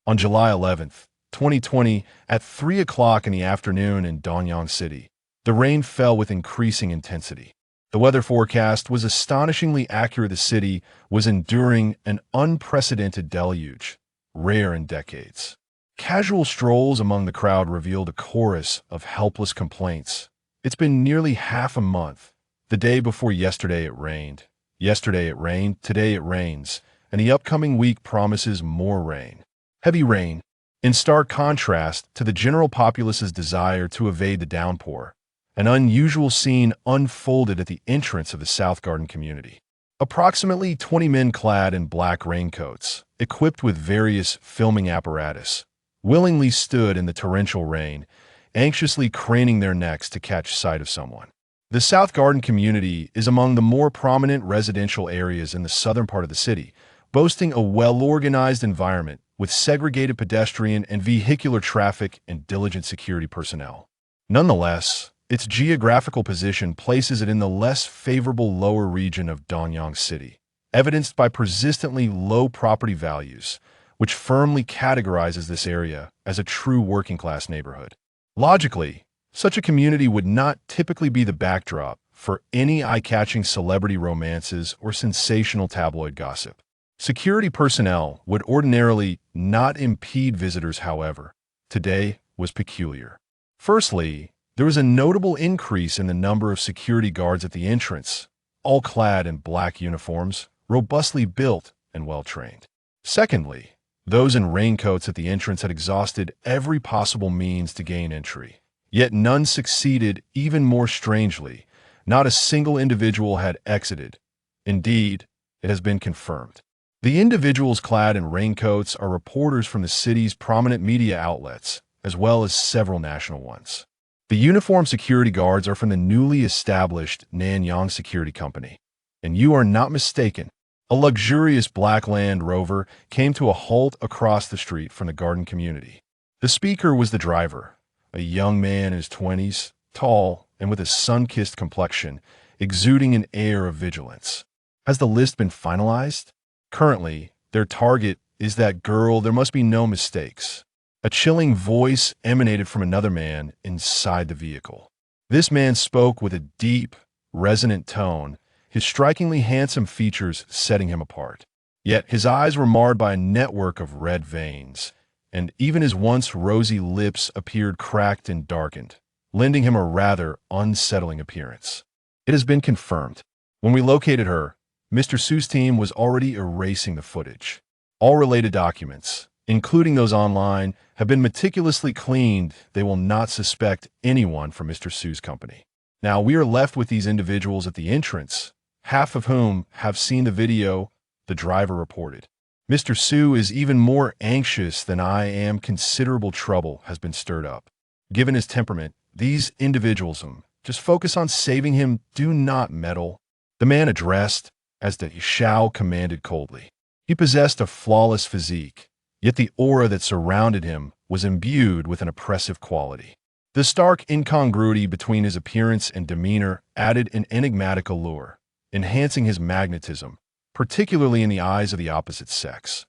On July 11th, 2020, at 3 o'clock in the afternoon in Danyang City, the rain fell with increasing intensity. The weather forecast was astonishingly accurate. The city was enduring an unprecedented deluge, rare in decades. Casual strolls among the crowd revealed a chorus of helpless complaints. It's been nearly half a month. The day before yesterday it rained. Yesterday it rained, today it rains, and the upcoming week promises more rain. Heavy rain, in stark contrast to the general populace's desire to evade the downpour. An unusual scene unfolded at the entrance of the South Garden community. Approximately 20 men clad in black raincoats, equipped with various filming apparatus, willingly stood in the torrential rain, anxiously craning their necks to catch sight of someone. The South Garden community is among the more prominent residential areas in the southern part of the city, boasting a well-organized environment with segregated pedestrian and vehicular traffic and diligent security personnel. Nonetheless, its geographical position places it in the less favorable lower region of Danyang City, evidenced by persistently low property values, which firmly categorizes this area as a true working-class neighborhood. Logically, such a community would not typically be the backdrop for any eye-catching celebrity romances or sensational tabloid gossip. Security personnel would ordinarily not impede visitors, however. Today was peculiar. Firstly, there was a notable increase in the number of security guards at the entrance, all clad in black uniforms, robustly built and well-trained. Secondly, those in raincoats at the entrance had exhausted every possible means to gain entry. Yet none succeeded. Even more strangely, not a single individual had exited. Indeed, it has been confirmed. The individuals clad in raincoats are reporters from the city's prominent media outlets, as well as several national ones. The uniformed security guards are from the newly established Nanyang Security Company. And you are not mistaken. A luxurious black Land Rover came to a halt across the street from the garden community. The speaker was the driver, a young man in his 20s, tall and with a sun-kissed complexion, exuding an air of vigilance. Has the list been finalized? Currently, their target is that girl. There must be no mistakes. A chilling voice emanated from another man inside the vehicle. This man spoke with a deep, resonant tone, his strikingly handsome features setting him apart. Yet his eyes were marred by a network of red veins, and even his once rosy lips appeared cracked and darkened, lending him a rather unsettling appearance. It has been confirmed. When we located her, Mr. Su's team was already erasing the footage. All related documents, including those online, have been meticulously cleaned. They will not suspect anyone from Mr. Su's company. Now we are left with these individuals at the entrance, half of whom have seen the video, the driver reported. Mr. Su is even more anxious than I am. Considerable trouble has been stirred up. Given his temperament, these individuals just focus on saving him. Do not meddle. The man addressed as the Shao commanded coldly. He possessed a flawless physique, yet the aura that surrounded him was imbued with an oppressive quality. The stark incongruity between his appearance and demeanor added an enigmatic allure, enhancing his magnetism, particularly in the eyes of the opposite sex.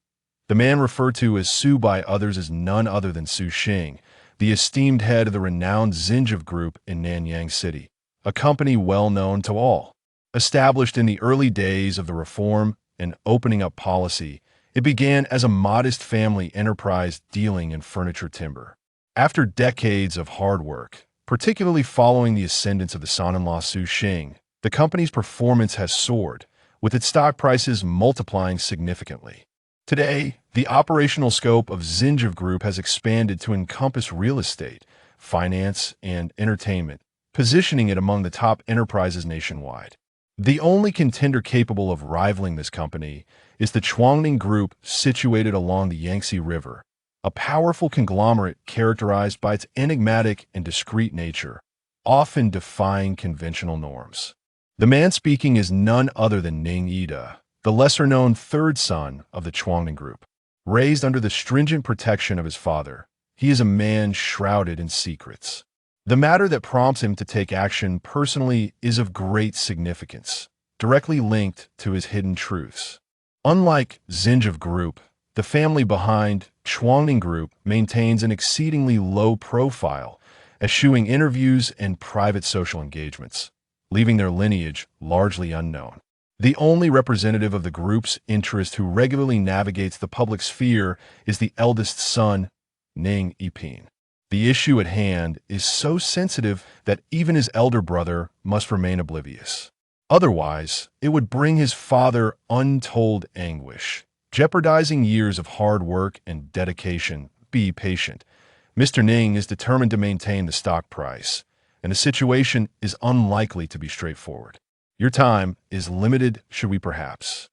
The man referred to as Su by others is none other than Su Xing, the esteemed head of the renowned Xinjiang Group in Nanyang City, a company well known to all. Established in the early days of the reform and opening up policy, it began as a modest family enterprise dealing in furniture timber. After decades of hard work, particularly following the ascendance of the son-in-law Su Xing, the company's performance has soared, with its stock prices multiplying significantly. Today, the operational scope of Xinjiang Group has expanded to encompass real estate, finance, and entertainment, positioning it among the top enterprises nationwide. The only contender capable of rivaling this company is the Chuangning Group, situated along the Yangtze River, a powerful conglomerate characterized by its enigmatic and discreet nature, often defying conventional norms. The man speaking is none other than Ning Ida, the lesser-known third son of the Chuangning Group. Raised under the stringent protection of his father, he is a man shrouded in secrets. The matter that prompts him to take action personally is of great significance, directly linked to his hidden truths. Unlike Xinjiang Group, The family behind Chuangning Group maintains an exceedingly low profile, eschewing interviews and private social engagements, leaving their lineage largely unknown. The only representative of the group's interest who regularly navigates the public sphere is the eldest son, Ning Yiping. The issue at hand is so sensitive that even his elder brother must remain oblivious. Otherwise, it would bring his father untold anguish, jeopardizing years of hard work and dedication. Be patient. Mr. Ning is determined to maintain the stock price, and the situation is unlikely to be straightforward. Your time is limited, should we perhaps?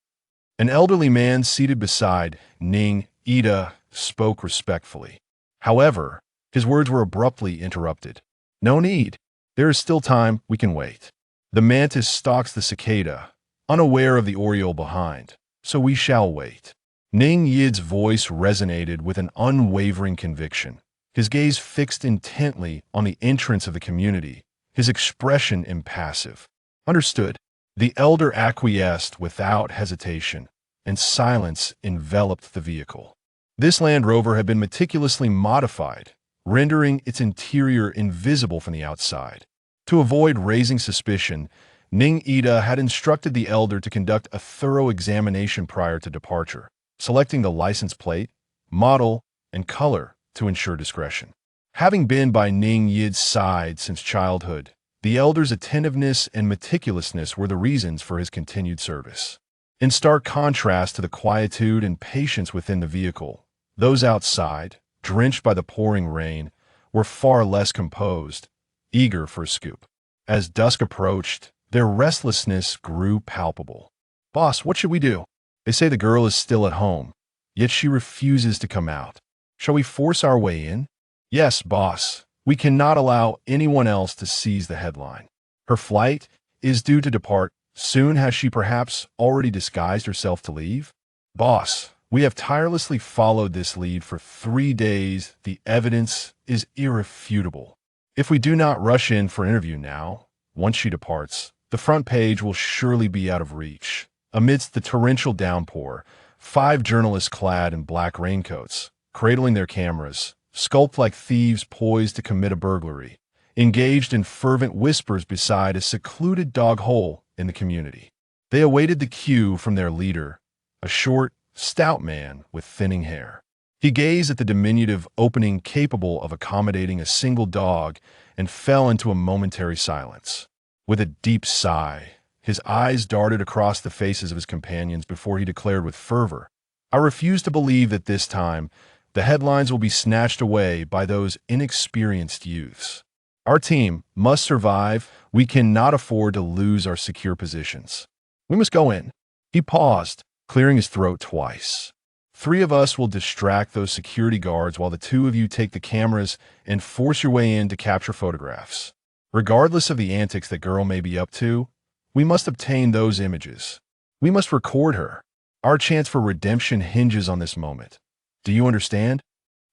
An elderly man seated beside Ning Ida spoke respectfully. However, his words were abruptly interrupted. No need. There is still time, we can wait. The mantis stalks the cicada, unaware of the oriole behind, so we shall wait. Ning Yid's voice resonated with an unwavering conviction, his gaze fixed intently on the entrance of the community, his expression impassive. Understood. The elder acquiesced without hesitation, and silence enveloped the vehicle. This Land Rover had been meticulously modified, rendering its interior invisible from the outside. To avoid raising suspicion, Ning Ida had instructed the elder to conduct a thorough examination prior to departure, selecting the license plate, model, and color to ensure discretion. Having been by Ning Yid's side since childhood, the elder's attentiveness and meticulousness were the reasons for his continued service. In stark contrast to the quietude and patience within the vehicle, those outside, drenched by the pouring rain, were far less composed, eager for a scoop. As dusk approached, their restlessness grew palpable. "Boss, what should we do? They say the girl is still at home, yet she refuses to come out. Shall we force our way in?" "Yes, boss. We cannot allow anyone else to seize the headline. Her flight is due to depart soon. Has she perhaps already disguised herself to leave?" "Boss, we have tirelessly followed this lead for 3 days. The evidence is irrefutable. If we do not rush in for interview now, once she departs, the front page will surely be out of reach." Amidst the torrential downpour, 5 journalists clad in black raincoats, cradling their cameras, skulked like thieves poised to commit a burglary, engaged in fervent whispers beside a secluded dog hole in the community. They awaited the cue from their leader, a short, stout man with thinning hair. He gazed at the diminutive opening capable of accommodating a single dog and fell into a momentary silence. With a deep sigh, his eyes darted across the faces of his companions before he declared with fervor, "I refuse to believe that this time the headlines will be snatched away by those inexperienced youths. Our team must survive. We cannot afford to lose our secure positions. We must go in." He paused, clearing his throat twice. 3 of us will distract those security guards while the 2 of you take the cameras and force your way in to capture photographs. Regardless of the antics that girl may be up to, we must obtain those images. We must record her. Our chance for redemption hinges on this moment. Do you understand?"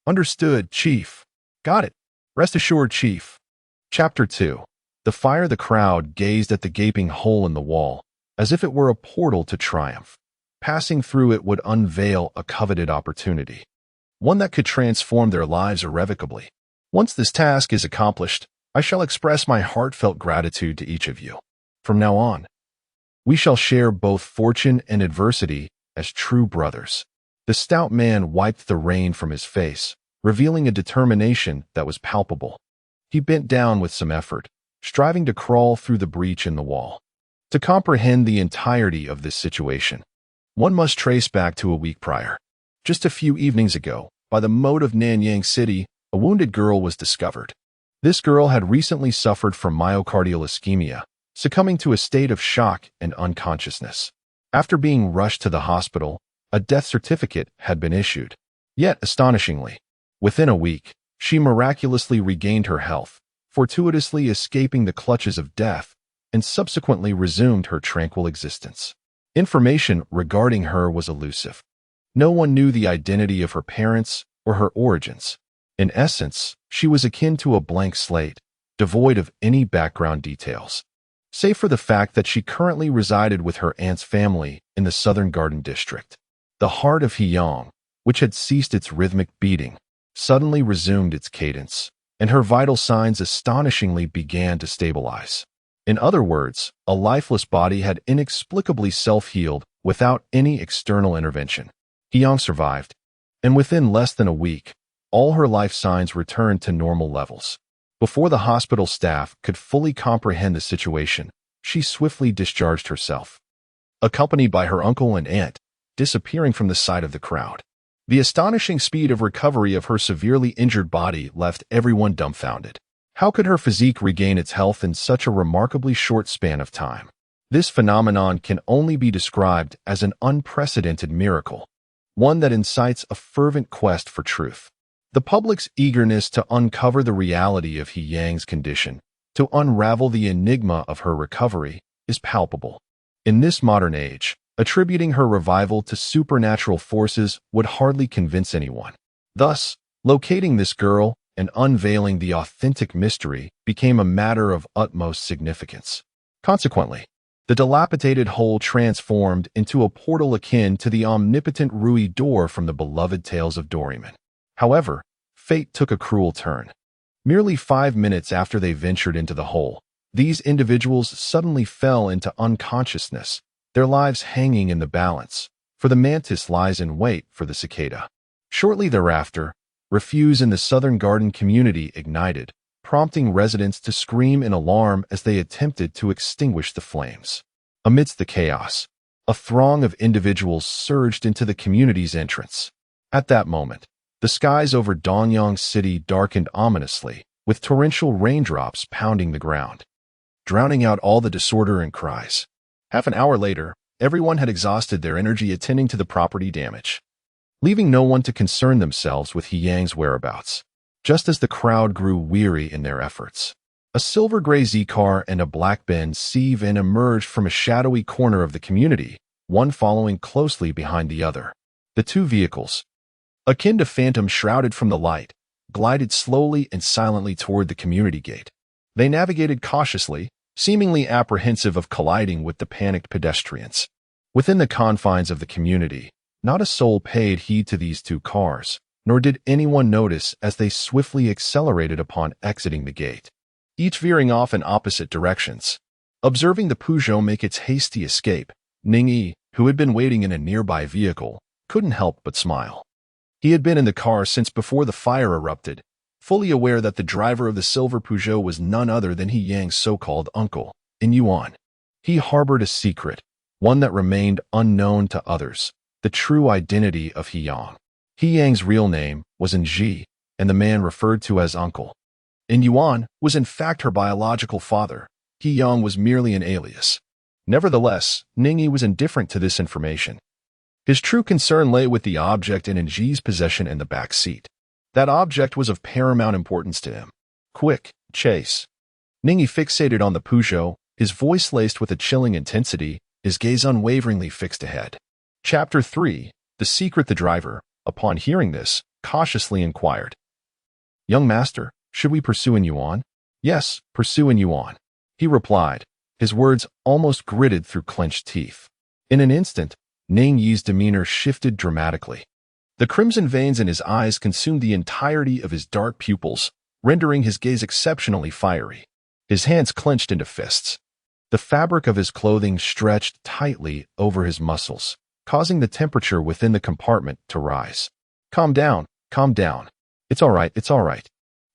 "Understood, Chief." "Got it. Rest assured, Chief." Chapter 2. The fire. The crowd gazed at the gaping hole in the wall, as if it were a portal to triumph. Passing through it would unveil a coveted opportunity, one that could transform their lives irrevocably. "Once this task is accomplished, I shall express my heartfelt gratitude to each of you. From now on, we shall share both fortune and adversity as true brothers." The stout man wiped the rain from his face, revealing a determination that was palpable. He bent down with some effort, striving to crawl through the breach in the wall. To comprehend the entirety of this situation, one must trace back to a week prior. Just a few evenings ago, by the moat of Nanyang City, a wounded girl was discovered. This girl had recently suffered from myocardial ischemia, succumbing to a state of shock and unconsciousness. After being rushed to the hospital, a death certificate had been issued. Yet, astonishingly, within a week, she miraculously regained her health, fortuitously escaping the clutches of death, and subsequently resumed her tranquil existence. Information regarding her was elusive. No one knew the identity of her parents or her origins. In essence, she was akin to a blank slate, devoid of any background details, save for the fact that she currently resided with her aunt's family in the Southern Garden District. The heart of Heyong, which had ceased its rhythmic beating, suddenly resumed its cadence, and her vital signs astonishingly began to stabilize. In other words, a lifeless body had inexplicably self-healed without any external intervention. Hyang survived, and within less than a week, all her life signs returned to normal levels. Before the hospital staff could fully comprehend the situation, she swiftly discharged herself, accompanied by her uncle and aunt, disappearing from the sight of the crowd. The astonishing speed of recovery of her severely injured body left everyone dumbfounded. How could her physique regain its health in such a remarkably short span of time? This phenomenon can only be described as an unprecedented miracle, one that incites a fervent quest for truth. The public's eagerness to uncover the reality of Hyang's condition, to unravel the enigma of her recovery, is palpable. In this modern age, attributing her revival to supernatural forces would hardly convince anyone. Thus, locating this girl and unveiling the authentic mystery became a matter of utmost significance. Consequently, the dilapidated hole transformed into a portal akin to the omnipotent Rui door from the beloved tales of Doraemon. However, fate took a cruel turn. Merely 5 minutes after they ventured into the hole, these individuals suddenly fell into unconsciousness, their lives hanging in the balance, for the mantis lies in wait for the cicada. Shortly thereafter, refuse in the Southern Garden community ignited, prompting residents to scream in alarm as they attempted to extinguish the flames. Amidst the chaos, a throng of individuals surged into the community's entrance. At that moment, the skies over Donyang City darkened ominously, with torrential raindrops pounding the ground, drowning out all the disorder and cries. Half an hour later, everyone had exhausted their energy attending to the property damage, leaving no one to concern themselves with Hyang's whereabouts. Just as the crowd grew weary in their efforts, a silver-gray Z-car and a black Benz CV emerged from a shadowy corner of the community, one following closely behind the other. The two vehicles, akin to phantoms shrouded from the light, glided slowly and silently toward the community gate. They navigated cautiously, seemingly apprehensive of colliding with the panicked pedestrians. Within the confines of the community, not a soul paid heed to these two cars, nor did anyone notice as they swiftly accelerated upon exiting the gate, each veering off in opposite directions. Observing the Peugeot make its hasty escape, Ning-yi, who had been waiting in a nearby vehicle, couldn't help but smile. He had been in the car since before the fire erupted, fully aware that the driver of the silver Peugeot was none other than Hyang's so-called uncle, In Yuan. He harbored a secret, one that remained unknown to others, the true identity of Hyang. Hyang's real name was Ji, and the man referred to as uncle, In Yuan, was in fact her biological father. Hyang was merely an alias. Nevertheless, Ning-yi was indifferent to this information. His true concern lay with the object in Ji's possession in the back seat. That object was of paramount importance to him. Quick, chase. Ning-yi fixated on the Peugeot, his voice laced with a chilling intensity, his gaze unwaveringly fixed ahead. Chapter 3. The Secret. The driver, upon hearing this, cautiously inquired, "Young master, should we pursue In Yuan?" "Yes, pursue In Yuan," he replied, his words almost gritted through clenched teeth. In an instant, Ning-yi's demeanor shifted dramatically. The crimson veins in his eyes consumed the entirety of his dark pupils, rendering his gaze exceptionally fiery. His hands clenched into fists. The fabric of his clothing stretched tightly over his muscles, causing the temperature within the compartment to rise. Calm down, calm down. It's all right, it's all right."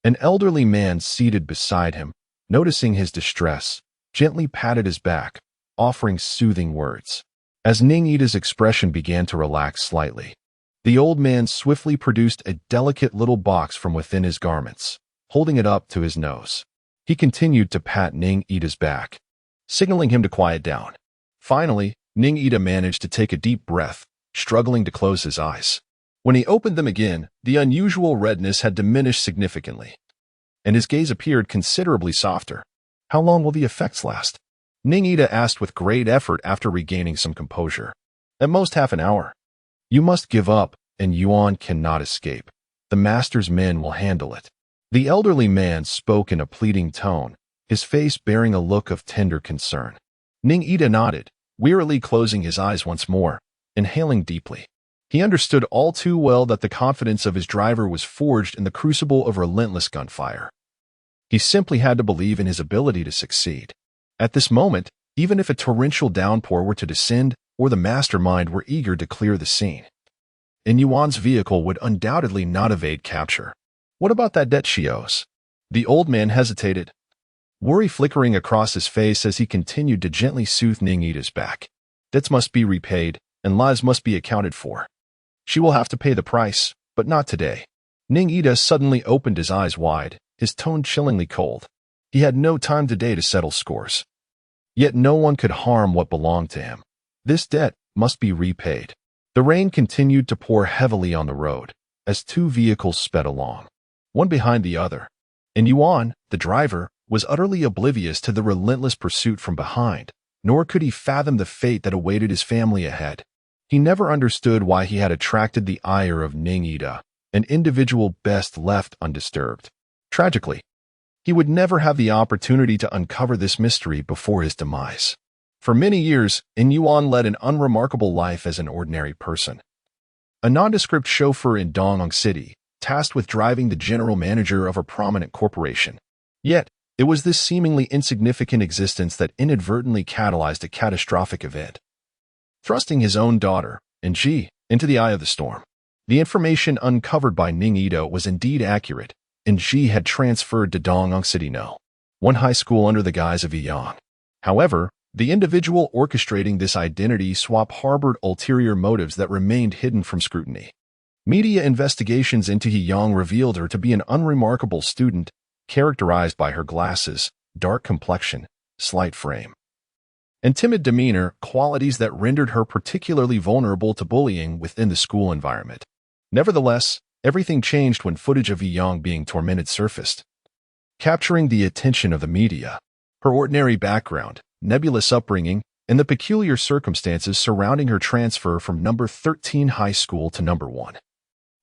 An elderly man seated beside him, noticing his distress, gently patted his back, offering soothing words. As Ning-yi's expression began to relax slightly, the old man swiftly produced a delicate little box from within his garments, holding it up to his nose. He continued to pat Ning-yi's back, signaling him to quiet down. Finally, Ning-yi managed to take a deep breath, struggling to close his eyes. When he opened them again, the unusual redness had diminished significantly, and his gaze appeared considerably softer. "How long will the effects last?" Ning-yi asked with great effort after regaining some composure. "At most half an hour. You must give up, and Yuan cannot escape. The master's men will handle it." The elderly man spoke in a pleading tone, his face bearing a look of tender concern. Ning-yi nodded, wearily closing his eyes once more, inhaling deeply. He understood all too well that the confidence of his driver was forged in the crucible of relentless gunfire. He simply had to believe in his ability to succeed. At this moment, even if a torrential downpour were to descend or the mastermind were eager to clear the scene, Yuan's vehicle would undoubtedly not evade capture. What about that debt she owes? The old man hesitated, worry flickering across his face as he continued to gently soothe Ning-Ida's back. Debts must be repaid, and lives must be accounted for. She will have to pay the price, but not today. Ning-Ida suddenly opened his eyes wide, his tone chillingly cold. He had no time today to settle scores. Yet no one could harm what belonged to him. This debt must be repaid. The rain continued to pour heavily on the road as two vehicles sped along, one behind the other. And Yuan, the driver, was utterly oblivious to the relentless pursuit from behind, nor could he fathom the fate that awaited his family ahead. He never understood why he had attracted the ire of Ning-Ida, an individual best left undisturbed. Tragically, he would never have the opportunity to uncover this mystery before his demise. For many years, Yuan led an unremarkable life as an ordinary person. A nondescript chauffeur in Dongyang City, tasked with driving the general manager of a prominent corporation. Yet, it was this seemingly insignificant existence that inadvertently catalyzed a catastrophic event, thrusting his own daughter, Ji, into the eye of the storm. The information uncovered by Ning-Ida was indeed accurate, and Ji had transferred to Dongyang City No. 1 high school under the guise of Yang. However, the individual orchestrating this identity swap harbored ulterior motives that remained hidden from scrutiny. Media investigations into Yang revealed her to be an unremarkable student, characterized by her glasses, dark complexion, slight frame, and timid demeanor, qualities that rendered her particularly vulnerable to bullying within the school environment. Nevertheless, everything changed when footage of Yang being tormented surfaced, capturing the attention of the media. Her ordinary background, nebulous upbringing, and the peculiar circumstances surrounding her transfer from number 13 high school to number 1,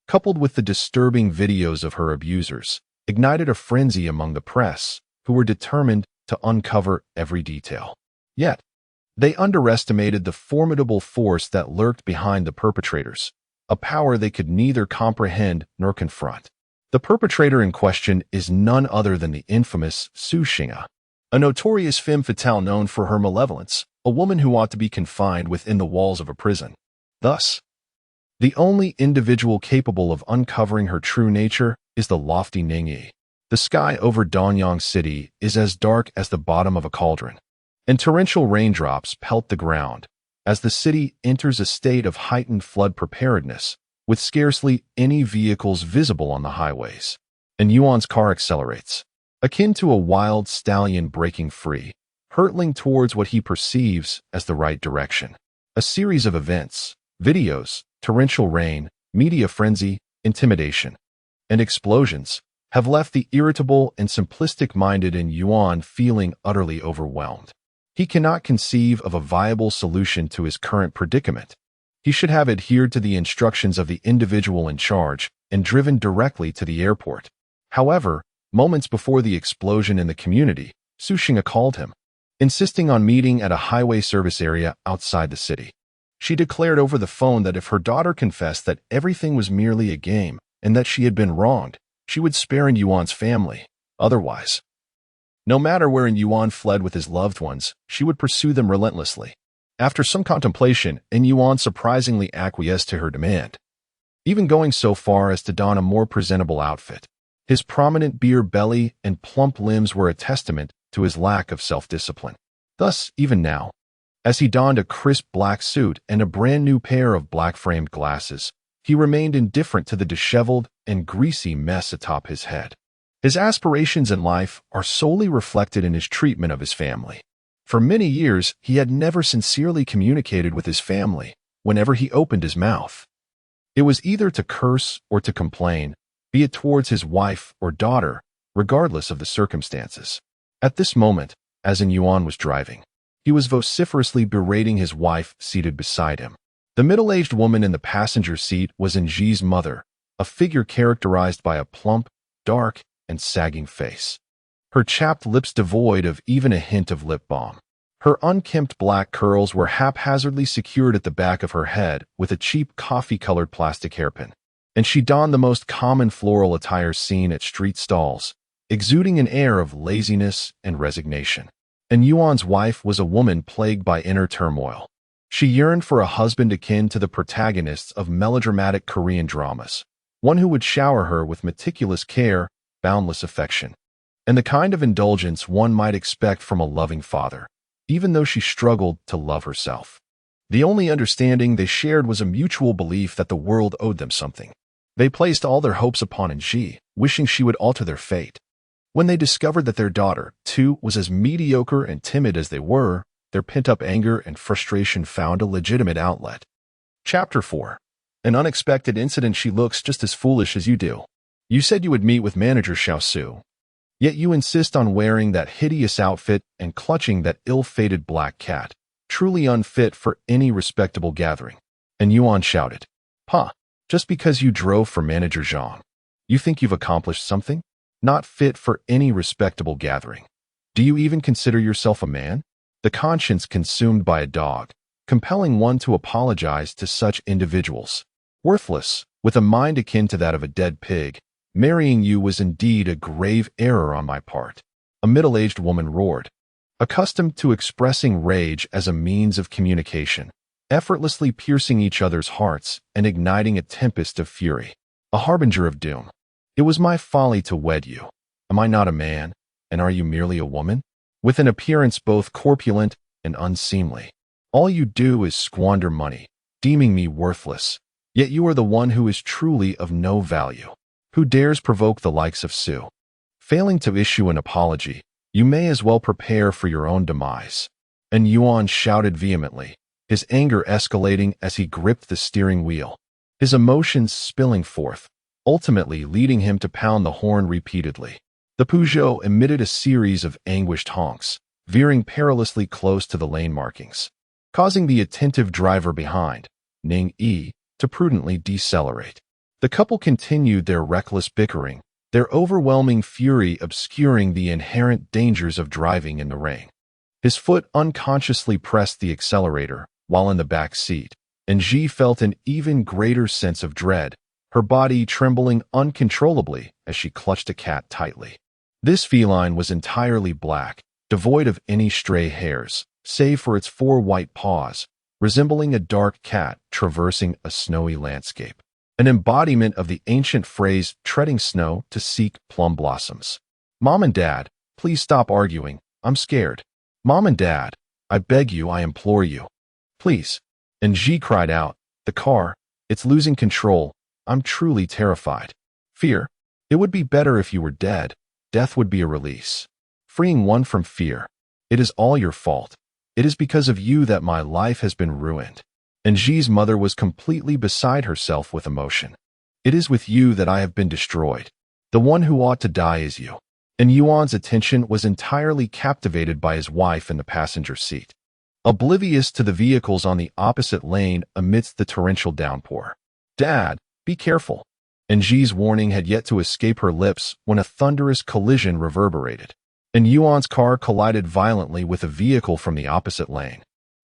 coupled with the disturbing videos of her abusers, ignited a frenzy among the press, who were determined to uncover every detail. Yet, they underestimated the formidable force that lurked behind the perpetrators, a power they could neither comprehend nor confront. The perpetrator in question is none other than the infamous Su Xing'a, a notorious femme fatale known for her malevolence, a woman who ought to be confined within the walls of a prison. Thus, the only individual capable of uncovering her true nature is the lofty Ning-Yi. The sky over Dongyang City is as dark as the bottom of a cauldron, and torrential raindrops pelt the ground as the city enters a state of heightened flood preparedness, with scarcely any vehicles visible on the highways. And Yuan's car accelerates, akin to a wild stallion breaking free, hurtling towards what he perceives as the right direction. A series of events, videos, torrential rain, media frenzy, intimidation, and explosions have left the irritable and simplistic-minded Yuan feeling utterly overwhelmed. He cannot conceive of a viable solution to his current predicament. He should have adhered to the instructions of the individual in charge and driven directly to the airport. However, moments before the explosion in the community, Su Xing'a called him, insisting on meeting at a highway service area outside the city. She declared over the phone that if her daughter confessed that everything was merely a game and that she had been wronged, she would spare Yuan's family. Otherwise, no matter where Yuan fled with his loved ones, she would pursue them relentlessly. After some contemplation, Yuan surprisingly acquiesced to her demand, even going so far as to don a more presentable outfit. His prominent beer belly and plump limbs were a testament to his lack of self-discipline. Thus, even now, as he donned a crisp black suit and a brand new pair of black-framed glasses, he remained indifferent to the disheveled and greasy mess atop his head. His aspirations in life are solely reflected in his treatment of his family. For many years, he had never sincerely communicated with his family whenever he opened his mouth. It was either to curse or to complain, be it towards his wife or daughter, regardless of the circumstances. At this moment, as Yuan was driving, he was vociferously berating his wife seated beside him. The middle-aged woman in the passenger seat was Ji's mother, a figure characterized by a plump, dark, and sagging face, her chapped lips devoid of even a hint of lip balm. Her unkempt black curls were haphazardly secured at the back of her head with a cheap coffee-colored plastic hairpin, and she donned the most common floral attire seen at street stalls, exuding an air of laziness and resignation. And Yuan's wife was a woman plagued by inner turmoil. She yearned for a husband akin to the protagonists of melodramatic Korean dramas, one who would shower her with meticulous care, boundless affection, and the kind of indulgence one might expect from a loving father, even though she struggled to love herself. The only understanding they shared was a mutual belief that the world owed them something. They placed all their hopes upon Ji, wishing she would alter their fate. When they discovered that their daughter, too, was as mediocre and timid as they were, their pent-up anger and frustration found a legitimate outlet. Chapter 4. An unexpected incident. She looks just as foolish as you do. You said you would meet with manager Xiaosu, yet you insist on wearing that hideous outfit and clutching that ill-fated black cat, truly unfit for any respectable gathering. And Yuan shouted, "Huh, just because you drove for manager Zhang, you think you've accomplished something? Not fit for any respectable gathering. Do you even consider yourself a man?" The conscience consumed by a dog, compelling one to apologize to such individuals. Worthless, with a mind akin to that of a dead pig, marrying you was indeed a grave error on my part. A middle-aged woman roared. Accustomed to expressing rage as a means of communication, effortlessly piercing each other's hearts and igniting a tempest of fury. A harbinger of doom. It was my folly to wed you. Am I not a man, and are you merely a woman? With an appearance both corpulent and unseemly. All you do is squander money, deeming me worthless. Yet you are the one who is truly of no value. Who dares provoke the likes of Sue? Failing to issue an apology, you may as well prepare for your own demise. And Yuan shouted vehemently, his anger escalating as he gripped the steering wheel, his emotions spilling forth, ultimately leading him to pound the horn repeatedly. The Peugeot emitted a series of anguished honks, veering perilously close to the lane markings, causing the attentive driver behind, Ning Yi, to prudently decelerate. The couple continued their reckless bickering, their overwhelming fury obscuring the inherent dangers of driving in the rain. His foot unconsciously pressed the accelerator while in the back seat, and Ji felt an even greater sense of dread, her body trembling uncontrollably as she clutched a cat tightly. This feline was entirely black, devoid of any stray hairs, save for its 4 white paws, resembling a dark cat traversing a snowy landscape. An embodiment of the ancient phrase, treading snow to seek plum blossoms. Mom and Dad, please stop arguing. I'm scared. Mom and Dad, I beg you, I implore you. Please. And Ji cried out, the car, it's losing control. I'm truly terrified. Fear. It would be better if you were dead. Death would be a release. Freeing one from fear. It is all your fault. It is because of you that my life has been ruined. And Ji's mother was completely beside herself with emotion. It is with you that I have been destroyed. The one who ought to die is you. And Yuan's attention was entirely captivated by his wife in the passenger seat, oblivious to the vehicles on the opposite lane amidst the torrential downpour. Dad, be careful. And Ji's warning had yet to escape her lips when a thunderous collision reverberated, and Yuan's car collided violently with a vehicle from the opposite lane,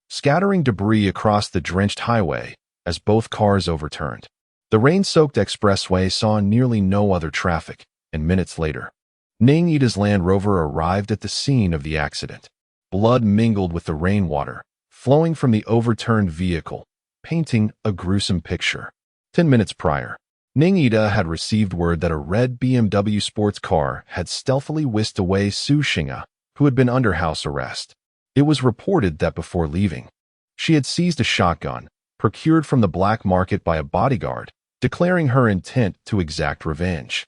scattering debris across the drenched highway as both cars overturned. The rain-soaked expressway saw nearly no other traffic, and minutes later, Ning Yi's Land Rover arrived at the scene of the accident. Blood mingled with the rainwater, flowing from the overturned vehicle, painting a gruesome picture. 10 minutes prior, Ning Yi had received word that a red BMW sports car had stealthily whisked away Su Xing'a, who had been under house arrest. It was reported that before leaving, she had seized a shotgun, procured from the black market by a bodyguard, declaring her intent to exact revenge,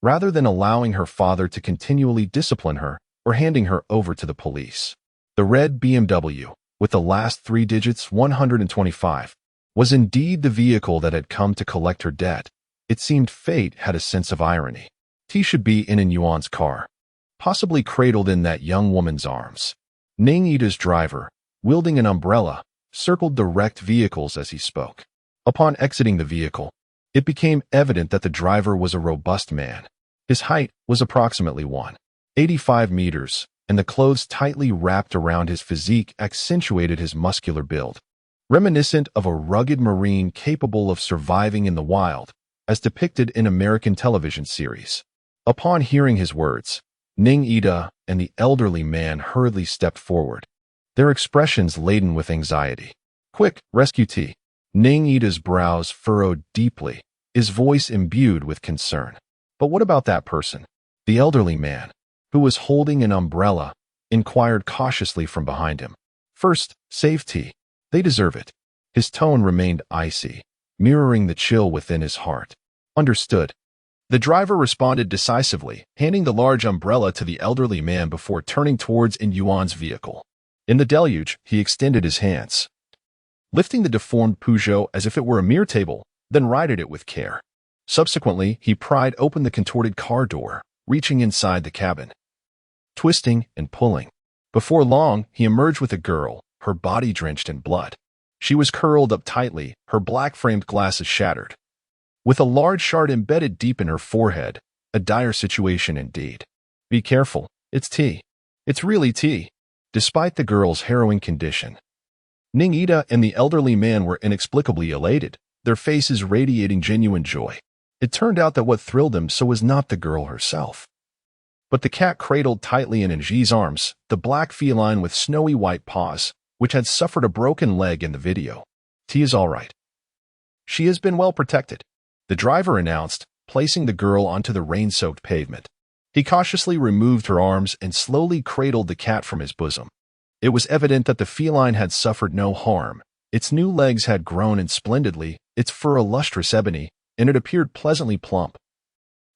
rather than allowing her father to continually discipline her or handing her over to the police. The red BMW, with the last 3 digits 125, was indeed the vehicle that had come to collect her debt. It seemed fate had a sense of irony. He should be in Yuan's car, possibly cradled in that young woman's arms. Ning Yi's driver, wielding an umbrella, circled the wrecked vehicles as he spoke. Upon exiting the vehicle, it became evident that the driver was a robust man. His height was approximately 185 meters, and the clothes tightly wrapped around his physique accentuated his muscular build, reminiscent of a rugged marine capable of surviving in the wild, as depicted in American television series. Upon hearing his words, Ning Ida and the elderly man hurriedly stepped forward, their expressions laden with anxiety. "Quick, rescue T." Ning Ida's brows furrowed deeply, his voice imbued with concern. "But what about that person?" The elderly man, who was holding an umbrella, inquired cautiously from behind him. "First, save T. They deserve it." His tone remained icy, mirroring the chill within his heart. "Understood." The driver responded decisively, handing the large umbrella to the elderly man before turning towards In Yuan's vehicle. In the deluge, he extended his hands, lifting the deformed Peugeot as if it were a mere table, then righted it with care. Subsequently, he pried open the contorted car door, reaching inside the cabin, twisting and pulling. Before long, he emerged with a girl, her body drenched in blood. She was curled up tightly, her black-framed glasses shattered, with a large shard embedded deep in her forehead. A dire situation indeed. "Be careful, it's T. It's really T." Despite the girl's harrowing condition, Ning Ida and the elderly man were inexplicably elated, their faces radiating genuine joy. It turned out that what thrilled them so was not the girl herself, but the cat cradled tightly in Ng's arms, the black feline with snowy white paws, which had suffered a broken leg in the video. "T is all right. She has been well protected," the driver announced, placing the girl onto the rain-soaked pavement. He cautiously removed her arms and slowly cradled the cat from his bosom. It was evident that the feline had suffered no harm. Its new legs had grown in splendidly, its fur a lustrous ebony, and it appeared pleasantly plump,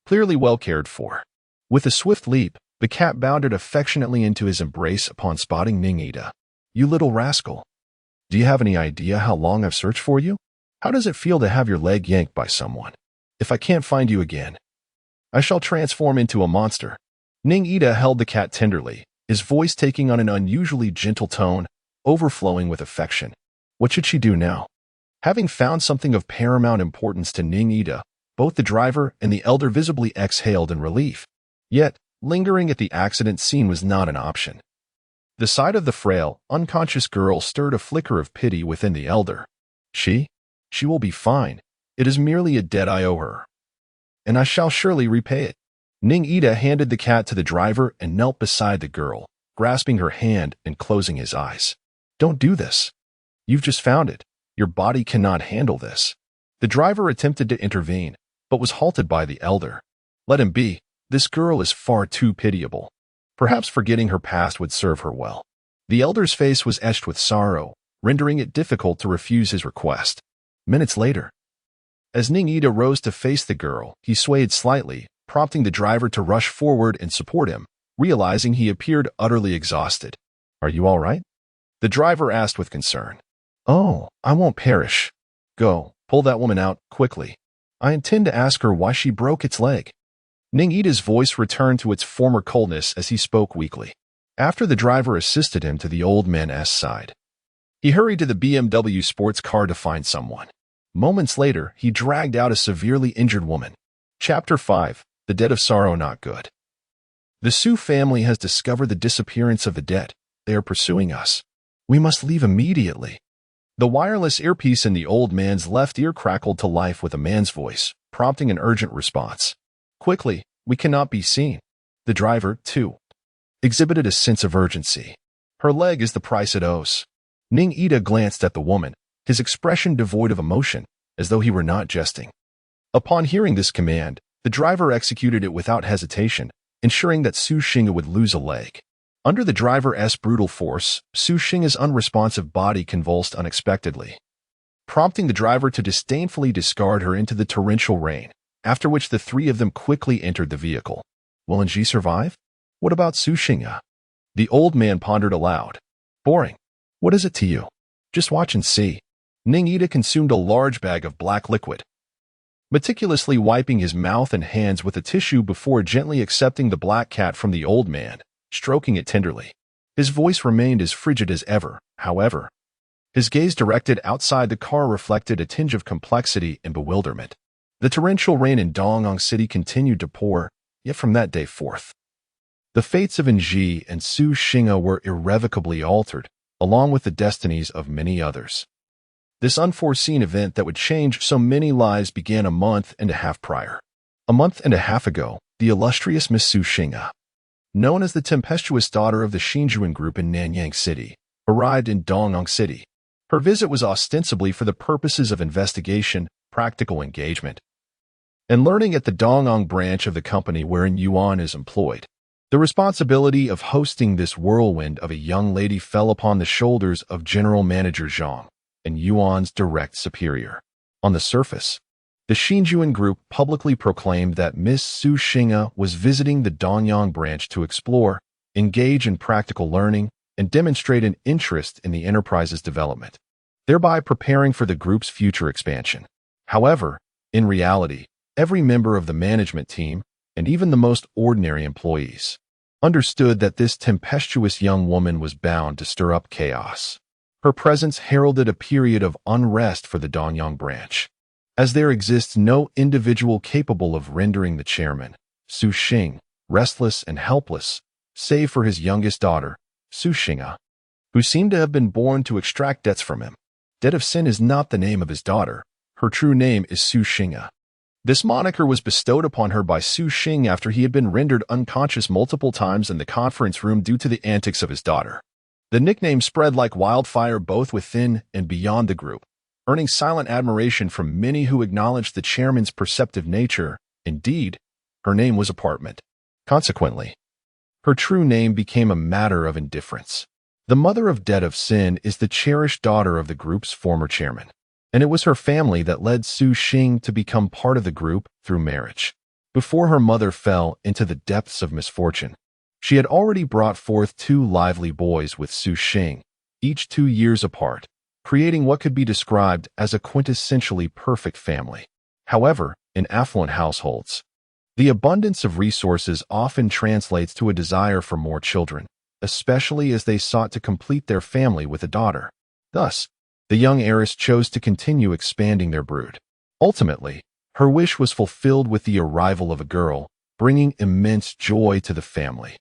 clearly well cared for. With a swift leap, the cat bounded affectionately into his embrace upon spotting Ning Ida. "You little rascal. Do you have any idea how long I've searched for you? How does it feel to have your leg yanked by someone? If I can't find you again, I shall transform into a monster." Ning Ida held the cat tenderly, his voice taking on an unusually gentle tone, overflowing with affection. What should she do now? Having found something of paramount importance to Ning Ida, both the driver and the elder visibly exhaled in relief. Yet, lingering at the accident scene was not an option. The sight of the frail, unconscious girl stirred a flicker of pity within the elder. She will be fine. It is merely a debt I owe her, and I shall surely repay it." Ning Ida handed the cat to the driver and knelt beside the girl, grasping her hand and closing his eyes. "Don't do this. You've just found it. Your body cannot handle this." The driver attempted to intervene, but was halted by the elder. "Let him be. This girl is far too pitiable. Perhaps forgetting her past would serve her well." The elder's face was etched with sorrow, rendering it difficult to refuse his request. Minutes later, as Ning Ida rose to face the girl, he swayed slightly, prompting the driver to rush forward and support him, realizing he appeared utterly exhausted. "Are you all right?" the driver asked with concern. "Oh, I won't perish. Go, pull that woman out, quickly. I intend to ask her why she broke its leg." Ning Ida's voice returned to its former coldness as he spoke weakly. After the driver assisted him to the old man's side, he hurried to the BMW sports car to find someone. Moments later, he dragged out a severely injured woman. Chapter 5. The Debt of Sorrow Not Good. The Su family has discovered the disappearance of the debt. They are pursuing us. We must leave immediately. The wireless earpiece in the old man's left ear crackled to life with a man's voice, prompting an urgent response. "Quickly, we cannot be seen." The driver, too, exhibited a sense of urgency. "Her leg is the price it owes." Ning Ida glanced at the woman, his expression devoid of emotion, as though he were not jesting. Upon hearing this command, the driver executed it without hesitation, ensuring that Su Xing'a would lose a leg. Under the driver's brutal force, Su Xing'a's unresponsive body convulsed unexpectedly, prompting the driver to disdainfully discard her into the torrential rain, after which the three of them quickly entered the vehicle. Will Ng survive? What about Su Xing'a? The old man pondered aloud. Boring. What is it to you? Just watch and see. Ning Ida consumed a large bag of black liquid, meticulously wiping his mouth and hands with a tissue before gently accepting the black cat from the old man, stroking it tenderly. His voice remained as frigid as ever, however. His gaze directed outside the car reflected a tinge of complexity and bewilderment. The torrential rain in Dongyang City continued to pour, yet from that day forth, The fates of Ji and Su Xing'a were irrevocably altered, along with the destinies of many others. This unforeseen event that would change so many lives began a month and a half prior. A month and a half ago, the illustrious Miss Su Xing'a, known as the tempestuous daughter of the Xinjuan group in Nanyang City, arrived in Dongyang City. Her visit was ostensibly for the purposes of investigation, practical engagement, and learning at the Dongyang branch of the company wherein Yuan is employed. The responsibility of hosting this whirlwind of a young lady fell upon the shoulders of General Manager Zhang and Yuan's direct superior. On the surface, the Xinjuan group publicly proclaimed that Miss Su Xing'a was visiting the Dongyang branch to explore, engage in practical learning, and demonstrate an interest in the enterprise's development, thereby preparing for the group's future expansion. However, in reality, every member of the management team, and even the most ordinary employees, understood that this tempestuous young woman was bound to stir up chaos. Her presence heralded a period of unrest for the Dongyang branch, as there exists no individual capable of rendering the chairman, Su Xing, restless and helpless, save for his youngest daughter, Su Xing'a, who seemed to have been born to extract debts from him. Debt of Sin is not the name of his daughter. Her true name is Su Xing'a. This moniker was bestowed upon her by Su Xing after he had been rendered unconscious multiple times in the conference room due to the antics of his daughter. The nickname spread like wildfire both within and beyond the group, earning silent admiration from many who acknowledged the chairman's perceptive nature. Indeed, her name was Apartment. Consequently, her true name became a matter of indifference. The mother of Debt of Sin is the cherished daughter of the group's former chairman, and it was her family that led Su Xing to become part of the group through marriage. Before her mother fell into the depths of misfortune, she had already brought forth 2 lively boys with Su Xing, each 2 years apart, creating what could be described as a quintessentially perfect family. However, in affluent households, the abundance of resources often translates to a desire for more children, especially as they sought to complete their family with a daughter. Thus, the young heiress chose to continue expanding their brood. Ultimately, her wish was fulfilled with the arrival of a girl, bringing immense joy to the family.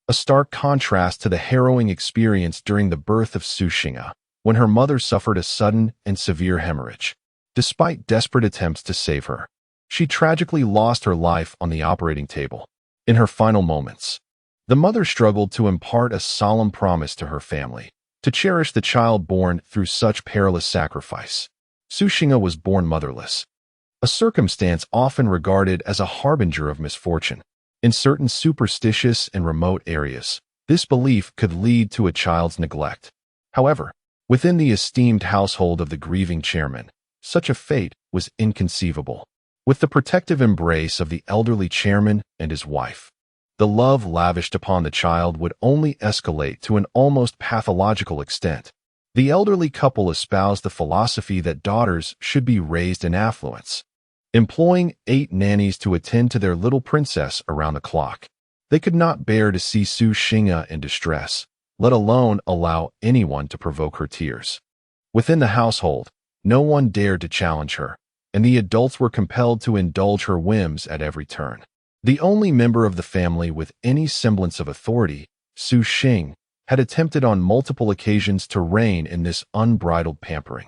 A stark contrast to the harrowing experience during the birth of Su Xing'a, when her mother suffered a sudden and severe hemorrhage. Despite desperate attempts to save her, she tragically lost her life on the operating table. In her final moments, the mother struggled to impart a solemn promise to her family, to cherish the child born through such perilous sacrifice. Su Xing'a was born motherless, a circumstance often regarded as a harbinger of misfortune. In certain superstitious and remote areas, this belief could lead to a child's neglect. However, within the esteemed household of the grieving chairman, such a fate was inconceivable. With the protective embrace of the elderly chairman and his wife, the love lavished upon the child would only escalate to an almost pathological extent. The elderly couple espoused the philosophy that daughters should be raised in affluence, employing 8 nannies to attend to their little princess around the clock. They could not bear to see Su Xing'a in distress, let alone allow anyone to provoke her tears. Within the household, no one dared to challenge her, and the adults were compelled to indulge her whims at every turn. The only member of the family with any semblance of authority, Su Xing, had attempted on multiple occasions to reign in this unbridled pampering,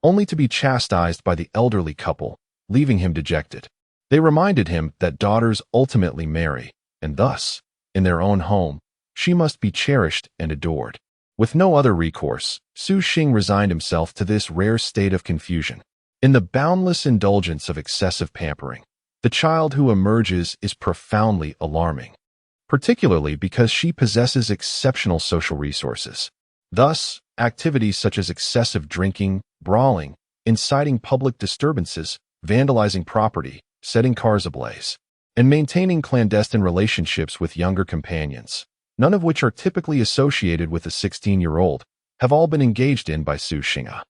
only to be chastised by the elderly couple, leaving him dejected. They reminded him that daughters ultimately marry, and thus, in their own home, she must be cherished and adored. With no other recourse, Su Xing resigned himself to this rare state of confusion. In the boundless indulgence of excessive pampering, the child who emerges is profoundly alarming, particularly because she possesses exceptional social resources. Thus, activities such as excessive drinking, brawling, inciting public disturbances, vandalizing property, setting cars ablaze, and maintaining clandestine relationships with younger companions, none of which are typically associated with a 16-year-old, have all been engaged in by Su Xing'a.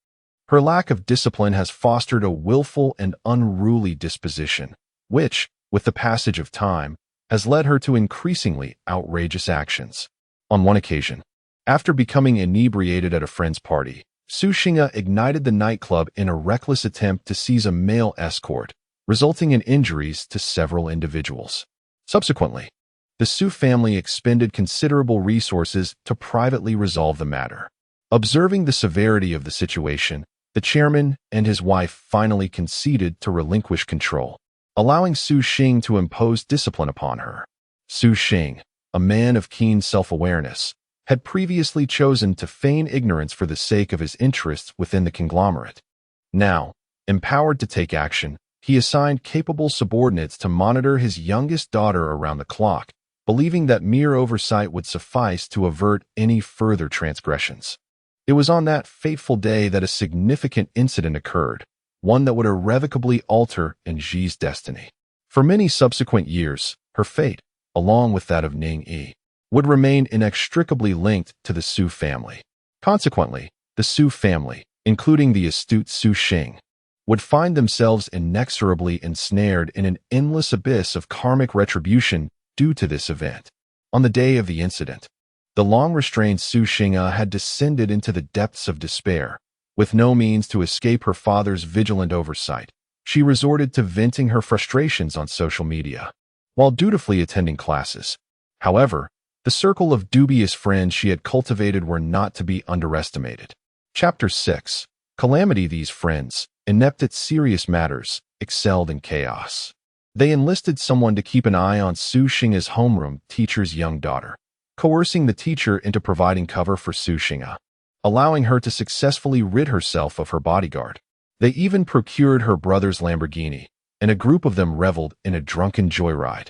Her lack of discipline has fostered a willful and unruly disposition, which, with the passage of time, has led her to increasingly outrageous actions. On one occasion, after becoming inebriated at a friend's party, Su Xing'a ignited the nightclub in a reckless attempt to seize a male escort, resulting in injuries to several individuals. Subsequently, The Su family expended considerable resources to privately resolve the matter. Observing the severity of the situation, the chairman and his wife finally conceded to relinquish control, allowing Su Xing to impose discipline upon her. Su Xing, a man of keen self-awareness, had previously chosen to feign ignorance for the sake of his interests within the conglomerate. Now, empowered to take action, he assigned capable subordinates to monitor his youngest daughter around the clock, believing that mere oversight would suffice to avert any further transgressions. It was on that fateful day that a significant incident occurred, one that would irrevocably alter Anji's destiny. For many subsequent years, her fate, along with that of Ning Yi, would remain inextricably linked to the Su family. Consequently, the Su family, including the astute Su Xing, would find themselves inexorably ensnared in an endless abyss of karmic retribution due to this event. On the day of the incident, the long-restrained Su Xing'a had descended into the depths of despair. With no means to escape her father's vigilant oversight, she resorted to venting her frustrations on social media, while dutifully attending classes. However, the circle of dubious friends she had cultivated were not to be underestimated. Chapter 6. Calamity. These friends, inept at serious matters, excelled in chaos. They enlisted someone to keep an eye on Su Xing'a's homeroom teacher's young daughter, coercing the teacher into providing cover for Su Xing'a, allowing her to successfully rid herself of her bodyguard. They even procured her brother's Lamborghini, and a group of them reveled in a drunken joyride,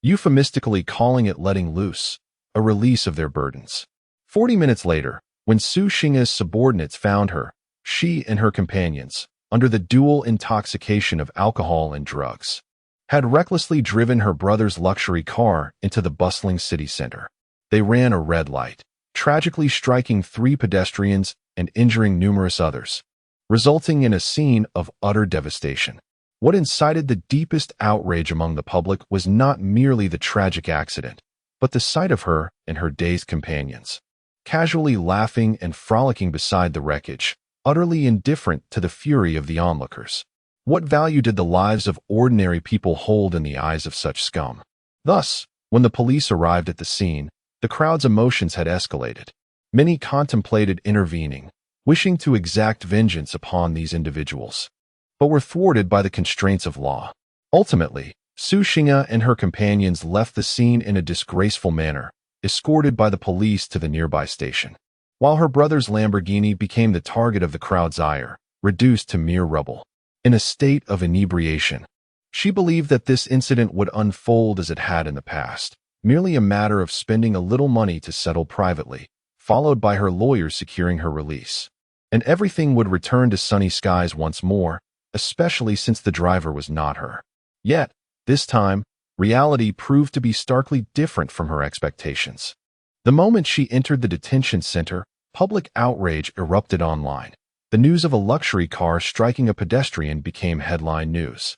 euphemistically calling it letting loose, a release of their burdens. 40 minutes later, when Su Xing'a's subordinates found her, she and her companions, under the dual intoxication of alcohol and drugs, had recklessly driven her brother's luxury car into the bustling city center. They ran a red light, tragically striking 3 pedestrians and injuring numerous others, resulting in a scene of utter devastation. What incited the deepest outrage among the public was not merely the tragic accident, but the sight of her and her dazed companions, casually laughing and frolicking beside the wreckage, utterly indifferent to the fury of the onlookers. What value did the lives of ordinary people hold in the eyes of such scum? Thus, when the police arrived at the scene, the crowd's emotions had escalated. Many contemplated intervening, wishing to exact vengeance upon these individuals, but were thwarted by the constraints of law. Ultimately, Su Xing'a and her companions left the scene in a disgraceful manner, escorted by the police to the nearby station, while her brother's Lamborghini became the target of the crowd's ire, reduced to mere rubble. In a state of inebriation, she believed that this incident would unfold as it had in the past, merely a matter of spending a little money to settle privately, followed by her lawyers securing her release. And everything would return to sunny skies once more, especially since the driver was not her. Yet, this time, reality proved to be starkly different from her expectations. The moment she entered the detention center, public outrage erupted online. The news of a luxury car striking a pedestrian became headline news,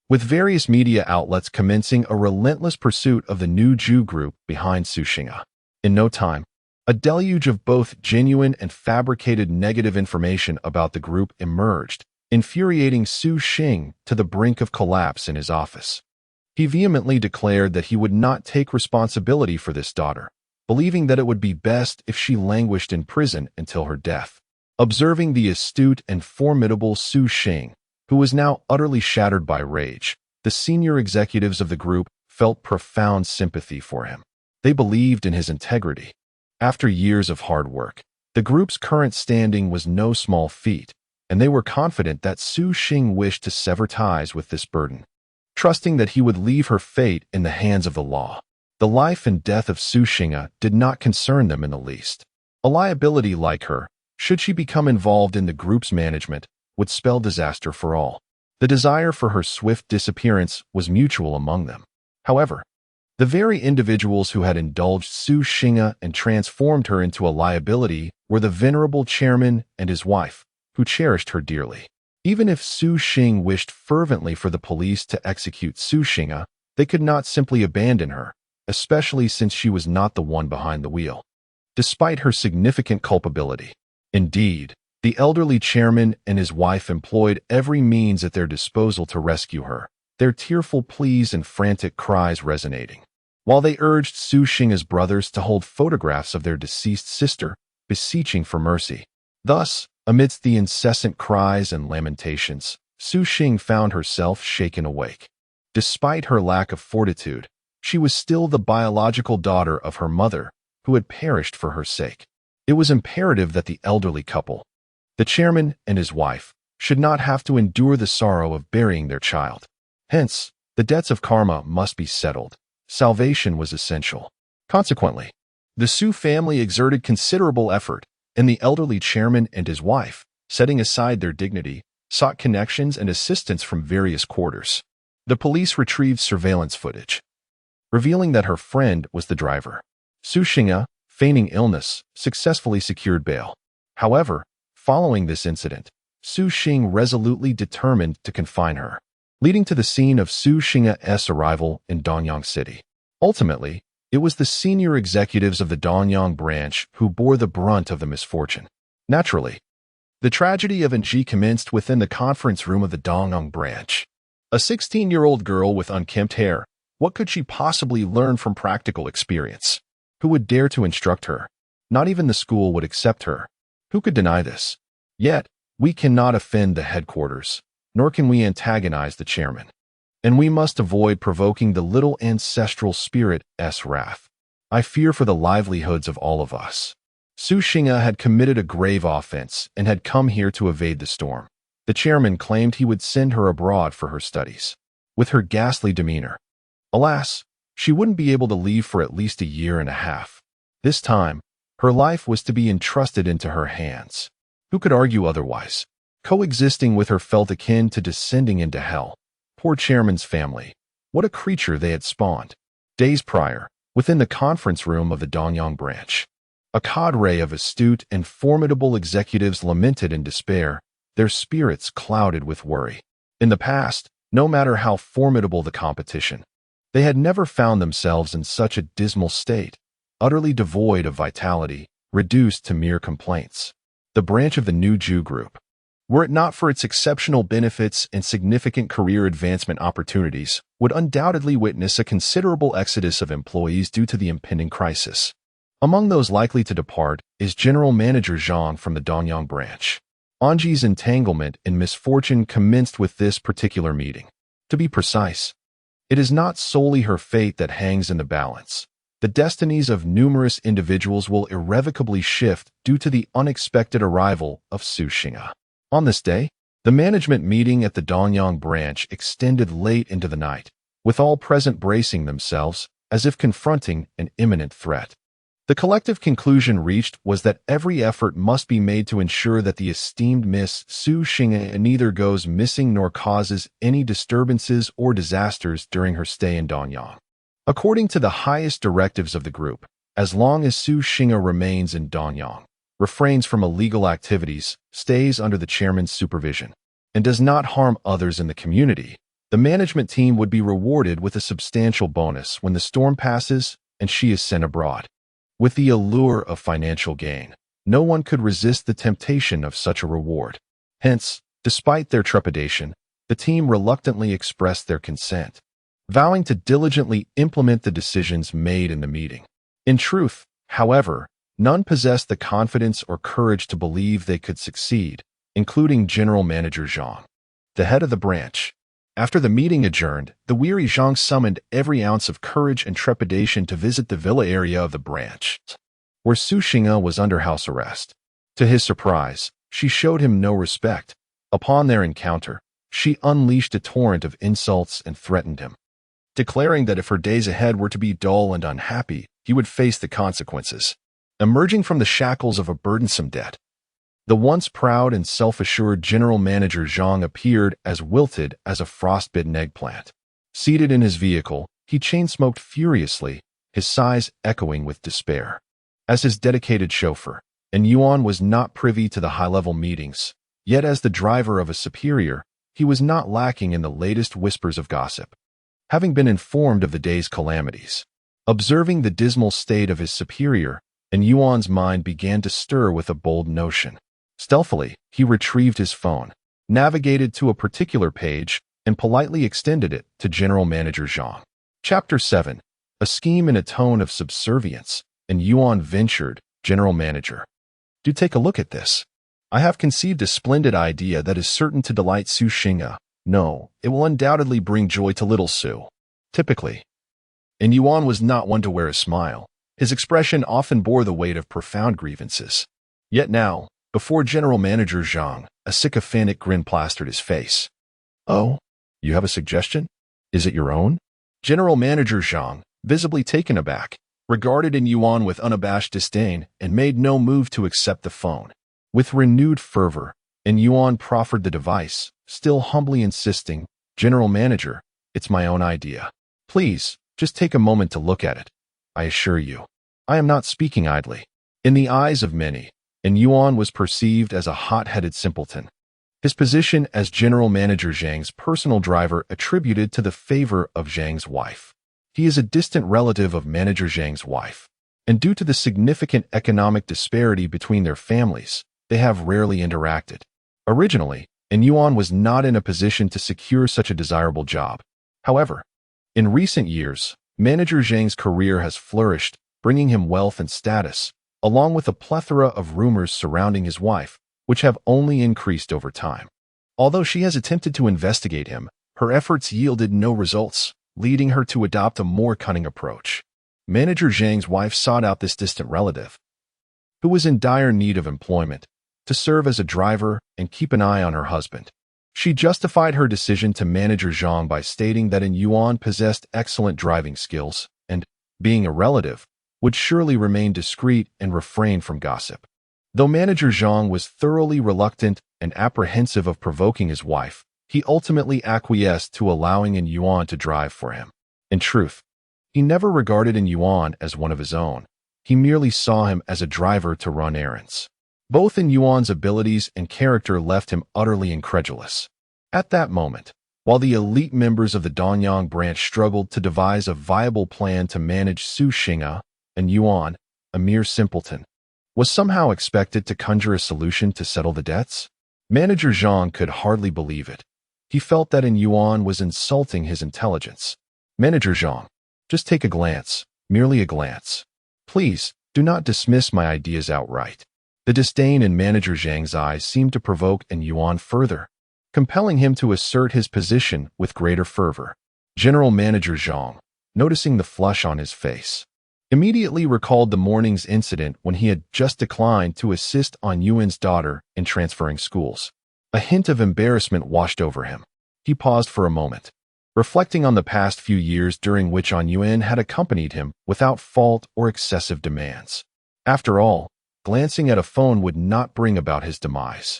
with various media outlets commencing a relentless pursuit of the new Jew group behind Su Xing'a. In no time, a deluge of both genuine and fabricated negative information about the group emerged, infuriating Su Xing to the brink of collapse in his office. He vehemently declared that he would not take responsibility for this daughter, believing that it would be best if she languished in prison until her death. Observing the astute and formidable Su Xing, who was now utterly shattered by rage, the senior executives of the group felt profound sympathy for him. They believed in his integrity. After years of hard work, the group's current standing was no small feat, and they were confident that Su Xing wished to sever ties with this burden, trusting that he would leave her fate in the hands of the law. The life and death of Su Xing'a did not concern them in the least. A liability like her, should she become involved in the group's management, would spell disaster for all. The desire for her swift disappearance was mutual among them. However, the very individuals who had indulged Su Xing'a and transformed her into a liability were the venerable chairman and his wife, who cherished her dearly. Even if Su Xing wished fervently for the police to execute Su Xing'a, they could not simply abandon her, especially since she was not the one behind the wheel, despite her significant culpability. Indeed, the elderly chairman and his wife employed every means at their disposal to rescue her, their tearful pleas and frantic cries resonating. while they urged Su Xing's brothers to hold photographs of their deceased sister, beseeching for mercy. Thus, amidst the incessant cries and lamentations, Su Xing found herself shaken awake. Despite her lack of fortitude, she was still the biological daughter of her mother, who had perished for her sake. It was imperative that the elderly couple, the chairman and his wife, should not have to endure the sorrow of burying their child. Hence, the debts of karma must be settled. Salvation was essential. Consequently, the Su family exerted considerable effort, and the elderly chairman and his wife, setting aside their dignity, sought connections and assistance from various quarters. The police retrieved surveillance footage, revealing that her friend was the driver. Su Xing, feigning illness, successfully secured bail. However, following this incident, Su Xing resolutely determined to confine her, leading to the scene of Su Xing's arrival in Danyang City. Ultimately, it was the senior executives of the Danyang branch who bore the brunt of the misfortune. Naturally, the tragedy of Anji commenced within the conference room of the Danyang branch. A 16-year-old girl with unkempt hair, what could she possibly learn from practical experience? Who would dare to instruct her? Not even the school would accept her. Who could deny this? Yet, we cannot offend the headquarters, nor can we antagonize the chairman. And we must avoid provoking the little ancestral spirit's wrath. I fear for the livelihoods of all of us. Su Xing had committed a grave offense and had come here to evade the storm. The chairman claimed he would send her abroad for her studies. With her ghastly demeanor, alas, she wouldn't be able to leave for at least a year and a half. This time, her life was to be entrusted into her hands. Who could argue otherwise? Coexisting with her felt akin to descending into hell. Poor chairman's family. What a creature they had spawned. Days prior, within the conference room of the Danyang branch, a cadre of astute and formidable executives lamented in despair, their spirits clouded with worry. In the past, no matter how formidable the competition, they had never found themselves in such a dismal state, utterly devoid of vitality, reduced to mere complaints. The branch of the New Jew Group, were it not for its exceptional benefits and significant career advancement opportunities, would undoubtedly witness a considerable exodus of employees due to the impending crisis. Among those likely to depart is General Manager Zhang from the Danyang branch. Anji's entanglement in misfortune commenced with this particular meeting. To be precise, it is not solely her fate that hangs in the balance. The destinies of numerous individuals will irrevocably shift due to the unexpected arrival of Su Xing. On this day, the management meeting at the Danyang branch extended late into the night, with all present bracing themselves as if confronting an imminent threat. The collective conclusion reached was that every effort must be made to ensure that the esteemed Miss Su Xing neither goes missing nor causes any disturbances or disasters during her stay in Danyang. According to the highest directives of the group, as long as Su Xing remains in Danyang, refrains from illegal activities, stays under the chairman's supervision, and does not harm others in the community, the management team would be rewarded with a substantial bonus when the storm passes and she is sent abroad. With the allure of financial gain, no one could resist the temptation of such a reward. Hence, despite their trepidation, the team reluctantly expressed their consent, vowing to diligently implement the decisions made in the meeting. In truth, however, none possessed the confidence or courage to believe they could succeed, including General Manager Zhang, the head of the branch. After the meeting adjourned, the weary Zhang summoned every ounce of courage and trepidation to visit the villa area of the branch, where Su Xing was under house arrest. To his surprise, she showed him no respect. Upon their encounter, she unleashed a torrent of insults and threatened him, declaring that if her days ahead were to be dull and unhappy, he would face the consequences. Emerging from the shackles of a burdensome debt, the once proud and self-assured General Manager Zhang appeared as wilted as a frostbitten eggplant. Seated in his vehicle, he chain-smoked furiously, his sighs echoing with despair. As his dedicated chauffeur, and Yuan was not privy to the high-level meetings, yet as the driver of a superior, he was not lacking in the latest whispers of gossip. Having been informed of the day's calamities, observing the dismal state of his superior, and Yuan's mind began to stir with a bold notion. Stealthily, he retrieved his phone, navigated to a particular page, and politely extended it to General Manager Zhang. Chapter 7. a scheme in a tone of subservience, and Yuan ventured, General Manager. Do take a look at this. I have conceived a splendid idea that is certain to delight Su Xing'a. No, it will undoubtedly bring joy to little Su. Typically. And Yuan was not one to wear a smile. His expression often bore the weight of profound grievances. Yet now, before General Manager Zhang, a sycophantic grin plastered his face. Oh, you have a suggestion? Is it your own? General Manager Zhang, visibly taken aback, regarded in Yuan with unabashed disdain and made no move to accept the phone. With renewed fervor, and Yuan proffered the device, still humbly insisting, General Manager, it's my own idea. Please, just take a moment to look at it. I assure you, I am not speaking idly. In the eyes of many, and Yuan was perceived as a hot-headed simpleton. His position as General Manager Zhang's personal driver attributed to the favor of Zhang's wife. He is a distant relative of Manager Zhang's wife, and due to the significant economic disparity between their families, they have rarely interacted. Originally, Yuan was not in a position to secure such a desirable job. However, in recent years, Manager Zhang's career has flourished, bringing him wealth and status, along with a plethora of rumors surrounding his wife, which have only increased over time. Although she has attempted to investigate him, her efforts yielded no results, leading her to adopt a more cunning approach. Manager Zhang's wife sought out this distant relative, who was in dire need of employment, to serve as a driver and keep an eye on her husband. She justified her decision to Manager Zhang by stating that Yuan possessed excellent driving skills and, being a relative, would surely remain discreet and refrain from gossip. Though Manager Zhang was thoroughly reluctant and apprehensive of provoking his wife, he ultimately acquiesced to allowing Yuan to drive for him. In truth, he never regarded Yuan as one of his own. He merely saw him as a driver to run errands. Both Yuan's abilities and character left him utterly incredulous. At that moment, while the elite members of the Danyang branch struggled to devise a viable plan to manage Su Xing'a, Yuan, a mere simpleton, was somehow expected to conjure a solution to settle the debts. Manager Zhang could hardly believe it. He felt that Yuan was insulting his intelligence. Manager Zhang, just take a glance, merely a glance. Please, do not dismiss my ideas outright. The disdain in Manager Zhang's eyes seemed to provoke Yuan further, compelling him to assert his position with greater fervor. General Manager Zhang, noticing the flush on his face, immediately recalled the morning's incident when he had just declined to assist Yuan's daughter in transferring schools. A hint of embarrassment washed over him. He paused for a moment, reflecting on the past few years during which Yuan had accompanied him without fault or excessive demands. After all, glancing at a phone would not bring about his demise.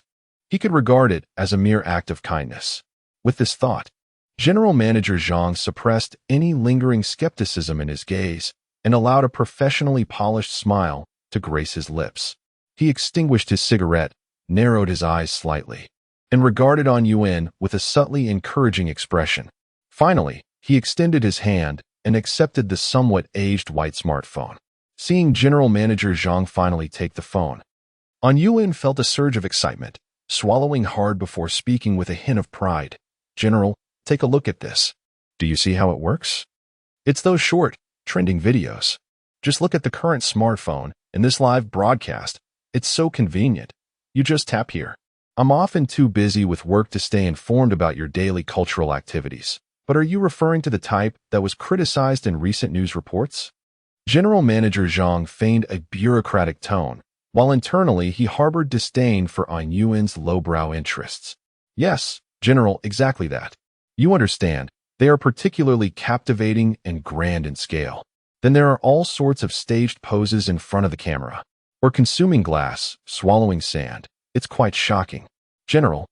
He could regard it as a mere act of kindness. With this thought, General Manager Zhang suppressed any lingering skepticism in his gaze and allowed a professionally polished smile to grace his lips. He extinguished his cigarette, narrowed his eyes slightly, and regarded Yuan with a subtly encouraging expression. Finally, he extended his hand and accepted the somewhat aged white smartphone. Seeing General Manager Zhang finally take the phone, Yuan felt a surge of excitement, swallowing hard before speaking with a hint of pride. General, take a look at this. Do you see how it works? It's those short, trending videos. Just look at the current smartphone and this live broadcast. It's so convenient. You just tap here. I'm often too busy with work to stay informed about your daily cultural activities. But are you referring to the type that was criticized in recent news reports? General Manager Zhang feigned a bureaucratic tone, while internally he harbored disdain for Yuan's lowbrow interests. Yes, General, exactly that. You understand, they are particularly captivating and grand in scale. Then there are all sorts of staged poses in front of the camera, or consuming glass, swallowing sand. It's quite shocking. General,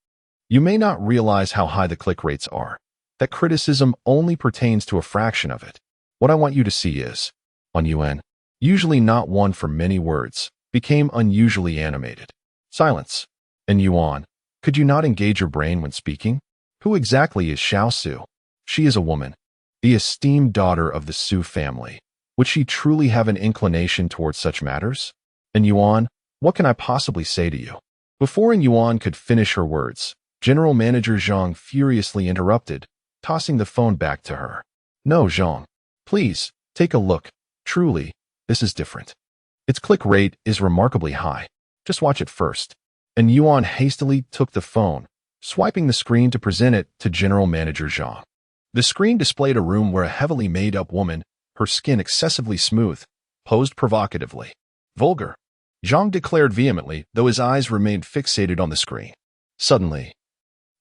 you may not realize how high the click rates are. That criticism only pertains to a fraction of it. What I want you to see is, Yuan, usually not one for many words, became unusually animated. Silence. Yuan, could you not engage your brain when speaking? Who exactly is Xiao Su? She is a woman, the esteemed daughter of the Su family. Would she truly have an inclination towards such matters? Yuan, what can I possibly say to you? Before Yuan could finish her words, General Manager Zhang furiously interrupted, tossing the phone back to her. No, Zhang. Please, Take a look. Truly, this is different. Its click rate is remarkably high. Just watch it first. And Yuan hastily took the phone, swiping the screen to present it to General Manager Zhang. The screen displayed a room where a heavily made-up woman, her skin excessively smooth, posed provocatively. Vulgar, Zhang declared vehemently, though his eyes remained fixated on the screen. Suddenly,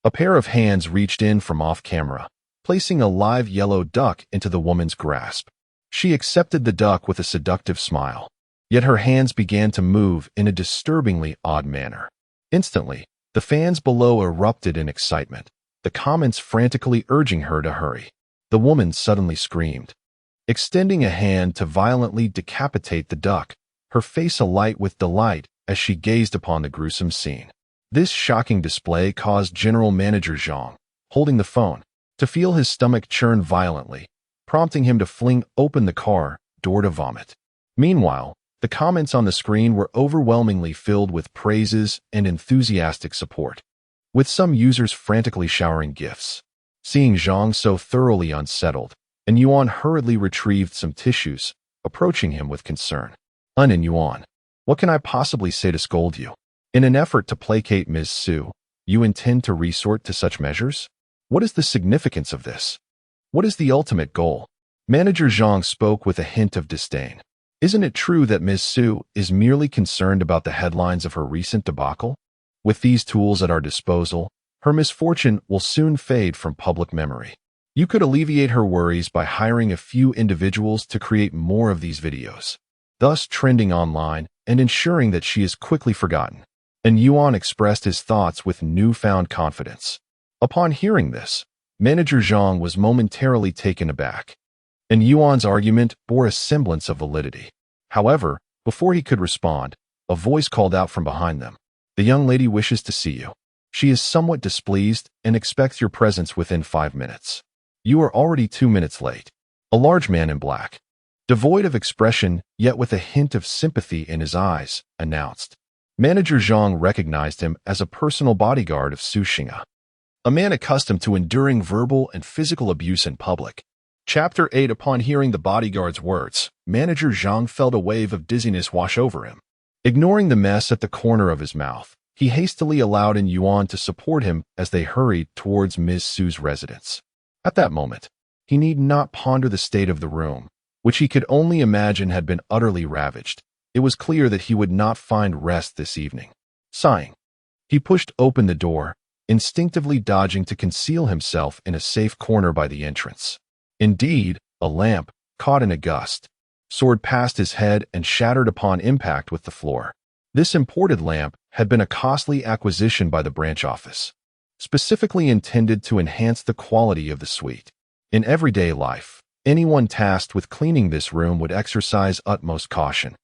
a pair of hands reached in from off-camera, placing a live yellow duck into the woman's grasp. She accepted the duck with a seductive smile, yet her hands began to move in a disturbingly odd manner. Instantly, the fans below erupted in excitement, the comments frantically urging her to hurry. The woman suddenly screamed, extending a hand to violently decapitate the duck, her face alight with delight as she gazed upon the gruesome scene. This shocking display caused General Manager Zhang, holding the phone, to feel his stomach churn violently, prompting him to fling open the car door to vomit. Meanwhile, the comments on the screen were overwhelmingly filled with praises and enthusiastic support, with some users frantically showering gifts. Seeing Zhang so thoroughly unsettled, and Yuan hurriedly retrieved some tissues, approaching him with concern. Yuan, what can I possibly say to scold you? In an effort to placate Ms. Su, you intend to resort to such measures? What is the significance of this? What is the ultimate goal? Manager Zhang spoke with a hint of disdain. Isn't it true that Ms. Su is merely concerned about the headlines of her recent debacle? With these tools at our disposal, her misfortune will soon fade from public memory. You could alleviate her worries by hiring a few individuals to create more of these videos, thus trending online and ensuring that she is quickly forgotten. And Yuan expressed his thoughts with newfound confidence. Upon hearing this, Manager Zhang was momentarily taken aback, and Yuan's argument bore a semblance of validity. However, before he could respond, a voice called out from behind them. The young lady wishes to see you. She is somewhat displeased and expects your presence within 5 minutes. You are already 2 minutes late. A large man in black, devoid of expression yet with a hint of sympathy in his eyes, announced. Manager Zhang recognized him as a personal bodyguard of Su Xing'a, a man accustomed to enduring verbal and physical abuse in public. Chapter 8. Upon hearing the bodyguard's words, Manager Zhang felt a wave of dizziness wash over him. Ignoring the mess at the corner of his mouth, he hastily allowed Yuan to support him as they hurried towards Ms. Su's residence. At that moment, he need not ponder the state of the room, which he could only imagine had been utterly ravaged. It was clear that he would not find rest this evening. Sighing, he pushed open the door, instinctively dodging to conceal himself in a safe corner by the entrance. Indeed, a lamp, caught in a gust, soared past his head and shattered upon impact with the floor. This imported lamp had been a costly acquisition by the branch office, specifically intended to enhance the quality of the suite. In everyday life, anyone tasked with cleaning this room would exercise utmost caution,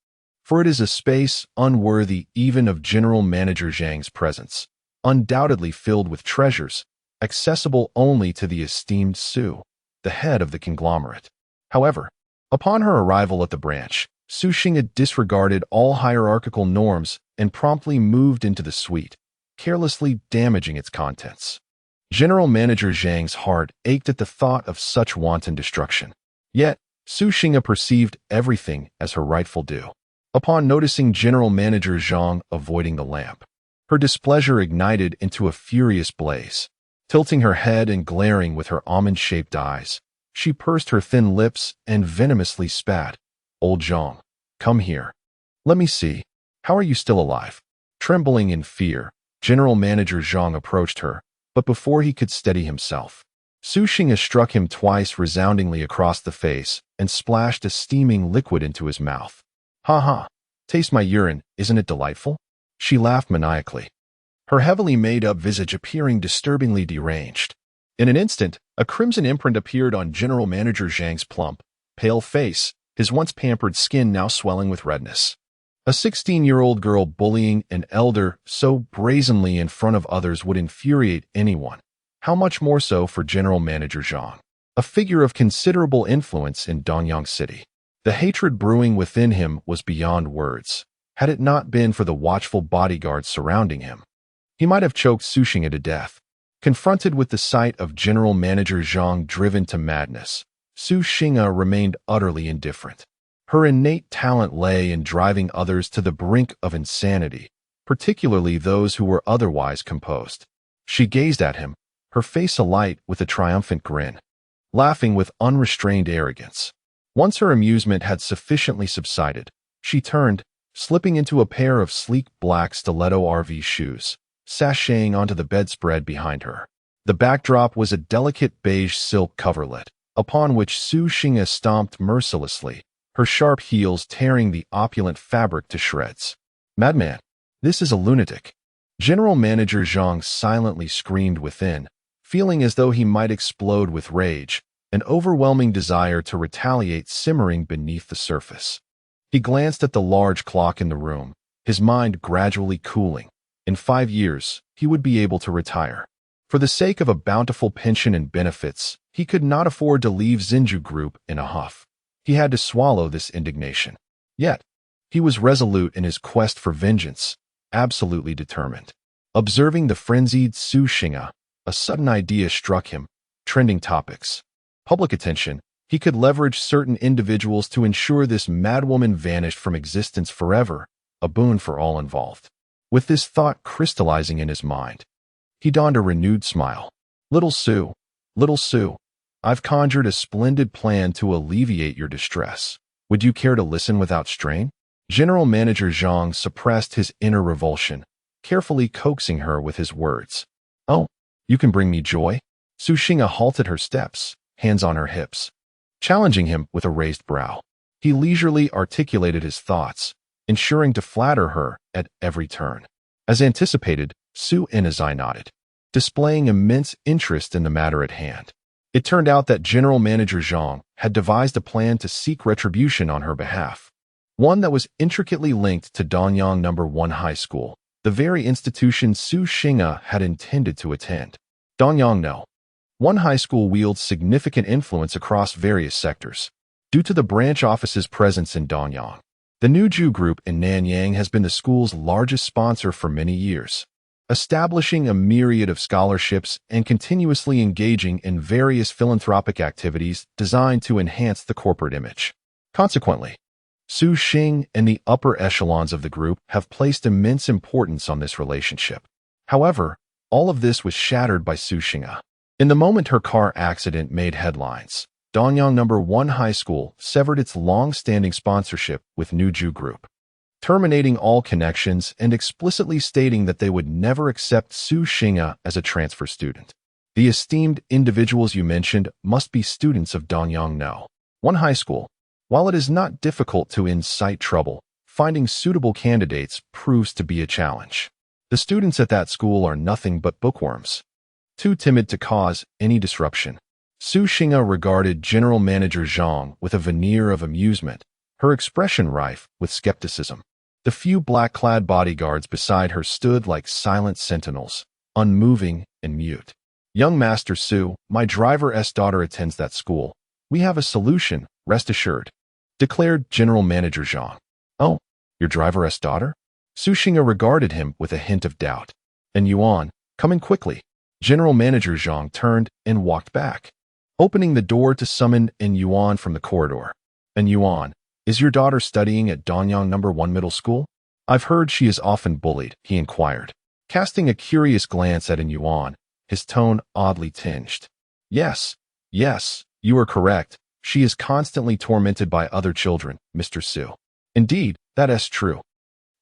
for it is a space unworthy even of General Manager Zhang's presence, undoubtedly filled with treasures, accessible only to the esteemed Su, the head of the conglomerate. However, upon her arrival at the branch, Su Xing'a disregarded all hierarchical norms and promptly moved into the suite, carelessly damaging its contents. General Manager Zhang's heart ached at the thought of such wanton destruction. Yet, Su Xing'a perceived everything as her rightful due. Upon noticing General Manager Zhang avoiding the lamp, her displeasure ignited into a furious blaze. Tilting her head and glaring with her almond-shaped eyes, she pursed her thin lips and venomously spat. Old Zhang, come here. Let me see. How are you still alive? Trembling in fear, General Manager Zhang approached her, but before he could steady himself, Su Xing'a struck him twice resoundingly across the face and splashed a steaming liquid into his mouth. Ha ha, taste my urine, isn't it delightful? She laughed maniacally, her heavily made-up visage appearing disturbingly deranged. In an instant, a crimson imprint appeared on General Manager Zhang's plump, pale face, his once pampered skin now swelling with redness. A 16-year-old girl bullying an elder so brazenly in front of others would infuriate anyone. How much more so for General Manager Zhang, a figure of considerable influence in Donyang City. The hatred brewing within him was beyond words. Had it not been for the watchful bodyguards surrounding him, he might have choked Su Xing'a to death. Confronted with the sight of General Manager Zhang driven to madness, Su Xing'a remained utterly indifferent. Her innate talent lay in driving others to the brink of insanity, particularly those who were otherwise composed. She gazed at him, her face alight with a triumphant grin, laughing with unrestrained arrogance. Once her amusement had sufficiently subsided, she turned, slipping into a pair of sleek black stiletto RV shoes, sashaying onto the bedspread behind her. The backdrop was a delicate beige silk coverlet, upon which Su Xing'a stomped mercilessly, her sharp heels tearing the opulent fabric to shreds. "Madman! This is a lunatic!" General Manager Zhang silently screamed within, feeling as though he might explode with rage, an overwhelming desire to retaliate simmering beneath the surface. He glanced at the large clock in the room, his mind gradually cooling. In 5 years, he would be able to retire. For the sake of a bountiful pension and benefits, he could not afford to leave Xinju Group in a huff. He had to swallow this indignation. Yet, he was resolute in his quest for vengeance, absolutely determined. Observing the frenzied Su Xing'a, a sudden idea struck him: trending topics. Public attention. He could leverage certain individuals to ensure this madwoman vanished from existence forever, a boon for all involved. With this thought crystallizing in his mind, he donned a renewed smile. Little Su, I've conjured a splendid plan to alleviate your distress. Would you care to listen without strain? General Manager Zhang suppressed his inner revulsion, carefully coaxing her with his words. "Oh, you can bring me joy?" Su Xing'a halted her steps, hands on her hips, challenging him with a raised brow. He leisurely articulated his thoughts, ensuring to flatter her at every turn. As anticipated, Su Enazai nodded, displaying immense interest in the matter at hand. It turned out that General Manager Zhang had devised a plan to seek retribution on her behalf, one that was intricately linked to Danyang No. 1 High School, the very institution Su Xing'a had intended to attend. Danyang No. 1 High School wields significant influence across various sectors. Due to the branch office's presence in Danyang, the Nuju Group in Nanyang has been the school's largest sponsor for many years, establishing a myriad of scholarships and continuously engaging in various philanthropic activities designed to enhance the corporate image. Consequently, Su Xing and the upper echelons of the group have placed immense importance on this relationship. However, all of this was shattered by Su Xing'a. In the moment her car accident made headlines, Danyang No. 1 High School severed its long-standing sponsorship with Nuju Group, terminating all connections and explicitly stating that they would never accept Su Xing'a as a transfer student. The esteemed individuals you mentioned must be students of Danyang No. 1 High School. While it is not difficult to incite trouble, finding suitable candidates proves to be a challenge. The students at that school are nothing but bookworms, too timid to cause any disruption. Su Xing'a regarded General Manager Zhang with a veneer of amusement, her expression rife with skepticism. The few black-clad bodyguards beside her stood like silent sentinels, unmoving and mute. "Young Master Su, my driver's daughter attends that school. We have a solution, rest assured," declared General Manager Zhang. "Oh, your driver's daughter?" Su Xing'a regarded him with a hint of doubt. "And Yuan, coming quickly." General Manager Zhang turned and walked back, opening the door to summon En Yuan from the corridor. "En Yuan, is your daughter studying at Danyang No. 1 Middle School? I've heard she is often bullied," he inquired, casting a curious glance at En Yuan, his tone oddly tinged. Yes, you are correct. She is constantly tormented by other children, Mr. Su." "Indeed, that is true."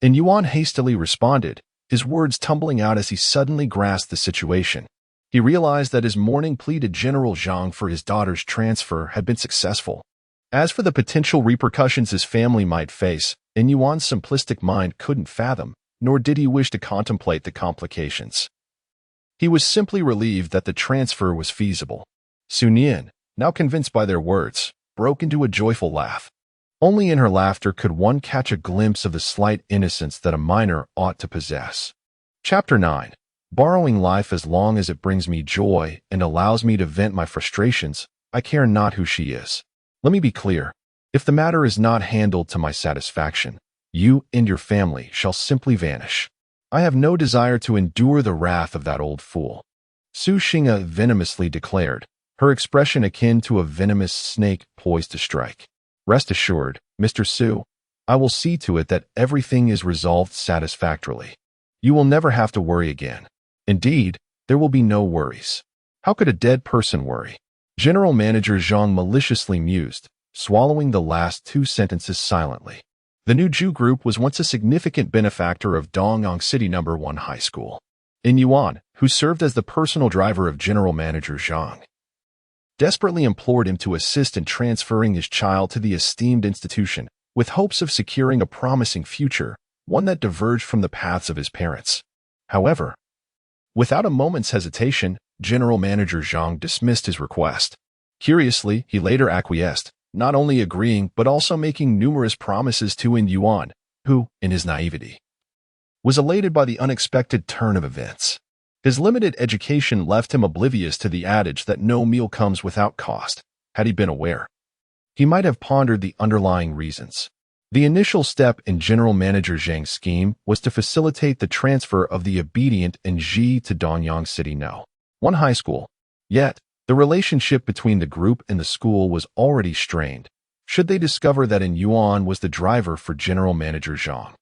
En Yuan hastily responded, his words tumbling out as he suddenly grasped the situation. He realized that his morning plea to General Zhang for his daughter's transfer had been successful. As for the potential repercussions his family might face, En Yuan's simplistic mind couldn't fathom, nor did he wish to contemplate the complications. He was simply relieved that the transfer was feasible. Su Nian, now convinced by their words, broke into a joyful laugh. Only in her laughter could one catch a glimpse of the slight innocence that a minor ought to possess. Chapter 9. Borrowing life as long as it brings me joy and allows me to vent my frustrations, I care not who she is. Let me be clear. If the matter is not handled to my satisfaction, you and your family shall simply vanish. I have no desire to endure the wrath of that old fool," Su Xing'a venomously declared, her expression akin to a venomous snake poised to strike. "Rest assured, Mr. Su, I will see to it that everything is resolved satisfactorily. You will never have to worry again. Indeed, there will be no worries." How could a dead person worry? General Manager Zhang maliciously mused, swallowing the last two sentences silently. The new Jew group was once a significant benefactor of Dongyang City No. 1 High School. In Yuan, who served as the personal driver of General Manager Zhang, desperately implored him to assist in transferring his child to the esteemed institution, with hopes of securing a promising future, one that diverged from the paths of his parents. However, without a moment's hesitation, General Manager Zhang dismissed his request. Curiously, he later acquiesced, not only agreeing but also making numerous promises to In Yuan, who, in his naivety, was elated by the unexpected turn of events. His limited education left him oblivious to the adage that no meal comes without cost. Had he been aware, he might have pondered the underlying reasons. The initial step in General Manager Zhang's scheme was to facilitate the transfer of the obedient Nji to Dongyang City No. 1 High School. Yet, the relationship between the group and the school was already strained. Should they discover that In Yuan was the driver for General Manager Zhang,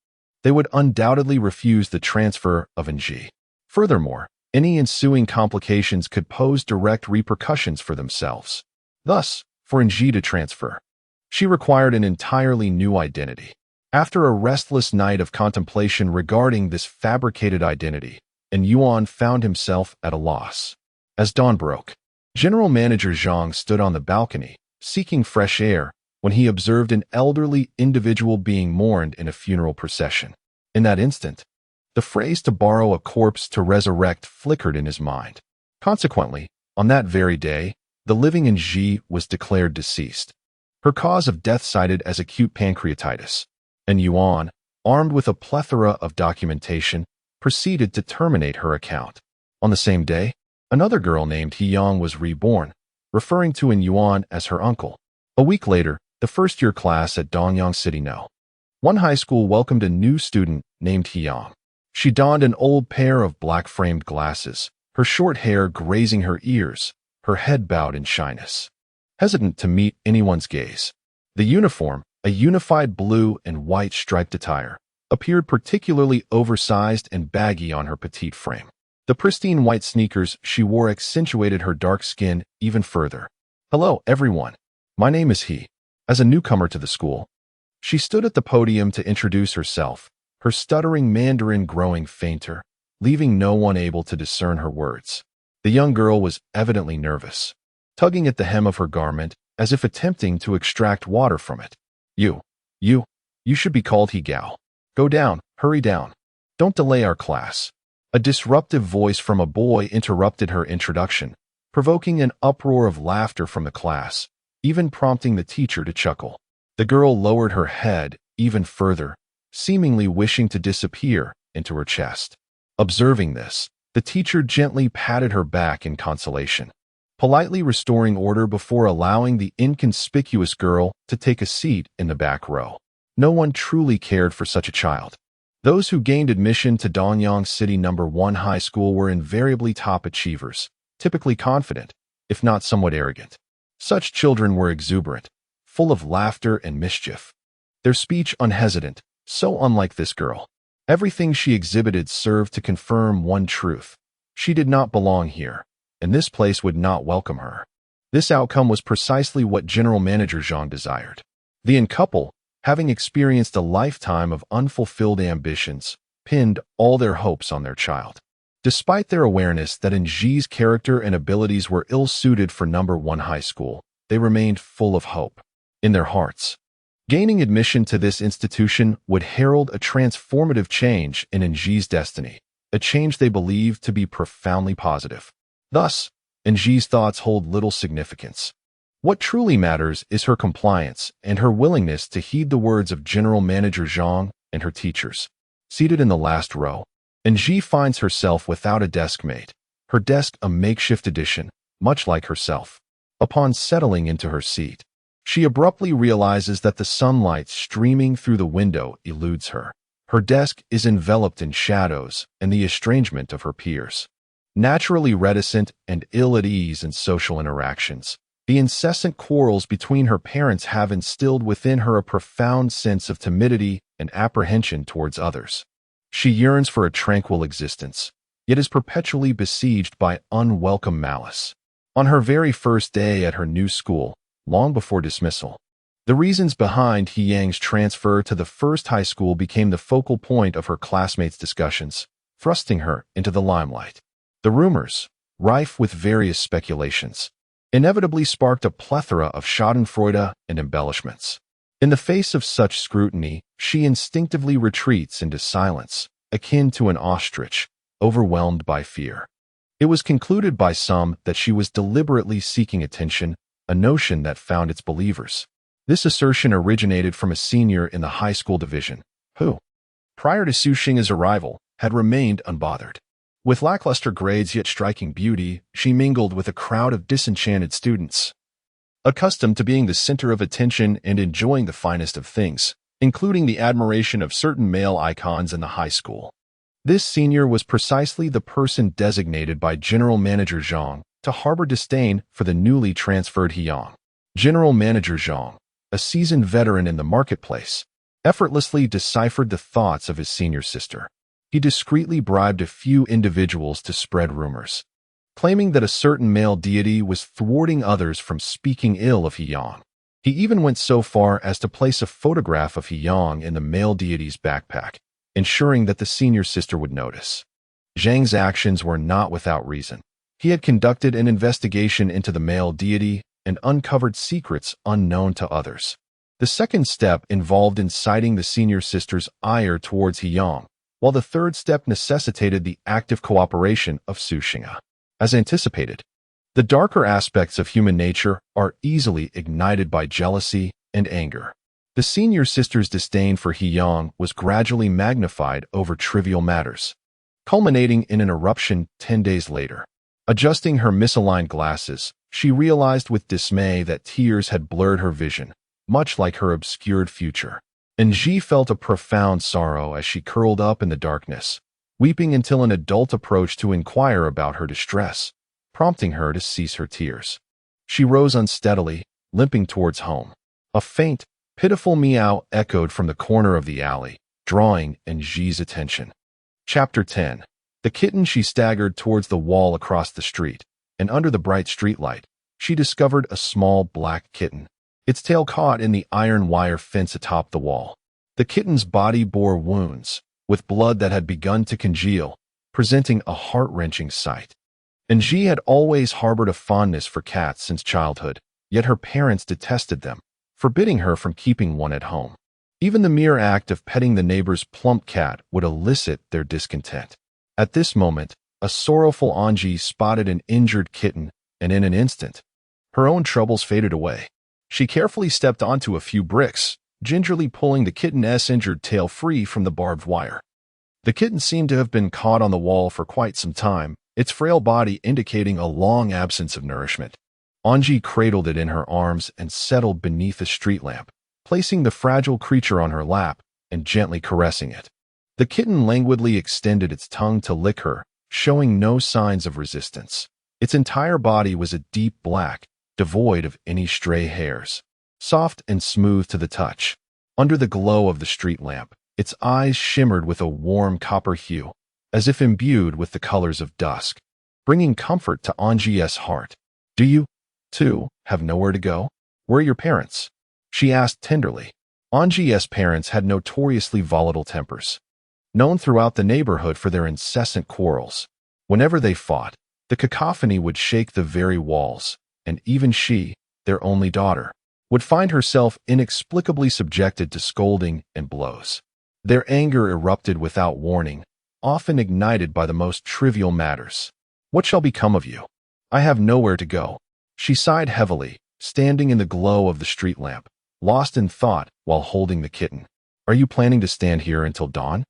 they would undoubtedly refuse the transfer of Nji. Furthermore, any ensuing complications could pose direct repercussions for themselves. Thus, for Nji to transfer, she required an entirely new identity. After a restless night of contemplation regarding this fabricated identity, In Yuan found himself at a loss. As dawn broke, General Manager Zhang stood on the balcony, seeking fresh air, when he observed an elderly individual being mourned in a funeral procession. In that instant, the phrase "to borrow a corpse to resurrect" flickered in his mind. Consequently, on that very day, the living Nji was declared deceased. Her cause of death cited as acute pancreatitis. And Yuan, armed with a plethora of documentation, proceeded to terminate her account. On the same day, another girl named Heyang was reborn, referring to In Yuan as her uncle. A week later, the first-year class at Dongyang City No. 1 High School welcomed a new student named Heyang. She donned an old pair of black-framed glasses, her short hair grazing her ears, her head bowed in shyness. Hesitant to meet anyone's gaze, the uniform, a unified blue and white striped attire, appeared particularly oversized and baggy on her petite frame. The pristine white sneakers she wore accentuated her dark skin even further. "Hello, everyone. My name is He." As a newcomer to the school, she stood at the podium to introduce herself, her stuttering Mandarin growing fainter, leaving no one able to discern her words. The young girl was evidently nervous, tugging at the hem of her garment as if attempting to extract water from it. You should be called He Gao. Go down, hurry down. Don't delay our class." A disruptive voice from a boy interrupted her introduction, provoking an uproar of laughter from the class, even prompting the teacher to chuckle. The girl lowered her head even further, seemingly wishing to disappear into her chest. Observing this, the teacher gently patted her back in consolation, politely restoring order before allowing the inconspicuous girl to take a seat in the back row. No one truly cared for such a child. Those who gained admission to Dongyang City No. 1 High School were invariably top achievers, typically confident, if not somewhat arrogant. Such children were exuberant, full of laughter and mischief. Their speech unhesitant, so unlike this girl. Everything she exhibited served to confirm one truth. She did not belong here, and this place would not welcome her. This outcome was precisely what General Manager Zhang desired. The young couple, having experienced a lifetime of unfulfilled ambitions, pinned all their hopes on their child. Despite their awareness that Nji's character and abilities were ill-suited for No. 1 High School, they remained full of hope. In their hearts, gaining admission to this institution would herald a transformative change in Nji's destiny, a change they believed to be profoundly positive. Thus, Nji's thoughts hold little significance. What truly matters is her compliance and her willingness to heed the words of General Manager Zhang and her teachers. Seated in the last row, Nji finds herself without a deskmate, her desk a makeshift addition, much like herself. Upon settling into her seat, she abruptly realizes that the sunlight streaming through the window eludes her. Her desk is enveloped in shadows and the estrangement of her peers. Naturally reticent and ill at ease in social interactions, the incessant quarrels between her parents have instilled within her a profound sense of timidity and apprehension towards others. She yearns for a tranquil existence, yet is perpetually besieged by unwelcome malice. On her very first day at her new school, long before dismissal, the reasons behind He Yang's transfer to the first high school became the focal point of her classmates' discussions, thrusting her into the limelight. The rumors, rife with various speculations, inevitably sparked a plethora of schadenfreude and embellishments. In the face of such scrutiny, she instinctively retreats into silence, akin to an ostrich, overwhelmed by fear. It was concluded by some that she was deliberately seeking attention, a notion that found its believers. This assertion originated from a senior in the high school division, who, prior to Su Xing's arrival, had remained unbothered. With lackluster grades yet striking beauty, she mingled with a crowd of disenchanted students, accustomed to being the center of attention and enjoying the finest of things, including the admiration of certain male icons in the high school. This senior was precisely the person designated by General Manager Zhang to harbor disdain for the newly transferred He Yang. General Manager Zhang, a seasoned veteran in the marketplace, effortlessly deciphered the thoughts of his senior sister. He discreetly bribed a few individuals to spread rumors, claiming that a certain male deity was thwarting others from speaking ill of He Yang. He even went so far as to place a photograph of He Yang in the male deity's backpack, ensuring that the senior sister would notice. Zhang's actions were not without reason. He had conducted an investigation into the male deity and uncovered secrets unknown to others. The second step involved inciting the senior sister's ire towards He Yang, while the third step necessitated the active cooperation of Su Xing. As anticipated, the darker aspects of human nature are easily ignited by jealousy and anger. The senior sister's disdain for He Yang was gradually magnified over trivial matters, culminating in an eruption 10 days later. Adjusting her misaligned glasses, she realized with dismay that tears had blurred her vision, much like her obscured future. And Ji felt a profound sorrow as she curled up in the darkness, weeping until an adult approached to inquire about her distress, prompting her to cease her tears. She rose unsteadily, limping towards home. A faint, pitiful meow echoed from the corner of the alley, drawing Ji's attention. Chapter 10. The kitten. She staggered towards the wall across the street, and under the bright streetlight, she discovered a small black kitten, its tail caught in the iron wire fence atop the wall. The kitten's body bore wounds, with blood that had begun to congeal, presenting a heart-wrenching sight. Ji had always harbored a fondness for cats since childhood, yet her parents detested them, forbidding her from keeping one at home. Even the mere act of petting the neighbor's plump cat would elicit their discontent. At this moment, a sorrowful Anji spotted an injured kitten, and in an instant, her own troubles faded away. She carefully stepped onto a few bricks, gingerly pulling the kitten's injured tail free from the barbed wire. The kitten seemed to have been caught on the wall for quite some time, its frail body indicating a long absence of nourishment. Anji cradled it in her arms and settled beneath a street lamp, placing the fragile creature on her lap and gently caressing it. The kitten languidly extended its tongue to lick her, showing no signs of resistance. Its entire body was a deep black, devoid of any stray hairs, soft and smooth to the touch. Under the glow of the street lamp, its eyes shimmered with a warm copper hue, as if imbued with the colors of dusk, bringing comfort to Anji's heart. "Do you, too, have nowhere to go? Where are your parents?" she asked tenderly. Anji's parents had notoriously volatile tempers, known throughout the neighborhood for their incessant quarrels. Whenever they fought, the cacophony would shake the very walls, and even she, their only daughter, would find herself inexplicably subjected to scolding and blows. Their anger erupted without warning, often ignited by the most trivial matters. "What shall become of you? I have nowhere to go." She sighed heavily, standing in the glow of the street lamp, lost in thought while holding the kitten. "Are you planning to stand here until dawn?"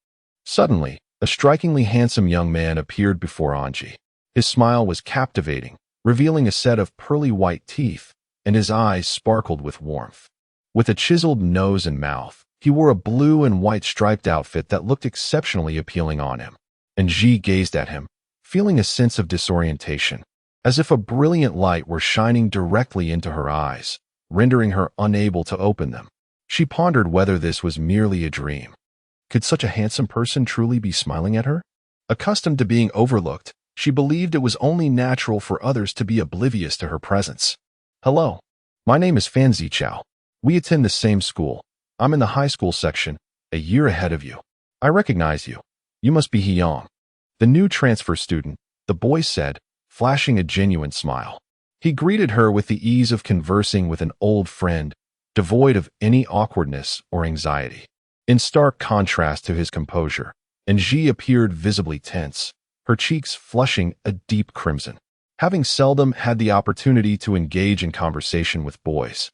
Suddenly, a strikingly handsome young man appeared before Anji. His smile was captivating, revealing a set of pearly white teeth, and his eyes sparkled with warmth. With a chiseled nose and mouth, he wore a blue and white striped outfit that looked exceptionally appealing on him. And Ji gazed at him, feeling a sense of disorientation, as if a brilliant light were shining directly into her eyes, rendering her unable to open them. She pondered whether this was merely a dream. Could such a handsome person truly be smiling at her? Accustomed to being overlooked, she believed it was only natural for others to be oblivious to her presence. Hello. My name is FENG SHUI. We attend the same school. I'm in the high school section, a year ahead of you. I recognize you. You must be Hyung, the new transfer student, the boy said, flashing a genuine smile. He greeted her with the ease of conversing with an old friend, devoid of any awkwardness or anxiety. In stark contrast to his composure, Ji appeared visibly tense, her cheeks flushing a deep crimson. Having seldom had the opportunity to engage in conversation with boys,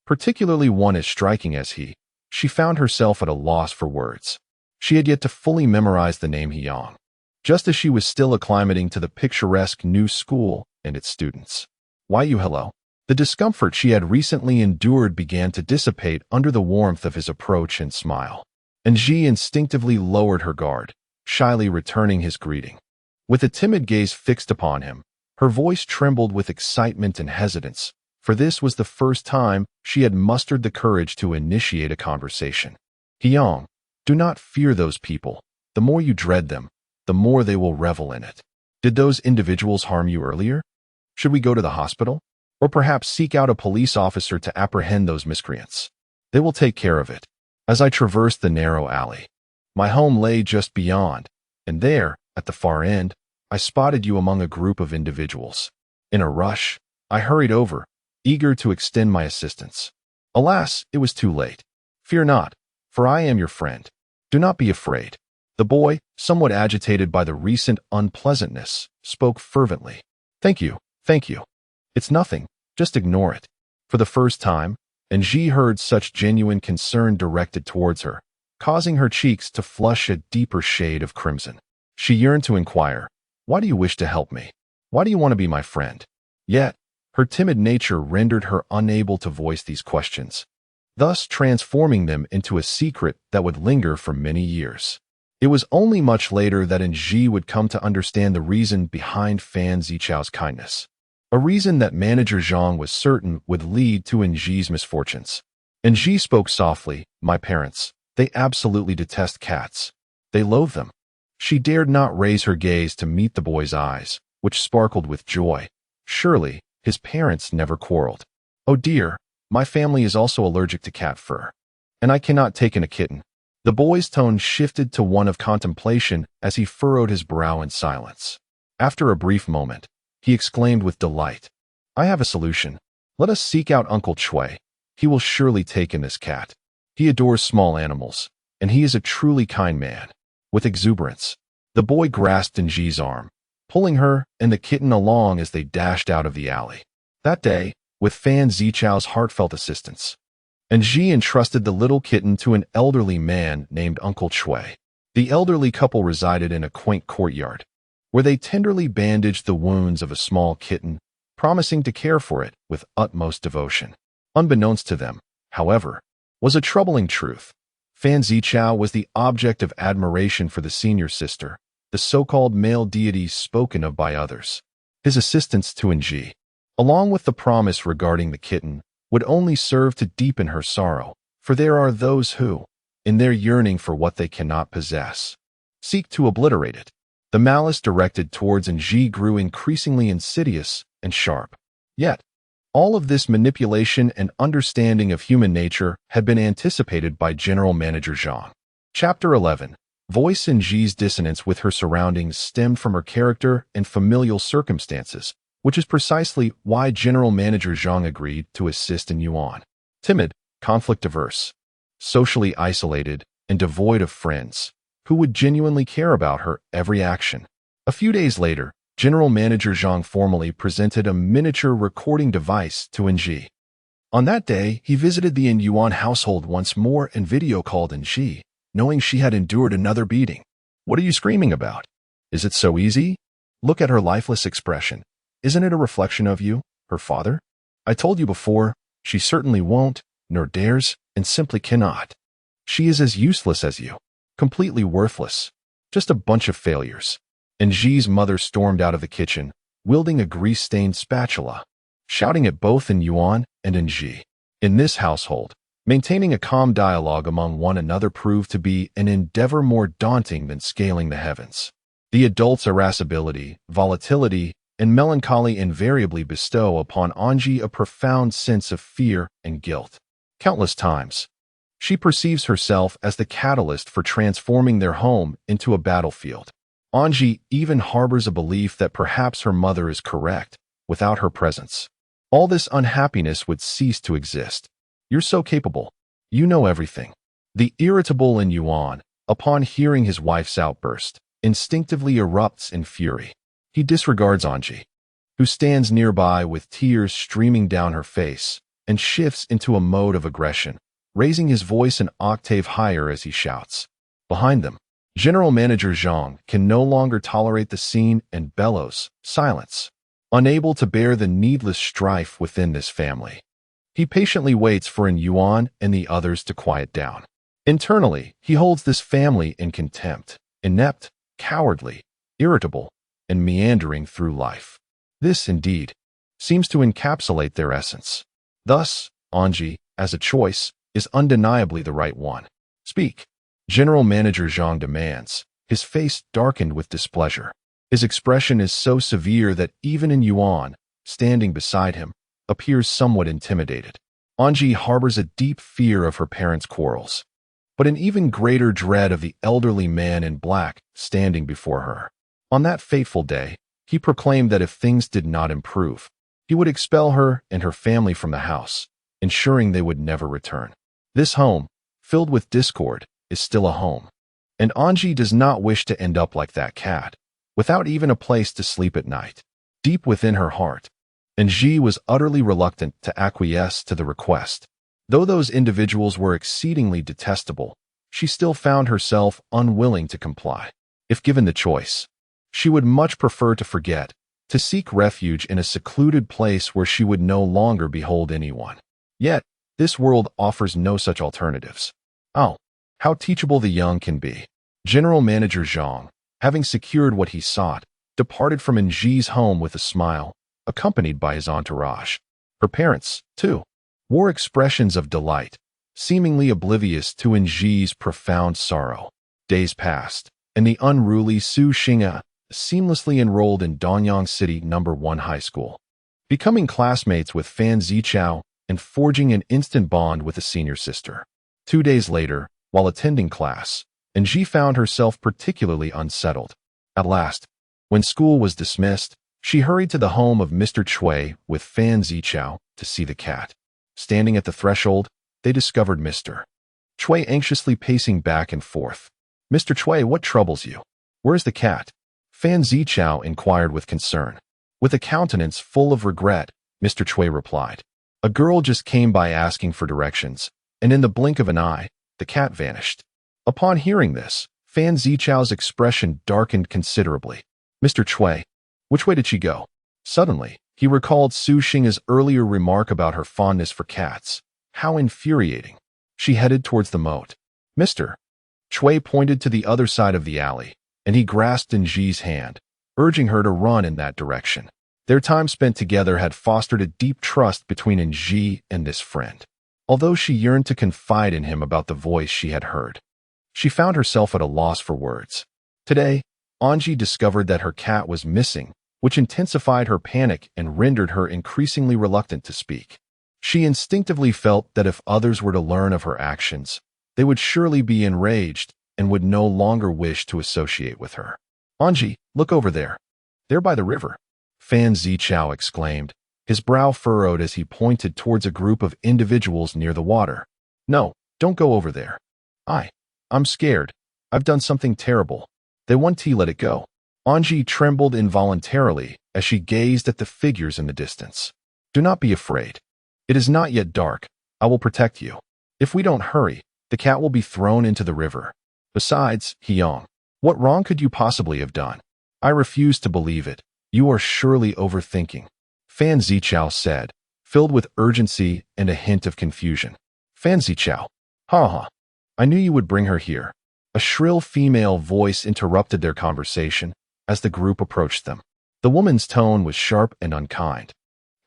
particularly one as striking as he, she found herself at a loss for words. She had yet to fully memorize the name Hyung, just as she was still acclimating to the picturesque new school and its students. Why you hello? The discomfort she had recently endured began to dissipate under the warmth of his approach and smile, and Ji instinctively lowered her guard, shyly returning his greeting. With a timid gaze fixed upon him, her voice trembled with excitement and hesitance, for this was the first time she had mustered the courage to initiate a conversation. Hyung, do not fear those people. The more you dread them, the more they will revel in it. Did those individuals harm you earlier? Should we go to the hospital? Or perhaps seek out a police officer to apprehend those miscreants? They will take care of it. As I traversed the narrow alley, my home lay just beyond, and there, at the far end, I spotted you among a group of individuals. In a rush, I hurried over, eager to extend my assistance. Alas, it was too late. Fear not, for I am your friend. Do not be afraid. The boy, somewhat agitated by the recent unpleasantness, spoke fervently. Thank you, thank you. It's nothing, just ignore it. For the first time, Ji heard such genuine concern directed towards her, causing her cheeks to flush a deeper shade of crimson. She yearned to inquire, why do you wish to help me? Why do you want to be my friend? Yet, her timid nature rendered her unable to voice these questions, thus transforming them into a secret that would linger for many years. It was only much later that Ji would come to understand the reason behind FENG SHUI's kindness, a reason that Manager Zhang was certain would lead to Ji's misfortunes. Ji spoke softly, my parents, they absolutely detest cats. They loathe them. She dared not raise her gaze to meet the boy's eyes, which sparkled with joy. Surely, his parents never quarreled. Oh dear, my family is also allergic to cat fur. And I cannot take in a kitten. The boy's tone shifted to one of contemplation as he furrowed his brow in silence. After a brief moment, he exclaimed with delight, I have a solution. Let us seek out Uncle Chui. He will surely take in this cat. He adores small animals, and he is a truly kind man. With exuberance, the boy grasped Ji's arm, pulling her and the kitten along as they dashed out of the alley. That day, with FENG SHUI's heartfelt assistance, Ji entrusted the little kitten to an elderly man named Uncle Chui. The elderly couple resided in a quaint courtyard, where they tenderly bandaged the wounds of a small kitten, promising to care for it with utmost devotion. Unbeknownst to them, however, was a troubling truth. FENG SHUI was the object of admiration for the senior sister, the so-called male deity spoken of by others. His assistance to Ji, along with the promise regarding the kitten, would only serve to deepen her sorrow, for there are those who, in their yearning for what they cannot possess, seek to obliterate it. The malice directed towards Ji grew increasingly insidious and sharp. Yet, all of this manipulation and understanding of human nature had been anticipated by General Manager Zhang. Chapter 11. Voice Ji's dissonance with her surroundings stemmed from her character and familial circumstances, which is precisely why General Manager Zhang agreed to assist in Yuan. Timid, conflict-averse, socially isolated, and devoid of friends, who would genuinely care about her every action. A few days later, General Manager Zhang formally presented a miniature recording device to Ji. On that day, he visited the Yuan household once more and video-called Ji, knowing she had endured another beating. What are you screaming about? Is it so easy? Look at her lifeless expression. Isn't it a reflection of you, her father? I told you before, she certainly won't, nor dares, and simply cannot. She is as useless as you, completely worthless, just a bunch of failures. and Ji's mother stormed out of the kitchen, wielding a grease-stained spatula, shouting at both in Yuan and in Ji. In this household, maintaining a calm dialogue among one another proved to be an endeavor more daunting than scaling the heavens. The adults' irascibility, volatility, and melancholy invariably bestow upon Anji a profound sense of fear and guilt. Countless times, she perceives herself as the catalyst for transforming their home into a battlefield. Anji even harbors a belief that perhaps her mother is correct. Without her presence, all this unhappiness would cease to exist. You're so capable. You know everything. The irritable in Yuan, upon hearing his wife's outburst, instinctively erupts in fury. He disregards Anji, who stands nearby with tears streaming down her face, and shifts into a mode of aggression, raising his voice an octave higher as he shouts. Behind them, General Manager Zhang can no longer tolerate the scene and bellows, "Silence!" Unable to bear the needless strife within this family. He patiently waits for Yuan and the others to quiet down. Internally, he holds this family in contempt, inept, cowardly, irritable, and meandering through life. This, indeed, seems to encapsulate their essence. Thus, Anji, as a choice, is undeniably the right one. Speak, General Manager Zhang demands, his face darkened with displeasure. His expression is so severe that even in Yuan, standing beside him, appears somewhat intimidated. Anji harbors a deep fear of her parents' quarrels, but an even greater dread of the elderly man in black standing before her. On that fateful day, he proclaimed that if things did not improve, he would expel her and her family from the house, ensuring they would never return. This home, filled with discord, is still a home, and Anji does not wish to end up like that cat, without even a place to sleep at night. Deep within her heart, Ji was utterly reluctant to acquiesce to the request. Though those individuals were exceedingly detestable, she still found herself unwilling to comply. If given the choice, she would much prefer to forget, to seek refuge in a secluded place where she would no longer behold anyone. Yet, this world offers no such alternatives. Oh, how teachable the young can be. General Manager Zhang, having secured what he sought, departed from Ji's home with a smile, accompanied by his entourage. Her parents, too, wore expressions of delight, seemingly oblivious to Ji's profound sorrow. Days passed, and the unruly Su Xing'a seamlessly enrolled in Danyang City No. 1 High School, becoming classmates with Fan Zichao and forging an instant bond with a senior sister. 2 days later, while attending class, Ji found herself particularly unsettled. At last, when school was dismissed, she hurried to the home of Mr. Chui with Fan Zichao to see the cat. Standing at the threshold, they discovered Mr. Chui anxiously pacing back and forth. "Mr. Chui, what troubles you? Where's the cat?" Fan Zichao inquired with concern. With a countenance full of regret, Mr. Chui replied, "A girl just came by asking for directions, and in the blink of an eye, the cat vanished." Upon hearing this, Fan Zichao's expression darkened considerably. "Mr. Chui, which way did she go?" Suddenly, he recalled Su Xing's earlier remark about her fondness for cats. How infuriating. She headed towards the moat. Mr. Chui pointed to the other side of the alley, and he grasped Ji's hand, urging her to run in that direction. Their time spent together had fostered a deep trust between Ji and this friend. Although she yearned to confide in him about the voice she had heard, she found herself at a loss for words. Today, Anji discovered that her cat was missing, which intensified her panic and rendered her increasingly reluctant to speak. She instinctively felt that if others were to learn of her actions, they would surely be enraged and would no longer wish to associate with her. "Anji, look over there. There by the river," Fan Zichao exclaimed, his brow furrowed as he pointed towards a group of individuals near the water. "No, don't go over there. I'm scared. I've done something terrible. They want to let it go." Anji trembled involuntarily as she gazed at the figures in the distance. "Do not be afraid. It is not yet dark. I will protect you. If we don't hurry, the cat will be thrown into the river. Besides, Hyong, what wrong could you possibly have done? I refuse to believe it. You are surely overthinking," Fan Zichao said, filled with urgency and a hint of confusion. "Fan Zichao, ha. I knew you would bring her here." A shrill female voice interrupted their conversation, as the group approached them. The woman's tone was sharp and unkind,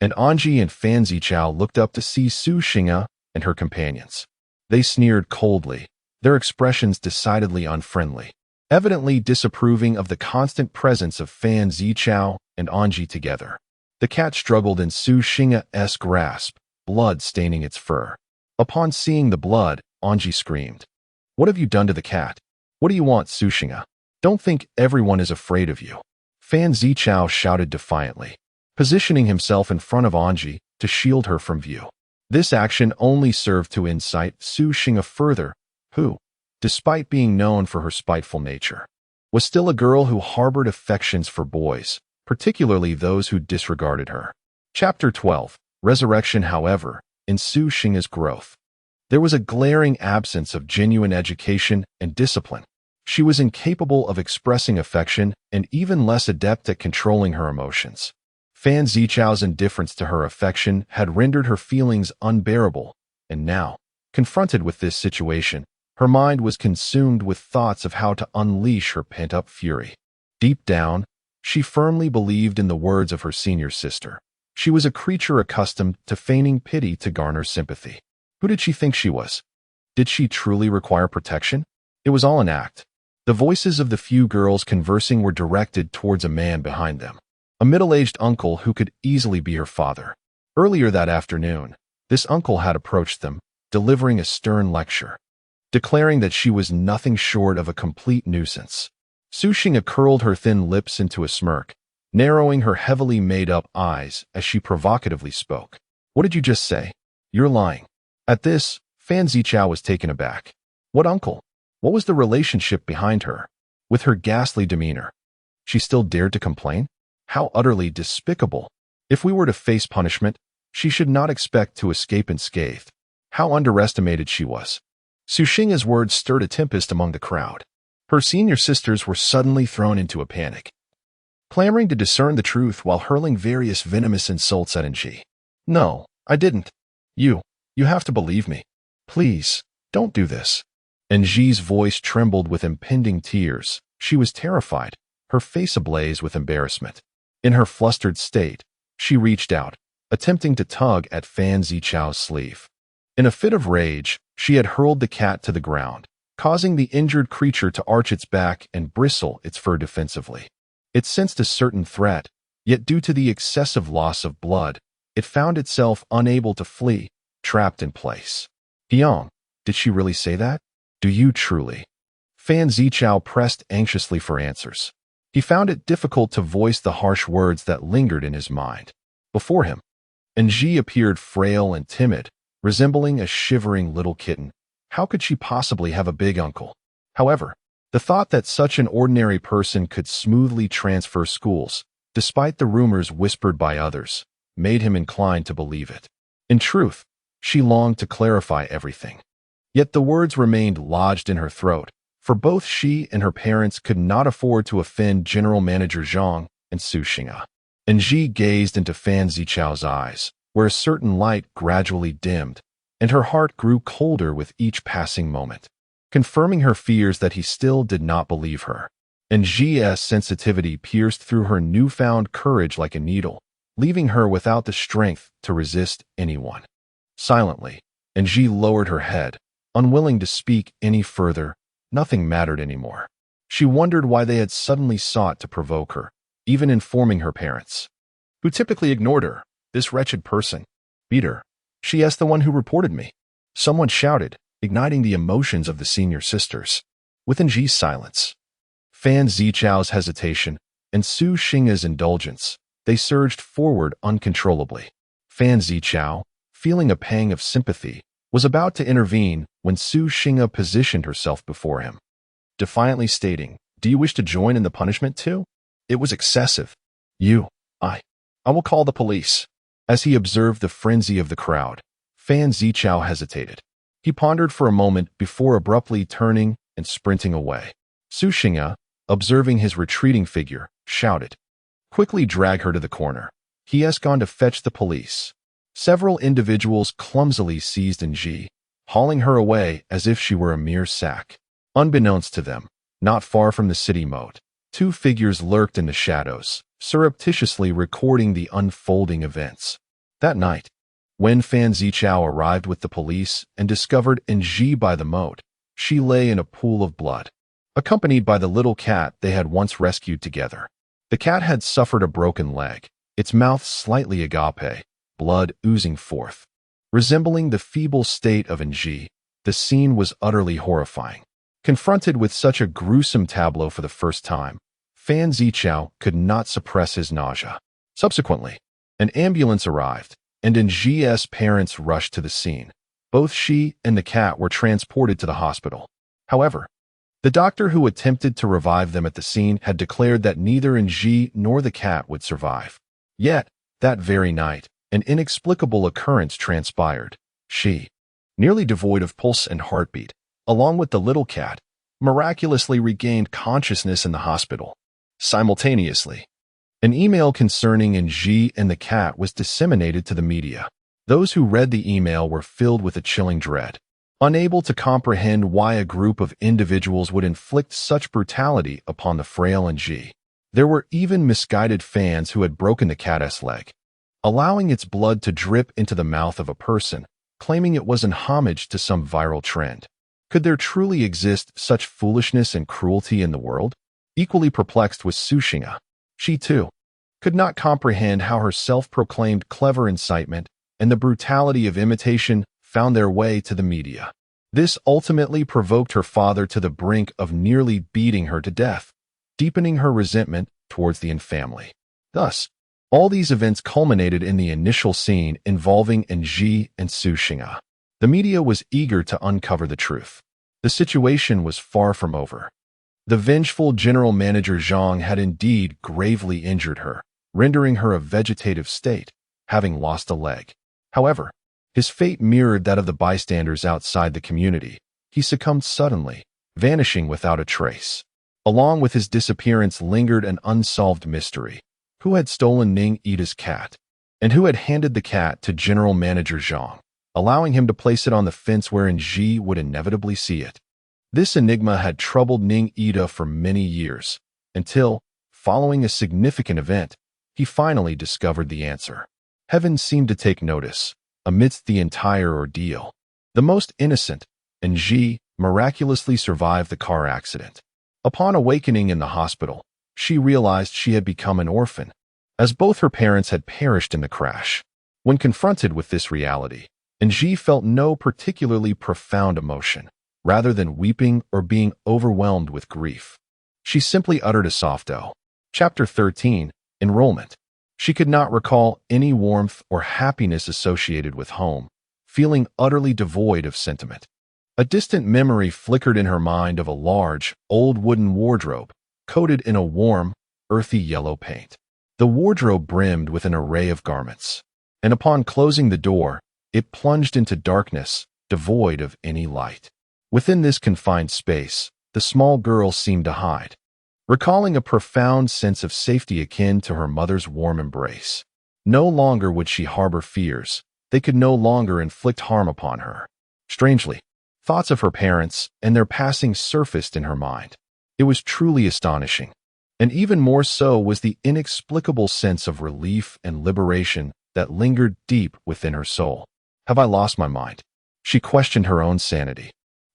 and Anji and Fan Zichao looked up to see Su Xing'e and her companions. They sneered coldly, their expressions decidedly unfriendly, evidently disapproving of the constant presence of Fan Zichao and Anji together. The cat struggled in Su Xing'e's grasp, blood staining its fur. Upon seeing the blood, Anji screamed, "What have you done to the cat? What do you want, Su Xing'e? Don't think everyone is afraid of you." Fan Zichao shouted defiantly, positioning himself in front of Anji to shield her from view. This action only served to incite Su Xing'e further, who, despite being known for her spiteful nature, was still a girl who harbored affections for boys, particularly those who disregarded her. Chapter 12. Resurrection. However, in Su Xing'e's growth, there was a glaring absence of genuine education and discipline. She was incapable of expressing affection and even less adept at controlling her emotions. Fan Zichao's indifference to her affection had rendered her feelings unbearable, and now, confronted with this situation, her mind was consumed with thoughts of how to unleash her pent-up fury. Deep down, she firmly believed in the words of her senior sister. She was a creature accustomed to feigning pity to garner sympathy. Who did she think she was? Did she truly require protection? It was all an act. The voices of the few girls conversing were directed towards a man behind them, a middle-aged uncle who could easily be her father. Earlier that afternoon, this uncle had approached them, delivering a stern lecture, declaring that she was nothing short of a complete nuisance. Su Xing'e curled her thin lips into a smirk, narrowing her heavily made-up eyes as she provocatively spoke. "What did you just say? You're lying." At this, Fan Zichao was taken aback. What uncle? What was the relationship behind her? With her ghastly demeanor, she still dared to complain? How utterly despicable. If we were to face punishment, she should not expect to escape unscathed. How underestimated she was. Su Xing'e's words stirred a tempest among the crowd. Her senior sisters were suddenly thrown into a panic, clamoring to discern the truth while hurling various venomous insults at Anji. "No, I didn't. You have to believe me. Please, don't do this." Anji's voice trembled with impending tears. She was terrified, her face ablaze with embarrassment. In her flustered state, she reached out, attempting to tug at Fan Zichao's sleeve. In a fit of rage, she had hurled the cat to the ground, causing the injured creature to arch its back and bristle its fur defensively. It sensed a certain threat, yet due to the excessive loss of blood, it found itself unable to flee, trapped in place. "Hyang, did she really say that? Do you truly?" Fan Zichao pressed anxiously for answers. He found it difficult to voice the harsh words that lingered in his mind. Before him, Anji appeared frail and timid, resembling a shivering little kitten. How could she possibly have a big uncle? However, the thought that such an ordinary person could smoothly transfer schools, despite the rumors whispered by others, made him inclined to believe it. In truth, she longed to clarify everything. Yet the words remained lodged in her throat, for both she and her parents could not afford to offend General Manager Zhang and Su Xing'e. Anji gazed into Fan Zichao's eyes, where a certain light gradually dimmed, and her heart grew colder with each passing moment, confirming her fears that he still did not believe her. Anji's sensitivity pierced through her newfound courage like a needle, leaving her without the strength to resist anyone. Silently, Anji lowered her head, unwilling to speak any further. Nothing mattered anymore. She wondered why they had suddenly sought to provoke her, even informing her parents, who typically ignored her. This wretched person. Beat her. She asked the one who reported me. Someone shouted, igniting the emotions of the senior sisters. With Anji's silence, Fan Zichao's hesitation, and Su Xing'e's indulgence, they surged forward uncontrollably. Fan Zichao, feeling a pang of sympathy, was about to intervene when Su Xing'e positioned herself before him, defiantly stating, "Do you wish to join in the punishment too? It was excessive. I will call the police." As he observed the frenzy of the crowd, Fan Zichao hesitated. He pondered for a moment before abruptly turning and sprinting away. Su Xing'e, observing his retreating figure, shouted, "Quickly drag her to the corner. He has gone to fetch the police." Several individuals clumsily seized Anji, hauling her away as if she were a mere sack. Unbeknownst to them, not far from the city moat, Two figures lurked in the shadows, surreptitiously recording the unfolding events. That night, when Fan Zichao arrived with the police and discovered Ng by the moat, she lay in a pool of blood, accompanied by the little cat they had once rescued together. The cat had suffered a broken leg, its mouth slightly agape, blood oozing forth. Resembling the feeble state of Ng, the scene was utterly horrifying. Confronted with such a gruesome tableau for the first time, Fan Zichao could not suppress his nausea. Subsequently, an ambulance arrived, and Ng's parents rushed to the scene. Both she and the cat were transported to the hospital. However, the doctor who attempted to revive them at the scene had declared that neither Ng nor the cat would survive. Yet, that very night, an inexplicable occurrence transpired. She, nearly devoid of pulse and heartbeat, along with the little cat, miraculously regained consciousness in the hospital. Simultaneously, an email concerning Ng and the cat was disseminated to the media. Those who read the email were filled with a chilling dread, unable to comprehend why a group of individuals would inflict such brutality upon the frail Ng. There were even misguided fans who had broken the cat's leg, allowing its blood to drip into the mouth of a person, claiming it was an homage to some viral trend. Could there truly exist such foolishness and cruelty in the world? Equally perplexed was Su Xing'a. She, too, could not comprehend how her self-proclaimed clever incitement and the brutality of imitation found their way to the media. This ultimately provoked her father to the brink of nearly beating her to death, deepening her resentment towards the family. Thus, all these events culminated in the initial scene involving Ng and Su Xing'a. The media was eager to uncover the truth. The situation was far from over. The vengeful general manager Zhang had indeed gravely injured her, rendering her a vegetative state, having lost a leg. However, his fate mirrored that of the bystanders outside the community. He succumbed suddenly, vanishing without a trace. Along with his disappearance lingered an unsolved mystery. Who had stolen Ning Yida's cat? And who had handed the cat to General Manager Zhang, allowing him to place it on the fence where Ng would inevitably see it? This enigma had troubled Ning Yida for many years, until, following a significant event, he finally discovered the answer. Heaven seemed to take notice. Amidst the entire ordeal, the most innocent, Ng, miraculously survived the car accident. Upon awakening in the hospital, she realized she had become an orphan, as both her parents had perished in the crash. When confronted with this reality, Ng felt no particularly profound emotion, rather than weeping or being overwhelmed with grief. She simply uttered a soft "oh." Chapter 13, Enrollment. She could not recall any warmth or happiness associated with home, feeling utterly devoid of sentiment. A distant memory flickered in her mind of a large, old wooden wardrobe, coated in a warm, earthy yellow paint. The wardrobe brimmed with an array of garments, and upon closing the door, it plunged into darkness, devoid of any light. Within this confined space, the small girl seemed to hide, recalling a profound sense of safety akin to her mother's warm embrace. No longer would she harbor fears. They could no longer inflict harm upon her. Strangely, thoughts of her parents and their passing surfaced in her mind. It was truly astonishing. And even more so was the inexplicable sense of relief and liberation that lingered deep within her soul. Have I lost my mind? She questioned her own sanity,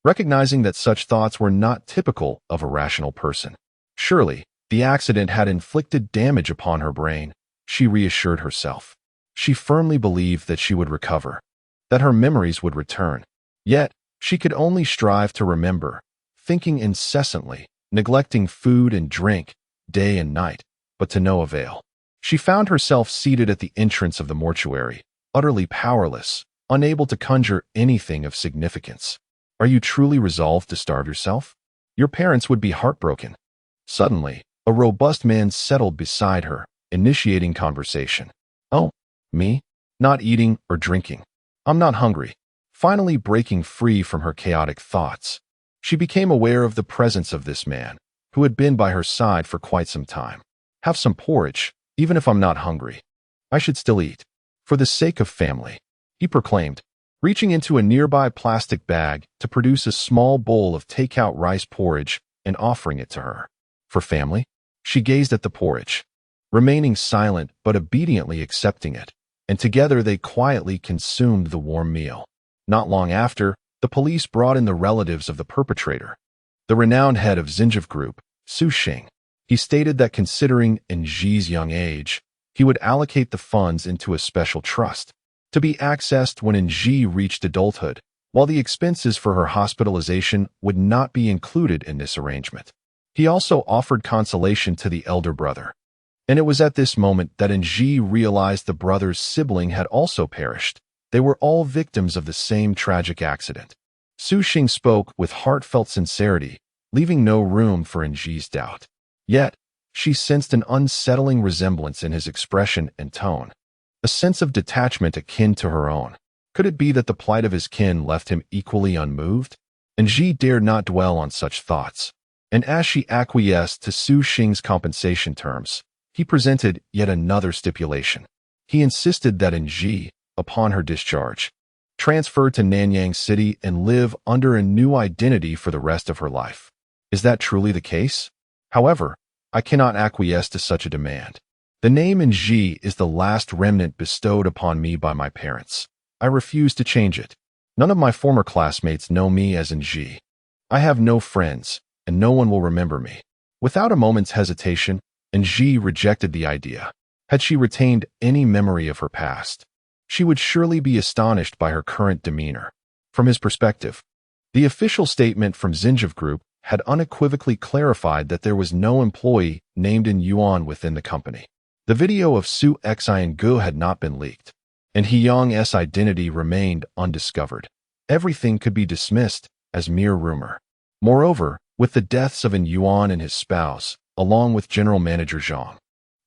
recognizing that such thoughts were not typical of a rational person. Surely, the accident had inflicted damage upon her brain, she reassured herself. She firmly believed that she would recover, that her memories would return. Yet, she could only strive to remember, thinking incessantly, neglecting food and drink, day and night, but to no avail. She found herself seated at the entrance of the mortuary, utterly powerless, unable to conjure anything of significance. Are you truly resolved to starve yourself? Your parents would be heartbroken. Suddenly, a robust man settled beside her, initiating conversation. Oh, me? Not eating or drinking. I'm not hungry. Finally breaking free from her chaotic thoughts, she became aware of the presence of this man, who had been by her side for quite some time. Have some porridge, even if I'm not hungry. I should still eat. For the sake of family, he proclaimed, reaching into a nearby plastic bag to produce a small bowl of takeout rice porridge and offering it to her. For family? She gazed at the porridge, remaining silent but obediently accepting it, and together they quietly consumed the warm meal. Not long after, the police brought in the relatives of the perpetrator, the renowned head of Xinjiang Group, Su Xing. He stated that considering Nji's young age, he would allocate the funds into a special trust to be accessed when Nji reached adulthood, while the expenses for her hospitalization would not be included in this arrangement. He also offered consolation to the elder brother, and it was at this moment that Nji realized the brother's sibling had also perished. They were all victims of the same tragic accident. Su Xing spoke with heartfelt sincerity, leaving no room for Nji's doubt. Yet, she sensed an unsettling resemblance in his expression and tone, a sense of detachment akin to her own. Could it be that the plight of his kin left him equally unmoved? Nji dared not dwell on such thoughts, and as she acquiesced to Su Xing's compensation terms, he presented yet another stipulation. He insisted that Nji, upon her discharge, transfer to Nanyang City and live under a new identity for the rest of her life. Is that truly the case? However, I cannot acquiesce to such a demand. The name Nji is the last remnant bestowed upon me by my parents. I refuse to change it. None of my former classmates know me as Nji. I have no friends, and no one will remember me. Without a moment's hesitation, Nji rejected the idea. Had she retained any memory of her past, she would surely be astonished by her current demeanor. From his perspective, the official statement from Xinjiang Group had unequivocally clarified that there was no employee named in Yuan within the company. The video of Su Xiangu had not been leaked, and Hyang's identity remained undiscovered. Everything could be dismissed as mere rumor. Moreover, with the deaths of Yuan and his spouse, along with General Manager Zhang,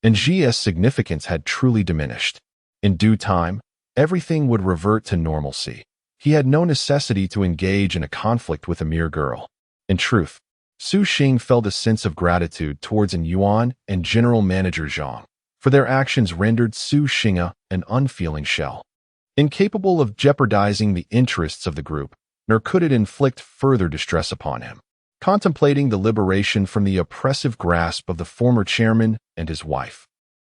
Nji's significance had truly diminished. In due time, everything would revert to normalcy. He had no necessity to engage in a conflict with a mere girl. In truth, Su Xing felt a sense of gratitude towards Yuan and General Manager Zhang, for their actions rendered Su Xing an unfeeling shell, incapable of jeopardizing the interests of the group, nor could it inflict further distress upon him. Contemplating the liberation from the oppressive grasp of the former chairman and his wife,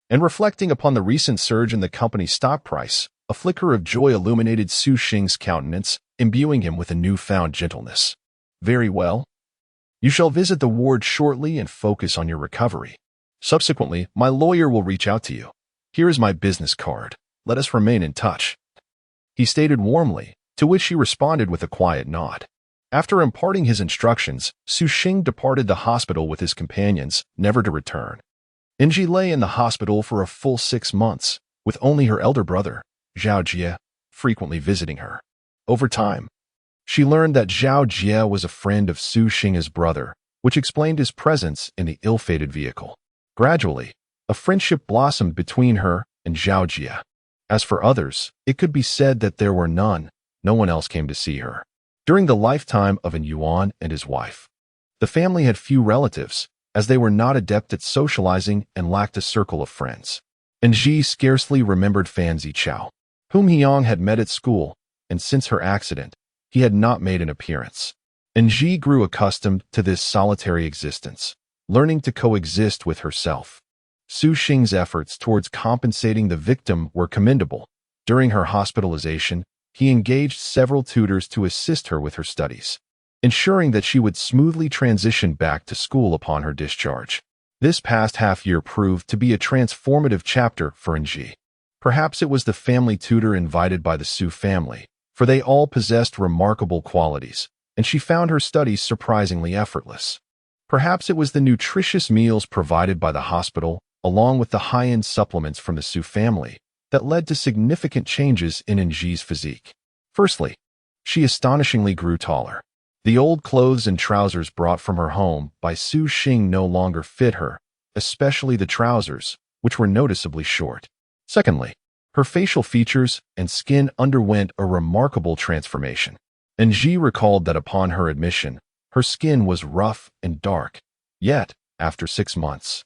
and reflecting upon the recent surge in the company's stock price, a flicker of joy illuminated Su Xing's countenance, imbuing him with a newfound gentleness. Very well. You shall visit the ward shortly and focus on your recovery. Subsequently, my lawyer will reach out to you. Here is my business card. Let us remain in touch. He stated warmly, to which she responded with a quiet nod. After imparting his instructions, Su Xing departed the hospital with his companions, never to return. Nji lay in the hospital for a full 6 months, with only her elder brother, Zhao Jie, frequently visiting her. Over time, she learned that Zhao Jie was a friend of Su Xing's brother, which explained his presence in the ill-fated vehicle. Gradually, a friendship blossomed between her and Zhao Jie. As for others, it could be said that there were none. No one else came to see her. During the lifetime of Yuan and his wife, the family had few relatives, as they were not adept at socializing and lacked a circle of friends. Nji scarcely remembered Fan Zichao, whom Hyang had met at school, and since her accident, he had not made an appearance. Nji grew accustomed to this solitary existence, learning to coexist with herself. Su Xing's efforts towards compensating the victim were commendable. During her hospitalization, he engaged several tutors to assist her with her studies, ensuring that she would smoothly transition back to school upon her discharge. This past half-year proved to be a transformative chapter for Nji. Perhaps it was the family tutor invited by the Su family, for they all possessed remarkable qualities, and she found her studies surprisingly effortless. Perhaps it was the nutritious meals provided by the hospital, along with the high-end supplements from the Su family, that led to significant changes in Nji's physique. Firstly, she astonishingly grew taller. The old clothes and trousers brought from her home by Su Xing no longer fit her, especially the trousers, which were noticeably short. Secondly, her facial features and skin underwent a remarkable transformation. Nji recalled that upon her admission, her skin was rough and dark, yet, after 6 months,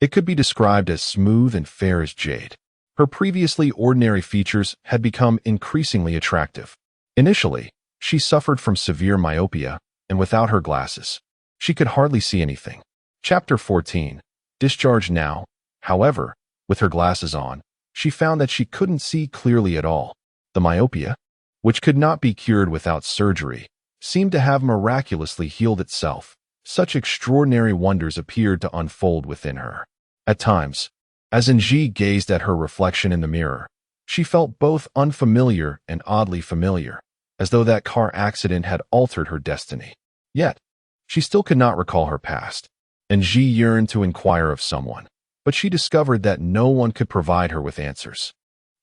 it could be described as smooth and fair as jade. Her previously ordinary features had become increasingly attractive. Initially, she suffered from severe myopia, and without her glasses, she could hardly see anything. Chapter 14. Discharged now, however, with her glasses on, she found that she couldn't see clearly at all. The myopia, which could not be cured without surgery, seemed to have miraculously healed itself. Such extraordinary wonders appeared to unfold within her. At times, as Angie gazed at her reflection in the mirror, she felt both unfamiliar and oddly familiar, as though that car accident had altered her destiny. Yet, she still could not recall her past. Angie yearned to inquire of someone, but she discovered that no one could provide her with answers.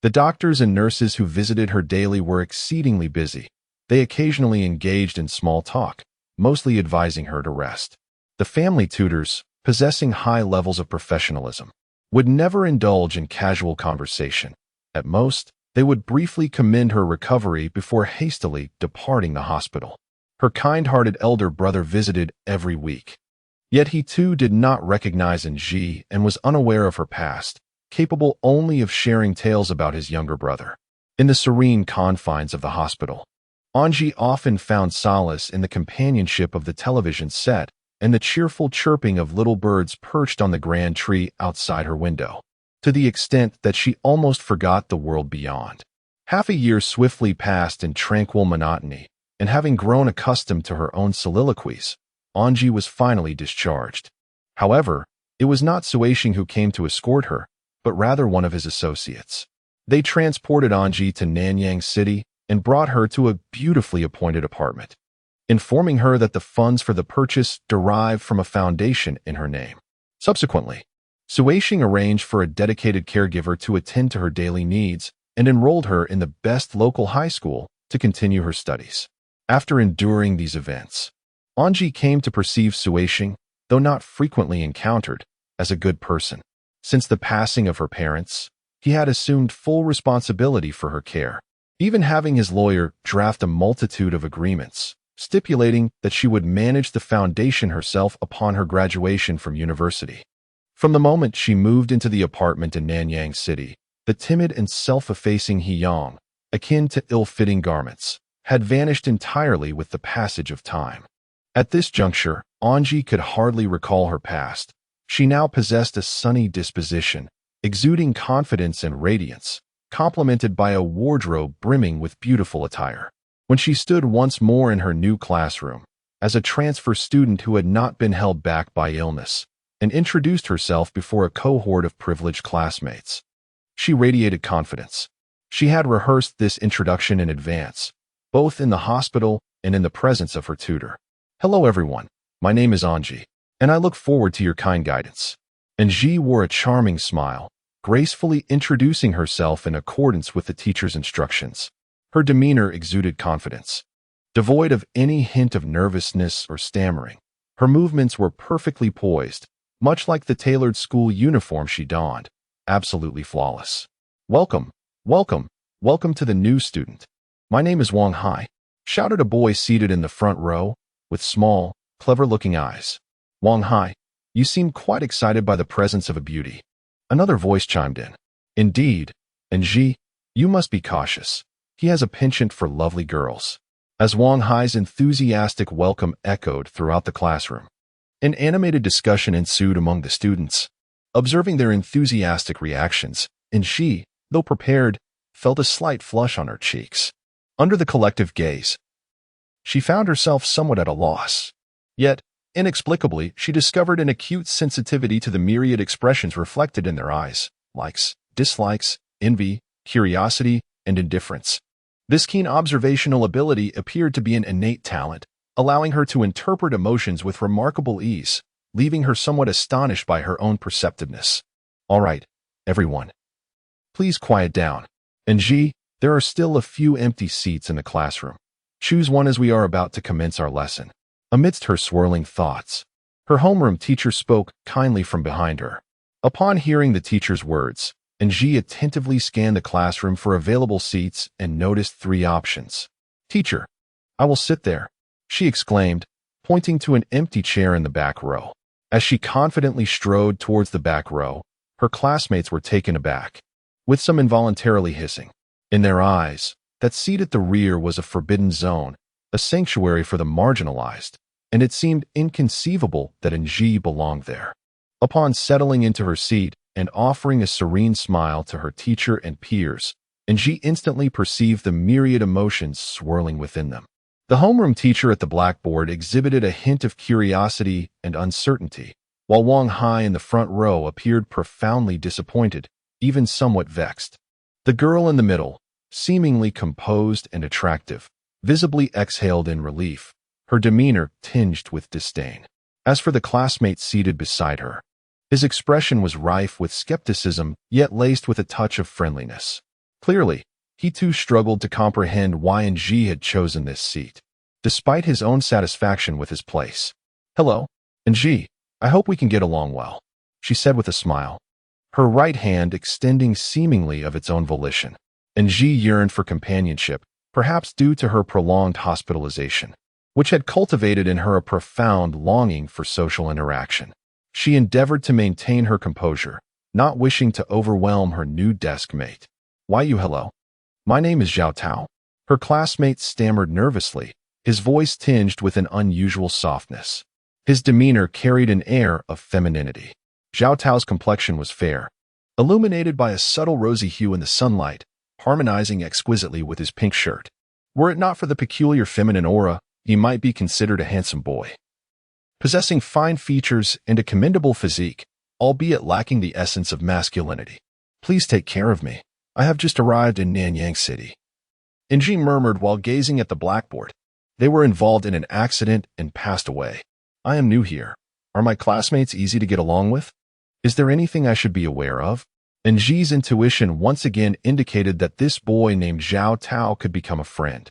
The doctors and nurses who visited her daily were exceedingly busy. They occasionally engaged in small talk, mostly advising her to rest. The family tutors, possessing high levels of professionalism, would never indulge in casual conversation. At most, they would briefly commend her recovery before hastily departing the hospital. Her kind-hearted elder brother visited every week. Yet he too did not recognize Angie and was unaware of her past, capable only of sharing tales about his younger brother. In the serene confines of the hospital, Angie often found solace in the companionship of the television set and the cheerful chirping of little birds perched on the grand tree outside her window, to the extent that she almost forgot the world beyond. Half a year swiftly passed in tranquil monotony, and having grown accustomed to her own soliloquies, Angie was finally discharged. However, it was not Suishing who came to escort her, but rather one of his associates. They transported Angie to Nanyang City and brought her to a beautifully appointed apartment, informing her that the funds for the purchase derived from a foundation in her name. Subsequently, Suishing arranged for a dedicated caregiver to attend to her daily needs and enrolled her in the best local high school to continue her studies. After enduring these events, Angie came to perceive Suishing, though not frequently encountered, as a good person. Since the passing of her parents, he had assumed full responsibility for her care, even having his lawyer draft a multitude of agreements, stipulating that she would manage the foundation herself upon her graduation from university. From the moment she moved into the apartment in Nanyang City, the timid and self-effacing Hiyong, akin to ill-fitting garments, had vanished entirely with the passage of time. At this juncture, Angie could hardly recall her past. She now possessed a sunny disposition, exuding confidence and radiance, complemented by a wardrobe brimming with beautiful attire. When she stood once more in her new classroom, as a transfer student who had not been held back by illness, and introduced herself before a cohort of privileged classmates, she radiated confidence. She had rehearsed this introduction in advance, both in the hospital and in the presence of her tutor. "Hello everyone, my name is Angie, and I look forward to your kind guidance." Angie wore a charming smile, gracefully introducing herself in accordance with the teacher's instructions. Her demeanor exuded confidence. Devoid of any hint of nervousness or stammering, her movements were perfectly poised, much like the tailored school uniform she donned, absolutely flawless. "Welcome, welcome, welcome to the new student. My name is Wang Hai," shouted a boy seated in the front row, with small, clever-looking eyes. "Wang Hai, you seem quite excited by the presence of a beauty." Another voice chimed in. "Indeed, Angie, you must be cautious. He has a penchant for lovely girls." As Wang Hai's enthusiastic welcome echoed throughout the classroom, an animated discussion ensued among the students. Observing their enthusiastic reactions, Angie, though prepared, felt a slight flush on her cheeks. Under the collective gaze, she found herself somewhat at a loss. Yet, inexplicably, she discovered an acute sensitivity to the myriad expressions reflected in their eyes: likes, dislikes, envy, curiosity, and indifference. This keen observational ability appeared to be an innate talent, allowing her to interpret emotions with remarkable ease, leaving her somewhat astonished by her own perceptiveness. "All right, everyone. Please quiet down. Angie, there are still a few empty seats in the classroom. Choose one as we are about to commence our lesson." Amidst her swirling thoughts, her homeroom teacher spoke kindly from behind her. Upon hearing the teacher's words, Angie attentively scanned the classroom for available seats and noticed 3 options. "Teacher, I will sit there," she exclaimed, pointing to an empty chair in the back row. As she confidently strode towards the back row, her classmates were taken aback, with some involuntarily hissing. In their eyes, that seat at the rear was a forbidden zone, a sanctuary for the marginalized, and it seemed inconceivable that Angie belonged there. Upon settling into her seat and offering a serene smile to her teacher and peers, Ji instantly perceived the myriad emotions swirling within them. The homeroom teacher at the blackboard exhibited a hint of curiosity and uncertainty, while Wang Hai in the front row appeared profoundly disappointed, even somewhat vexed. The girl in the middle, seemingly composed and attractive, visibly exhaled in relief, her demeanor tinged with disdain. As for the classmate seated beside her, his expression was rife with skepticism, yet laced with a touch of friendliness. Clearly, he too struggled to comprehend why Ji had chosen this seat, despite his own satisfaction with his place. "Hello, Ji. I hope we can get along well," she said with a smile, her right hand extending seemingly of its own volition. Ji yearned for companionship, perhaps due to her prolonged hospitalization, which had cultivated in her a profound longing for social interaction. She endeavored to maintain her composure, not wishing to overwhelm her new desk mate. "Why you hello? My name is Zhao Tao." Her classmate stammered nervously, his voice tinged with an unusual softness. His demeanor carried an air of femininity. Zhao Tao's complexion was fair, illuminated by a subtle rosy hue in the sunlight, harmonizing exquisitely with his pink shirt. Were it not for the peculiar feminine aura, he might be considered a handsome boy, possessing fine features and a commendable physique, albeit lacking the essence of masculinity. "Please take care of me. I have just arrived in Nanyang City," Ji murmured while gazing at the blackboard. "They were involved in an accident and passed away. I am new here. Are my classmates easy to get along with? Is there anything I should be aware of?" Ji's intuition once again indicated that this boy named Zhao Tao could become a friend,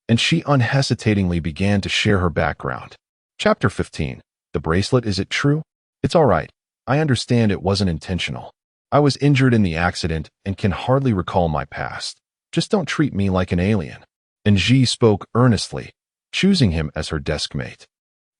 and she unhesitatingly began to share her background. Chapter 15. The bracelet, is it true? It's all right. I understand it wasn't intentional. I was injured in the accident and can hardly recall my past. Just don't treat me like an alien. Ji spoke earnestly, choosing him as her desk mate,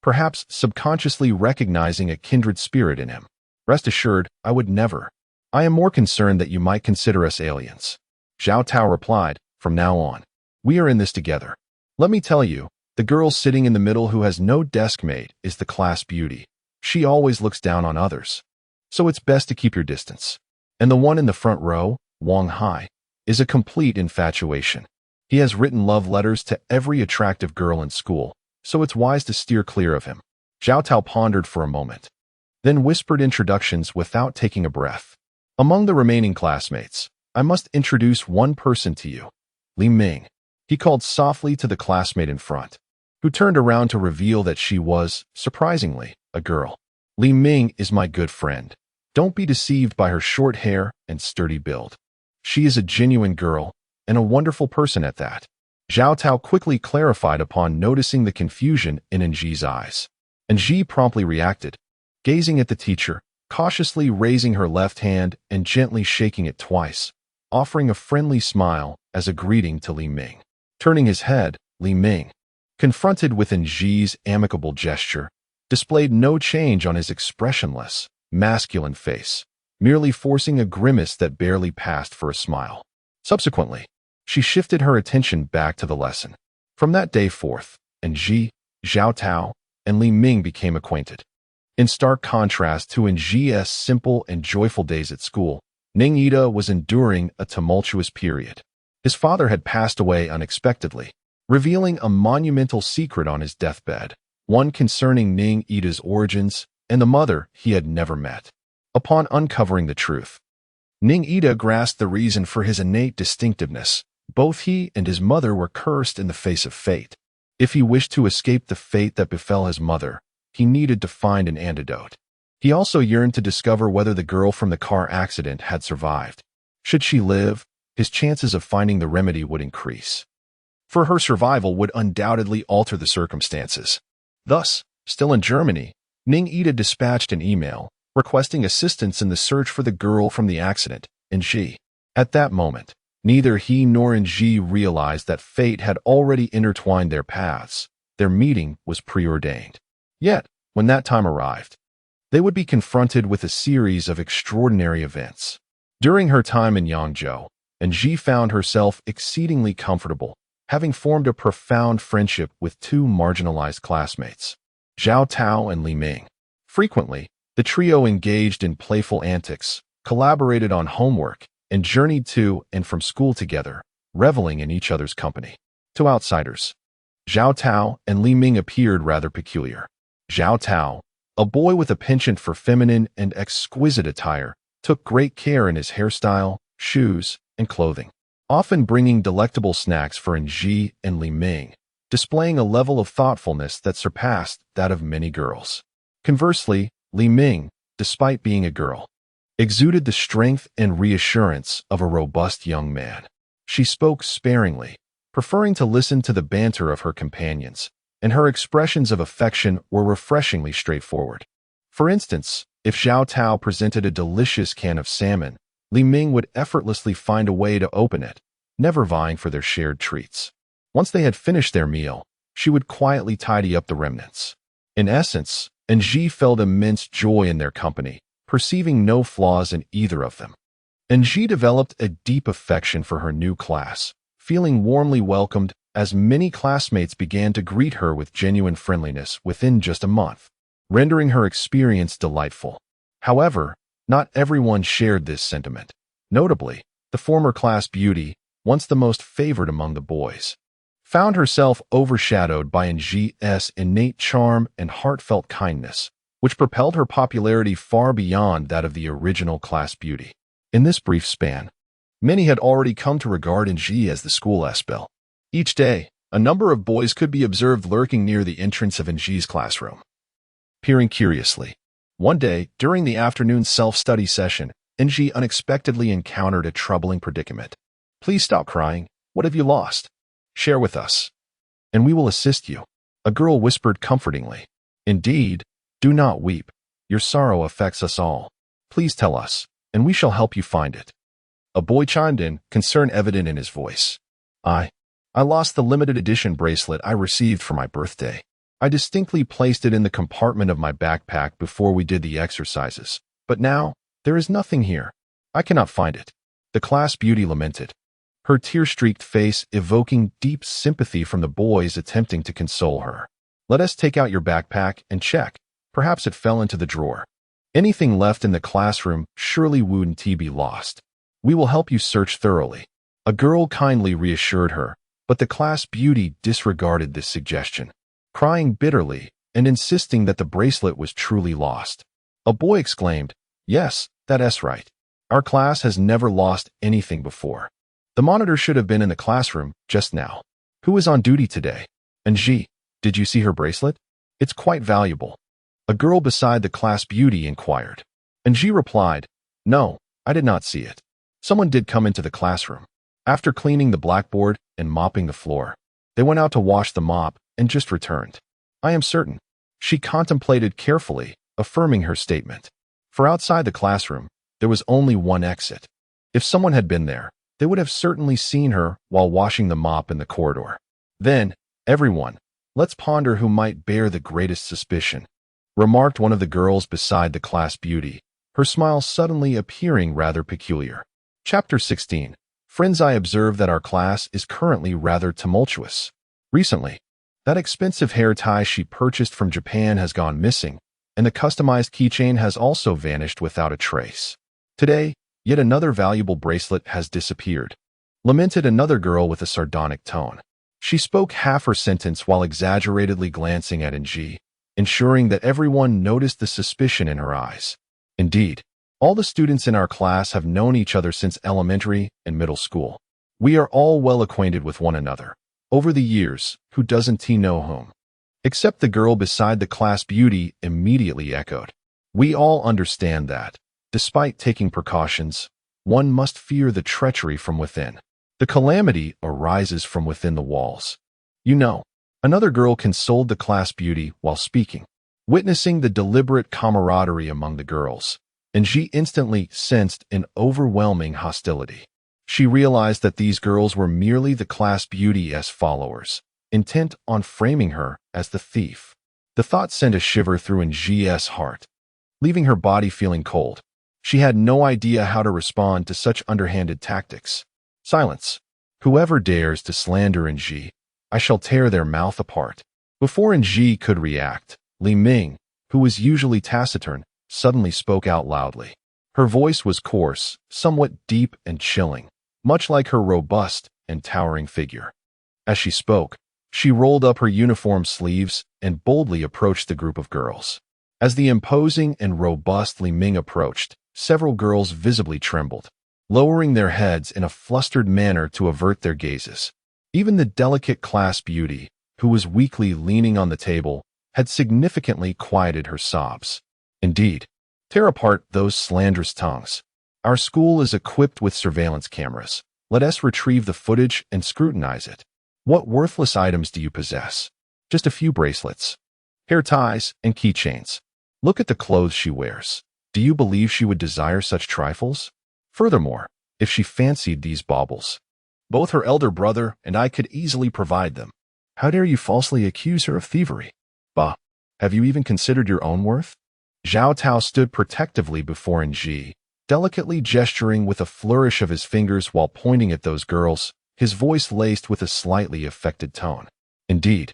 perhaps subconsciously recognizing a kindred spirit in him. "Rest assured, I would never. I am more concerned that you might consider us aliens." Zhao Tao replied, "From now on, we are in this together. Let me tell you, the girl sitting in the middle who has no desk mate is the class beauty. She always looks down on others, so it's best to keep your distance. And the one in the front row, Wang Hai, is a complete infatuation. He has written love letters to every attractive girl in school, so it's wise to steer clear of him." Zhao Tao pondered for a moment, then whispered introductions without taking a breath. "Among the remaining classmates, I must introduce one person to you, Li Ming," he called softly to the classmate in front, who turned around to reveal that she was, surprisingly, a girl. "Li Ming is my good friend. Don't be deceived by her short hair and sturdy build. She is a genuine girl, and a wonderful person at that." Zhao Tao quickly clarified upon noticing the confusion in Ji's eyes. Ji promptly reacted, gazing at the teacher, cautiously raising her left hand and gently shaking it twice, offering a friendly smile as a greeting to Li Ming. Turning his head, Li Ming, confronted with Ji's amicable gesture, displayed no change on his expressionless, masculine face, merely forcing a grimace that barely passed for a smile. Subsequently, she shifted her attention back to the lesson. From that day forth, Ji, Zhao Tao, and Li Ming became acquainted. In stark contrast to Ji's simple and joyful days at school, Ning Ida was enduring a tumultuous period. His father had passed away unexpectedly, revealing a monumental secret on his deathbed, one concerning Ning Ida's origins and the mother he had never met. Upon uncovering the truth, Ning Ida grasped the reason for his innate distinctiveness. Both he and his mother were cursed in the face of fate. If he wished to escape the fate that befell his mother, he needed to find an antidote. He also yearned to discover whether the girl from the car accident had survived. Should she live, his chances of finding the remedy would increase, for her survival would undoubtedly alter the circumstances. Thus, still in Germany, Ning Ida dispatched an email requesting assistance in the search for the girl from the accident, Ji. At that moment, neither he nor Ji realized that fate had already intertwined their paths. Their meeting was preordained. Yet, when that time arrived, they would be confronted with a series of extraordinary events. During her time in Yangzhou, Ji found herself exceedingly comfortable, having formed a profound friendship with two marginalized classmates, Zhao Tao and Li Ming. Frequently, The trio engaged in playful antics, collaborated on homework, and journeyed to and from school together, reveling in each other's company. To outsiders, Zhao Tao and Li Ming appeared rather peculiar. Zhao Tao, a boy with a penchant for feminine and exquisite attire, took great care in his hairstyle, shoes, and clothing, often bringing delectable snacks for Ji and Li Ming, displaying a level of thoughtfulness that surpassed that of many girls. Conversely, Li Ming, despite being a girl, exuded the strength and reassurance of a robust young man. She spoke sparingly, preferring to listen to the banter of her companions, and her expressions of affection were refreshingly straightforward. For instance, if Zhao Tao presented a delicious can of salmon, Li Ming would effortlessly find a way to open it, never vying for their shared treats. Once they had finished their meal, she would quietly tidy up the remnants. In essence, Ji felt immense joy in their company, perceiving no flaws in either of them. Ji developed a deep affection for her new class, feeling warmly welcomed as many classmates began to greet her with genuine friendliness within just a month, rendering her experience delightful. However, not everyone shared this sentiment. Notably, the former class beauty, once the most favored among the boys, found herself overshadowed by Ji's innate charm and heartfelt kindness, which propelled her popularity far beyond that of the original class beauty. In this brief span, many had already come to regard Ji as the school S-belle. Each day, a number of boys could be observed lurking near the entrance of Ji's classroom, peering curiously. One day, during the afternoon self-study session, Ji unexpectedly encountered a troubling predicament. "Please stop crying. What have you lost? Share with us, and we will assist you," a girl whispered comfortingly. "Indeed, do not weep. Your sorrow affects us all. Please tell us, and we shall help you find it." A boy chimed in, concern evident in his voice. I lost the limited edition bracelet I received for my birthday. I distinctly placed it in the compartment of my backpack before we did the exercises, but now there is nothing here. I cannot find it," the class beauty lamented, her tear-streaked face evoking deep sympathy from the boys attempting to console her. "Let us take out your backpack and check. Perhaps it fell into the drawer. Anything left in the classroom surely wouldn't be lost. We will help you search thoroughly," a girl kindly reassured her, but the class beauty disregarded this suggestion, crying bitterly and insisting that the bracelet was truly lost. A boy exclaimed, "Yes, that's right. Our class has never lost anything before. The monitor should have been in the classroom just now. Who is on duty today? Ji, did you see her bracelet? It's quite valuable," a girl beside the class beauty inquired. Ji replied, "No, I did not see it. Someone did come into the classroom. After cleaning the blackboard and mopping the floor, they went out to wash the mop and just returned. I am certain." She contemplated carefully, affirming her statement. For outside the classroom, there was only one exit. If someone had been there, they would have certainly seen her while washing the mop in the corridor. "Then, everyone, let's ponder who might bear the greatest suspicion," remarked one of the girls beside the class beauty, her smile suddenly appearing rather peculiar. Chapter 16. Friends, I observe that our class is currently rather tumultuous. Recently, that expensive hair tie she purchased from Japan has gone missing, and the customized keychain has also vanished without a trace. Today, yet another valuable bracelet has disappeared, lamented another girl with a sardonic tone. She spoke half her sentence while exaggeratedly glancing at Ji, ensuring that everyone noticed the suspicion in her eyes. Indeed, all the students in our class have known each other since elementary and middle school. We are all well acquainted with one another. Over the years, who doesn't know whom? Except the girl beside the class beauty immediately echoed. We all understand that, despite taking precautions, one must fear the treachery from within. The calamity arises from within the walls. You know, another girl consoled the class beauty while speaking. Witnessing the deliberate camaraderie among the girls, Ji instantly sensed an overwhelming hostility. She realized that these girls were merely the class beauty's followers, intent on framing her as the thief. The thought sent a shiver through Ji's heart, leaving her body feeling cold. She had no idea how to respond to such underhanded tactics. Silence. Whoever dares to slander Ji, I shall tear their mouth apart. Before Ji could react, Li Ming, who was usually taciturn, suddenly spoke out loudly. Her voice was coarse, somewhat deep and chilling, much like her robust and towering figure. As she spoke, she rolled up her uniform sleeves and boldly approached the group of girls. As the imposing and robust Li Ming approached, several girls visibly trembled, lowering their heads in a flustered manner to avert their gazes. Even the delicate class beauty, who was weakly leaning on the table, had significantly quieted her sobs. Indeed, tear apart those slanderous tongues. Our school is equipped with surveillance cameras. Let us retrieve the footage and scrutinize it. What worthless items do you possess? Just a few bracelets, hair ties, and keychains. Look at the clothes she wears. Do you believe she would desire such trifles? Furthermore, if she fancied these baubles, both her elder brother and I could easily provide them. How dare you falsely accuse her of thievery? Bah, have you even considered your own worth? Zhao Tao stood protectively before Ji, delicately gesturing with a flourish of his fingers while pointing at those girls, his voice laced with a slightly affected tone. Indeed,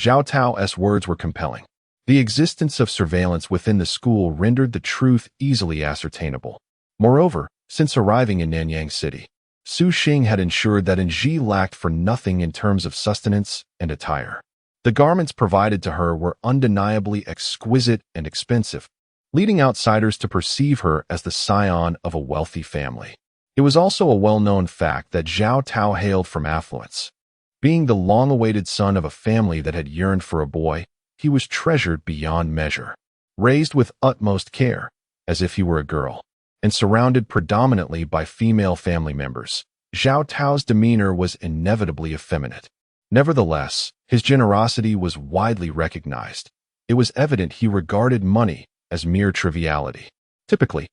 Zhao Tao's words were compelling. The existence of surveillance within the school rendered the truth easily ascertainable. Moreover, since arriving in Nanyang City, Su Xing had ensured that Ji lacked for nothing in terms of sustenance and attire. The garments provided to her were undeniably exquisite and expensive, leading outsiders to perceive her as the scion of a wealthy family. It was also a well-known fact that Zhao Tao hailed from affluence. Being the long-awaited son of a family that had yearned for a boy, he was treasured beyond measure. Raised with utmost care, as if he were a girl, and surrounded predominantly by female family members, Zhao Tao's demeanor was inevitably effeminate. Nevertheless, his generosity was widely recognized. It was evident he regarded money as mere triviality. Typically,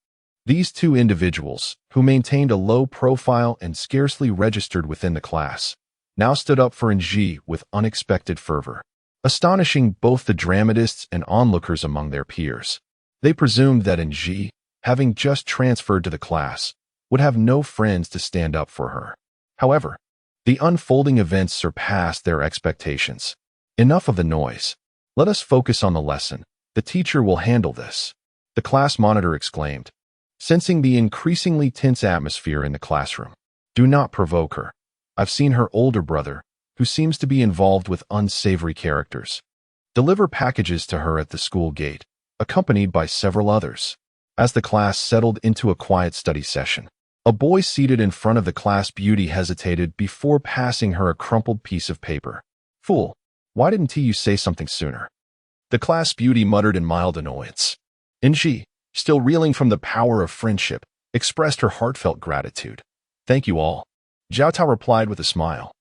these two individuals, who maintained a low profile and scarcely registered within the class, now stood up for Ji with unexpected fervor, astonishing both the dramatists and onlookers among their peers. They presumed that Ji, having just transferred to the class, would have no friends to stand up for her. However, the unfolding events surpassed their expectations. Enough of the noise. Let us focus on the lesson. The teacher will handle this, the class monitor exclaimed, sensing the increasingly tense atmosphere in the classroom. Do not provoke her. I've seen her older brother, who seems to be involved with unsavory characters. Deliver packages to her at the school gate, accompanied by several others. As the class settled into a quiet study session, a boy seated in front of the class beauty hesitated before passing her a crumpled piece of paper. Fool, why didn't you say something sooner? The class beauty muttered in mild annoyance. Ji, still reeling from the power of friendship, expressed her heartfelt gratitude. Thank you all. Zhao Tao replied with a smile.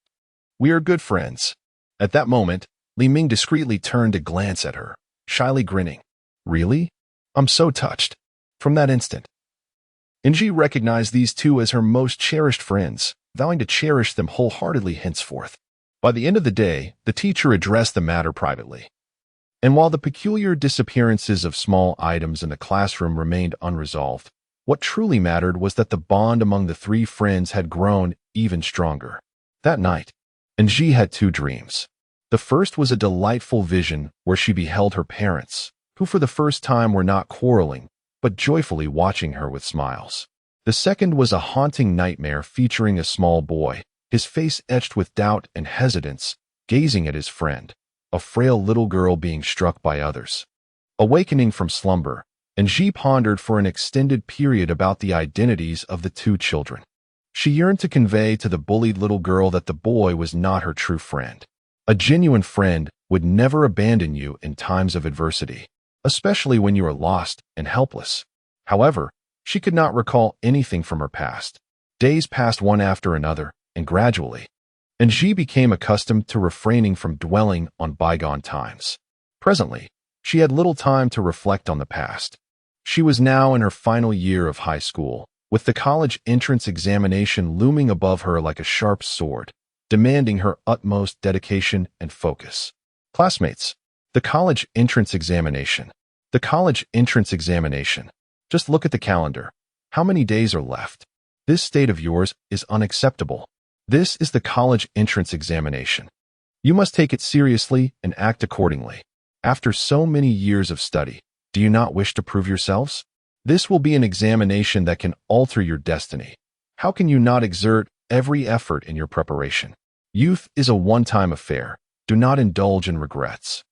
We are good friends. At that moment, Li Ming discreetly turned to glance at her, shyly grinning. Really? I'm so touched. From that instant, Ji recognized these two as her most cherished friends, vowing to cherish them wholeheartedly henceforth. By the end of the day, the teacher addressed the matter privately. And while the peculiar disappearances of small items in the classroom remained unresolved, what truly mattered was that the bond among the three friends had grown even stronger. That night, Ji had two dreams. The first was a delightful vision where she beheld her parents, who for the first time were not quarreling, but joyfully watching her with smiles. The second was a haunting nightmare featuring a small boy, his face etched with doubt and hesitance, gazing at his friend, a frail little girl being struck by others. Awakening from slumber, Ji pondered for an extended period about the identities of the two children. She yearned to convey to the bullied little girl that the boy was not her true friend. A genuine friend would never abandon you in times of adversity, especially when you are lost and helpless. However, she could not recall anything from her past. Days passed one after another, and gradually, Ji became accustomed to refraining from dwelling on bygone times. Presently, she had little time to reflect on the past. She was now in her final year of high school, with the college entrance examination looming above her like a sharp sword, demanding her utmost dedication and focus. Classmates, the college entrance examination. The college entrance examination. Just look at the calendar. How many days are left? This state of yours is unacceptable. This is the college entrance examination. You must take it seriously and act accordingly. After so many years of study, Do you not wish to prove yourselves? This will be an examination that can alter your destiny. How can you not exert every effort in your preparation? Youth is a one-time affair. Do not indulge in regrets.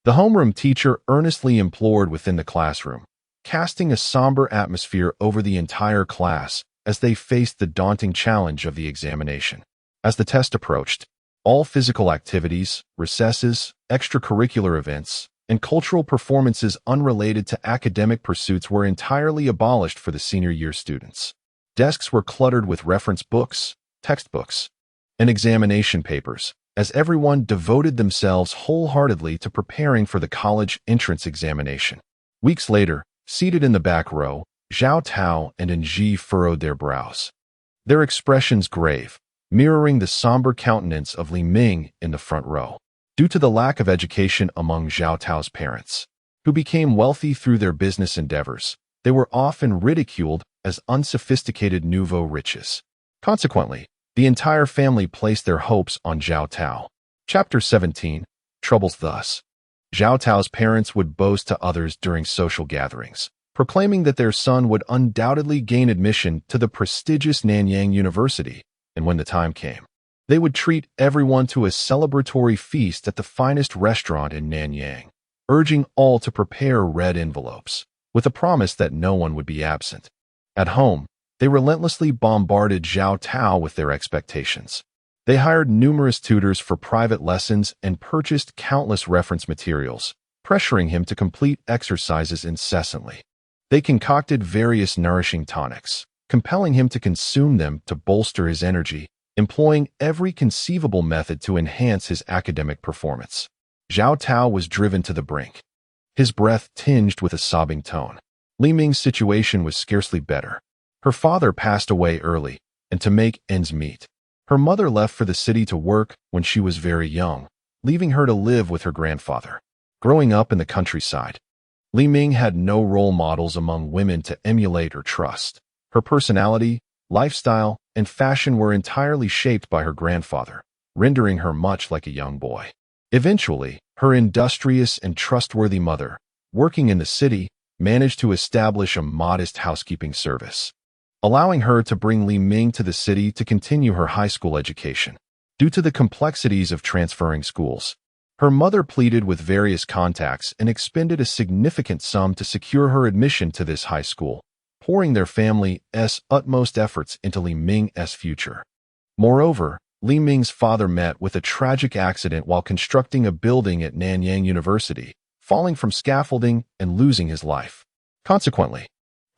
The homeroom teacher earnestly implored within the classroom, casting a somber atmosphere over the entire class as they faced the daunting challenge of the examination. As the test approached, all physical activities, recesses, extracurricular events, and cultural performances unrelated to academic pursuits were entirely abolished for the senior year students. Desks were cluttered with reference books, textbooks, and examination papers, as everyone devoted themselves wholeheartedly to preparing for the college entrance examination. Weeks later, seated in the back row, Zhao Tao and Anji furrowed their brows, their expressions grave, mirroring the somber countenance of Li Ming in the front row. Due to the lack of education among Zhao Tao's parents, who became wealthy through their business endeavors, they were often ridiculed as unsophisticated nouveau riches. Consequently, the entire family placed their hopes on Zhao Tao. Chapter 17. Troubles. Thus, Zhao Tao's parents would boast to others during social gatherings, proclaiming that their son would undoubtedly gain admission to the prestigious Nanyang University, and when the time came, they would treat everyone to a celebratory feast at the finest restaurant in Nanyang, urging all to prepare red envelopes, with a promise that no one would be absent. At home, they relentlessly bombarded Zhao Tao with their expectations. They hired numerous tutors for private lessons and purchased countless reference materials, pressuring him to complete exercises incessantly. They concocted various nourishing tonics, compelling him to consume them to bolster his energy, employing every conceivable method to enhance his academic performance. Zhao Tao was driven to the brink, his breath tinged with a sobbing tone. Li Ming's situation was scarcely better. Her father passed away early, and to make ends meet, her mother left for the city to work when she was very young, leaving her to live with her grandfather. Growing up in the countryside, Li Ming had no role models among women to emulate or trust. Her personality, lifestyle, and fashion were entirely shaped by her grandfather, rendering her much like a young boy. Eventually, her industrious and trustworthy mother, working in the city, managed to establish a modest housekeeping service, allowing her to bring Li Ming to the city to continue her high school education. Due to the complexities of transferring schools, her mother pleaded with various contacts and expended a significant sum to secure her admission to this high school, pouring their family's utmost efforts into Li Ming's future. Moreover, Li Ming's father met with a tragic accident while constructing a building at Nanyang University, falling from scaffolding and losing his life. Consequently,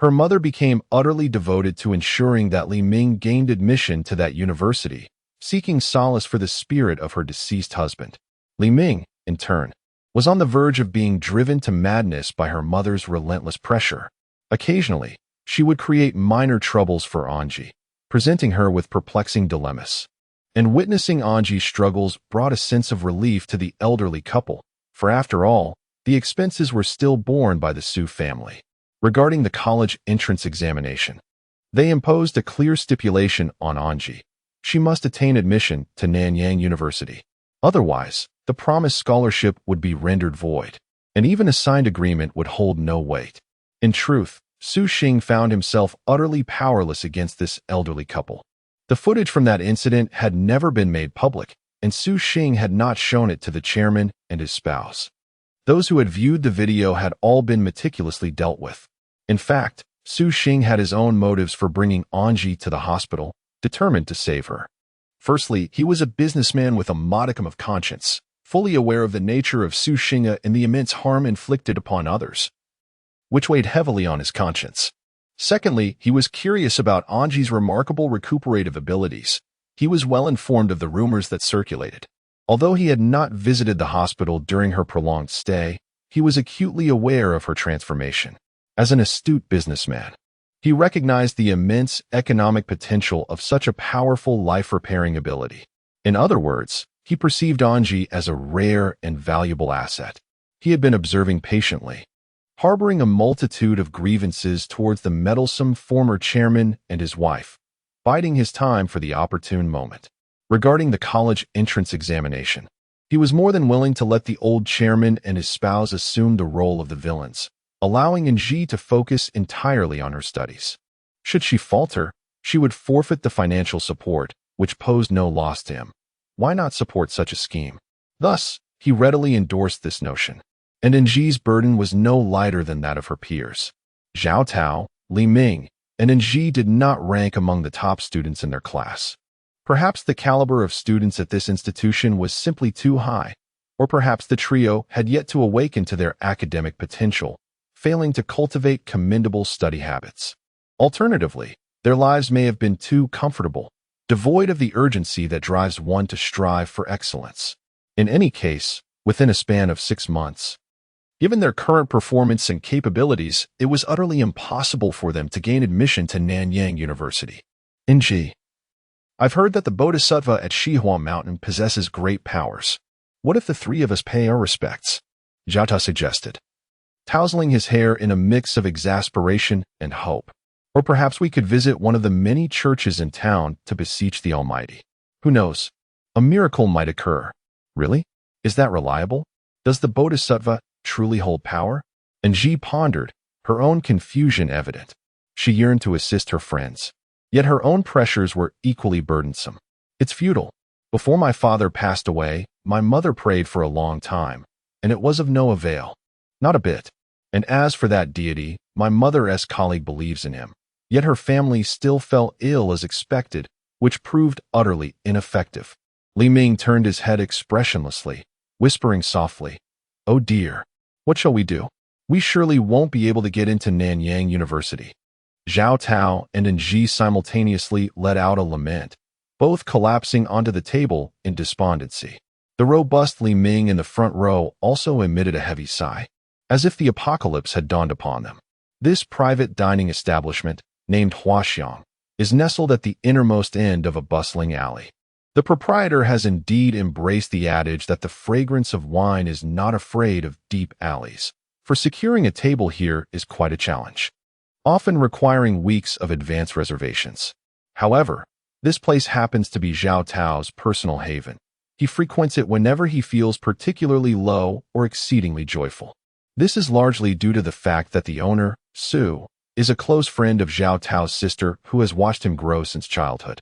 her mother became utterly devoted to ensuring that Li Ming gained admission to that university, seeking solace for the spirit of her deceased husband. Li Ming, in turn, was on the verge of being driven to madness by her mother's relentless pressure. Occasionally, she would create minor troubles for Anji, presenting her with perplexing dilemmas. And witnessing Anji's struggles brought a sense of relief to the elderly couple, for after all, the expenses were still borne by the Su family. Regarding the college entrance examination, they imposed a clear stipulation on Anji. She must attain admission to Nanyang University. Otherwise, the promised scholarship would be rendered void, and even a signed agreement would hold no weight. In truth, Su Xing found himself utterly powerless against this elderly couple. The footage from that incident had never been made public, and Su Xing had not shown it to the chairman and his spouse. Those who had viewed the video had all been meticulously dealt with. In fact, Su Xing had his own motives for bringing Anji to the hospital, determined to save her. Firstly, he was a businessman with a modicum of conscience, fully aware of the nature of Su Xing and the immense harm inflicted upon others, which weighed heavily on his conscience. Secondly, he was curious about Anji's remarkable recuperative abilities. He was well informed of the rumors that circulated. Although he had not visited the hospital during her prolonged stay, he was acutely aware of her transformation. As an astute businessman, he recognized the immense economic potential of such a powerful life-repairing ability. In other words, he perceived Anji as a rare and valuable asset. He had been observing patiently, harboring a multitude of grievances towards the meddlesome former chairman and his wife, biding his time for the opportune moment. Regarding the college entrance examination, he was more than willing to let the old chairman and his spouse assume the role of the villains, allowing Ng to focus entirely on her studies. Should she falter, she would forfeit the financial support, which posed no loss to him. Why not support such a scheme? Thus, he readily endorsed this notion, and Ng's burden was no lighter than that of her peers. Zhao Tao, Li Ming, and Ng did not rank among the top students in their class. Perhaps the caliber of students at this institution was simply too high, or perhaps the trio had yet to awaken to their academic potential, failing to cultivate commendable study habits. Alternatively, their lives may have been too comfortable, devoid of the urgency that drives one to strive for excellence. In any case, within a span of 6 months, given their current performance and capabilities, it was utterly impossible for them to gain admission to Nanyang University. Ng, I've heard that the Bodhisattva at Shihua Mountain possesses great powers. What if the three of us pay our respects? Zhao Tao suggested, tousling his hair in a mix of exasperation and hope. Or perhaps we could visit one of the many churches in town to beseech the Almighty. Who knows? A miracle might occur. Really? Is that reliable? Does the Bodhisattva truly hold power? And Ji pondered, her own confusion evident. She yearned to assist her friends. Yet her own pressures were equally burdensome. It's futile. Before my father passed away, my mother prayed for a long time, and it was of no avail. Not a bit. And as for that deity, my mother's colleague believes in him. Yet her family still fell ill as expected, which proved utterly ineffective. Li Ming turned his head expressionlessly, whispering softly, "Oh dear, what shall we do? We surely won't be able to get into Nanyang University." Zhao Tao and Ng simultaneously let out a lament, both collapsing onto the table in despondency. The robust Li Ming in the front row also emitted a heavy sigh, as if the apocalypse had dawned upon them. This private dining establishment, named Huaxiang, is nestled at the innermost end of a bustling alley. The proprietor has indeed embraced the adage that the fragrance of wine is not afraid of deep alleys, for securing a table here is quite a challenge, often requiring weeks of advance reservations. However, this place happens to be Zhao Tao's personal haven. He frequents it whenever he feels particularly low or exceedingly joyful. This is largely due to the fact that the owner, Su, is a close friend of Zhao Tao's sister who has watched him grow since childhood.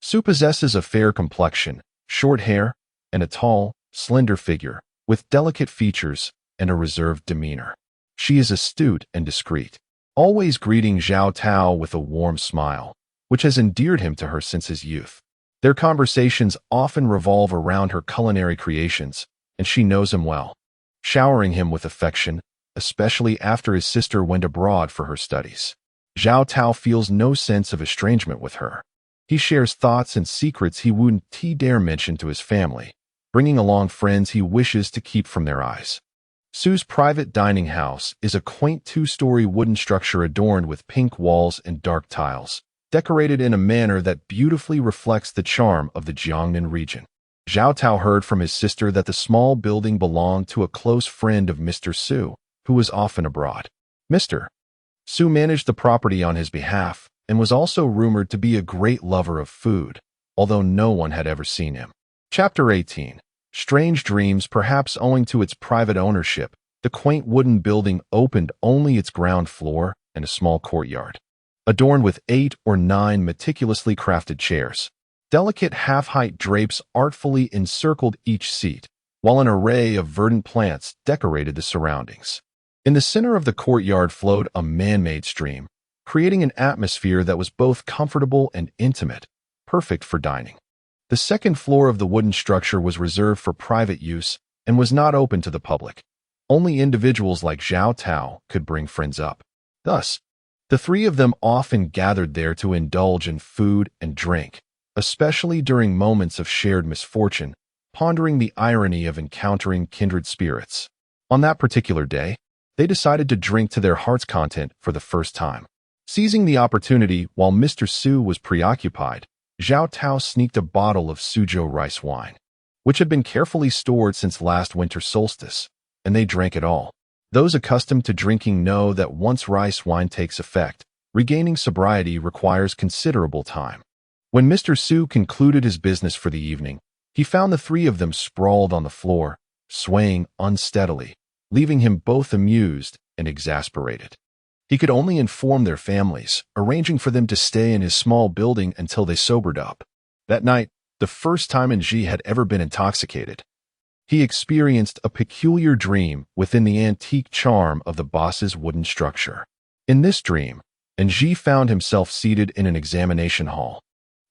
Su possesses a fair complexion, short hair, and a tall, slender figure, with delicate features and a reserved demeanor. She is astute and discreet, always greeting Zhao Tao with a warm smile, which has endeared him to her since his youth. Their conversations often revolve around her culinary creations, and she knows him well, showering him with affection, especially after his sister went abroad for her studies. Zhao Tao feels no sense of estrangement with her. He shares thoughts and secrets he wouldn't dare mention to his family, bringing along friends he wishes to keep from their eyes. Su's private dining house is a quaint 2-story wooden structure adorned with pink walls and dark tiles, decorated in a manner that beautifully reflects the charm of the Jiangnan region. Zhao Tao heard from his sister that the small building belonged to a close friend of Mr. Su, who was often abroad. Mr. Su managed the property on his behalf and was also rumored to be a great lover of food, although no one had ever seen him. Chapter 18. Strange Dreams. Perhaps owing to its private ownership, the quaint wooden building opened only its ground floor and a small courtyard, adorned with 8 or 9 meticulously crafted chairs. Delicate half-height drapes artfully encircled each seat, while an array of verdant plants decorated the surroundings. In the center of the courtyard flowed a man-made stream, creating an atmosphere that was both comfortable and intimate, perfect for dining. The second floor of the wooden structure was reserved for private use and was not open to the public. Only individuals like Zhao Tao could bring friends up. Thus, the three of them often gathered there to indulge in food and drink, especially during moments of shared misfortune, pondering the irony of encountering kindred spirits. On that particular day, they decided to drink to their heart's content for the first time. Seizing the opportunity while Mr. Su was preoccupied, Zhao Tao sneaked a bottle of Suzhou rice wine, which had been carefully stored since last winter solstice, and they drank it all. Those accustomed to drinking know that once rice wine takes effect, regaining sobriety requires considerable time. When Mr. Su concluded his business for the evening, he found the three of them sprawled on the floor, swaying unsteadily, leaving him both amused and exasperated. He could only inform their families, arranging for them to stay in his small building until they sobered up. That night, the first time Ng had ever been intoxicated, he experienced a peculiar dream within the antique charm of the boss's wooden structure. In this dream, Ng found himself seated in an examination hall,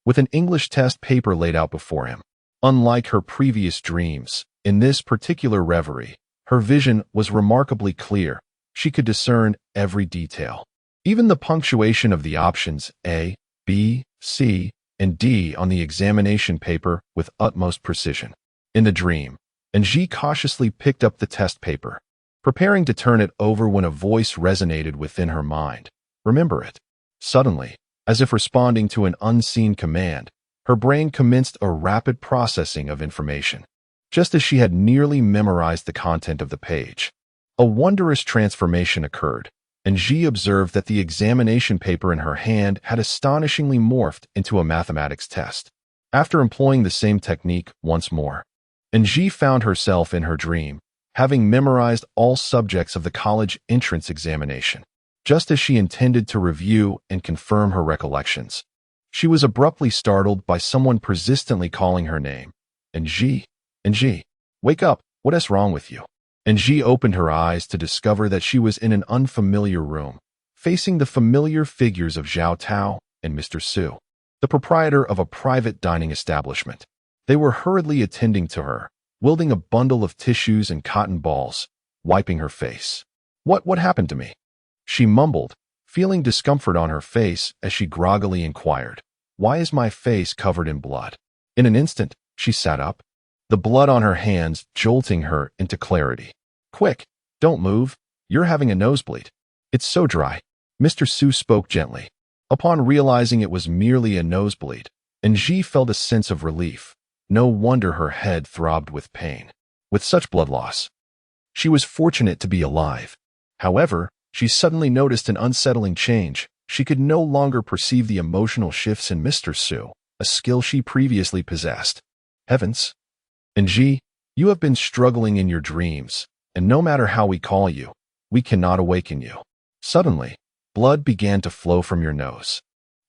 with an English test paper laid out before him. Unlike her previous dreams, in this particular reverie, her vision was remarkably clear. She could discern every detail, even the punctuation of the options A, B, C, and D on the examination paper with utmost precision. In the dream, Ng cautiously picked up the test paper, preparing to turn it over when a voice resonated within her mind. Remember it. Suddenly, as if responding to an unseen command, her brain commenced a rapid processing of information. Just as she had nearly memorized the content of the page, a wondrous transformation occurred, and Ng observed that the examination paper in her hand had astonishingly morphed into a mathematics test. After employing the same technique once more, Ng found herself in her dream, having memorized all subjects of the college entrance examination. Just as she intended to review and confirm her recollections, she was abruptly startled by someone persistently calling her name. Ng, wake up, what is wrong with you? Ng opened her eyes to discover that she was in an unfamiliar room, facing the familiar figures of Zhao Tao and Mr. Su, the proprietor of a private dining establishment. They were hurriedly attending to her, wielding a bundle of tissues and cotton balls, wiping her face. What happened to me? She mumbled, feeling discomfort on her face as she groggily inquired, why is my face covered in blood? In an instant, she sat up, the blood on her hands jolting her into clarity. Quick, don't move, you're having a nosebleed. It's so dry. Mr. Su spoke gently. Upon realizing it was merely a nosebleed, Ng felt a sense of relief. No wonder her head throbbed with pain. With such blood loss, she was fortunate to be alive. However, she suddenly noticed an unsettling change. She could no longer perceive the emotional shifts in Mr. Su, a skill she previously possessed. Heavens! Ng, you have been struggling in your dreams, and no matter how we call you, we cannot awaken you. Suddenly, blood began to flow from your nose,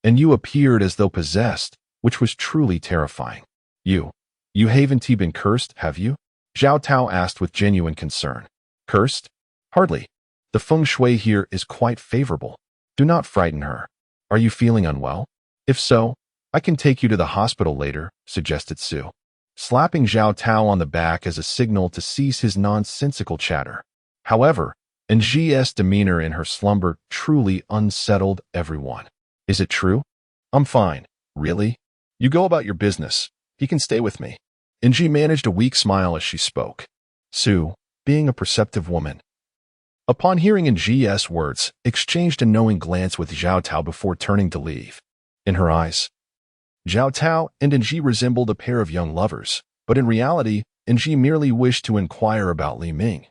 and you appeared as though possessed, which was truly terrifying. You haven't been cursed, have you? Zhao Tao asked with genuine concern. Cursed? Hardly. The feng shui here is quite favorable. Do not frighten her. Are you feeling unwell? If so, I can take you to the hospital later, suggested Su, slapping Zhao Tao on the back as a signal to cease his nonsensical chatter. However, Ng's demeanor in her slumber truly unsettled everyone. Is it true? I'm fine. Really? You go about your business. He can stay with me. Ng managed a weak smile as she spoke. Su, being a perceptive woman, upon hearing Ng's words, exchanged a knowing glance with Zhao Tao before turning to leave. In her eyes, Zhao Tao and Ng resembled a pair of young lovers, but in reality, Ng merely wished to inquire about Li Ming,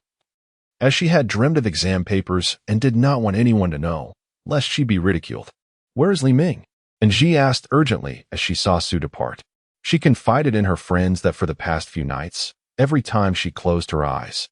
as she had dreamed of exam papers and did not want anyone to know, lest she be ridiculed. Where is Li Ming? Ng asked urgently as she saw Su depart. She confided in her friends that for the past few nights, every time she closed her eyes,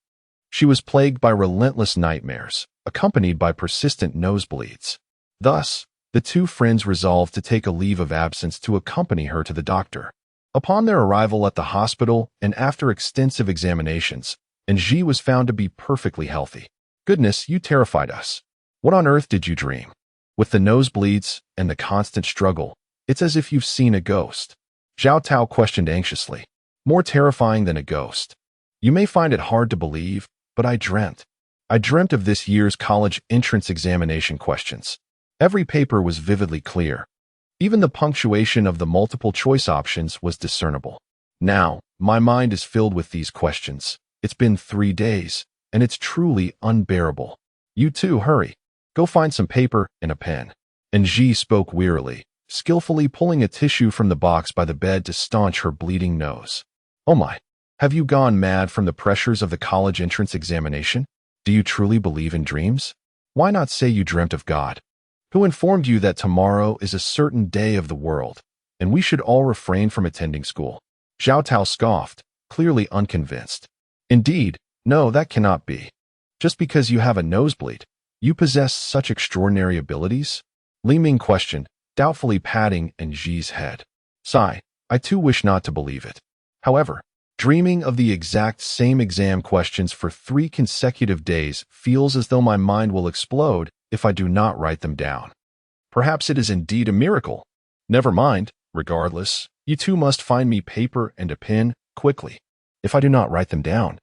she was plagued by relentless nightmares, accompanied by persistent nosebleeds. Thus, the two friends resolved to take a leave of absence to accompany her to the doctor. Upon their arrival at the hospital and after extensive examinations, Ng was found to be perfectly healthy. Goodness, you terrified us. What on earth did you dream? With the nosebleeds and the constant struggle, it's as if you've seen a ghost. Zhao Tao questioned anxiously. More terrifying than a ghost. You may find it hard to believe, but I dreamt. I dreamt of this year's college entrance examination questions. Every paper was vividly clear. Even the punctuation of the multiple choice options was discernible. Now, my mind is filled with these questions. It's been 3 days, and it's truly unbearable. You too, hurry. Go find some paper and a pen. Ng spoke wearily, skillfully pulling a tissue from the box by the bed to staunch her bleeding nose. Oh my, have you gone mad from the pressures of the college entrance examination? Do you truly believe in dreams? Why not say you dreamt of God, who informed you that tomorrow is a certain day of the world, and we should all refrain from attending school? Zhao Tao scoffed, clearly unconvinced. Indeed, no, that cannot be. Just because you have a nosebleed, you possess such extraordinary abilities? Li Ming questioned, doubtfully patting Nji's head. Sigh, I too wish not to believe it. However, dreaming of the exact same exam questions for 3 consecutive days feels as though my mind will explode if I do not write them down. Perhaps it is indeed a miracle. Never mind, regardless, you two must find me paper and a pen, quickly. If I do not write them down,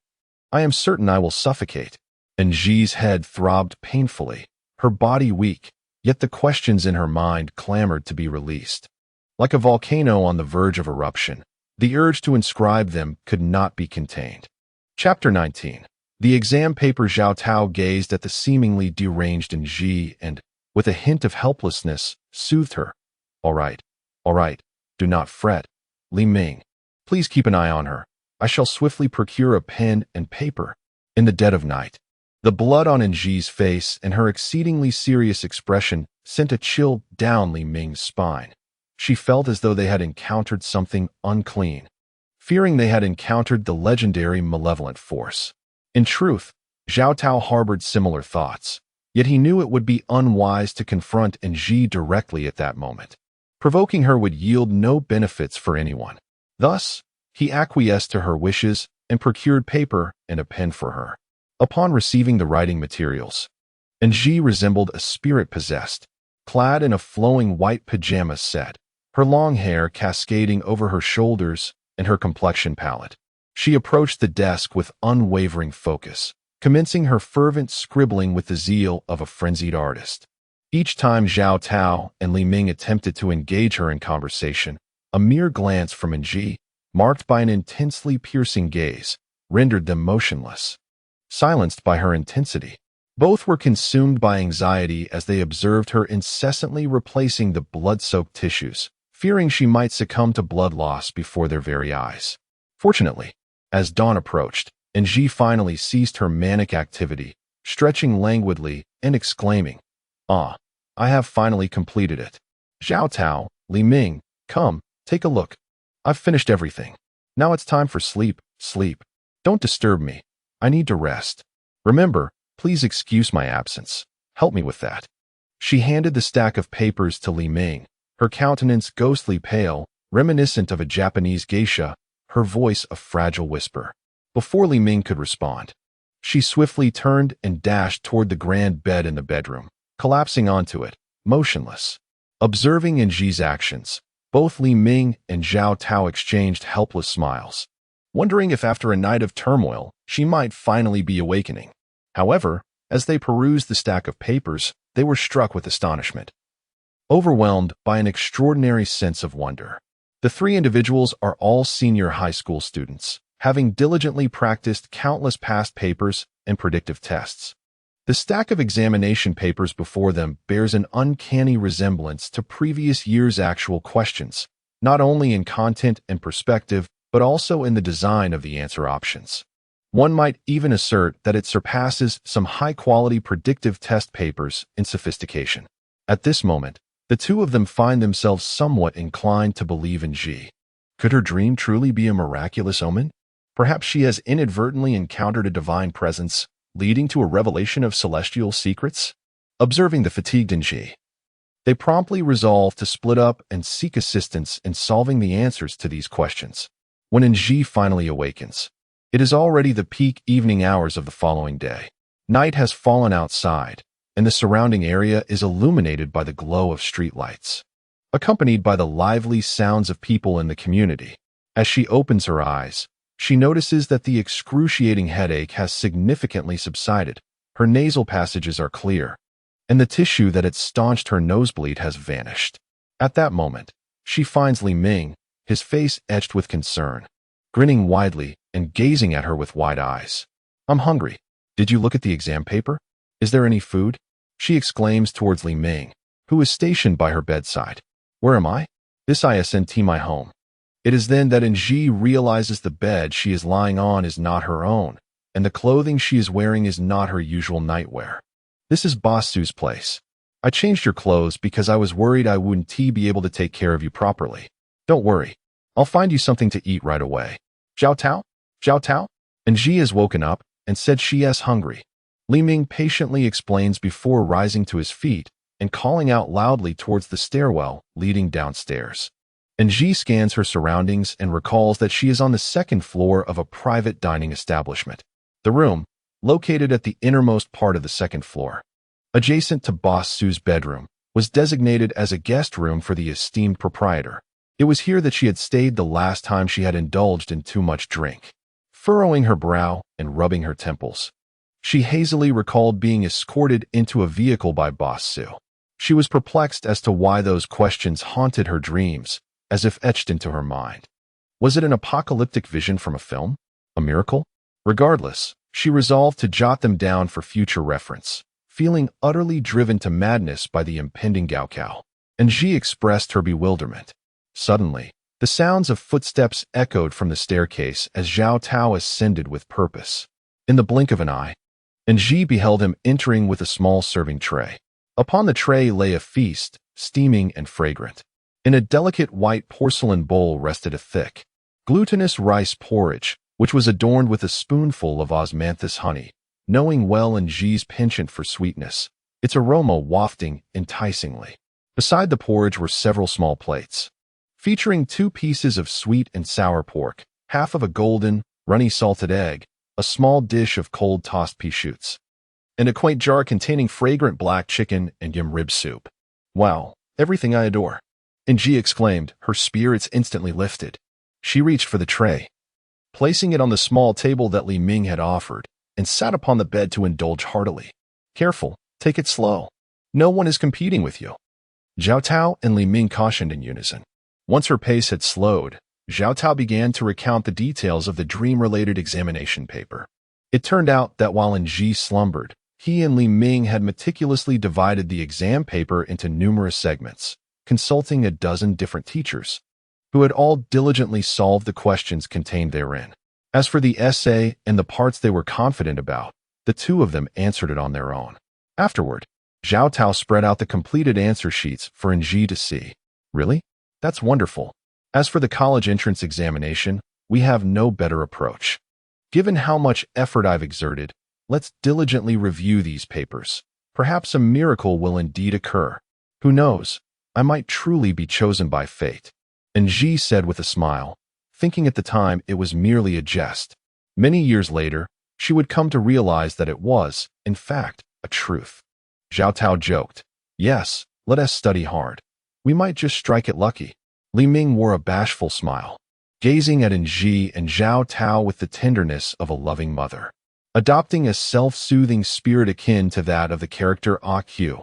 I am certain I will suffocate. Nji's head throbbed painfully, her body weak, yet the questions in her mind clamored to be released. Like a volcano on the verge of eruption, the urge to inscribe them could not be contained. Chapter 19. The exam paper. Zhao Tao gazed at the seemingly deranged Nji and, with a hint of helplessness, soothed her. All right, do not fret. Li Ming, please keep an eye on her. I shall swiftly procure a pen and paper. In the dead of night, the blood on Nji's face and her exceedingly serious expression sent a chill down Li Ming's spine. She felt as though they had encountered something unclean, fearing they had encountered the legendary malevolent force. In truth, Zhao Tao harbored similar thoughts, yet he knew it would be unwise to confront Nji directly at that moment. Provoking her would yield no benefits for anyone. Thus, he acquiesced to her wishes and procured paper and a pen for her. Upon receiving the writing materials, Nji resembled a spirit possessed, clad in a flowing white pajama set, her long hair cascading over her shoulders and her complexion pallid. She approached the desk with unwavering focus, commencing her fervent scribbling with the zeal of a frenzied artist. Each time Zhao Tao and Li Ming attempted to engage her in conversation, a mere glance from Nji, marked by an intensely piercing gaze, rendered them motionless, silenced by her intensity. Both were consumed by anxiety as they observed her incessantly replacing the blood-soaked tissues, fearing she might succumb to blood loss before their very eyes. Fortunately, as dawn approached, Nji finally ceased her manic activity, stretching languidly and exclaiming, "Ah, I have finally completed it. Zhao Tao, Li Ming, come, take a look. I've finished everything. Now it's time for sleep. Don't disturb me. I need to rest. Remember, please excuse my absence. Help me with that." She handed the stack of papers to Li Ming, her countenance ghostly pale, reminiscent of a Japanese geisha, her voice a fragile whisper. Before Li Ming could respond, she swiftly turned and dashed toward the grand bed in the bedroom, collapsing onto it, motionless. Observing Nji's actions, both Li Ming and Zhao Tao exchanged helpless smiles, wondering if after a night of turmoil, she might finally be awakening. However, as they perused the stack of papers, they were struck with astonishment, overwhelmed by an extraordinary sense of wonder. The 3 individuals are all senior high school students, having diligently practiced countless past papers and predictive tests. The stack of examination papers before them bears an uncanny resemblance to previous year's actual questions, not only in content and perspective, but also in the design of the answer options. One might even assert that it surpasses some high-quality predictive test papers in sophistication. At this moment, the two of them find themselves somewhat inclined to believe in Nji. Could her dream truly be a miraculous omen? Perhaps she has inadvertently encountered a divine presence, leading to a revelation of celestial secrets? Observing the fatigued Nji, they promptly resolve to split up and seek assistance in solving the answers to these questions. When Nji finally awakens, it is already the peak evening hours of the following day. Night has fallen outside, and the surrounding area is illuminated by the glow of streetlights, accompanied by the lively sounds of people in the community. As she opens her eyes, she notices that the excruciating headache has significantly subsided, her nasal passages are clear, and the tissue that had staunched her nosebleed has vanished. At that moment, she finds Li Ming, his face etched with concern, grinning widely and gazing at her with wide eyes. "I'm hungry. Did you look at the exam paper? Is there any food?" she exclaims towards Li Ming, who is stationed by her bedside. "Where am I? This isn't my home." It is then that Nji realizes the bed she is lying on is not her own, and the clothing she is wearing is not her usual nightwear. "This is Boss Su's place. I changed your clothes because I was worried I wouldn't be able to take care of you properly. Don't worry. I'll find you something to eat right away." "Zhao Tao? Zhao Tao?" Nji has woken up and said she is hungry. Li Ming patiently explains before rising to his feet and calling out loudly towards the stairwell leading downstairs. And Ji scans her surroundings and recalls that she is on the second floor of a private dining establishment. The room, located at the innermost part of the second floor, adjacent to Boss Su's bedroom, was designated as a guest room for the esteemed proprietor. It was here that she had stayed the last time she had indulged in too much drink. Furrowing her brow and rubbing her temples, she hazily recalled being escorted into a vehicle by Boss Su. She was perplexed as to why those questions haunted her dreams, as if etched into her mind. Was it an apocalyptic vision from a film? A miracle? Regardless, she resolved to jot them down for future reference, feeling utterly driven to madness by the impending Gaokao. And Ji expressed her bewilderment. Suddenly, the sounds of footsteps echoed from the staircase as Zhao Tao ascended with purpose. In the blink of an eye, and Ji beheld him entering with a small serving tray. Upon the tray lay a feast, steaming and fragrant. In a delicate white porcelain bowl rested a thick, glutinous rice porridge, which was adorned with a spoonful of osmanthus honey, knowing well in Ji's penchant for sweetness, its aroma wafting enticingly. Beside the porridge were several small plates, featuring 2 pieces of sweet and sour pork, half of a golden, runny salted egg, a small dish of cold tossed pea shoots, and a quaint jar containing fragrant black chicken and yam rib soup. Wow, everything I adore. And Ji exclaimed, her spirits instantly lifted. She reached for the tray, placing it on the small table that Li Ming had offered, and sat upon the bed to indulge heartily. Careful, take it slow. No one is competing with you, Zhao Tao and Li Ming cautioned in unison. Once her pace had slowed, Zhao Tao began to recount the details of the dream-related examination paper. It turned out that while Ji slumbered, he and Li Ming had meticulously divided the exam paper into numerous segments, consulting a dozen different teachers, who had all diligently solved the questions contained therein. As for the essay and the parts they were confident about, the 2 of them answered it on their own. Afterward, Zhao Tao spread out the completed answer sheets for Ji to see. Really? That's wonderful. As for the college entrance examination, we have no better approach. Given how much effort I've exerted, let's diligently review these papers. Perhaps a miracle will indeed occur. Who knows? I might truly be chosen by fate. And Ji said with a smile, thinking at the time it was merely a jest. Many years later, she would come to realize that it was, in fact, a truth. Zhao Tao joked, yes, let us study hard. We might just strike it lucky. Li Ming wore a bashful smile, gazing at Ji and Zhao Tao with the tenderness of a loving mother, adopting a self-soothing spirit akin to that of the character Ah Q.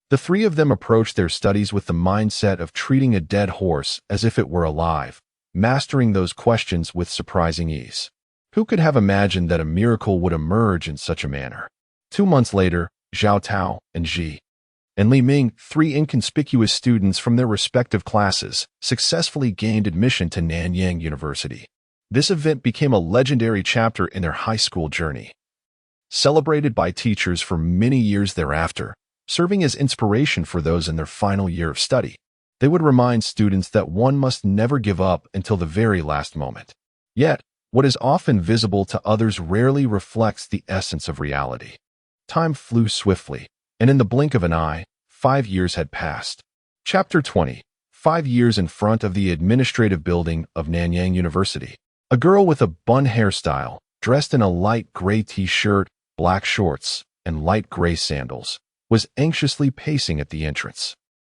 The 3 of them approached their studies with the mindset of treating a dead horse as if it were alive, mastering those questions with surprising ease. Who could have imagined that a miracle would emerge in such a manner? 2 months later, Zhao Tao and Ji and Li Ming, 3 inconspicuous students from their respective classes, successfully gained admission to Nanyang University. This event became a legendary chapter in their high school journey, celebrated by teachers for many years thereafter, serving as inspiration for those in their final year of study. They would remind students that one must never give up until the very last moment. Yet, what is often visible to others rarely reflects the essence of reality. Time flew swiftly, and in the blink of an eye, 5 years had passed. Chapter 20. 5 years in front of the administrative building of Nanyang University. A girl with a bun hairstyle, dressed in a light gray t-shirt, black shorts, and light gray sandals, was anxiously pacing at the entrance.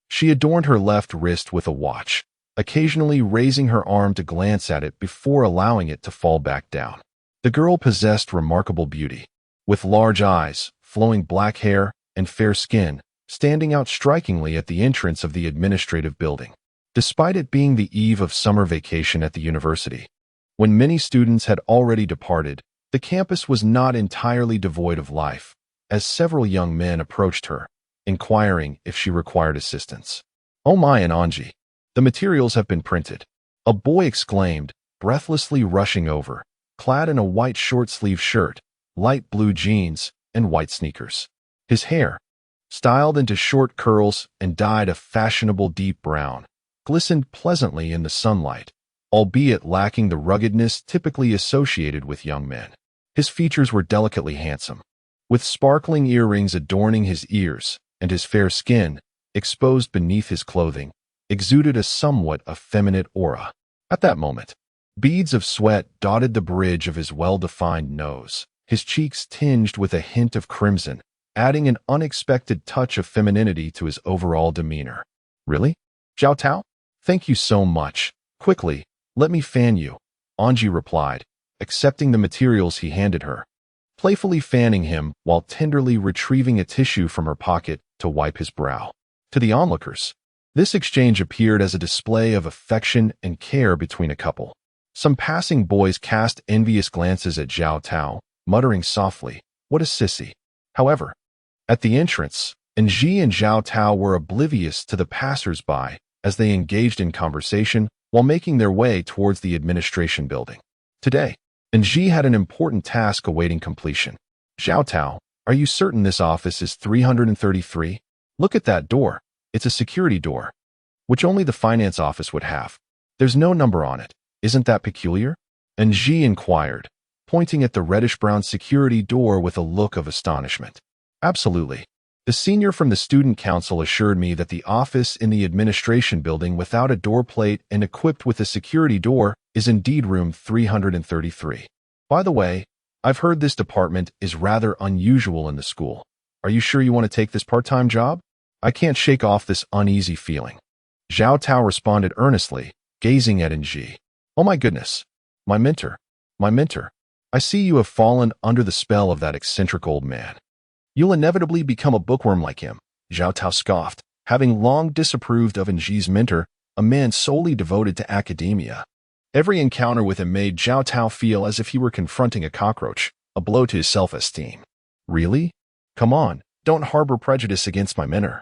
She adorned her left wrist with a watch, occasionally raising her arm to glance at it before allowing it to fall back down. The girl possessed remarkable beauty, with large eyes, flowing black hair, and fair skin, standing out strikingly at the entrance of the administrative building. Despite it being the eve of summer vacation at the university, when many students had already departed, the campus was not entirely devoid of life, as several young men approached her, inquiring if she required assistance. Oh my and Anji, the materials have been printed, a boy exclaimed, breathlessly rushing over, clad in a white short-sleeved shirt, light blue jeans, and white sneakers. His hair, styled into short curls and dyed a fashionable deep brown, glistened pleasantly in the sunlight, albeit lacking the ruggedness typically associated with young men. His features were delicately handsome, with sparkling earrings adorning his ears, and his fair skin, exposed beneath his clothing, exuded a somewhat effeminate aura. At that moment, beads of sweat dotted the bridge of his well-defined nose, his cheeks tinged with a hint of crimson, adding an unexpected touch of femininity to his overall demeanor. Really? Zhao Tao? Thank you so much. Quickly, let me fan you, Anji replied, accepting the materials he handed her, playfully fanning him while tenderly retrieving a tissue from her pocket to wipe his brow. To the onlookers, this exchange appeared as a display of affection and care between a couple. Some passing boys cast envious glances at Zhao Tao, muttering softly, "What a sissy." However, at the entrance, Anji and Zhao Tao were oblivious to the passers-by as they engaged in conversation while making their way towards the administration building. Today, Anji had an important task awaiting completion. "Zhao Tao, are you certain this office is 333? Look at that door. It's a security door, which only the finance office would have. There's no number on it. Isn't that peculiar?" Anji inquired, pointing at the reddish-brown security door with a look of astonishment. "Absolutely. The senior from the student council assured me that the office in the administration building without a door plate and equipped with a security door is indeed room 333. By the way, I've heard this department is rather unusual in the school. Are you sure you want to take this part-time job? I can't shake off this uneasy feeling." Zhao Tao responded earnestly, gazing at Anji. "Oh my goodness. My mentor. My mentor. I see you have fallen under the spell of that eccentric old man. You'll inevitably become a bookworm like him," Zhao Tao scoffed, having long disapproved of Anji's mentor, a man solely devoted to academia. Every encounter with him made Zhao Tao feel as if he were confronting a cockroach, a blow to his self-esteem. "Really? Come on, don't harbor prejudice against my mentor.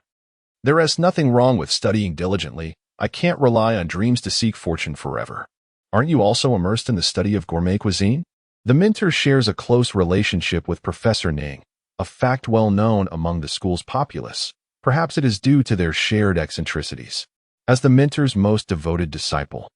There is nothing wrong with studying diligently. I can't rely on dreams to seek fortune forever. Aren't you also immersed in the study of gourmet cuisine?" The mentor shares a close relationship with Professor Ning, a fact well known among the school's populace. Perhaps it is due to their shared eccentricities. As the mentor's most devoted disciple,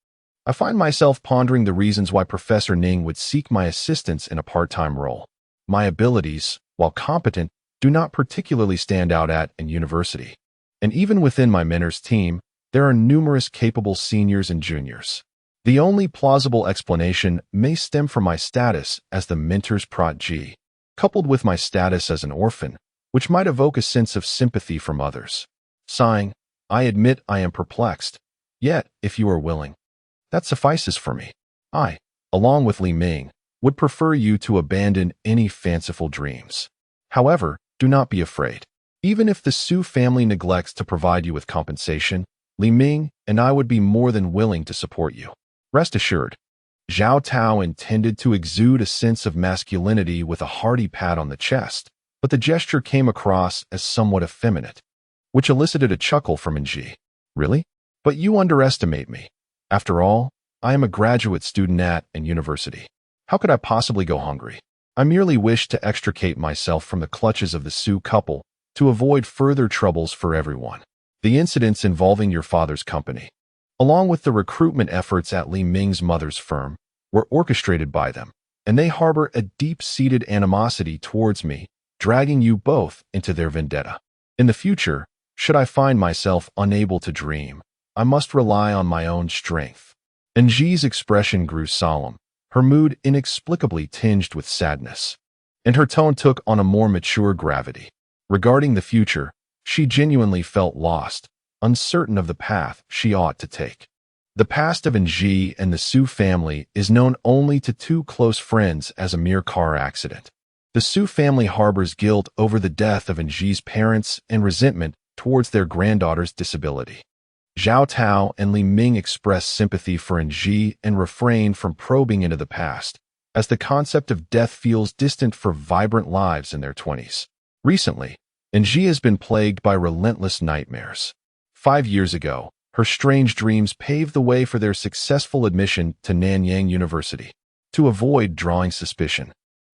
I find myself pondering the reasons why Professor Ning would seek my assistance in a part-time role. My abilities, while competent, do not particularly stand out at an university. And even within my mentor's team, there are numerous capable seniors and juniors. The only plausible explanation may stem from my status as the mentor's protégé, coupled with my status as an orphan, which might evoke a sense of sympathy from others. Sighing, I admit I am perplexed. Yet, if you are willing, that suffices for me. I, along with Li Ming, would prefer you to abandon any fanciful dreams. However, do not be afraid. Even if the Su family neglects to provide you with compensation, Li Ming and I would be more than willing to support you. Rest assured." Zhao Tao intended to exude a sense of masculinity with a hearty pat on the chest, but the gesture came across as somewhat effeminate, which elicited a chuckle from Anji. "Really? But you underestimate me. After all, I am a graduate student at an university. How could I possibly go hungry? I merely wish to extricate myself from the clutches of the Su couple to avoid further troubles for everyone. The incidents involving your father's company, along with the recruitment efforts at Li Ming's mother's firm, were orchestrated by them, and they harbor a deep-seated animosity towards me, dragging you both into their vendetta. In the future, should I find myself unable to dream, I must rely on my own strength." Anji's expression grew solemn, her mood inexplicably tinged with sadness, and her tone took on a more mature gravity. Regarding the future, she genuinely felt lost, uncertain of the path she ought to take. The past of Anji and the Su family is known only to two close friends as a mere car accident. The Su family harbors guilt over the death of Anji's parents and resentment towards their granddaughter's disability. Zhao Tao and Li Ming express sympathy for Anji and refrain from probing into the past, as the concept of death feels distant for vibrant lives in their 20s. Recently, Anji has been plagued by relentless nightmares. 5 years ago, her strange dreams paved the way for their successful admission to Nanyang University. To avoid drawing suspicion,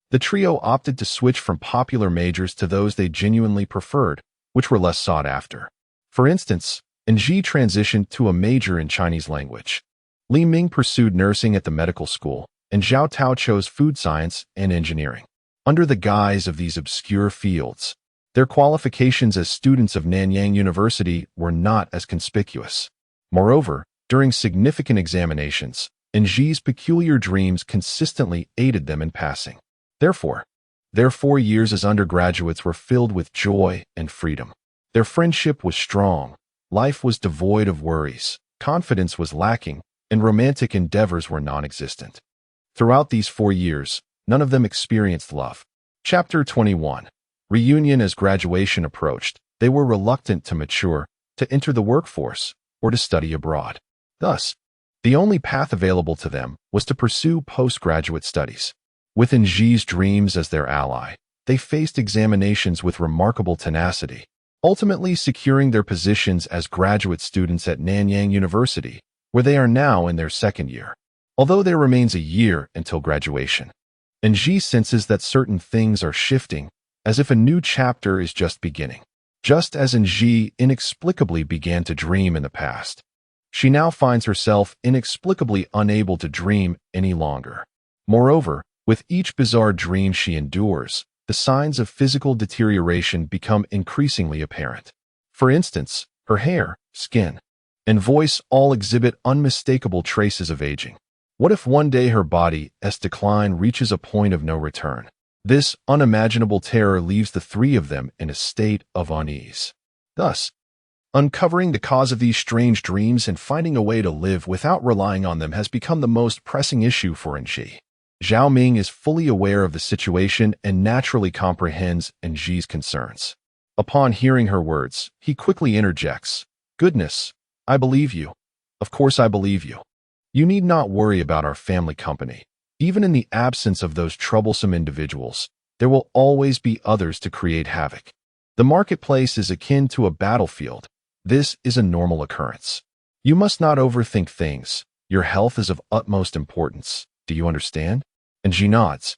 the trio opted to switch from popular majors to those they genuinely preferred, which were less sought after. For instance, Anji transitioned to a major in Chinese language. Li Ming pursued nursing at the medical school, and Zhao Tao chose food science and engineering. under the guise of these obscure fields. Their qualifications as students of Nanyang University were not as conspicuous. Moreover, during significant examinations, Nji's peculiar dreams consistently aided them in passing. Therefore, their 4 years as undergraduates were filled with joy and freedom. Their friendship was strong, life was devoid of worries, confidence was lacking, and romantic endeavors were non-existent. Throughout these 4 years, none of them experienced love. Chapter 21. Reunion. As graduation approached, they were reluctant to mature, to enter the workforce, or to study abroad. Thus, the only path available to them was to pursue postgraduate studies. With Nji's dreams as their ally, they faced examinations with remarkable tenacity, ultimately securing their positions as graduate students at Nanyang University, where they are now in their 2nd year. Although there remains a year until graduation, Nji senses that certain things are shifting, as if a new chapter is just beginning. Just as Nji inexplicably began to dream in the past, she now finds herself inexplicably unable to dream any longer. Moreover, with each bizarre dream she endures, the signs of physical deterioration become increasingly apparent. For instance, her hair, skin, and voice all exhibit unmistakable traces of aging. What if one day her body's decline reaches a point of no return? This unimaginable terror leaves the three of them in a state of unease. Thus, uncovering the cause of these strange dreams and finding a way to live without relying on them has become the most pressing issue for Nji. Zhao Ming is fully aware of the situation and naturally comprehends Nji's concerns. Upon hearing her words, he quickly interjects, "Goodness, I believe you. Of course I believe you. You need not worry about our family company. Even in the absence of those troublesome individuals, there will always be others to create havoc. The marketplace is akin to a battlefield. This is a normal occurrence. You must not overthink things. Your health is of utmost importance. Do you understand?" And Nji nods.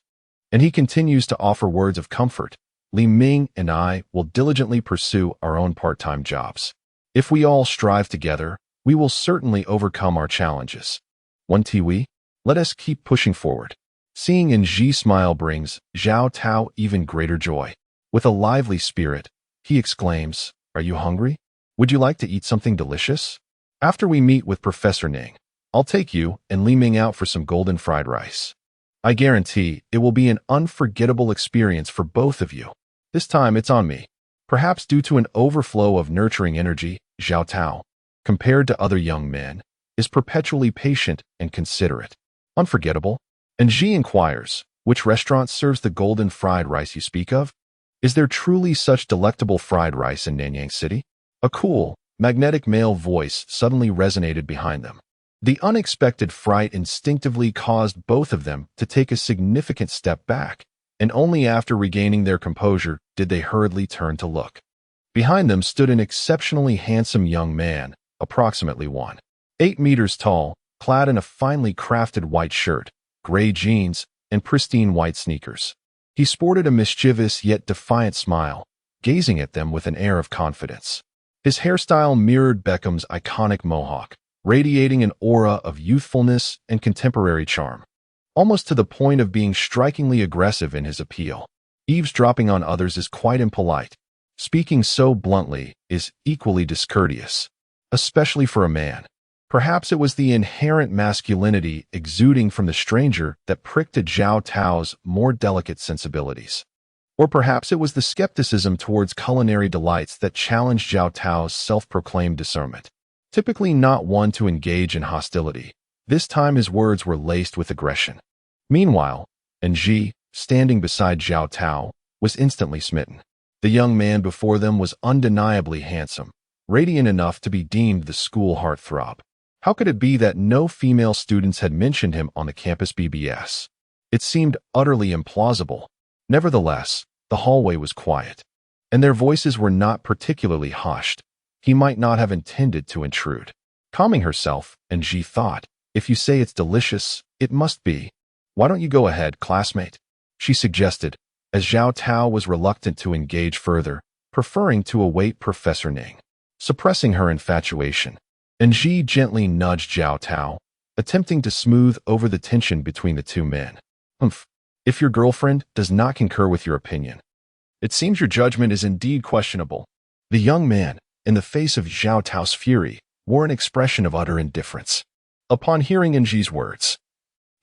And he continues to offer words of comfort. "Li Ming and I will diligently pursue our own part-time jobs. If we all strive together, we will certainly overcome our challenges. One Tiwi, let us keep pushing forward." Seeing Nji smile brings Zhao Tao even greater joy. With a lively spirit, he exclaims, "Are you hungry? Would you like to eat something delicious? After we meet with Professor Ning, I'll take you and Li Ming out for some golden fried rice. I guarantee it will be an unforgettable experience for both of you. This time it's on me." Perhaps due to an overflow of nurturing energy, Zhao Tao, compared to other young men, is perpetually patient and considerate. "Unforgettable?" And Nji inquires, "Which restaurant serves the golden fried rice you speak of? Is there truly such delectable fried rice in Nanyang City?" A cool, magnetic male voice suddenly resonated behind them. The unexpected fright instinctively caused both of them to take a significant step back, and only after regaining their composure did they hurriedly turn to look. Behind them stood an exceptionally handsome young man, approximately 1.8 meters tall, clad in a finely crafted white shirt, gray jeans, and pristine white sneakers. He sported a mischievous yet defiant smile, gazing at them with an air of confidence. His hairstyle mirrored Beckham's iconic mohawk, radiating an aura of youthfulness and contemporary charm, almost to the point of being strikingly aggressive in his appeal. Eavesdropping on others is quite impolite. Speaking so bluntly is equally discourteous, especially for a man. Perhaps it was the inherent masculinity exuding from the stranger that pricked at Zhao Tao's more delicate sensibilities. Or perhaps it was the skepticism towards culinary delights that challenged Zhao Tao's self-proclaimed discernment. Typically not one to engage in hostility, this time his words were laced with aggression. Meanwhile, Nji, standing beside Zhao Tao, was instantly smitten. The young man before them was undeniably handsome, radiant enough to be deemed the school heartthrob. How could it be that no female students had mentioned him on the campus BBS? It seemed utterly implausible. Nevertheless, the hallway was quiet, and their voices were not particularly hushed. He might not have intended to intrude. Calming herself, Nji thought, "If you say it's delicious, it must be. Why don't you go ahead, classmate?" she suggested, as Zhao Tao was reluctant to engage further, preferring to await Professor Ning. Suppressing her infatuation, Nji gently nudged Zhao Tao, attempting to smooth over the tension between the two men. "Humph." if your girlfriend does not concur with your opinion. It seems your judgment is indeed questionable. The young man, in the face of Zhao Tao's fury, wore an expression of utter indifference. Upon hearing Nji's words,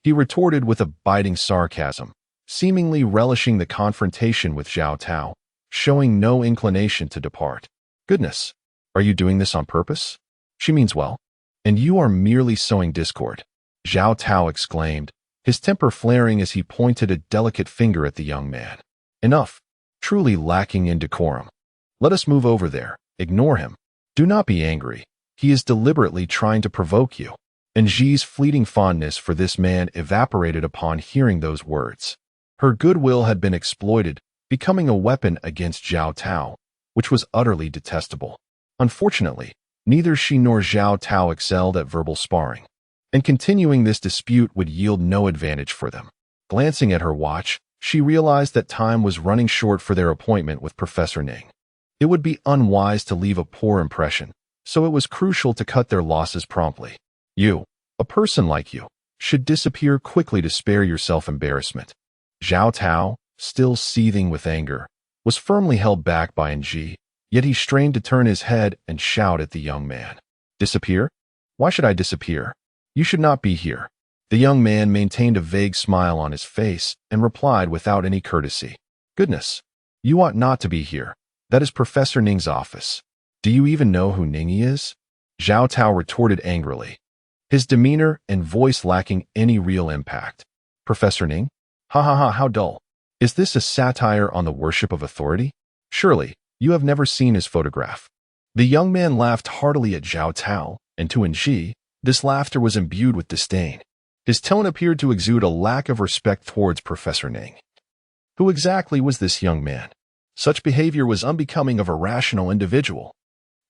he retorted with a biting sarcasm, seemingly relishing the confrontation with Zhao Tao, showing no inclination to depart. Goodness, are you doing this on purpose? She means well, and you are merely sowing discord, Zhao Tao exclaimed, his temper flaring as he pointed a delicate finger at the young man. Enough, truly lacking in decorum. Let us move over there. Ignore him. Do not be angry. He is deliberately trying to provoke you. Nji's fleeting fondness for this man evaporated upon hearing those words. Her goodwill had been exploited, becoming a weapon against Zhao Tao, which was utterly detestable. Unfortunately, neither she nor Zhao Tao excelled at verbal sparring, and continuing this dispute would yield no advantage for them. Glancing at her watch, she realized that time was running short for their appointment with Professor Ning. It would be unwise to leave a poor impression, so it was crucial to cut their losses promptly. You, a person like you, should disappear quickly to spare yourself embarrassment. Zhao Tao, still seething with anger, was firmly held back by Nji, yet he strained to turn his head and shout at the young man. Disappear? Why should I disappear? You should not be here. The young man maintained a vague smile on his face and replied without any courtesy. Goodness, you ought not to be here. That is Professor Ning's office. Do you even know who Ning is? Zhao Tao retorted angrily, his demeanor and voice lacking any real impact. Professor Ning? Ha ha ha, how dull. Is this a satire on the worship of authority? Surely, you have never seen his photograph. The young man laughed heartily at Zhao Tao, and to Nji, this laughter was imbued with disdain. His tone appeared to exude a lack of respect towards Professor Ning. Who exactly was this young man? Such behavior was unbecoming of a rational individual.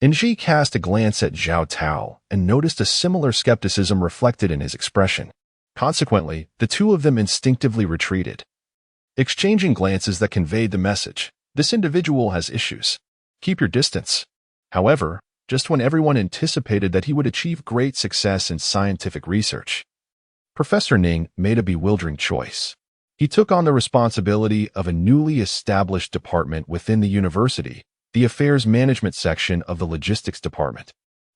Nji cast a glance at Zhao Tao and noticed a similar skepticism reflected in his expression. Consequently, the two of them instinctively retreated, exchanging glances that conveyed the message. This individual has issues. Keep your distance. However, just when everyone anticipated that he would achieve great success in scientific research, Professor Ning made a bewildering choice. He took on the responsibility of a newly established department within the university, the Affairs Management section of the Logistics Department.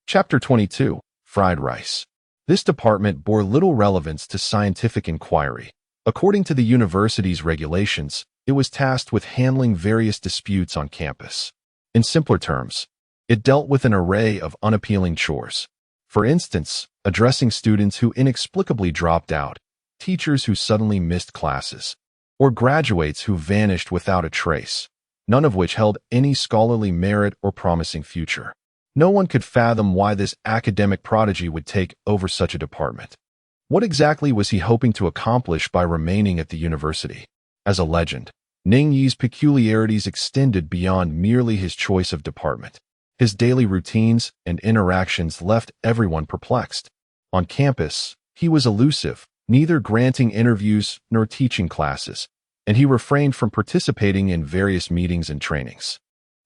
Chapter 22, Fried Rice. This department bore little relevance to scientific inquiry. According to the university's regulations, it was tasked with handling various disputes on campus. In simpler terms, it dealt with an array of unappealing chores. For instance, addressing students who inexplicably dropped out, teachers who suddenly missed classes, or graduates who vanished without a trace, none of which held any scholarly merit or promising future. No one could fathom why this academic prodigy would take over such a department. What exactly was he hoping to accomplish by remaining at the university? As a legend, Ning Yi's peculiarities extended beyond merely his choice of department. His daily routines and interactions left everyone perplexed. On campus, he was elusive, neither granting interviews nor teaching classes, and he refrained from participating in various meetings and trainings.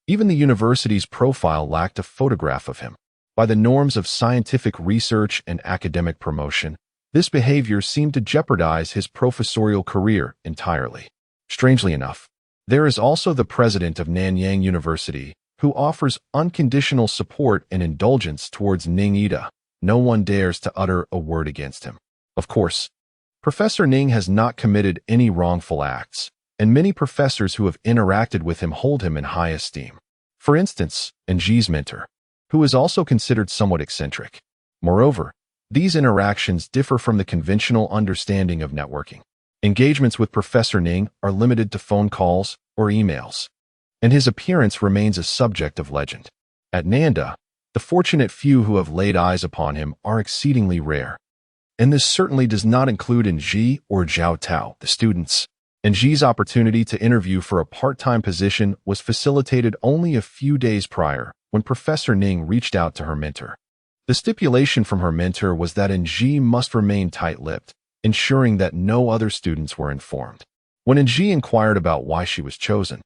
Even the university's profile lacked a photograph of him. By the norms of scientific research and academic promotion, this behavior seemed to jeopardize his professorial career entirely. Strangely enough, there is also the president of Nanyang University, who offers unconditional support and indulgence towards Ning Ida. No one dares to utter a word against him. Of course, Professor Ning has not committed any wrongful acts, and many professors who have interacted with him hold him in high esteem. For instance, Nji's mentor, who is also considered somewhat eccentric. Moreover, these interactions differ from the conventional understanding of networking. Engagements with Professor Ning are limited to phone calls or emails, and his appearance remains a subject of legend. At Nanda, the fortunate few who have laid eyes upon him are exceedingly rare. And this certainly does not include Nji or Zhao Tao, the students. Nji's opportunity to interview for a part-time position was facilitated only a few days prior, when Professor Ning reached out to her mentor. The stipulation from her mentor was that Nji must remain tight-lipped, ensuring that no other students were informed. When Nji inquired about why she was chosen,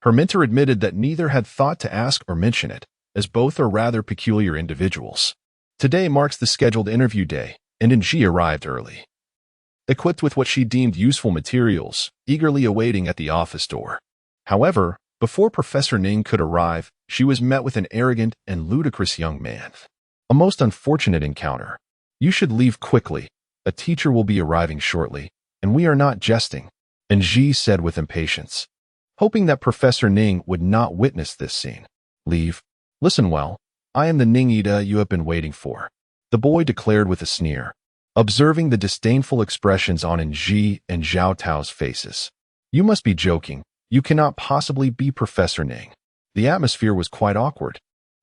her mentor admitted that neither had thought to ask or mention it, as both are rather peculiar individuals. Today marks the scheduled interview day, and Nji arrived early. equipped with what she deemed useful materials, eagerly awaiting at the office door. However, before Professor Ning could arrive, she was met with an arrogant and ludicrous young man. A most unfortunate encounter. You should leave quickly. A teacher will be arriving shortly, and we are not jesting, and Ji said with impatience, hoping that Professor Ning would not witness this scene. Leave. Listen well. I am the Ning Ida you have been waiting for, the boy declared with a sneer, observing the disdainful expressions on Ji and Zhao Tao's faces. You must be joking. You cannot possibly be Professor Ning. The atmosphere was quite awkward,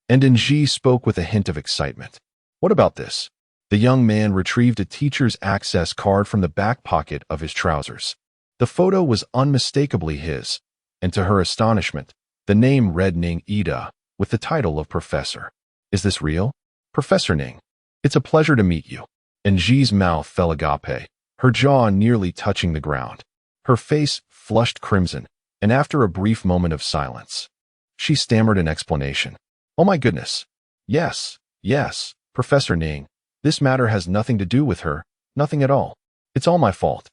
and Ji spoke with a hint of excitement. What about this? The young man retrieved a teacher's access card from the back pocket of his trousers. The photo was unmistakably his, and to her astonishment, the name read Ning Ida, with the title of professor. Is this real? Professor Ning. It's a pleasure to meet you. And Ji's mouth fell agape, her jaw nearly touching the ground. Her face flushed crimson, and after a brief moment of silence, she stammered an explanation. Oh my goodness. Yes, Professor Ning. This matter has nothing to do with her, nothing at all. It's all my fault.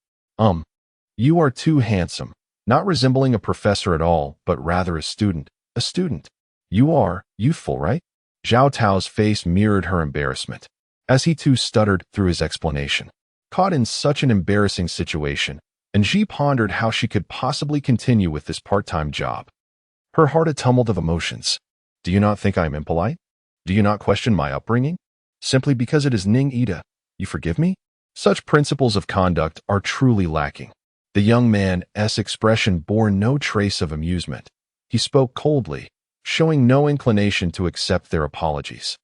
You are too handsome, not resembling a professor at all, but rather a student. A student. You are youthful, right? Zhao Tao's face mirrored her embarrassment, as he too stuttered through his explanation. Caught in such an embarrassing situation, and Ji pondered how she could possibly continue with this part-time job. Her heart a tumult of emotions. Do you not think I am impolite? Do you not question my upbringing? Simply because it is Ning Ida, you forgive me? Such principles of conduct are truly lacking. The young man's expression bore no trace of amusement. He spoke coldly, showing no inclination to accept their apologies.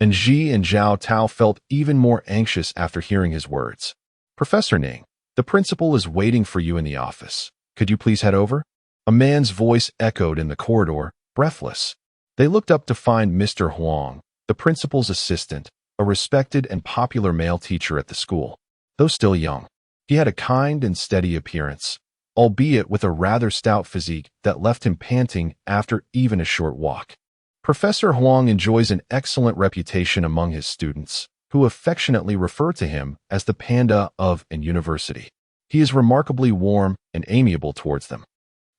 And Ji and Zhao Tao felt even more anxious after hearing his words. Professor Ning, the principal is waiting for you in the office. Could you please head over? A man's voice echoed in the corridor, breathless. They looked up to find Mr. Huang, the principal's assistant, a respected and popular male teacher at the school. Though still young, he had a kind and steady appearance, albeit with a rather stout physique that left him panting after even a short walk. Professor Huang enjoys an excellent reputation among his students, who affectionately refer to him as the panda of an university. He is remarkably warm and amiable towards them.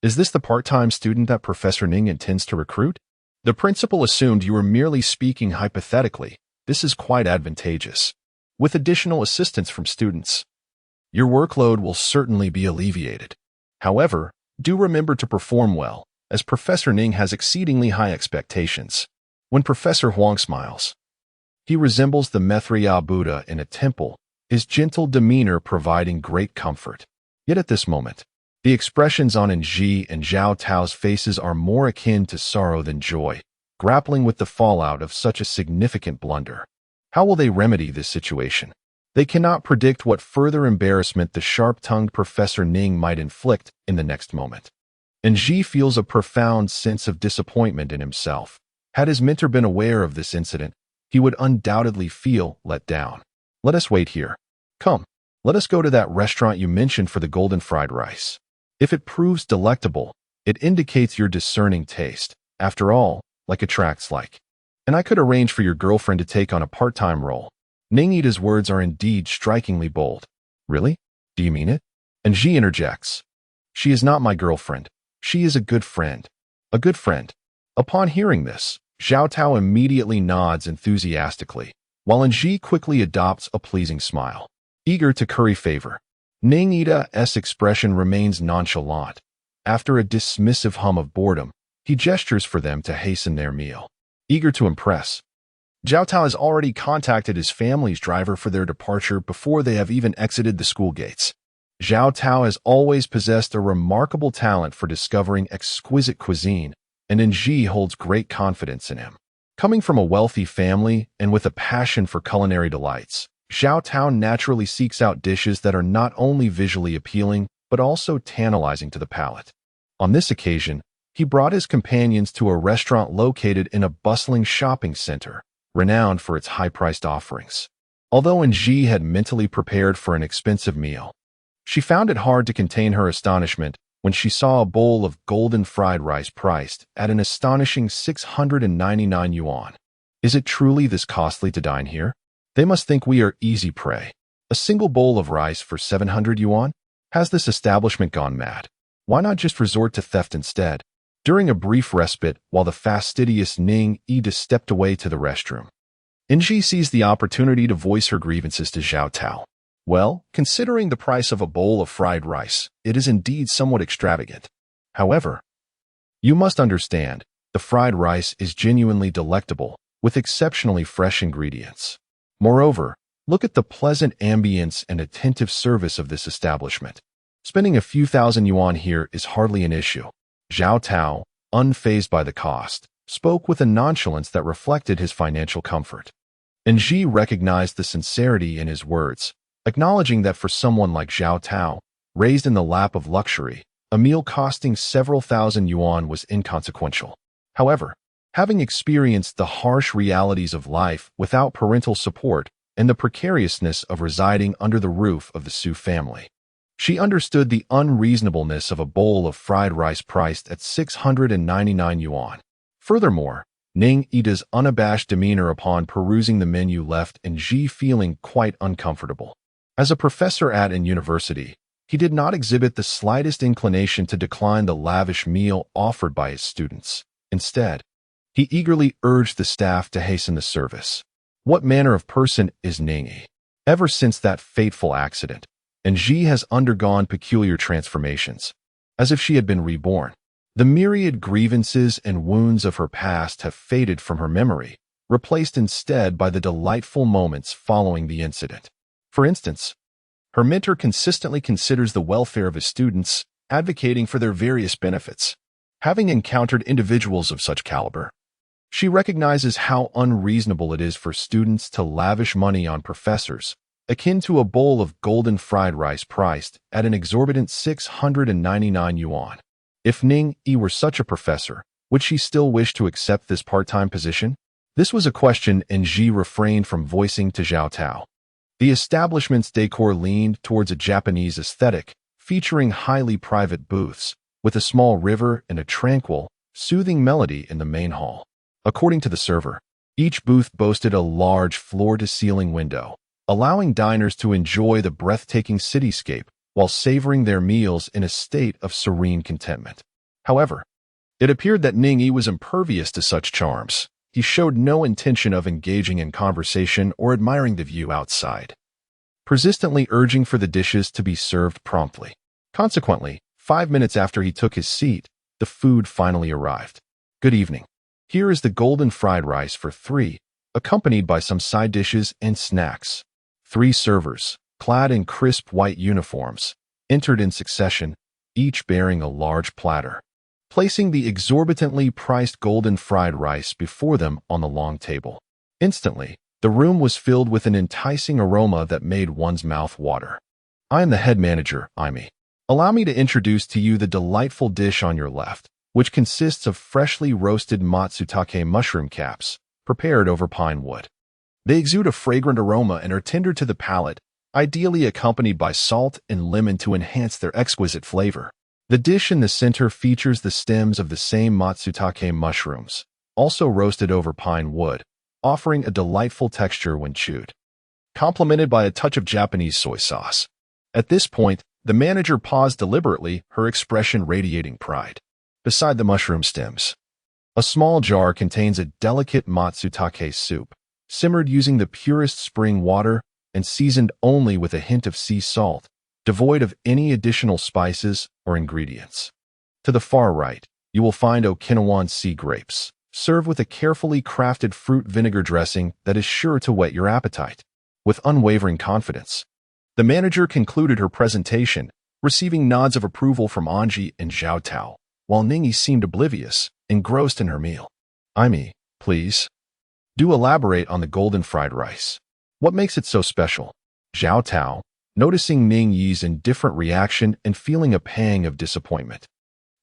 Is this the part-time student that Professor Ning intends to recruit? The principal assumed you were merely speaking hypothetically. This is quite advantageous. With additional assistance from students, your workload will certainly be alleviated. However, do remember to perform well, as Professor Ning has exceedingly high expectations. When Professor Huang smiles, he resembles the Maitreya Buddha in a temple, his gentle demeanor providing great comfort. Yet at this moment, the expressions on Ji and Zhao Tao's faces are more akin to sorrow than joy, grappling with the fallout of such a significant blunder. How will they remedy this situation? They cannot predict what further embarrassment the sharp-tongued Professor Ning might inflict in the next moment. And Ji feels a profound sense of disappointment in himself. Had his mentor been aware of this incident, he would undoubtedly feel let down. Let us wait here. Come, let us go to that restaurant you mentioned for the golden fried rice. If it proves delectable, it indicates your discerning taste. After all, like attracts like. And I could arrange for your girlfriend to take on a part-time role. Ning Ida's words are indeed strikingly bold. Really? Do you mean it? And Ji interjects. She is not my girlfriend. She is a good friend. A good friend. Upon hearing this, Zhao Tao immediately nods enthusiastically, while Ji quickly adopts a pleasing smile. Eager to curry favor, Ning Ida's expression remains nonchalant. After a dismissive hum of boredom, he gestures for them to hasten their meal. Eager to impress, Zhao Tao has already contacted his family's driver for their departure before they have even exited the school gates. Zhao Tao has always possessed a remarkable talent for discovering exquisite cuisine, and Ji holds great confidence in him. Coming from a wealthy family and with a passion for culinary delights, Zhao Tao naturally seeks out dishes that are not only visually appealing, but also tantalizing to the palate. On this occasion, he brought his companions to a restaurant located in a bustling shopping center, renowned for its high-priced offerings. Although Ji had mentally prepared for an expensive meal, she found it hard to contain her astonishment when she saw a bowl of golden fried rice priced at an astonishing 699 yuan. Is it truly this costly to dine here? They must think we are easy prey. A single bowl of rice for 700 yuan? Has this establishment gone mad? Why not just resort to theft instead? During a brief respite, while the fastidious Ning Yi stepped away to the restroom, Nji seized the opportunity to voice her grievances to Zhao Tao. Well, considering the price of a bowl of fried rice, it is indeed somewhat extravagant. However, you must understand, the fried rice is genuinely delectable, with exceptionally fresh ingredients. Moreover, look at the pleasant ambience and attentive service of this establishment. Spending a few thousand yuan here is hardly an issue. Zhao Tao, unfazed by the cost, spoke with a nonchalance that reflected his financial comfort. Nji recognized the sincerity in his words, acknowledging that for someone like Zhao Tao, raised in the lap of luxury, a meal costing several thousand yuan was inconsequential. However, having experienced the harsh realities of life without parental support and the precariousness of residing under the roof of the Su family, she understood the unreasonableness of a bowl of fried rice priced at 699 yuan. Furthermore, Ning Yi's unabashed demeanor upon perusing the menu left Nji feeling quite uncomfortable. As a professor at an university, he did not exhibit the slightest inclination to decline the lavish meal offered by his students. Instead, he eagerly urged the staff to hasten the service. What manner of person is Ning Yi? Ever since that fateful accident, Nji has undergone peculiar transformations, as if she had been reborn. The myriad grievances and wounds of her past have faded from her memory, replaced instead by the delightful moments following the incident. For instance, her mentor consistently considers the welfare of his students, advocating for their various benefits. Having encountered individuals of such caliber, she recognizes how unreasonable it is for students to lavish money on professors, akin to a bowl of golden fried rice priced at an exorbitant 699 yuan. If Ning Yi were such a professor, would she still wish to accept this part-time position? This was a question Nji refrained from voicing to Zhao Tao. The establishment's decor leaned towards a Japanese aesthetic, featuring highly private booths, with a small river and a tranquil, soothing melody in the main hall. According to the server, each booth boasted a large floor-to-ceiling window, allowing diners to enjoy the breathtaking cityscape while savoring their meals in a state of serene contentment. However, it appeared that Ning Yi was impervious to such charms. He showed no intention of engaging in conversation or admiring the view outside, persistently urging for the dishes to be served promptly. Consequently, 5 minutes after he took his seat, the food finally arrived. Good evening. Here is the golden fried rice for 3, accompanied by some side dishes and snacks. 3 servers, clad in crisp white uniforms, entered in succession, each bearing a large platter, placing the exorbitantly priced golden fried rice before them on the long table. Instantly, the room was filled with an enticing aroma that made one's mouth water. I am the head manager, Imi. Allow me to introduce to you the delightful dish on your left, which consists of freshly roasted matsutake mushroom caps, prepared over pine wood. They exude a fragrant aroma and are tender to the palate, ideally accompanied by salt and lemon to enhance their exquisite flavor. The dish in the center features the stems of the same matsutake mushrooms, also roasted over pine wood, offering a delightful texture when chewed, complemented by a touch of Japanese soy sauce. At this point, the manager paused deliberately, her expression radiating pride. Beside the mushroom stems, a small jar contains a delicate matsutake soup, simmered using the purest spring water and seasoned only with a hint of sea salt, devoid of any additional spices or ingredients. To the far right, you will find Okinawan sea grapes, served with a carefully crafted fruit vinegar dressing that is sure to whet your appetite. With unwavering confidence, the manager concluded her presentation, receiving nods of approval from Anji and Zhao Tao, while Ning Yi seemed oblivious, engrossed in her meal. Imi, please. Do elaborate on the golden fried rice. What makes it so special? Zhao Tao, noticing Ning Yi's indifferent reaction and feeling a pang of disappointment,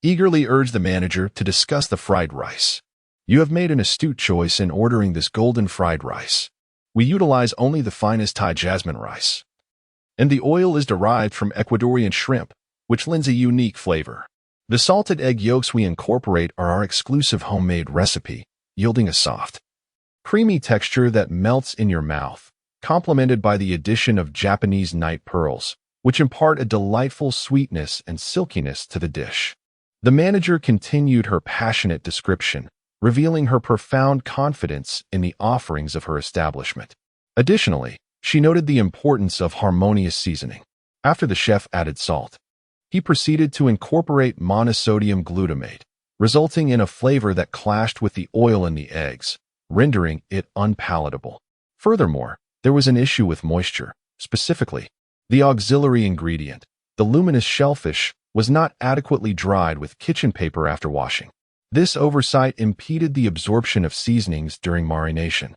eagerly urged the manager to discuss the fried rice. You have made an astute choice in ordering this golden fried rice. We utilize only the finest Thai jasmine rice, and the oil is derived from Ecuadorian shrimp, which lends a unique flavor. The salted egg yolks we incorporate are our exclusive homemade recipe, yielding a soft, creamy texture that melts in your mouth, complemented by the addition of Japanese night pearls, which impart a delightful sweetness and silkiness to the dish. The manager continued her passionate description, revealing her profound confidence in the offerings of her establishment. Additionally, she noted the importance of harmonious seasoning. After the chef added salt, he proceeded to incorporate monosodium glutamate, resulting in a flavor that clashed with the oil in the eggs, rendering it unpalatable. Furthermore, there was an issue with moisture. Specifically, the auxiliary ingredient, the luminous shellfish, was not adequately dried with kitchen paper after washing. This oversight impeded the absorption of seasonings during marination,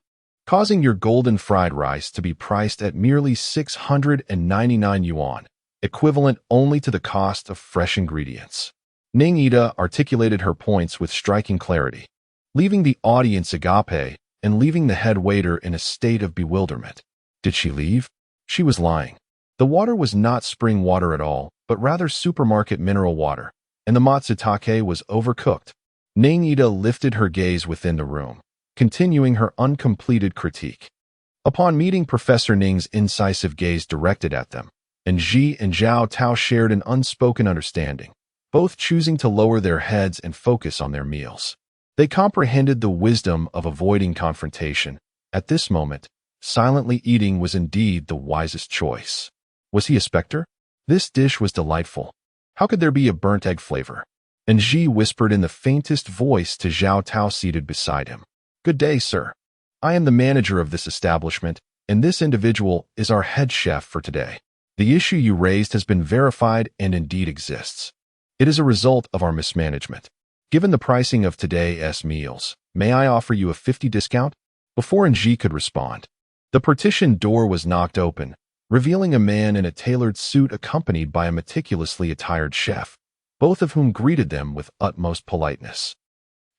causing your golden fried rice to be priced at merely 699 yuan, equivalent only to the cost of fresh ingredients. Ning Ida articulated her points with striking clarity, leaving the audience agape and leaving the head waiter in a state of bewilderment. Did she leave? She was lying. The water was not spring water at all, but rather supermarket mineral water, and the matsutake was overcooked. Ning Ida lifted her gaze within the room, continuing her uncompleted critique. Upon meeting Professor Ning's incisive gaze directed at them, and Ji and Zhao Tao shared an unspoken understanding, both choosing to lower their heads and focus on their meals. They comprehended the wisdom of avoiding confrontation. At this moment, silently eating was indeed the wisest choice. Was he a specter? This dish was delightful. How could there be a burnt egg flavor? And Ji whispered in the faintest voice to Zhao Tao seated beside him. Good day, sir. I am the manager of this establishment, and this individual is our head chef for today. The issue you raised has been verified and indeed exists. It is a result of our mismanagement. Given the pricing of today's meals, may I offer you a 50% discount? Before Ji could respond, the partition door was knocked open, revealing a man in a tailored suit accompanied by a meticulously attired chef, both of whom greeted them with utmost politeness.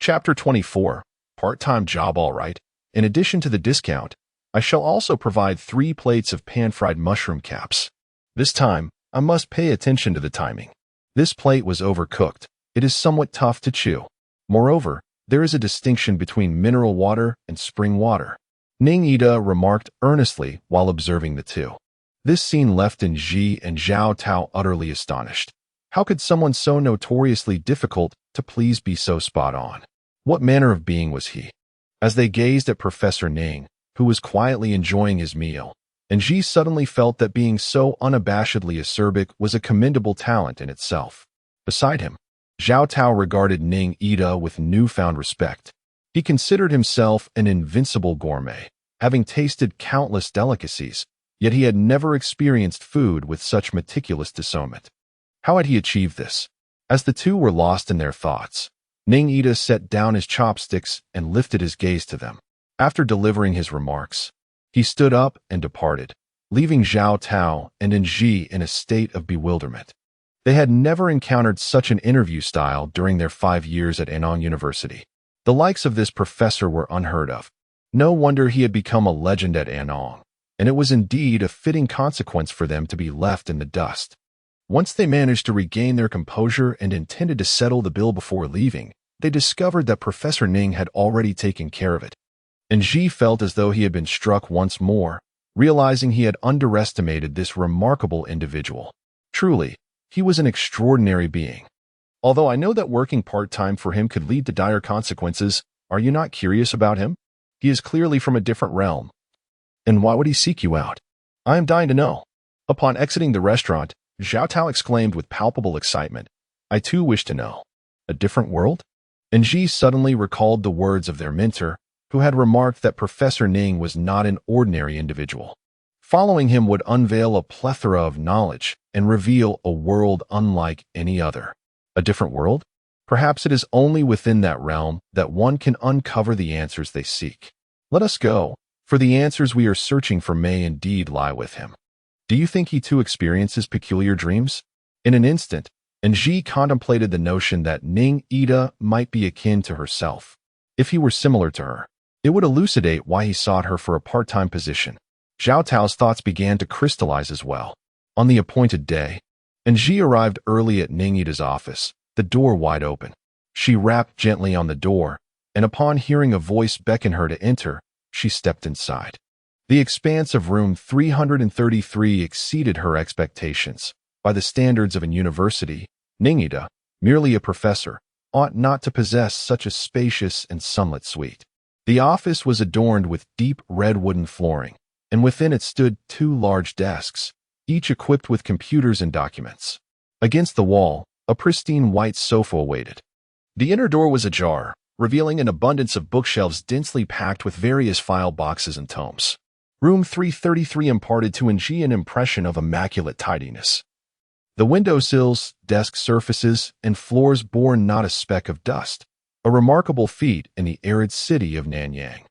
Chapter 24. Part-time job all right. In addition to the discount, I shall also provide 3 plates of pan-fried mushroom caps. This time, I must pay attention to the timing. This plate was overcooked. It is somewhat tough to chew. Moreover, there is a distinction between mineral water and spring water. Ning Ida remarked earnestly while observing the two. This scene left Ji and Zhao Tao utterly astonished. How could someone so notoriously difficult to please be so spot on? What manner of being was he? As they gazed at Professor Ning, who was quietly enjoying his meal, Ji suddenly felt that being so unabashedly acerbic was a commendable talent in itself. Beside him, Zhao Tao regarded Ning Ida with newfound respect. He considered himself an invincible gourmet, having tasted countless delicacies, yet he had never experienced food with such meticulous discernment. How had he achieved this? As the two were lost in their thoughts, Ning Ida set down his chopsticks and lifted his gaze to them. After delivering his remarks, he stood up and departed, leaving Zhao Tao and Ji in a state of bewilderment. They had never encountered such an interview style during their 5 years at Anong University. The likes of this professor were unheard of. No wonder he had become a legend at Anong, and it was indeed a fitting consequence for them to be left in the dust. Once they managed to regain their composure and intended to settle the bill before leaving, they discovered that Professor Ning had already taken care of it. And Ji felt as though he had been struck once more, realizing he had underestimated this remarkable individual. Truly, he was an extraordinary being. Although I know that working part-time for him could lead to dire consequences, are you not curious about him? He is clearly from a different realm. And why would he seek you out? I am dying to know. Upon exiting the restaurant, Zhao Tao exclaimed with palpable excitement, I too wish to know. A different world? And Ji suddenly recalled the words of their mentor, who had remarked that Professor Ning was not an ordinary individual. Following him would unveil a plethora of knowledge and reveal a world unlike any other. A different world? Perhaps it is only within that realm that one can uncover the answers they seek. Let us go, for the answers we are searching for may indeed lie with him. Do you think he too experiences peculiar dreams? In an instant, Ji contemplated the notion that Ning Ida might be akin to herself. If he were similar to her, it would elucidate why he sought her for a part-time position. Zhao Tao's thoughts began to crystallize as well. On the appointed day, Ji arrived early at Ning Ida's office, the door wide open. She rapped gently on the door, and upon hearing a voice beckon her to enter, she stepped inside. The expanse of room 333 exceeded her expectations. By the standards of an university, Ningida, merely a professor, ought not to possess such a spacious and sunlit suite. The office was adorned with deep red wooden flooring, and within it stood 2 large desks, each equipped with computers and documents. Against the wall, a pristine white sofa awaited. The inner door was ajar, revealing an abundance of bookshelves densely packed with various file boxes and tomes. Room 333 imparted to Ng an impression of immaculate tidiness. The windowsills, desk surfaces, and floors bore not a speck of dust, a remarkable feat in the arid city of Nanyang.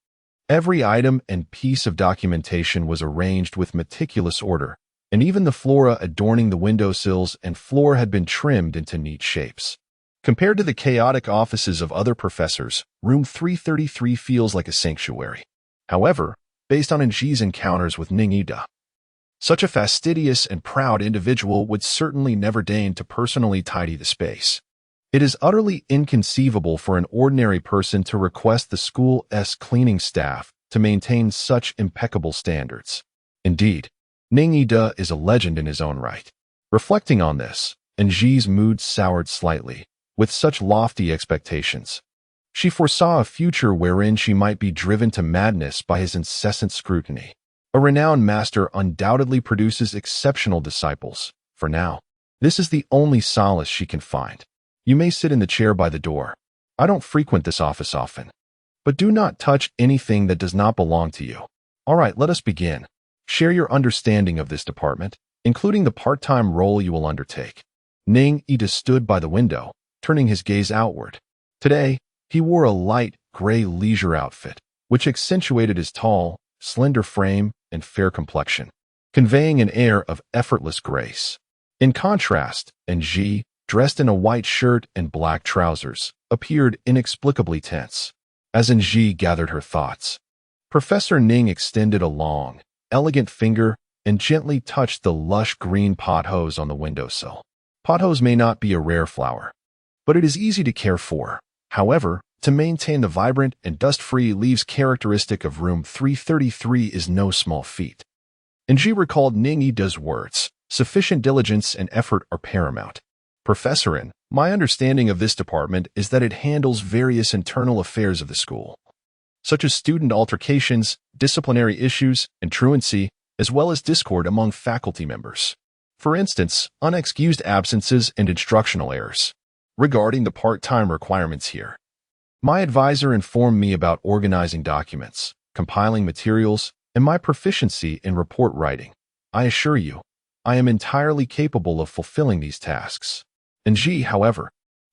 Every item and piece of documentation was arranged with meticulous order, and even the flora adorning the windowsills and floor had been trimmed into neat shapes. Compared to the chaotic offices of other professors, room 333 feels like a sanctuary. However, based on Ng's encounters with Ningida, such a fastidious and proud individual would certainly never deign to personally tidy the space. It is utterly inconceivable for an ordinary person to request the school's cleaning staff to maintain such impeccable standards. Indeed, Ningida is a legend in his own right. Reflecting on this, Ng's mood soured slightly. With such lofty expectations, she foresaw a future wherein she might be driven to madness by his incessant scrutiny. A renowned master undoubtedly produces exceptional disciples. For now, this is the only solace she can find. You may sit in the chair by the door. I don't frequent this office often. But do not touch anything that does not belong to you. All right, let us begin. Share your understanding of this department, including the part-time role you will undertake. Ningida stood by the window, turning his gaze outward. Today, he wore a light gray leisure outfit, which accentuated his tall, slender frame and fair complexion, conveying an air of effortless grace. In contrast, Ng, dressed in a white shirt and black trousers, appeared inexplicably tense. As Ng gathered her thoughts, Professor Ning extended a long, elegant finger and gently touched the lush green pothose on the windowsill. Pothose may not be a rare flower, but it is easy to care for. However, to maintain the vibrant and dust-free leaves characteristic of room 333 is no small feat. Ng recalled Ningida's words, "Sufficient diligence and effort are paramount." Professor, my understanding of this department is that it handles various internal affairs of the school, such as student altercations, disciplinary issues, and truancy, as well as discord among faculty members. For instance, unexcused absences and instructional errors. Regarding the part-time requirements here, my advisor informed me about organizing documents, compiling materials, and my proficiency in report writing. I assure you, I am entirely capable of fulfilling these tasks. Ng, however,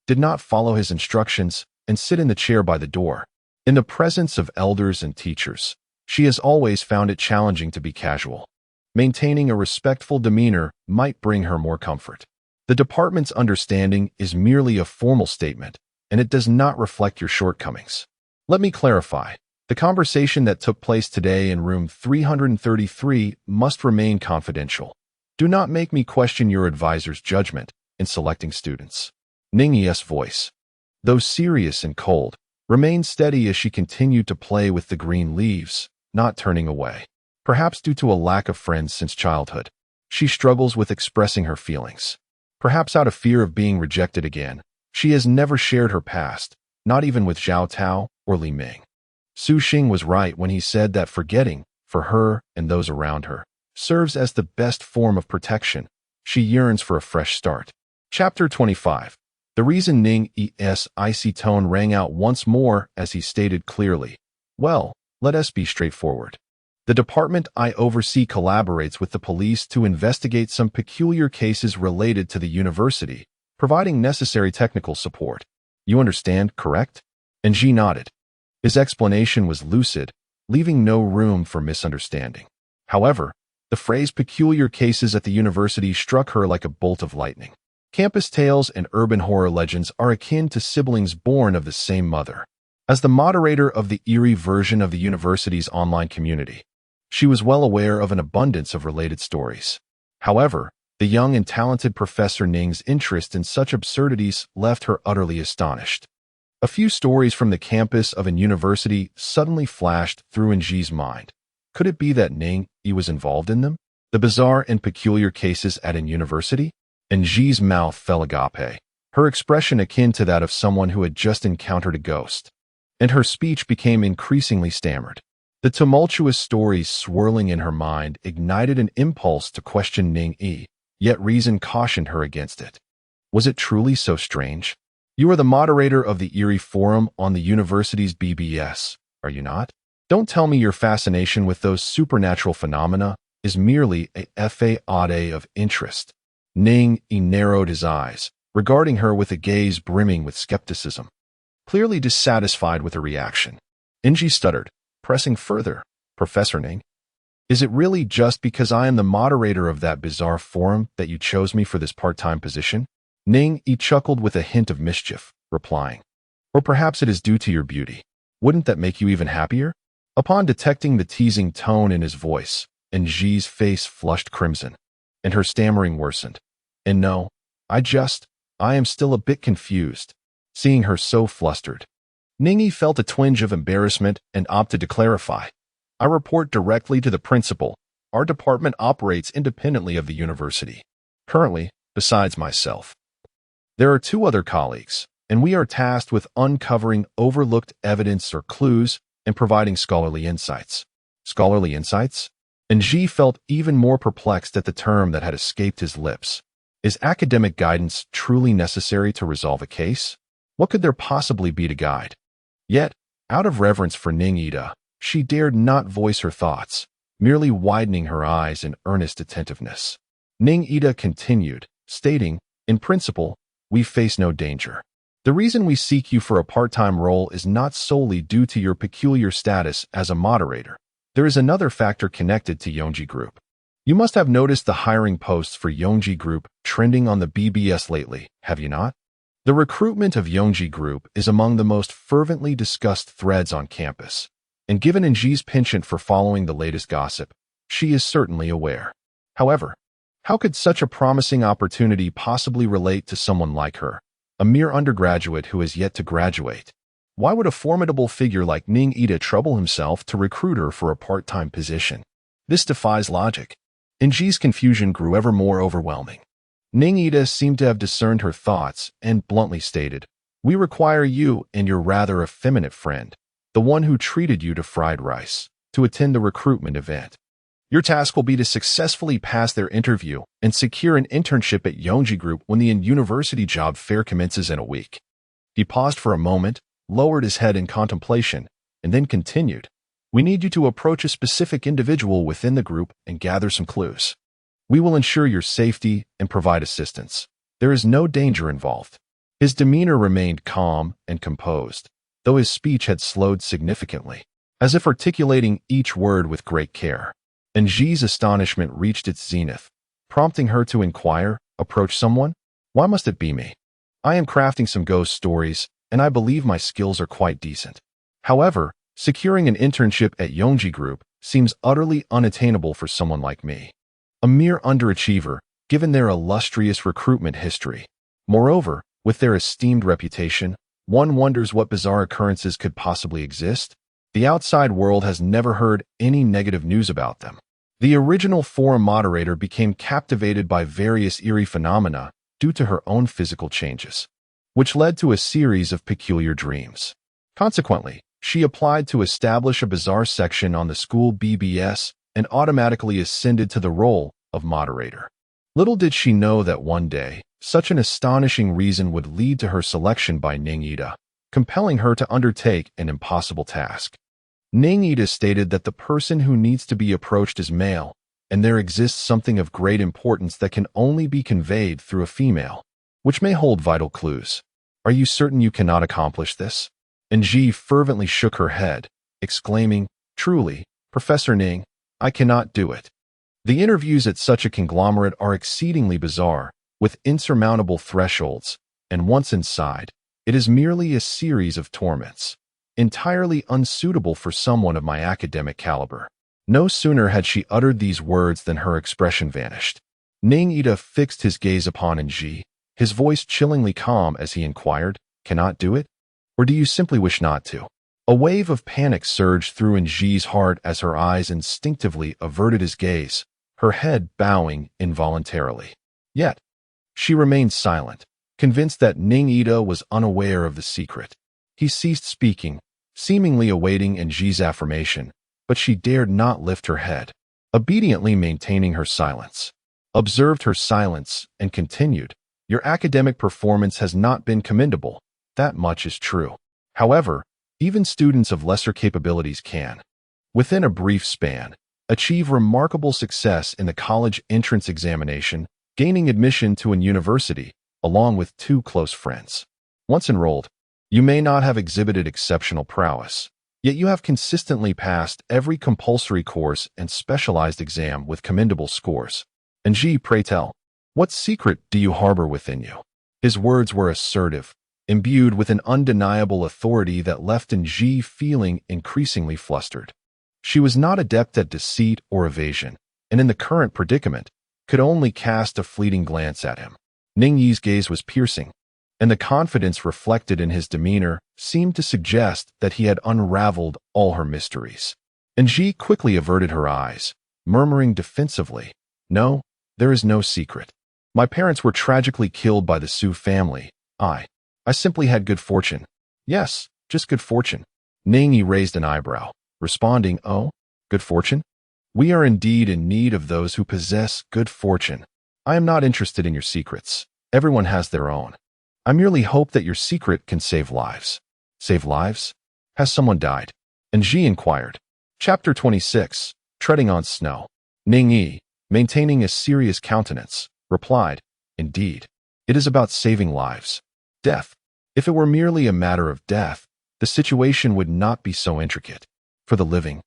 did not follow his instructions and sit in the chair by the door. In the presence of elders and teachers, she has always found it challenging to be casual. Maintaining a respectful demeanor might bring her more comfort. The department's understanding is merely a formal statement, and it does not reflect your shortcomings. Let me clarify. The conversation that took place today in room 333 must remain confidential. Do not make me question your advisor's judgment in selecting students. Ningida's voice, though serious and cold, remained steady as she continued to play with the green leaves, not turning away. Perhaps due to a lack of friends since childhood, she struggles with expressing her feelings. Perhaps out of fear of being rejected again, she has never shared her past, not even with Zhao Tao or Li Ming. Su Xing was right when he said that forgetting, for her and those around her, serves as the best form of protection. She yearns for a fresh start. Chapter 25. The reason Ning's icy tone rang out once more as he stated clearly, "Well, let us be straightforward. The department I oversee collaborates with the police to investigate some peculiar cases related to the university, providing necessary technical support. You understand, correct?" Ng nodded. His explanation was lucid, leaving no room for misunderstanding. However, the phrase peculiar cases at the university struck her like a bolt of lightning. Campus tales and urban horror legends are akin to siblings born of the same mother. As the moderator of the eerie version of the university's online community, she was well aware of an abundance of related stories. However, the young and talented Professor Ning's interest in such absurdities left her utterly astonished. A few stories from the campus of an university suddenly flashed through Ng's mind. Could it be that Ning Yi was involved in them? The bizarre and peculiar cases at an university? And Ji's mouth fell agape, her expression akin to that of someone who had just encountered a ghost. And her speech became increasingly stammered. The tumultuous stories swirling in her mind ignited an impulse to question Ning Yi, yet reason cautioned her against it. Was it truly so strange? You are the moderator of the Eerie Forum on the university's BBS, are you not? Don't tell me your fascination with those supernatural phenomena is merely a fade of interest. Ning Yi narrowed his eyes, regarding her with a gaze brimming with skepticism. Clearly dissatisfied with her reaction, Ji stuttered, pressing further. Professor Ning, is it really just because I am the moderator of that bizarre forum that you chose me for this part-time position? Ning Yi chuckled with a hint of mischief, replying, or perhaps it is due to your beauty. Wouldn't that make you even happier? Upon detecting the teasing tone in his voice, Ji's face flushed crimson, and her stammering worsened. And no, I am still a bit confused. Seeing her so flustered, Ning Yi felt a twinge of embarrassment and opted to clarify. I report directly to the principal. Our department operates independently of the university. Currently, besides myself, there are 2 other colleagues, and we are tasked with uncovering overlooked evidence or clues and providing scholarly insights. Scholarly insights? And Ji felt even more perplexed at the term that had escaped his lips. Is academic guidance truly necessary to resolve a case? What could there possibly be to guide? Yet, out of reverence for Ning Yi, she dared not voice her thoughts, merely widening her eyes in earnest attentiveness. Ning Yi continued, stating, in principle, we face no danger. The reason we seek you for a part-time role is not solely due to your peculiar status as a moderator. There is another factor connected to Yongji Group. You must have noticed the hiring posts for Yongji Group trending on the BBS lately, have you not? The recruitment of Yongji Group is among the most fervently discussed threads on campus, and given Ji's penchant for following the latest gossip, she is certainly aware. However, how could such a promising opportunity possibly relate to someone like her, a mere undergraduate who has yet to graduate? Why would a formidable figure like Ning Yi trouble himself to recruit her for a part-time position? This defies logic. Ji's confusion grew ever more overwhelming. Ning Yi seemed to have discerned her thoughts and bluntly stated, we require you and your rather effeminate friend, the one who treated you to fried rice, to attend the recruitment event. Your task will be to successfully pass their interview and secure an internship at Yongji Group when the university job fair commences in a week. He paused for a moment, lowered his head in contemplation, and then continued, we need you to approach a specific individual within the group and gather some clues. We will ensure your safety and provide assistance. There is no danger involved. His demeanor remained calm and composed, though his speech had slowed significantly, as if articulating each word with great care. And Ji's astonishment reached its zenith, prompting her to inquire, approach someone? Why must it be me? I am crafting some ghost stories, and I believe my skills are quite decent. However, securing an internship at Yongji Group seems utterly unattainable for someone like me, a mere underachiever, given their illustrious recruitment history. Moreover, with their esteemed reputation, one wonders what bizarre occurrences could possibly exist. The outside world has never heard any negative news about them. The original forum moderator became captivated by various eerie phenomena due to her own physical changes, which led to a series of peculiar dreams. Consequently, she applied to establish a bizarre section on the school BBS and automatically ascended to the role of moderator. Little did she know that one day, such an astonishing reason would lead to her selection by Ning Yi, compelling her to undertake an impossible task. Ning Yi stated that the person who needs to be approached is male, and there exists something of great importance that can only be conveyed through a female, which may hold vital clues. Are you certain you cannot accomplish this? And Ji fervently shook her head, exclaiming, truly, Professor Ning, I cannot do it. The interviews at such a conglomerate are exceedingly bizarre, with insurmountable thresholds, and once inside, it is merely a series of torments, entirely unsuitable for someone of my academic caliber. No sooner had she uttered these words than her expression vanished. Ning Yi fixed his gaze upon Ji, his voice chillingly calm as he inquired, cannot do it? Or do you simply wish not to? A wave of panic surged through Nji's heart as her eyes instinctively averted his gaze, her head bowing involuntarily. Yet, she remained silent, convinced that Ning Ida was unaware of the secret. He ceased speaking, seemingly awaiting Nji's affirmation, but she dared not lift her head, obediently maintaining her silence. Observed her silence and continued, "Your academic performance has not been commendable. That much is true. However, even students of lesser capabilities can, within a brief span, achieve remarkable success in the college entrance examination, gaining admission to an university, along with 2 close friends. Once enrolled, you may not have exhibited exceptional prowess, yet you have consistently passed every compulsory course and specialized exam with commendable scores. Nji, pray tell, what secret do you harbor within you?" His words were assertive, imbued with an undeniable authority that left Nji feeling increasingly flustered. She was not adept at deceit or evasion, and in the current predicament, could only cast a fleeting glance at him. Ning Yi's gaze was piercing, and the confidence reflected in his demeanor seemed to suggest that he had unraveled all her mysteries. Nji quickly averted her eyes, murmuring defensively, "No, there is no secret. My parents were tragically killed by the Su family. I simply had good fortune." "Yes, just good fortune." Ning Yi raised an eyebrow, responding, "Oh, good fortune? We are indeed in need of those who possess good fortune. I am not interested in your secrets. Everyone has their own. I merely hope that your secret can save lives." "Save lives? Has someone died?" Nji inquired. Chapter 26, Treading on Snow. Ning Yi, maintaining a serious countenance, replied, "Indeed, it is about saving lives. Death. If it were merely a matter of death, the situation would not be so intricate. For the living,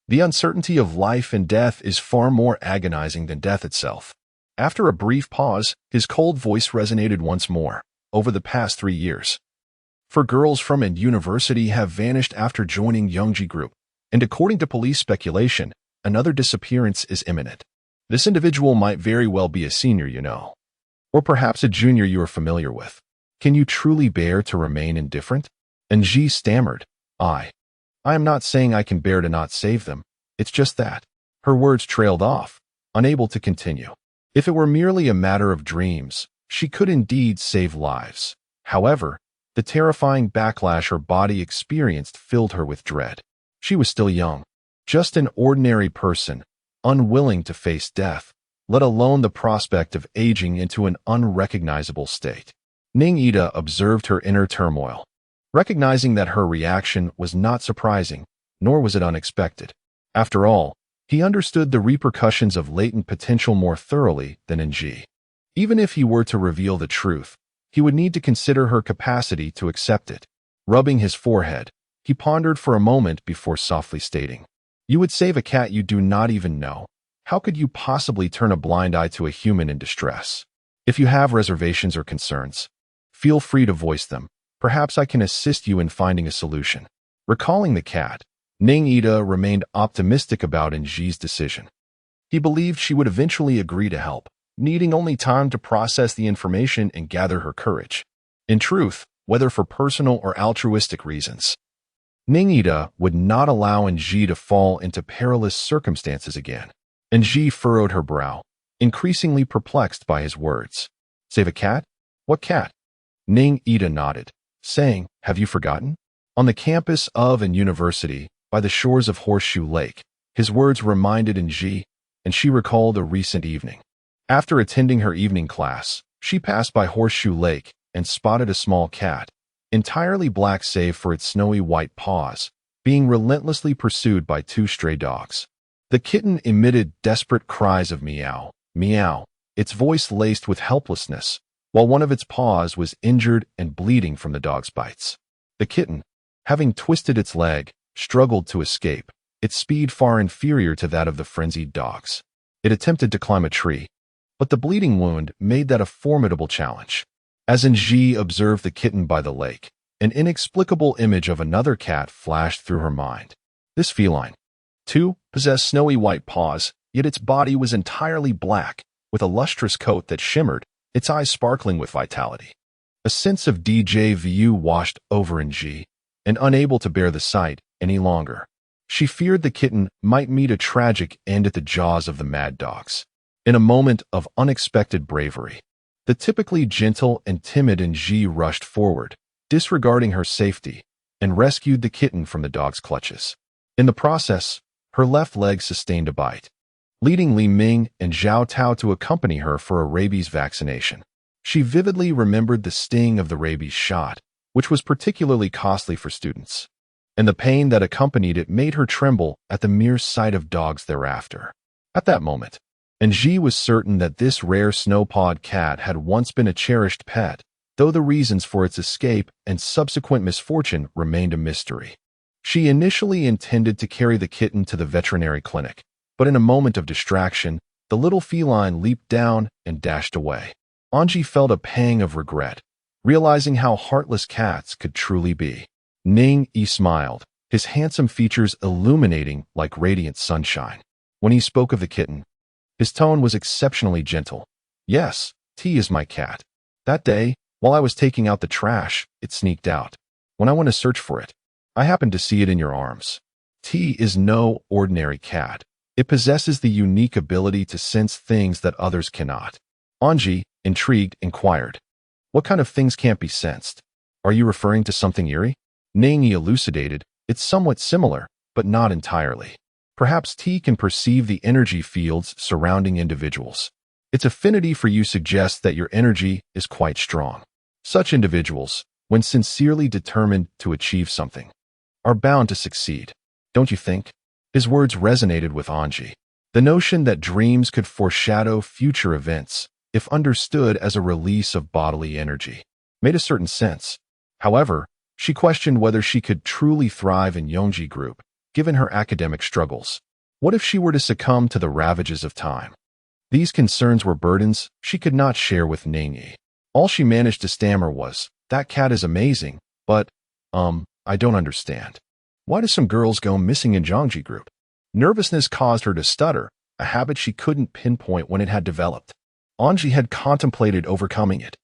the uncertainty of life and death is far more agonizing than death itself." After a brief pause, his cold voice resonated once more. "Over the past 3 years, 4 girls from an university have vanished after joining Youngji Group, and according to police speculation, another disappearance is imminent. This individual might very well be a senior you know, or perhaps a junior you are familiar with. Can you truly bear to remain indifferent?" Nji stammered, I am not saying I can bear to not save them. It's just that." Her words trailed off, unable to continue. If it were merely a matter of dreams, she could indeed save lives. However, the terrifying backlash her body experienced filled her with dread. She was still young, just an ordinary person, unwilling to face death, let alone the prospect of aging into an unrecognizable state. Ning Ida observed her inner turmoil, recognizing that her reaction was not surprising, nor was it unexpected. After all, he understood the repercussions of latent potential more thoroughly than Nji. Even if he were to reveal the truth, he would need to consider her capacity to accept it. Rubbing his forehead, he pondered for a moment before softly stating, "You would save a cat you do not even know. How could you possibly turn a blind eye to a human in distress? If you have reservations or concerns, feel free to voice them. Perhaps I can assist you in finding a solution." Recalling the cat, Ning Ida remained optimistic about Nji's decision. He believed she would eventually agree to help, needing only time to process the information and gather her courage. In truth, whether for personal or altruistic reasons, Ning Ida would not allow Nji to fall into perilous circumstances again. Nji furrowed her brow, increasingly perplexed by his words. "Save a cat? What cat?" Ning Ida nodded, saying, "Have you forgotten? On the campus of an university, by the shores of Horseshoe Lake." His words reminded Nji, and she recalled a recent evening. After attending her evening class, she passed by Horseshoe Lake and spotted a small cat, entirely black save for its snowy white paws, being relentlessly pursued by 2 stray dogs. The kitten emitted desperate cries of meow, meow, its voice laced with helplessness, while one of its paws was injured and bleeding from the dog's bites. The kitten, having twisted its leg, struggled to escape, its speed far inferior to that of the frenzied dogs. It attempted to climb a tree, but the bleeding wound made that a formidable challenge. As Nji observed the kitten by the lake, an inexplicable image of another cat flashed through her mind. This feline, too, possessed snowy white paws, yet its body was entirely black, with a lustrous coat that shimmered, its eyes sparkling with vitality. A sense of déjà vu washed over Nji, and unable to bear the sight any longer. She feared the kitten might meet a tragic end at the jaws of the mad dogs. In a moment of unexpected bravery, the typically gentle and timid Ji rushed forward, disregarding her safety, and rescued the kitten from the dog's clutches. In the process, her left leg sustained a bite, leading Li Ming and Zhao Tao to accompany her for a rabies vaccination. She vividly remembered the sting of the rabies shot, which was particularly costly for students, and the pain that accompanied it made her tremble at the mere sight of dogs thereafter. At that moment, Ji was certain that this rare snowpawed cat had once been a cherished pet, though the reasons for its escape and subsequent misfortune remained a mystery. She initially intended to carry the kitten to the veterinary clinic, but in a moment of distraction, the little feline leaped down and dashed away. Anji felt a pang of regret, realizing how heartless cats could truly be. Ning Yi smiled, his handsome features illuminating like radiant sunshine. When he spoke of the kitten, his tone was exceptionally gentle. Yes, T is my cat. That day, while I was taking out the trash, it sneaked out. When I went to search for it, I happened to see it in your arms. T is no ordinary cat. It possesses the unique ability to sense things that others cannot. Anji, intrigued, inquired, "What kind of things can't be sensed? Are you referring to something eerie?" Ning Yi elucidated, "It's somewhat similar, but not entirely. Perhaps T can perceive the energy fields surrounding individuals. Its affinity for you suggests that your energy is quite strong. Such individuals, when sincerely determined to achieve something, are bound to succeed. Don't you think?" His words resonated with Anji. The notion that dreams could foreshadow future events, if understood as a release of bodily energy, made a certain sense. However, she questioned whether she could truly thrive in Yongji Group, given her academic struggles. What if she were to succumb to the ravages of time? These concerns were burdens she could not share with Ning Yi. All she managed to stammer was, "That cat is amazing, but, I don't understand. Why do some girls go missing in Yongji Group?" Nervousness caused her to stutter, a habit she couldn't pinpoint when it had developed. Anji had contemplated overcoming it,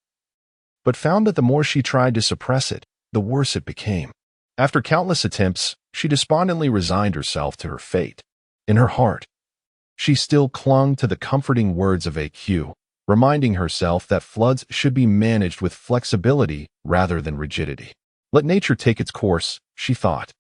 but found that the more she tried to suppress it, the worse it became. After countless attempts, she despondently resigned herself to her fate. In her heart, she still clung to the comforting words of AQ, reminding herself that floods should be managed with flexibility rather than rigidity. Let nature take its course, she thought.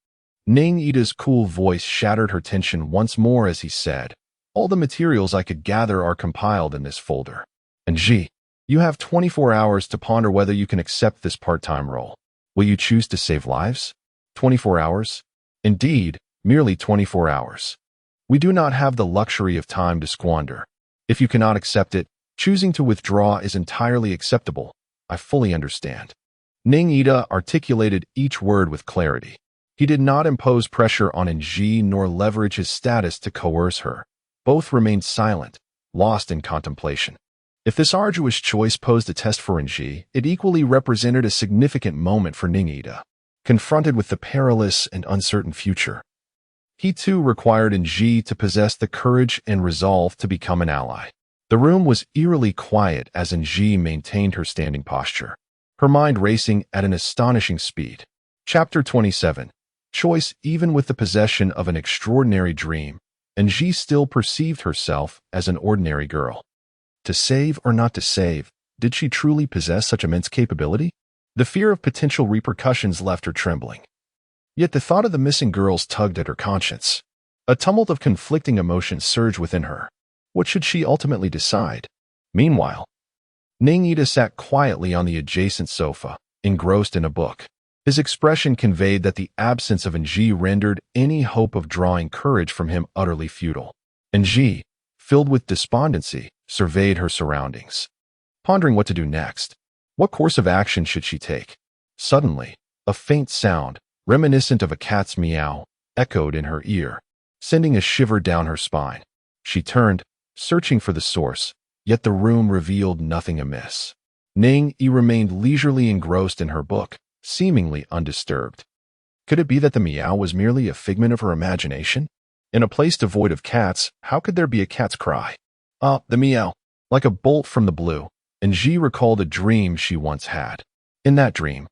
Ning Yi's cool voice shattered her tension once more as he said, "All the materials I could gather are compiled in this folder. And Ji, you have 24 hours to ponder whether you can accept this part-time role. Will you choose to save lives? 24 hours? Indeed, merely 24 hours. We do not have the luxury of time to squander. If you cannot accept it, choosing to withdraw is entirely acceptable. I fully understand." Ning Yi articulated each word with clarity. He did not impose pressure on Ji nor leverage his status to coerce her. Both remained silent, lost in contemplation. If this arduous choice posed a test for Ji, it equally represented a significant moment for Ning Yi. Confronted with the perilous and uncertain future, he too required Ji to possess the courage and resolve to become an ally. The room was eerily quiet as Ji maintained her standing posture, her mind racing at an astonishing speed. Chapter 27. Choice. Even with the possession of an extraordinary dream, Ji still perceived herself as an ordinary girl. To save or not to save, did she truly possess such immense capability? The fear of potential repercussions left her trembling. Yet the thought of the missing girls tugged at her conscience. A tumult of conflicting emotions surged within her. What should she ultimately decide? Meanwhile, Ning Yi sat quietly on the adjacent sofa, engrossed in a book. His expression conveyed that the absence of Ji rendered any hope of drawing courage from him utterly futile. Ji, filled with despondency, surveyed her surroundings, pondering what to do next. What course of action should she take? Suddenly, a faint sound, reminiscent of a cat's meow, echoed in her ear, sending a shiver down her spine. She turned, searching for the source, yet the room revealed nothing amiss. Ning Yi remained leisurely engrossed in her book, seemingly undisturbed. Could it be that the meow was merely a figment of her imagination? In a place devoid of cats, how could there be a cat's cry? Ah, the meow. Like a bolt from the blue, Ji recalled a dream she once had. In that dream,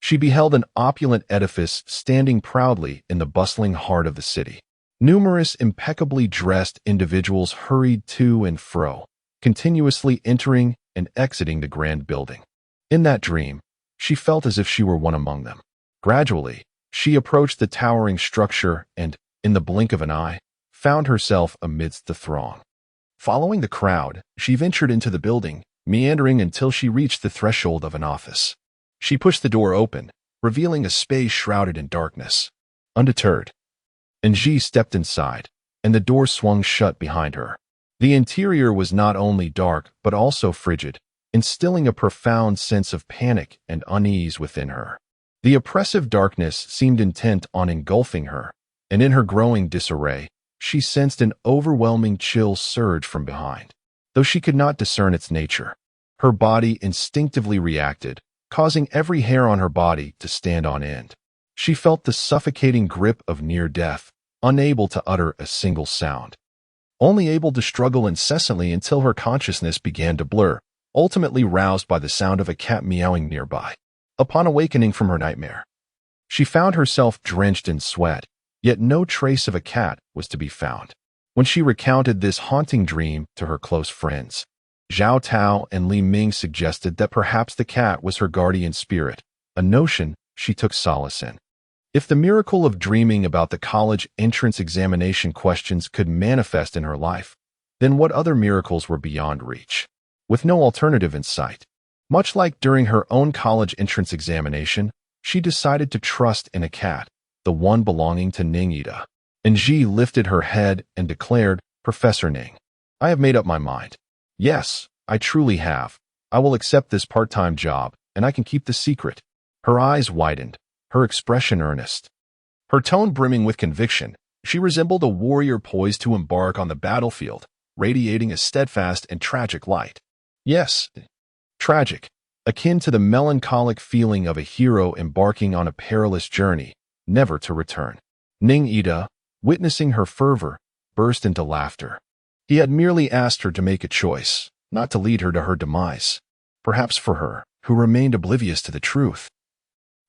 She beheld an opulent edifice standing proudly in the bustling heart of the city. Numerous impeccably dressed individuals hurried to and fro, continuously entering and exiting the grand building. In that dream, she felt as if she were one among them. Gradually, she approached the towering structure and, in the blink of an eye, found herself amidst the throng. Following the crowd, she ventured into the building, meandering until she reached the threshold of an office. She pushed the door open, revealing a space shrouded in darkness. Undeterred, Angie stepped inside, and the door swung shut behind her. The interior was not only dark but also frigid, instilling a profound sense of panic and unease within her. The oppressive darkness seemed intent on engulfing her, and in her growing disarray, she sensed an overwhelming chill surge from behind. Though she could not discern its nature, her body instinctively reacted, causing every hair on her body to stand on end. She felt the suffocating grip of near death, unable to utter a single sound. Only able to struggle incessantly until her consciousness began to blur, ultimately roused by the sound of a cat meowing nearby. Upon awakening from her nightmare, she found herself drenched in sweat, yet no trace of a cat was to be found. When she recounted this haunting dream to her close friends, Zhao Tao and Li Ming suggested that perhaps the cat was her guardian spirit, a notion she took solace in. If the miracle of dreaming about the college entrance examination questions could manifest in her life, then what other miracles were beyond reach? With no alternative in sight, much like during her own college entrance examination, she decided to trust in a cat, the one belonging to Ning Ida. Angie lifted her head and declared, "Professor Ning, I have made up my mind. Yes, I truly have. I will accept this part-time job, and I can keep the secret." Her eyes widened, her expression earnest. Her tone brimming with conviction, she resembled a warrior poised to embark on the battlefield, radiating a steadfast and tragic light. Yes, tragic, akin to the melancholic feeling of a hero embarking on a perilous journey, never to return. Ning Ida, witnessing her fervor, burst into laughter. He had merely asked her to make a choice, not to lead her to her demise. Perhaps for her, who remained oblivious to the truth.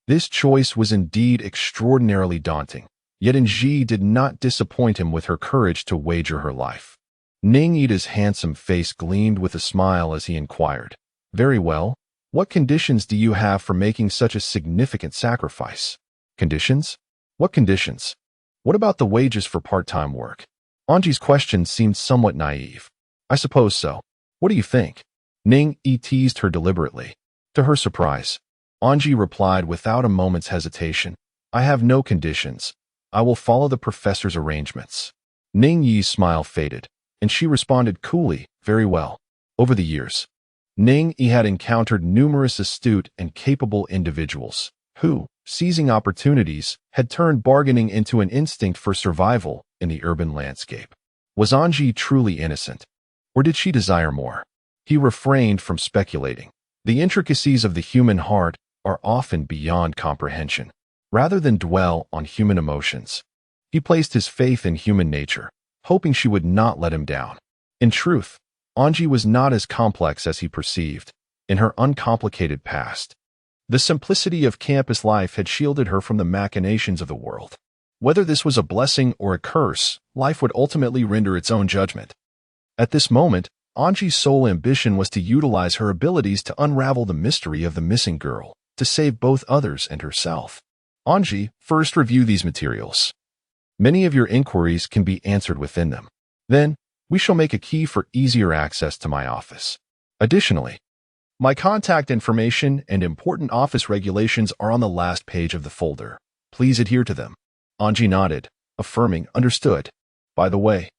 This choice was indeed extraordinarily daunting, yet Angie did not disappoint him with her courage to wager her life. Ning Ida's handsome face gleamed with a smile as he inquired, "Very well, what conditions do you have for making such a significant sacrifice?" "Conditions? What conditions? What about the wages for part-time work?" Angie's question seemed somewhat naive. "I suppose so. What do you think?" Ning Yi teased her deliberately. To her surprise, Angie replied without a moment's hesitation, "I have no conditions. I will follow the professor's arrangements." Ning Yi's smile faded, and she responded coolly, "Very well." Over the years, Ning Yi had encountered numerous astute and capable individuals who, seizing opportunities, had turned bargaining into an instinct for survival in the urban landscape. Was Angie truly innocent? Or did she desire more? He refrained from speculating. The intricacies of the human heart are often beyond comprehension. Rather than dwell on human emotions, he placed his faith in human nature, hoping she would not let him down. In truth, Angie was not as complex as he perceived. In her uncomplicated past, the simplicity of campus life had shielded her from the machinations of the world. Whether this was a blessing or a curse, life would ultimately render its own judgment. At this moment, Angie's sole ambition was to utilize her abilities to unravel the mystery of the missing girl, to save both others and herself. Angie, first review these materials. Many of your inquiries can be answered within them. Then, we shall make a key for easier access to my office. Additionally, my contact information and important office regulations are on the last page of the folder. Please adhere to them. Angie nodded, affirming, "Understood. By the way,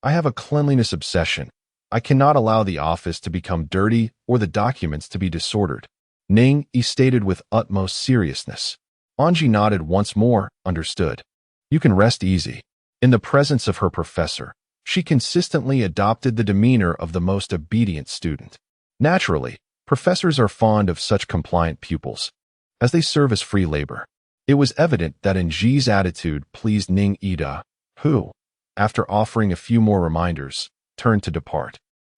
I have a cleanliness obsession. I cannot allow the office to become dirty or the documents to be disordered." Ning Yi stated with utmost seriousness. Angie nodded once more, "Understood. You can rest easy." In the presence of her professor, she consistently adopted the demeanor of the most obedient student. Naturally, professors are fond of such compliant pupils, as they serve as free labor. It was evident that Angie's attitude pleased Ning Ida, who, after offering a few more reminders, turned to depart.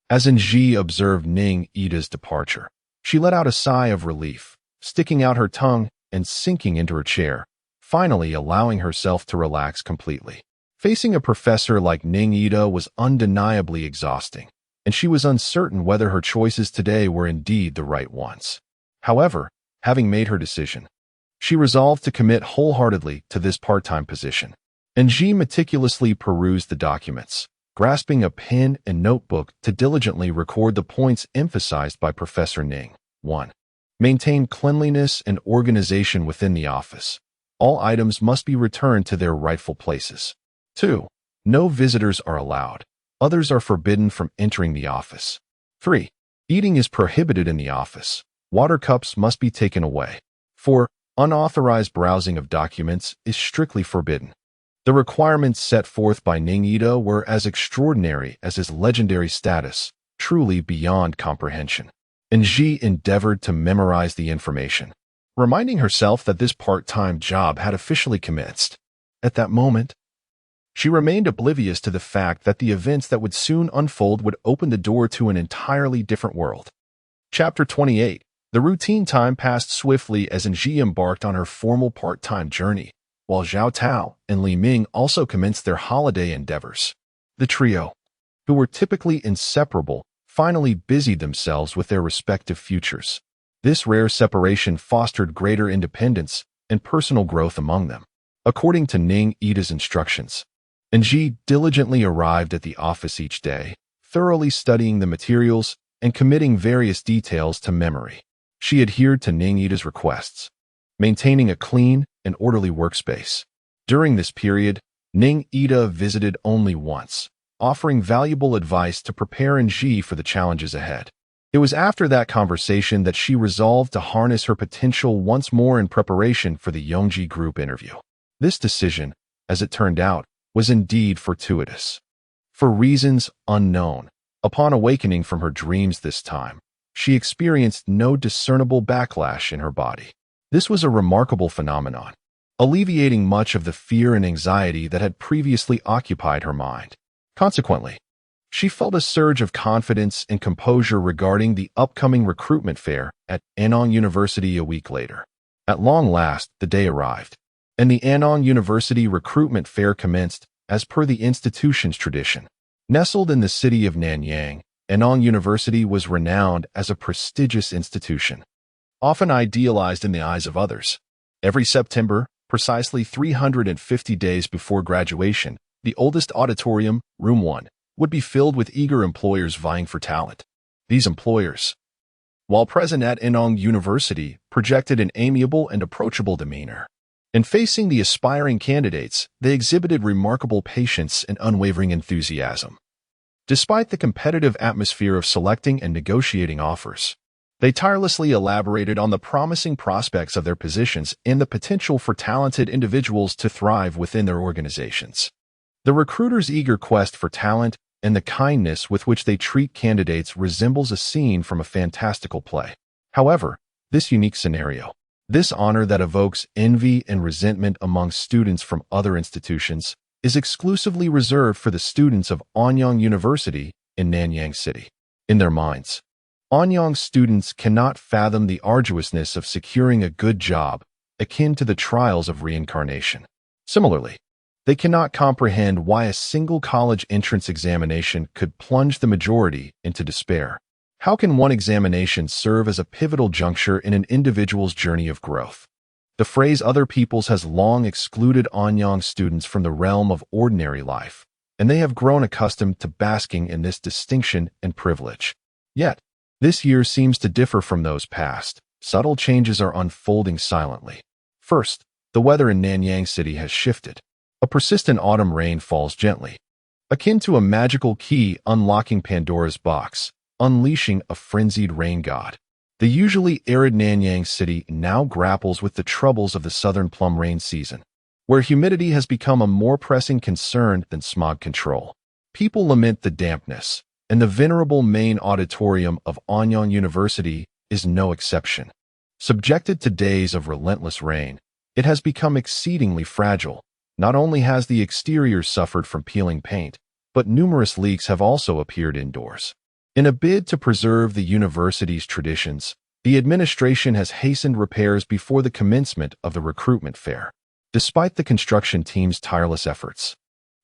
As Angie observed Ning Ida's departure, she let out a sigh of relief, sticking out her tongue and sinking into her chair, finally allowing herself to relax completely. Facing a professor like Ning Ida was undeniably exhausting, and she was uncertain whether her choices today were indeed the right ones. However, having made her decision, she resolved to commit wholeheartedly to this part-time position. And Ji meticulously perused the documents, grasping a pen and notebook to diligently record the points emphasized by Professor Ning. 1. Maintain cleanliness and organization within the office. All items must be returned to their rightful places. 2. No visitors are allowed. Others are forbidden from entering the office. 3. Eating is prohibited in the office. Water cups must be taken away. 4. Unauthorized browsing of documents is strictly forbidden. The requirements set forth by Ning Ida were as extraordinary as his legendary status, truly beyond comprehension. And Ji endeavored to memorize the information, reminding herself that this part-time job had officially commenced. At that moment, she remained oblivious to the fact that the events that would soon unfold would open the door to an entirely different world. Chapter 28. The routine time passed swiftly as Ji embarked on her formal part-time journey, while Zhao Tao and Li Ming also commenced their holiday endeavors. The trio, who were typically inseparable, finally busied themselves with their respective futures. This rare separation fostered greater independence and personal growth among them. According to Ning Ida's instructions, Ji diligently arrived at the office each day, thoroughly studying the materials and committing various details to memory. She adhered to Ning Ida's requests, maintaining a clean and orderly workspace. During this period, Ning Ida visited only once, offering valuable advice to prepare Ji for the challenges ahead. It was after that conversation that she resolved to harness her potential once more in preparation for the Yongji Group interview. This decision, as it turned out, was indeed fortuitous. For reasons unknown, upon awakening from her dreams this time, she experienced no discernible backlash in her body. This was a remarkable phenomenon, alleviating much of the fear and anxiety that had previously occupied her mind. Consequently, she felt a surge of confidence and composure regarding the upcoming recruitment fair at Annong University a week later. At long last, the day arrived, and the Annong University recruitment fair commenced as per the institution's tradition. Nestled in the city of Nanyang, Annong University was renowned as a prestigious institution, often idealized in the eyes of others. Every September, precisely 350 days before graduation, the oldest auditorium, Room 1, would be filled with eager employers vying for talent. These employers, while present at Annong University, projected an amiable and approachable demeanor. In facing the aspiring candidates, they exhibited remarkable patience and unwavering enthusiasm. Despite the competitive atmosphere of selecting and negotiating offers, they tirelessly elaborated on the promising prospects of their positions and the potential for talented individuals to thrive within their organizations. The recruiters' eager quest for talent and the kindness with which they treat candidates resembles a scene from a fantastical play. However, this unique scenario, this honor that evokes envy and resentment among students from other institutions, is exclusively reserved for the students of Annong University in Nanyang City. In their minds, Annong students cannot fathom the arduousness of securing a good job, akin to the trials of reincarnation. Similarly, they cannot comprehend why a single college entrance examination could plunge the majority into despair. How can one examination serve as a pivotal juncture in an individual's journey of growth? The phrase other peoples has long excluded Annong students from the realm of ordinary life, and they have grown accustomed to basking in this distinction and privilege. Yet, this year seems to differ from those past. Subtle changes are unfolding silently. First, the weather in Nanyang City has shifted. A persistent autumn rain falls gently, akin to a magical key unlocking Pandora's box, unleashing a frenzied rain god. The usually arid Nanyang City now grapples with the troubles of the southern plum rain season, where humidity has become a more pressing concern than smog control. People lament the dampness, and the venerable main auditorium of Annong University is no exception. Subjected to days of relentless rain, it has become exceedingly fragile. Not only has the exterior suffered from peeling paint, but numerous leaks have also appeared indoors. In a bid to preserve the university's traditions, The administration has hastened repairs before the commencement of the recruitment fair, despite the construction team's tireless efforts.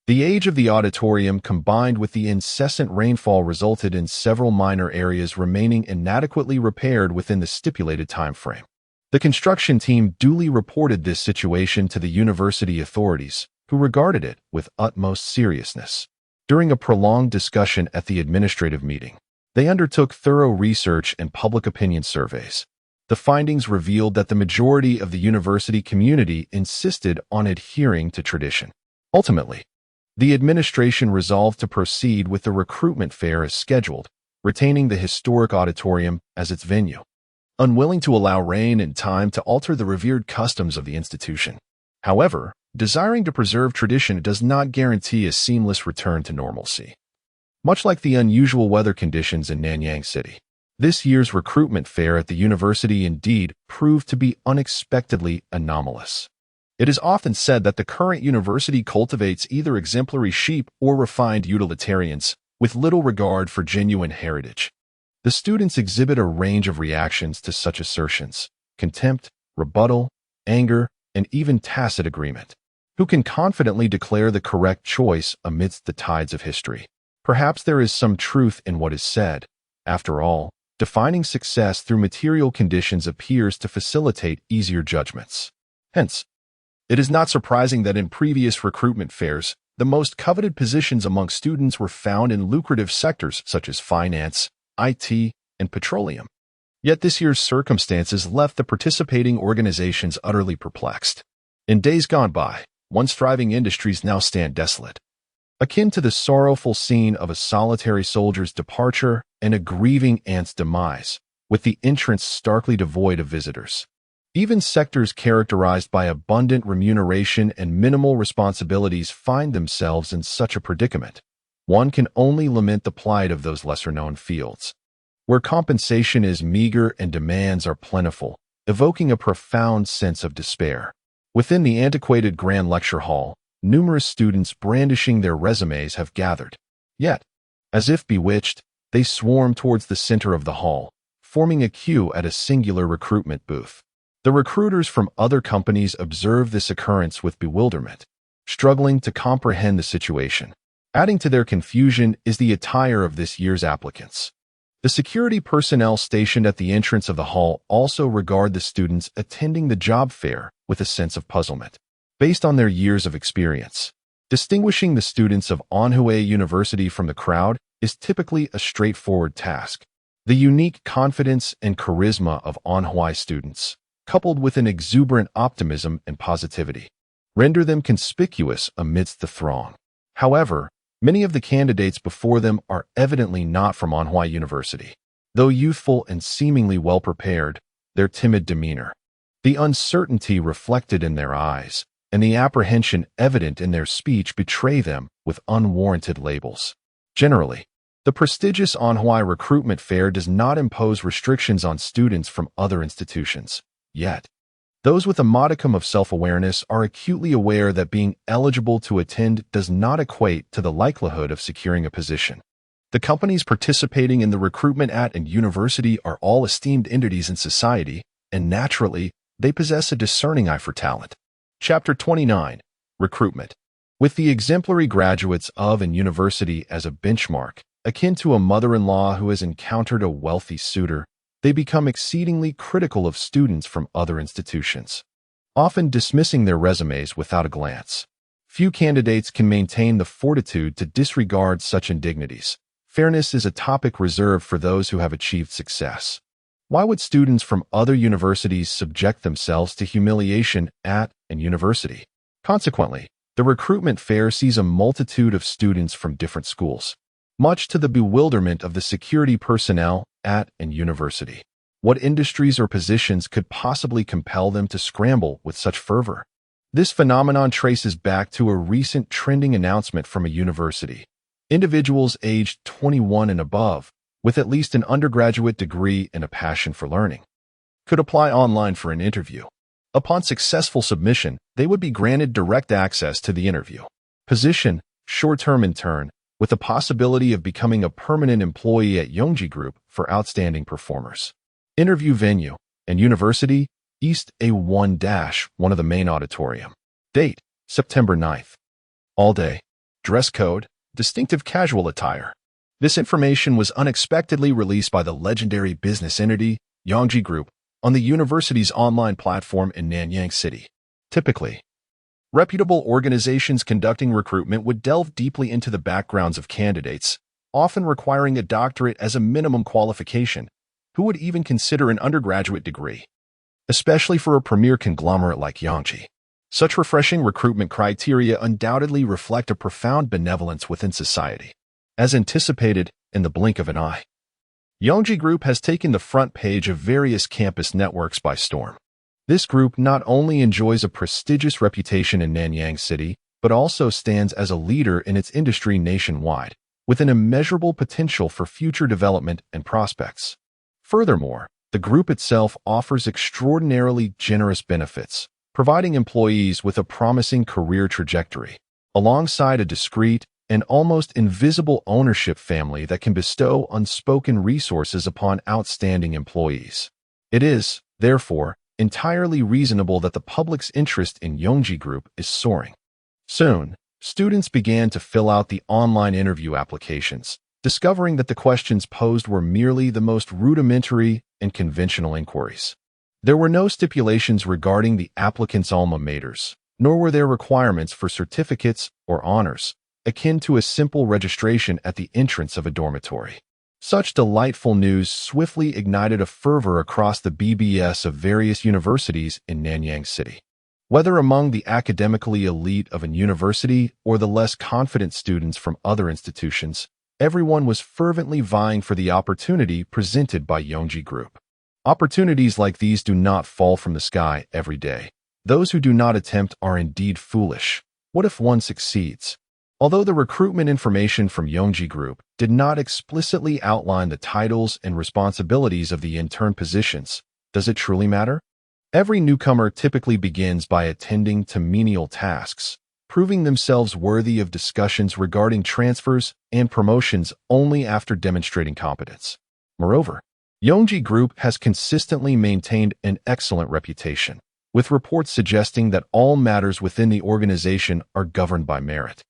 The age of the auditorium combined with the incessant rainfall resulted in several minor areas remaining inadequately repaired within the stipulated time frame. The construction team duly reported this situation to the university authorities, who regarded it with utmost seriousness. During a prolonged discussion at the administrative meeting, they undertook thorough research and public opinion surveys. The findings revealed that the majority of the university community insisted on adhering to tradition. Ultimately, the administration resolved to proceed with the recruitment fair as scheduled, retaining the historic auditorium as its venue, unwilling to allow rain and time to alter the revered customs of the institution. However, desiring to preserve tradition does not guarantee a seamless return to normalcy. Much like the unusual weather conditions in Nanyang City, this year's recruitment fair at the university indeed proved to be unexpectedly anomalous. It is often said that the current university cultivates either exemplary sheep or refined utilitarians, with little regard for genuine heritage. The students exhibit a range of reactions to such assertions: contempt, rebuttal, anger, and even tacit agreement. Who can confidently declare the correct choice amidst the tides of history? Perhaps there is some truth in what is said. After all, defining success through material conditions appears to facilitate easier judgments. Hence, it is not surprising that in previous recruitment fairs, the most coveted positions among students were found in lucrative sectors such as finance, IT, and petroleum. Yet this year's circumstances left the participating organizations utterly perplexed. In days gone by, once thriving industries now stand desolate, akin to the sorrowful scene of a solitary soldier's departure and a grieving ant's demise, with the entrance starkly devoid of visitors. Even sectors characterized by abundant remuneration and minimal responsibilities find themselves in such a predicament. One can only lament the plight of those lesser-known fields, where compensation is meager and demands are plentiful, evoking a profound sense of despair. Within the antiquated Grand Lecture Hall, numerous students brandishing their resumes have gathered. Yet, as if bewitched, they swarm towards the center of the hall, forming a queue at a singular recruitment booth. The recruiters from other companies observe this occurrence with bewilderment, struggling to comprehend the situation. Adding to their confusion is the attire of this year's applicants. The security personnel stationed at the entrance of the hall also regard the students attending the job fair with a sense of puzzlement. Based on their years of experience, distinguishing the students of MONO-MANHUA University from the crowd is typically a straightforward task. The unique confidence and charisma of MONO-MANHUA students, coupled with an exuberant optimism and positivity, render them conspicuous amidst the throng. However, many of the candidates before them are evidently not from MONO-MANHUA University. Though youthful and seemingly well-prepared, their timid demeanor, the uncertainty reflected in their eyes, and the apprehension evident in their speech betray them with unwarranted labels. Generally, the prestigious MONO-MANHUA recruitment fair does not impose restrictions on students from other institutions. Yet, those with a modicum of self-awareness are acutely aware that being eligible to attend does not equate to the likelihood of securing a position. The companies participating in the recruitment at a university are all esteemed entities in society, and naturally, they possess a discerning eye for talent. Chapter 29. Recruitment. With the exemplary graduates of a university as a benchmark, akin to a mother-in-law who has encountered a wealthy suitor, they become exceedingly critical of students from other institutions, often dismissing their resumes without a glance. Few candidates can maintain the fortitude to disregard such indignities. Fairness is a topic reserved for those who have achieved success. Why would students from other universities subject themselves to humiliation at a university? Consequently, the recruitment fair sees a multitude of students from different schools, much to the bewilderment of the security personnel at a university. What industries or positions could possibly compel them to scramble with such fervor? This phenomenon traces back to a recent trending announcement from a university. Individuals aged 21 and above, with at least an undergraduate degree and a passion for learning, could apply online for an interview. Upon successful submission, they would be granted direct access to the interview. Position: short-term intern, with the possibility of becoming a permanent employee at Yongji Group for outstanding performers. Interview venue and university, East A1-1 of the main auditorium. Date, September 9th. All day. Dress code, distinctive casual attire. This information was unexpectedly released by the legendary business entity, Yongji Group, on the university's online platform in Nanyang City. Typically, reputable organizations conducting recruitment would delve deeply into the backgrounds of candidates, often requiring a doctorate as a minimum qualification. Who would even consider an undergraduate degree? Especially for a premier conglomerate like Yongji. Such refreshing recruitment criteria undoubtedly reflect a profound benevolence within society. As anticipated, in the blink of an eye, Yongji Group has taken the front page of various campus networks by storm. This group not only enjoys a prestigious reputation in Nanyang City, but also stands as a leader in its industry nationwide, with an immeasurable potential for future development and prospects. Furthermore, the group itself offers extraordinarily generous benefits, providing employees with a promising career trajectory, alongside a discreet and almost invisible ownership family that can bestow unspoken resources upon outstanding employees. It is, therefore, entirely reasonable that the public's interest in Yongji Group is soaring. Soon, students began to fill out the online interview applications, discovering that the questions posed were merely the most rudimentary and conventional inquiries. There were no stipulations regarding the applicant's alma maters, nor were there requirements for certificates or honors, akin to a simple registration at the entrance of a dormitory. Such delightful news swiftly ignited a fervor across the BBS of various universities in Nanyang City. Whether among the academically elite of a university or the less confident students from other institutions, everyone was fervently vying for the opportunity presented by Yongji Group. Opportunities like these do not fall from the sky every day. Those who do not attempt are indeed foolish. What if one succeeds? Although the recruitment information from Yongji Group did not explicitly outline the titles and responsibilities of the intern positions, does it truly matter? Every newcomer typically begins by attending to menial tasks, proving themselves worthy of discussions regarding transfers and promotions only after demonstrating competence. Moreover, Yongji Group has consistently maintained an excellent reputation, with reports suggesting that all matters within the organization are governed by merit,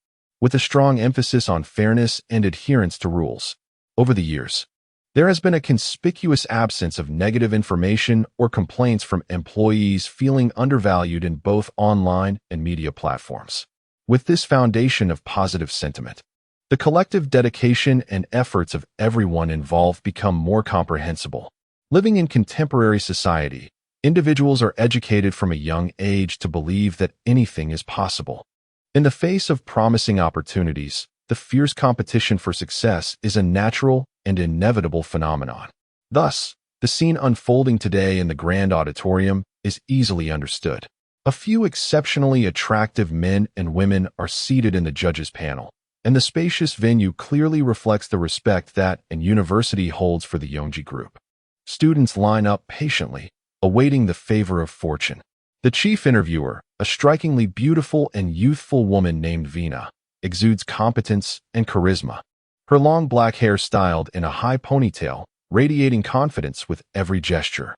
with a strong emphasis on fairness and adherence to rules. Over the years, there has been a conspicuous absence of negative information or complaints from employees feeling undervalued in both online and media platforms. With this foundation of positive sentiment, the collective dedication and efforts of everyone involved become more comprehensible. Living in contemporary society, individuals are educated from a young age to believe that anything is possible. In the face of promising opportunities, the fierce competition for success is a natural and inevitable phenomenon. Thus, the scene unfolding today in the Grand Auditorium is easily understood. A few exceptionally attractive men and women are seated in the judges' panel, and the spacious venue clearly reflects the respect that a university holds for the Yongji Group. Students line up patiently, awaiting the favor of fortune. The chief interviewer, a strikingly beautiful and youthful woman named Veena, exudes competence and charisma. Her long black hair styled in a high ponytail, radiating confidence with every gesture.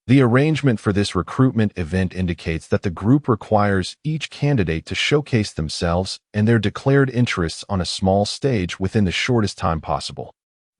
The arrangement for this recruitment event indicates that the group requires each candidate to showcase themselves and their declared interests on a small stage within the shortest time possible.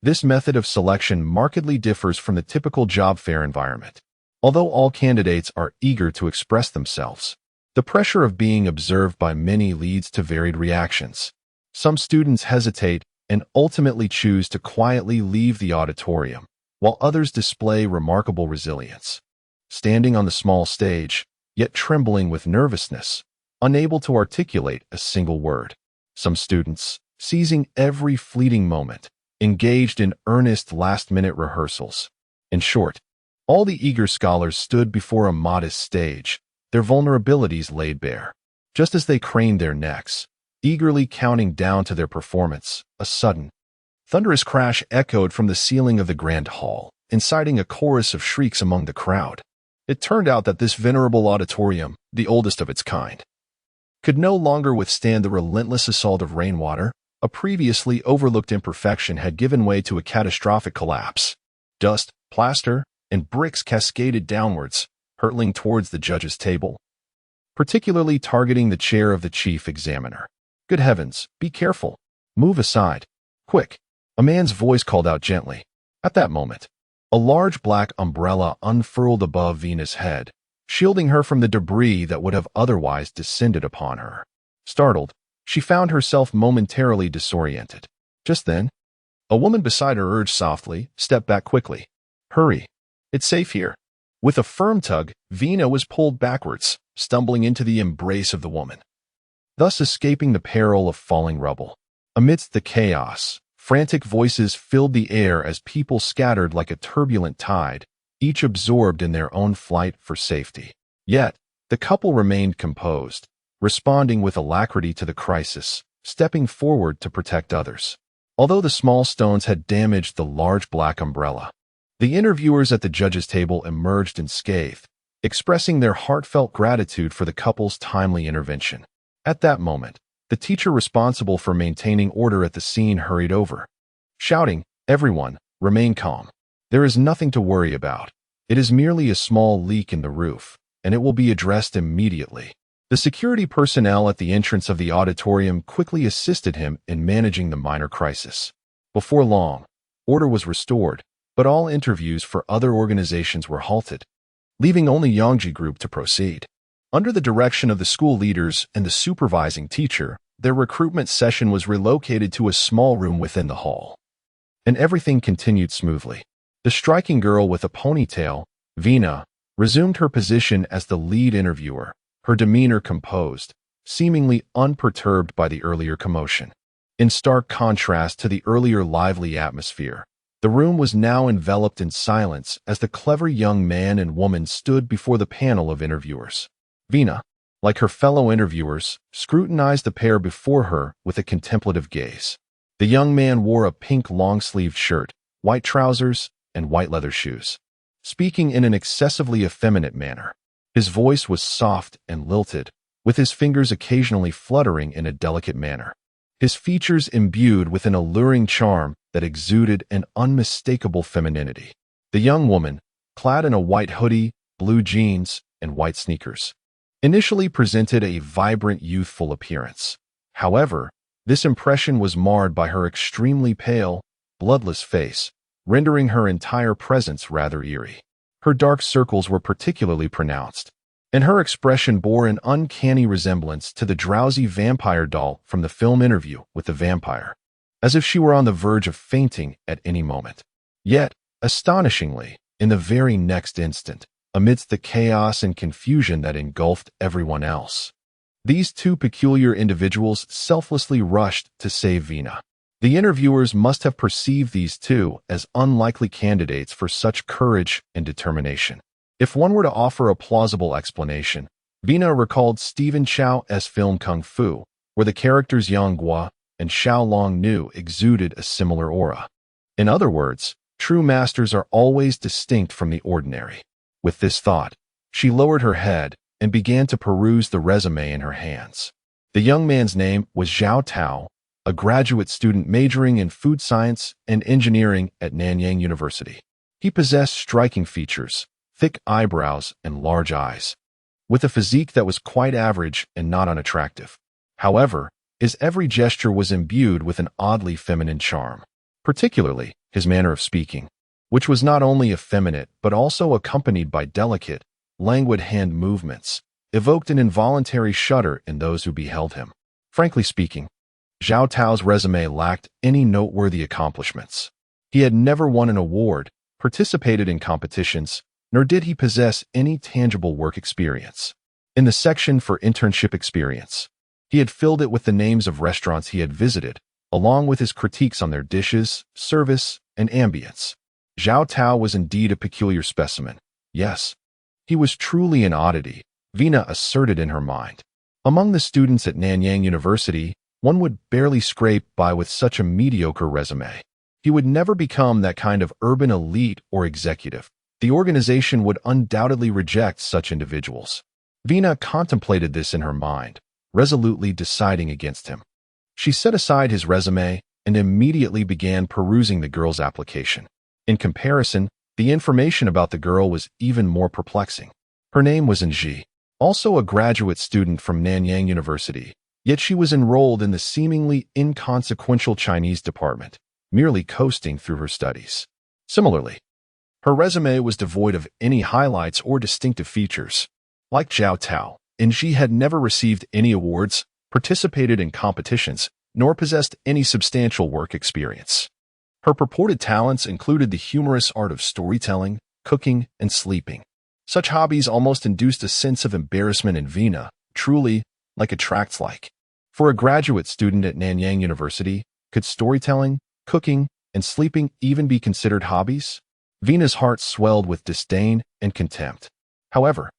This method of selection markedly differs from the typical job fair environment. Although all candidates are eager to express themselves, the pressure of being observed by many leads to varied reactions. Some students hesitate and ultimately choose to quietly leave the auditorium, while others display remarkable resilience. Standing on the small stage, yet trembling with nervousness, unable to articulate a single word. Some students, seizing every fleeting moment, engaged in earnest last-minute rehearsals. In short, all the eager scholars stood before a modest stage, their vulnerabilities laid bare. Just as they craned their necks, eagerly counting down to their performance, a sudden, thunderous crash echoed from the ceiling of the grand hall, inciting a chorus of shrieks among the crowd. It turned out that this venerable auditorium, the oldest of its kind, could no longer withstand the relentless assault of rainwater. A previously overlooked imperfection had given way to a catastrophic collapse. Dust, plaster, and bricks cascaded downwards, hurtling towards the judge's table, particularly targeting the chair of the chief examiner. "Good heavens, be careful. Move aside. Quick," a man's voice called out gently. At that moment, a large black umbrella unfurled above Vena's head, shielding her from the debris that would have otherwise descended upon her. Startled, she found herself momentarily disoriented. Just then, a woman beside her urged softly, "Step back quickly. Hurry. It's safe here." With a firm tug, Vena was pulled backwards, stumbling into the embrace of the woman, thus escaping the peril of falling rubble. Amidst the chaos, frantic voices filled the air as people scattered like a turbulent tide, each absorbed in their own flight for safety. Yet, the couple remained composed, responding with alacrity to the crisis, stepping forward to protect others. Although the small stones had damaged the large black umbrella, the interviewers at the judge's table emerged unscathed, expressing their heartfelt gratitude for the couple's timely intervention. At that moment, the teacher responsible for maintaining order at the scene hurried over, shouting, "Everyone, remain calm. There is nothing to worry about. It is merely a small leak in the roof, and it will be addressed immediately." The security personnel at the entrance of the auditorium quickly assisted him in managing the minor crisis. Before long, order was restored, but all interviews for other organizations were halted, leaving only Yongji Group to proceed. Under the direction of the school leaders and the supervising teacher, their recruitment session was relocated to a small room within the hall, and everything continued smoothly. The striking girl with a ponytail, Vena, resumed her position as the lead interviewer, her demeanor composed, seemingly unperturbed by the earlier commotion. In stark contrast to the earlier lively atmosphere, the room was now enveloped in silence as the clever young man and woman stood before the panel of interviewers. Vena, like her fellow interviewers, scrutinized the pair before her with a contemplative gaze. The young man wore a pink long-sleeved shirt, white trousers, and white leather shoes, speaking in an excessively effeminate manner. His voice was soft and lilted, with his fingers occasionally fluttering in a delicate manner. His features imbued with an alluring charm that exuded an unmistakable femininity. The young woman, clad in a white hoodie, blue jeans, and white sneakers, initially presented a vibrant, youthful appearance. However, this impression was marred by her extremely pale, bloodless face, rendering her entire presence rather eerie. Her dark circles were particularly pronounced, and her expression bore an uncanny resemblance to the drowsy vampire doll from the film Interview with the Vampire, as if she were on the verge of fainting at any moment. Yet, astonishingly, in the very next instant, amidst the chaos and confusion that engulfed everyone else, these two peculiar individuals selflessly rushed to save Vena. The interviewers must have perceived these two as unlikely candidates for such courage and determination. If one were to offer a plausible explanation, Vena recalled Stephen Chow's film Kung Fu, where the characters Yang Guo and Xiao Long Nu exuded a similar aura. In other words, true masters are always distinct from the ordinary. With this thought, she lowered her head and began to peruse the resume in her hands. The young man's name was Zhao Tao, a graduate student majoring in food science and engineering at Nanyang University. He possessed striking features, thick eyebrows, and large eyes, with a physique that was quite average and not unattractive. However, his every gesture was imbued with an oddly feminine charm, particularly his manner of speaking, which was not only effeminate but also accompanied by delicate, languid hand movements, evoked an involuntary shudder in those who beheld him. Frankly speaking, Zhao Tao's resume lacked any noteworthy accomplishments. He had never won an award, participated in competitions, nor did he possess any tangible work experience. In the section for internship experience, he had filled it with the names of restaurants he had visited, along with his critiques on their dishes, service, and ambience. Zhao Tao was indeed a peculiar specimen. Yes, he was truly an oddity, Vena asserted in her mind. Among the students at Nanyang University, one would barely scrape by with such a mediocre resume. He would never become that kind of urban elite or executive. The organization would undoubtedly reject such individuals. Vena contemplated this in her mind, resolutely deciding against him. She set aside his resume and immediately began perusing the girl's application. In comparison, The information about the girl was even more perplexing. Her name was Ji, also a graduate student from Nanyang University, yet she was enrolled in the seemingly inconsequential Chinese department, merely coasting through her studies. Similarly, her resume was devoid of any highlights or distinctive features. Like Zhao Tao, Ji had never received any awards, participated in competitions, nor possessed any substantial work experience. Her purported talents included the humorous art of storytelling, cooking, and sleeping. Such hobbies almost induced a sense of embarrassment in Vina, truly like attracts like. For a graduate student at Nanyang University, could storytelling, cooking, and sleeping even be considered hobbies? Vina's heart swelled with disdain and contempt. However,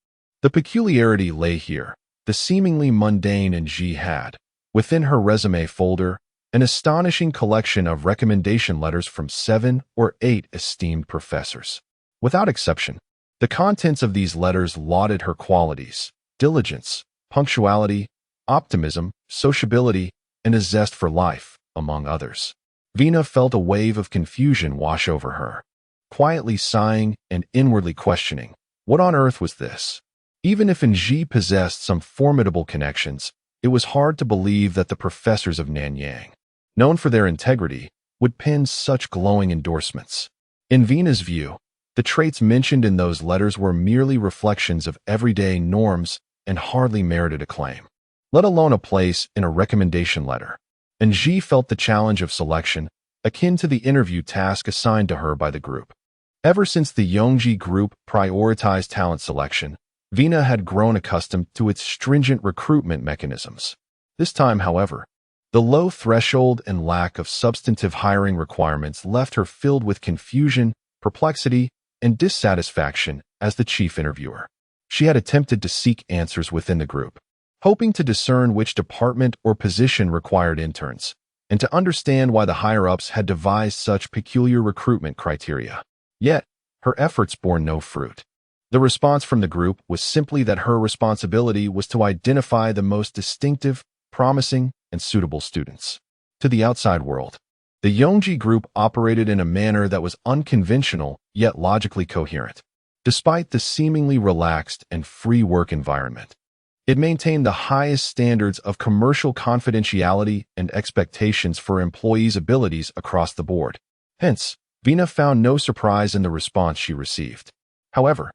the peculiarity lay here. The seemingly mundane Ji had, within her resume folder, an astonishing collection of recommendation letters from 7 or 8 esteemed professors. Without exception, the contents of these letters lauded her qualities: diligence, punctuality, optimism, sociability, and a zest for life, among others. Vina felt a wave of confusion wash over her, quietly sighing and inwardly questioning, what on earth was this? Even if Ji possessed some formidable connections, it was hard to believe that the professors of Nanyang, known for their integrity, would pen such glowing endorsements. In Vina's view, the traits mentioned in those letters were merely reflections of everyday norms and hardly merited acclaim, let alone a place in a recommendation letter. Ji felt the challenge of selection, akin to the interview task assigned to her by the group. Ever since the Yongji group prioritized talent selection, Vina had grown accustomed to its stringent recruitment mechanisms. This time, however, the low threshold and lack of substantive hiring requirements left her filled with confusion, perplexity, and dissatisfaction as the chief interviewer. She had attempted to seek answers within the group, hoping to discern which department or position required interns, and to understand why the higher-ups had devised such peculiar recruitment criteria. Yet, her efforts bore no fruit. The response from the group was simply that her responsibility was to identify the most distinctive, promising, and suitable students. To the outside world, the Yongji group operated in a manner that was unconventional yet logically coherent. Despite the seemingly relaxed and free work environment, it maintained the highest standards of commercial confidentiality and expectations for employees' abilities across the board. Hence, Vina found no surprise in the response she received. However,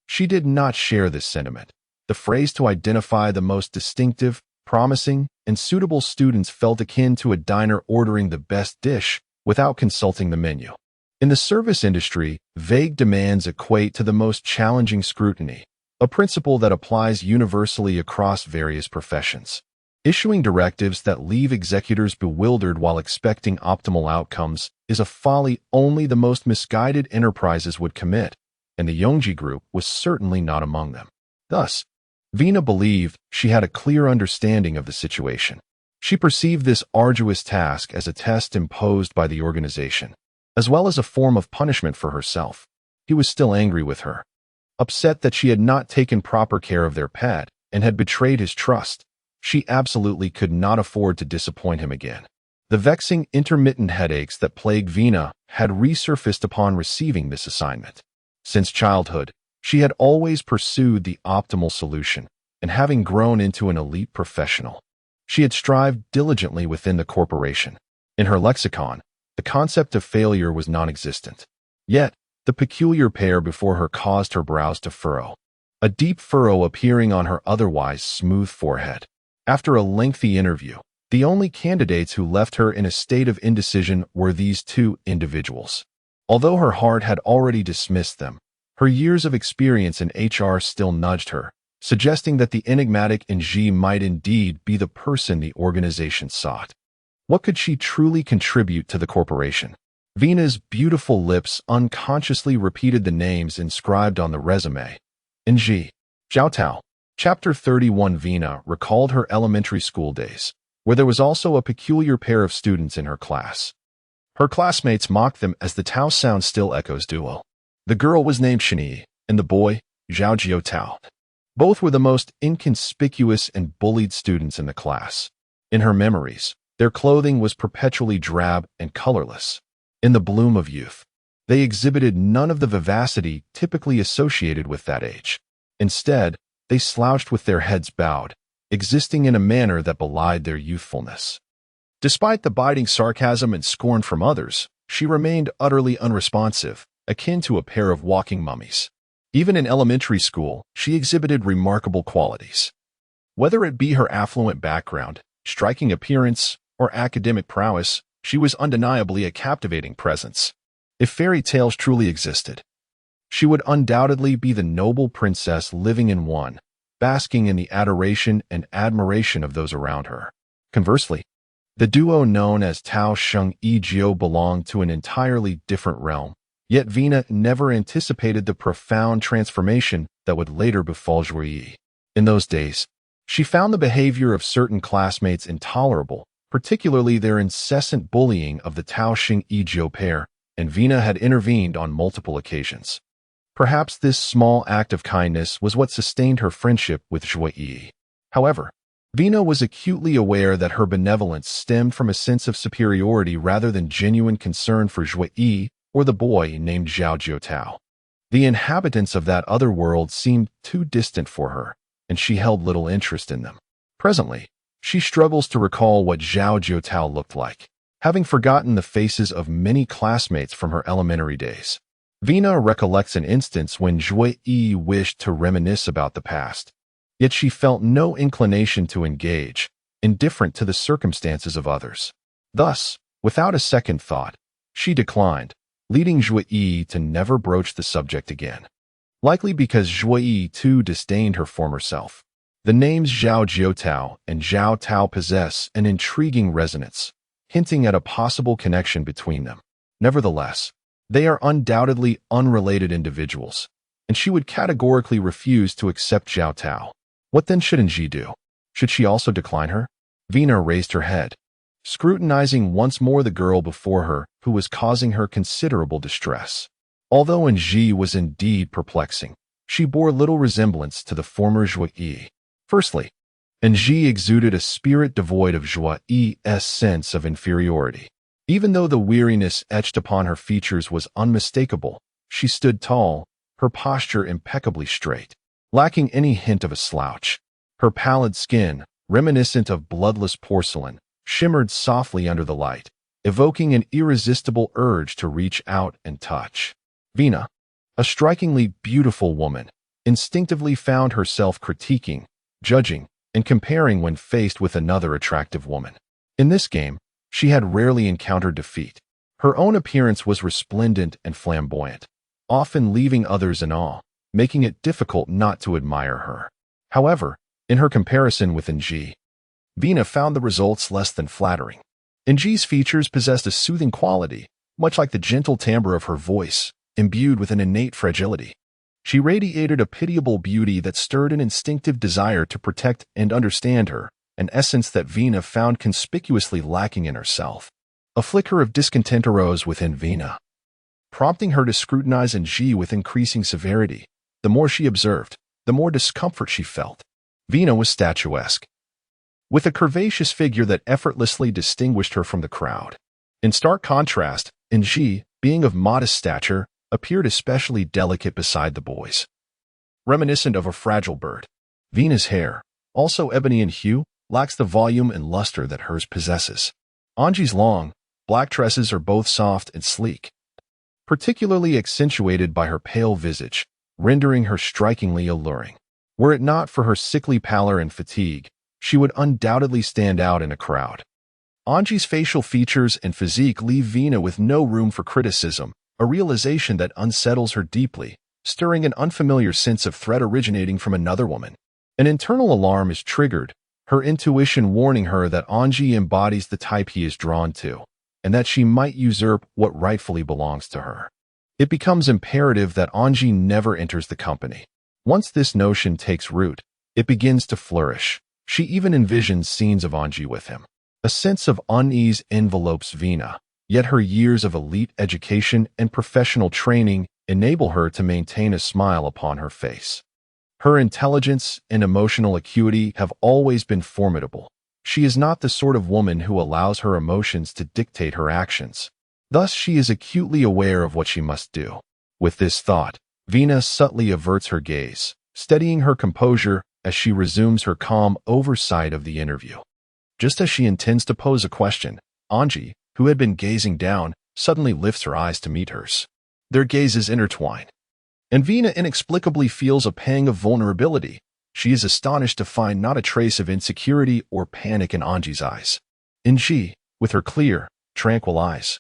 she did not share this sentiment. The phrase to identify the most distinctive, promising, and suitable students felt akin to a diner ordering the best dish without consulting the menu. In the service industry, vague demands equate to the most challenging scrutiny, a principle that applies universally across various professions. Issuing directives that leave executors bewildered while expecting optimal outcomes is a folly only the most misguided enterprises would commit, and the Yongji group was certainly not among them. Thus, Vina believed she had a clear understanding of the situation. She perceived this arduous task as a test imposed by the organization, as well as a form of punishment for herself. He was still angry with her, upset that she had not taken proper care of their pet and had betrayed his trust. She absolutely could not afford to disappoint him again. The vexing intermittent headaches that plagued Vina had resurfaced upon receiving this assignment. Since childhood, she had always pursued the optimal solution, and having grown into an elite professional, she had strived diligently within the corporation. In her lexicon, the concept of failure was non-existent. Yet, the peculiar pair before her caused her brows to furrow, a deep furrow appearing on her otherwise smooth forehead. After a lengthy interview, the only candidates who left her in a state of indecision were these two individuals. Although her heart had already dismissed them, her years of experience in HR still nudged her, suggesting that the enigmatic Ji might indeed be the person the organization sought. What could she truly contribute to the corporation? Vina's beautiful lips unconsciously repeated the names inscribed on the resume. Ji, Zhao Tao. Chapter 31. Vina recalled her elementary school days, where there was also a peculiar pair of students in her class. Her classmates mocked them as the Tao sound still echoes duo. The girl was named Shani, and the boy, Zhao Jiao Tao. Both were the most inconspicuous and bullied students in the class. In her memories, their clothing was perpetually drab and colorless. In the bloom of youth, They exhibited none of the vivacity typically associated with that age. Instead, they slouched with their heads bowed, existing in a manner that belied their youthfulness. Despite the biting sarcasm and scorn from others, she remained utterly unresponsive, akin to a pair of walking mummies. Even in elementary school, she exhibited remarkable qualities. Whether it be her affluent background, striking appearance, or academic prowess, she was undeniably a captivating presence. If fairy tales truly existed, she would undoubtedly be the noble princess living in one, basking in the adoration and admiration of those around her. Conversely, the duo known as Tao Sheng Yi Jiu belonged to an entirely different realm, yet Vina never anticipated the profound transformation that would later befall Zhuo Yi. In those days, she found the behavior of certain classmates intolerable, particularly their incessant bullying of the Tao Sheng Yi Jiu pair, and Vina had intervened on multiple occasions. Perhaps this small act of kindness was what sustained her friendship with Zhuo Yi. However, Vina was acutely aware that her benevolence stemmed from a sense of superiority rather than genuine concern for Zhuo Yi or the boy named Zhao Jiutao. The inhabitants of that other world seemed too distant for her, and she held little interest in them. Presently, she struggles to recall what Zhao Jiutao looked like, having forgotten the faces of many classmates from her elementary days. Vina recollects an instance when Zhuo Yi wished to reminisce about the past, yet she felt no inclination to engage, indifferent to the circumstances of others. Thus, without a second thought, she declined, leading Zhuo Yi to never broach the subject again. Likely because Zhuo Yi too disdained her former self. The names Zhao Jiutao and Zhao Tao possess an intriguing resonance, hinting at a possible connection between them. Nevertheless, they are undoubtedly unrelated individuals, and she would categorically refuse to accept Zhao Tao. What then should Anji do? Should she also decline her? Vina raised her head, scrutinizing once more the girl before her who was causing her considerable distress. Although Anji was indeed perplexing, she bore little resemblance to the former Zhuo Yi. Firstly, Anji exuded a spirit devoid of Zhuo Yi's sense of inferiority. Even though the weariness etched upon her features was unmistakable, she stood tall, her posture impeccably straight, lacking any hint of a slouch. Her pallid skin, reminiscent of bloodless porcelain, shimmered softly under the light, evoking an irresistible urge to reach out and touch. Vina, a strikingly beautiful woman, instinctively found herself critiquing, judging, and comparing when faced with another attractive woman. In this game, she had rarely encountered defeat. Her own appearance was resplendent and flamboyant, often leaving others in awe, making it difficult not to admire her. However, in her comparison with Anji, Vina found the results less than flattering. Anji's features possessed a soothing quality, much like the gentle timbre of her voice, imbued with an innate fragility. She radiated a pitiable beauty that stirred an instinctive desire to protect and understand her, an essence that Vina found conspicuously lacking in herself. A flicker of discontent arose within Vina, prompting her to scrutinize Anji with increasing severity. The more she observed, the more discomfort she felt. Vina was statuesque, with a curvaceous figure that effortlessly distinguished her from the crowd. In stark contrast, Anji, being of modest stature, appeared especially delicate beside the boys. Reminiscent of a fragile bird, Vina's hair, also ebony in hue, lacks the volume and luster that hers possesses. Anji's long, black tresses are both soft and sleek, particularly accentuated by her pale visage, rendering her strikingly alluring. Were it not for her sickly pallor and fatigue, she would undoubtedly stand out in a crowd. Anji's facial features and physique leave Vina with no room for criticism, a realization that unsettles her deeply, stirring an unfamiliar sense of threat originating from another woman. An internal alarm is triggered, her intuition warning her that Anji embodies the type he is drawn to, and that she might usurp what rightfully belongs to her. It becomes imperative that Anji never enters the company. Once this notion takes root, it begins to flourish. She even envisions scenes of Anji with him. A sense of unease envelopes Vina, yet her years of elite education and professional training enable her to maintain a smile upon her face. Her intelligence and emotional acuity have always been formidable. She is not the sort of woman who allows her emotions to dictate her actions. Thus, she is acutely aware of what she must do. With this thought, Vina subtly averts her gaze, steadying her composure as she resumes her calm oversight of the interview. Just as she intends to pose a question, Anji, who had been gazing down, suddenly lifts her eyes to meet hers. Their gazes intertwine, and Vina inexplicably feels a pang of vulnerability. She is astonished to find not a trace of insecurity or panic in Anji's eyes. Anji, with her clear, tranquil eyes,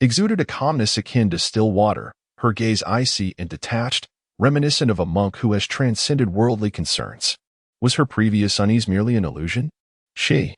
exuded a calmness akin to still water, her gaze icy and detached, reminiscent of a monk who has transcended worldly concerns. Was her previous unease merely an illusion? She,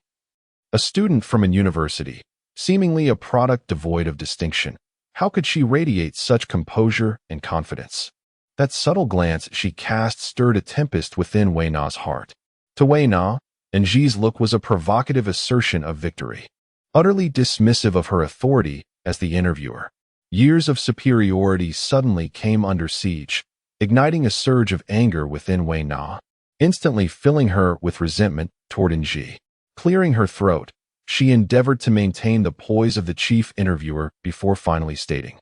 a student from an university, seemingly a product devoid of distinction, how could she radiate such composure and confidence? That subtle glance she cast stirred a tempest within Wei Na's heart. To Wei Na, Anji's look was a provocative assertion of victory, utterly dismissive of her authority as the interviewer. Years of superiority suddenly came under siege, igniting a surge of anger within Wei Na, instantly filling her with resentment toward Anji. Clearing her throat, she endeavored to maintain the poise of the chief interviewer before finally stating,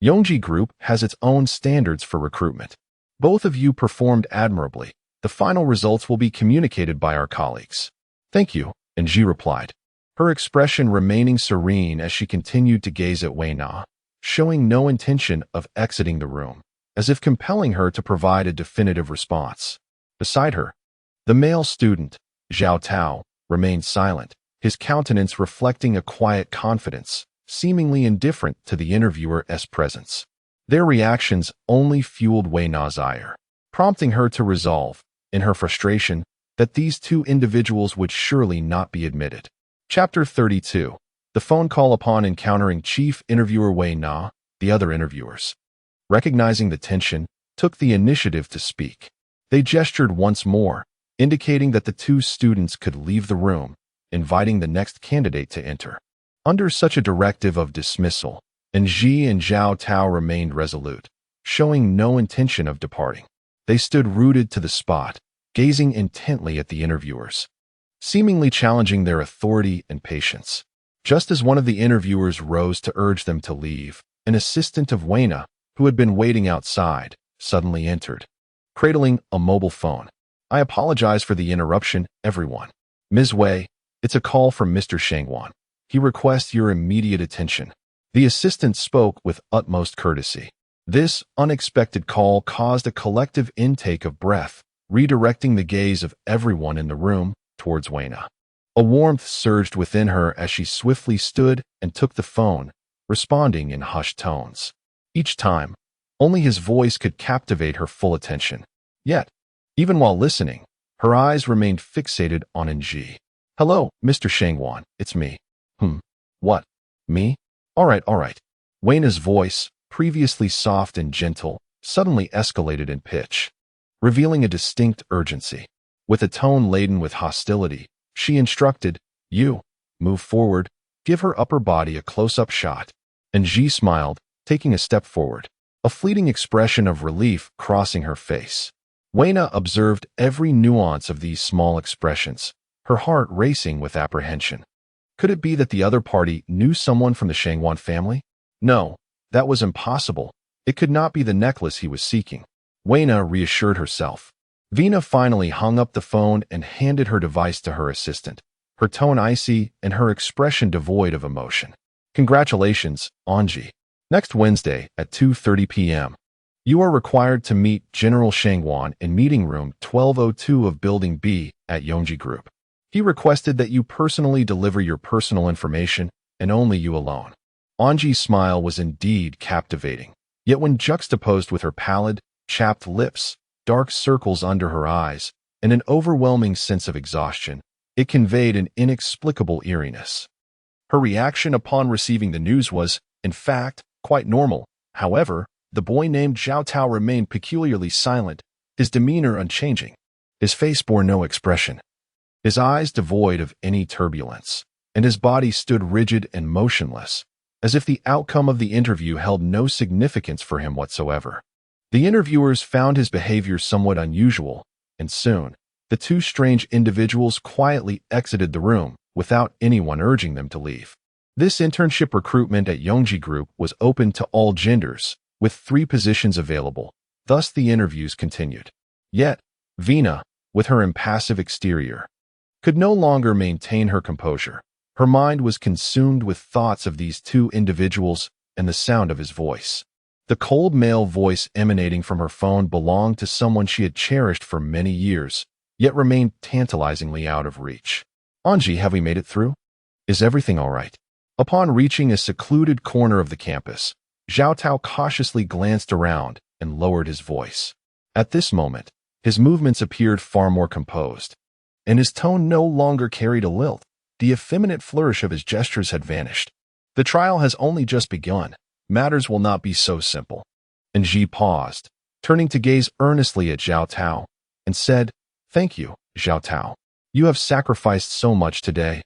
"Yongji Group has its own standards for recruitment. Both of you performed admirably. The final results will be communicated by our colleagues." "Thank you," Anji replied, her expression remaining serene as she continued to gaze at Wei Na, showing no intention of exiting the room, as if compelling her to provide a definitive response. Beside her, the male student, Zhao Tao, remained silent, his countenance reflecting a quiet confidence, seemingly indifferent to the interviewer's presence. Their reactions only fueled Wei Na's ire, prompting her to resolve, in her frustration, that these two individuals would surely not be admitted. Chapter 32. The phone call. Upon encountering chief interviewer Wei Na, the other interviewers, recognizing the tension, took the initiative to speak. They gestured once more, indicating that the two students could leave the room, inviting the next candidate to enter. Under such a directive of dismissal, Anji and Zhao Tao remained resolute, showing no intention of departing. They stood rooted to the spot, gazing intently at the interviewers, seemingly challenging their authority and patience. Just as one of the interviewers rose to urge them to leave, an assistant of Wei Na, who had been waiting outside, suddenly entered, cradling a mobile phone. "I apologize for the interruption, everyone. Ms. Wei, it's a call from Mr. Shangwan. He requests your immediate attention." The assistant spoke with utmost courtesy. This unexpected call caused a collective intake of breath, redirecting the gaze of everyone in the room towards Wei Na. A warmth surged within her as she swiftly stood and took the phone, responding in hushed tones. Each time, only his voice could captivate her full attention. Yet, even while listening, her eyes remained fixated on Anji. "Hello, Mr. Shangwan, it's me." What? Me? All right. Wei Na's voice, previously soft and gentle, suddenly escalated in pitch, revealing a distinct urgency. With a tone laden with hostility, she instructed, "You, move forward, give her upper body a close-up shot." Anji smiled, taking a step forward, a fleeting expression of relief crossing her face. Wei Na observed every nuance of these small expressions, her heart racing with apprehension. Could it be that the other party knew someone from the Shangwan family? No, that was impossible. It could not be the necklace he was seeking. Wei Na reassured herself. Vina finally hung up the phone and handed her device to her assistant, her tone icy and her expression devoid of emotion. "Congratulations, Anji. Next Wednesday at 2:30 p.m. You are required to meet General Shangwan in meeting room 1202 of Building B at Yongji Group. He requested that you personally deliver your personal information, and only you alone." Anji's smile was indeed captivating, yet when juxtaposed with her pallid, chapped lips, dark circles under her eyes, and an overwhelming sense of exhaustion, it conveyed an inexplicable eeriness. Her reaction upon receiving the news was, in fact, quite normal. However, the boy named Zhao Tao remained peculiarly silent, his demeanor unchanging. His face bore no expression, his eyes devoid of any turbulence, and his body stood rigid and motionless, as if the outcome of the interview held no significance for him whatsoever. The interviewers found his behavior somewhat unusual, and soon, the two strange individuals quietly exited the room without anyone urging them to leave. This internship recruitment at Yongji Group was open to all genders, with 3 positions available. Thus the interviews continued. Yet, Vina, with her impassive exterior, could no longer maintain her composure. Her mind was consumed with thoughts of these 2 individuals and the sound of his voice. The cold male voice emanating from her phone belonged to someone she had cherished for many years, yet remained tantalizingly out of reach. Anji, have we made it through? Is everything all right? Upon reaching a secluded corner of the campus, Zhao Tao cautiously glanced around and lowered his voice. At this moment, his movements appeared far more composed, and his tone no longer carried a lilt. The effeminate flourish of his gestures had vanished. The trial has only just begun. Matters will not be so simple. And Ji paused, turning to gaze earnestly at Zhao Tao, and said, "Thank you, Zhao Tao. You have sacrificed so much today."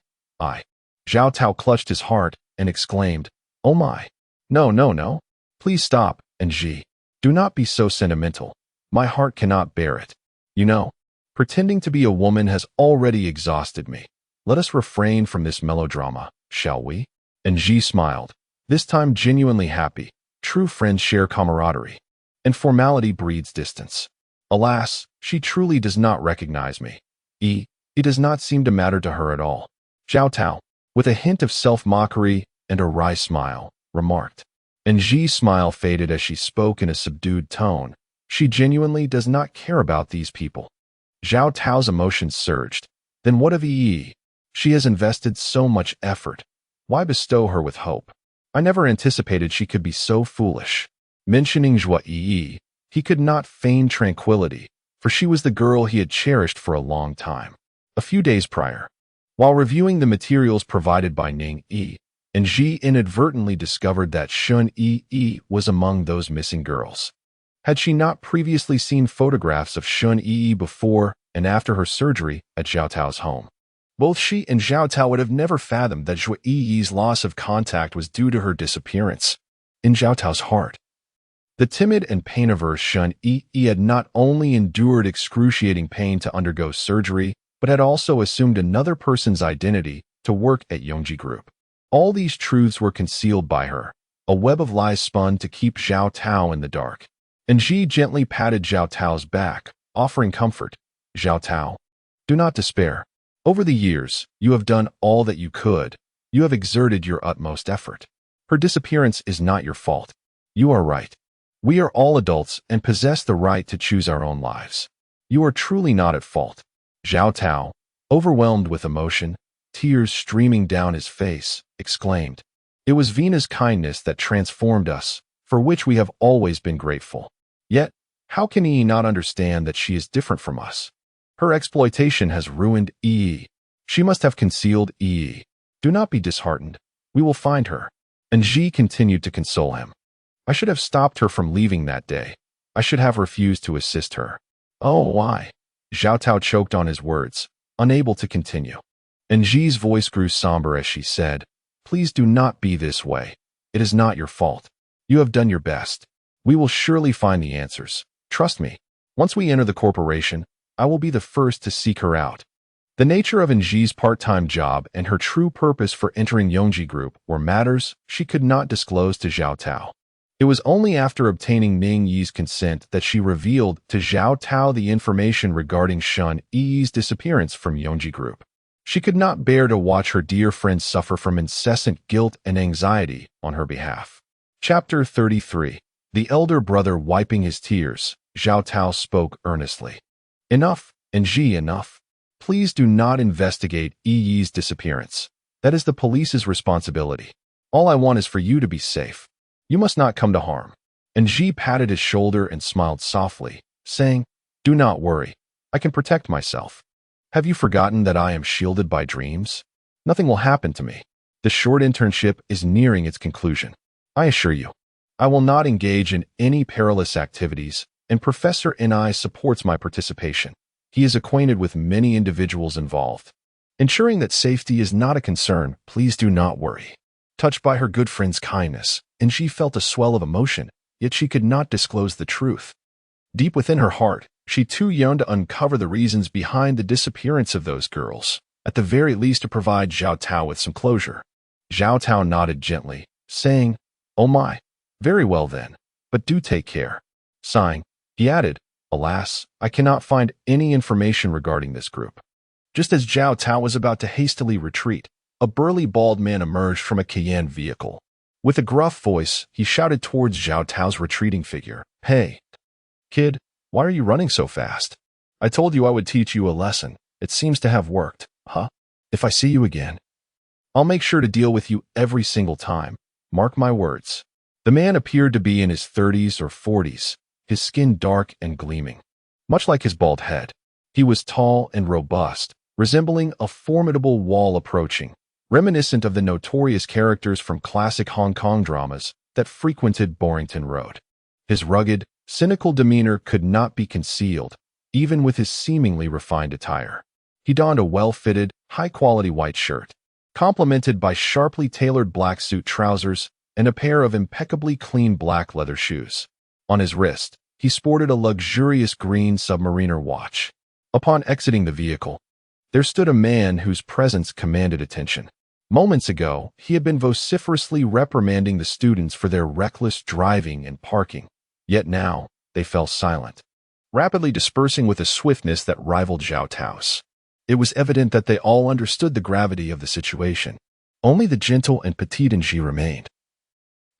Zhao Tao clutched his heart and exclaimed, "Oh my. No. Please stop, and Ji, do not be so sentimental. My heart cannot bear it. You know, pretending to be a woman has already exhausted me. Let us refrain from this melodrama, shall we?" And Ji smiled, this time genuinely happy. True friends share camaraderie, and formality breeds distance. Alas, she truly does not recognize me. It does not seem to matter to her at all. Zhao Tao, with a hint of self-mockery and a wry smile, remarked. And Ji's smile faded as she spoke in a subdued tone. She genuinely does not care about these people. Zhao Tao's emotions surged. Then what of Yi? She has invested so much effort. Why bestow her with hope? I never anticipated she could be so foolish. Mentioning Zhua Yi, he could not feign tranquility, for she was the girl he had cherished for a long time. A few days prior, while reviewing the materials provided by Ning Yi, and Ji inadvertently discovered that Shun Yi was among those missing girls. Had she not previously seen photographs of Shun Yi before and after her surgery at Zhao Tao's home? Both she and Zhao Tao would have never fathomed that Zhua Yi's loss of contact was due to her disappearance. In Zhao Tao's heart, the timid and pain-averse Shun Yi had not only endured excruciating pain to undergo surgery, but had also assumed another person's identity to work at Yongji Group. All these truths were concealed by her, a web of lies spun to keep Zhao Tao in the dark. And Ji gently patted Zhao Tao's back, offering comfort. Zhao Tao, do not despair. Over the years, you have done all that you could. You have exerted your utmost effort. Her disappearance is not your fault. You are right. We are all adults and possess the right to choose our own lives. You are truly not at fault. Zhao Tao, overwhelmed with emotion, tears streaming down his face, exclaimed, "It was Vina's kindness that transformed us, for which we have always been grateful. Yet, how can he not understand that she is different from us? Her exploitation has ruined Yi. She must have concealed Yi. Do not be disheartened. We will find her." And Ji continued to console him. "I should have stopped her from leaving that day. I should have refused to assist her." "Oh, why?" Zhao Tao choked on his words, unable to continue. And Ji's voice grew somber as she said, "Please do not be this way. It is not your fault. You have done your best. We will surely find the answers. Trust me. Once we enter the corporation, I will be the first to seek her out." The nature of Nji's part-time job and her true purpose for entering Yongji Group were matters she could not disclose to Zhao Tao. It was only after obtaining Ning Yi's consent that she revealed to Zhao Tao the information regarding Shun Yi's disappearance from Yongji Group. She could not bear to watch her dear friend suffer from incessant guilt and anxiety on her behalf. Chapter 33. The elder brother wiping his tears, Zhao Tao spoke earnestly. "Enough, Nji, enough. Please do not investigate Yi's disappearance. That is the police's responsibility. All I want is for you to be safe. You must not come to harm." And Ji patted his shoulder and smiled softly, saying, "Do not worry. I can protect myself. Have you forgotten that I am shielded by dreams? Nothing will happen to me. The short internship is nearing its conclusion. I assure you, I will not engage in any perilous activities, and Professor Ni supports my participation. He is acquainted with many individuals involved. Ensuring that safety is not a concern, please do not worry." Touched by her good friend's kindness, and she felt a swell of emotion, yet she could not disclose the truth. Deep within her heart, she too yearned to uncover the reasons behind the disappearance of those girls, at the very least to provide Zhao Tao with some closure. Zhao Tao nodded gently, saying, "Oh my, very well then, but do take care." Sighing, he added, "Alas, I cannot find any information regarding this group." Just as Zhao Tao was about to hastily retreat, a burly bald man emerged from a Cayenne vehicle. With a gruff voice, he shouted towards Zhao Tao's retreating figure, "Hey, kid, why are you running so fast? I told you I would teach you a lesson. It seems to have worked, huh? If I see you again, I'll make sure to deal with you every single time. Mark my words." The man appeared to be in his 30s or 40s, his skin dark and gleaming, much like his bald head. He was tall and robust, resembling a formidable wall approaching, reminiscent of the notorious characters from classic Hong Kong dramas that frequented Borington Road. His rugged, cynical demeanor could not be concealed, even with his seemingly refined attire. He donned a well-fitted, high-quality white shirt, complemented by sharply tailored black suit trousers and a pair of impeccably clean black leather shoes. On his wrist, he sported a luxurious green submariner watch. Upon exiting the vehicle, there stood a man whose presence commanded attention. Moments ago, he had been vociferously reprimanding the students for their reckless driving and parking, yet now they fell silent, rapidly dispersing with a swiftness that rivaled Zhao Tao's. It was evident that they all understood the gravity of the situation. Only the gentle and petite Angie remained,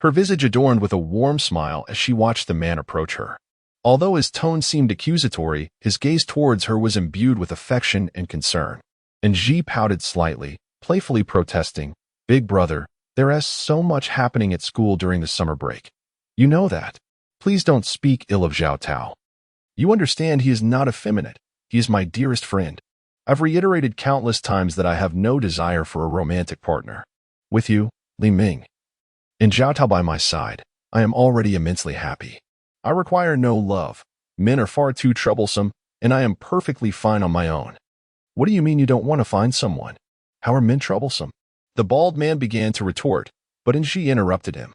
her visage adorned with a warm smile as she watched the man approach her. Although his tone seemed accusatory, his gaze towards her was imbued with affection and concern. Angie pouted slightly, playfully protesting, "Big brother, there is so much happening at school during the summer break. You know that. Please don't speak ill of Zhao Tao. You understand he is not effeminate. He is my dearest friend. I've reiterated countless times that I have no desire for a romantic partner. With you, Li Ming. In Zhao Tao by my side, I am already immensely happy. I require no love. Men are far too troublesome, and I am perfectly fine on my own." "What do you mean you don't want to find someone? How are men troublesome?" The bald man began to retort, but Angie interrupted him.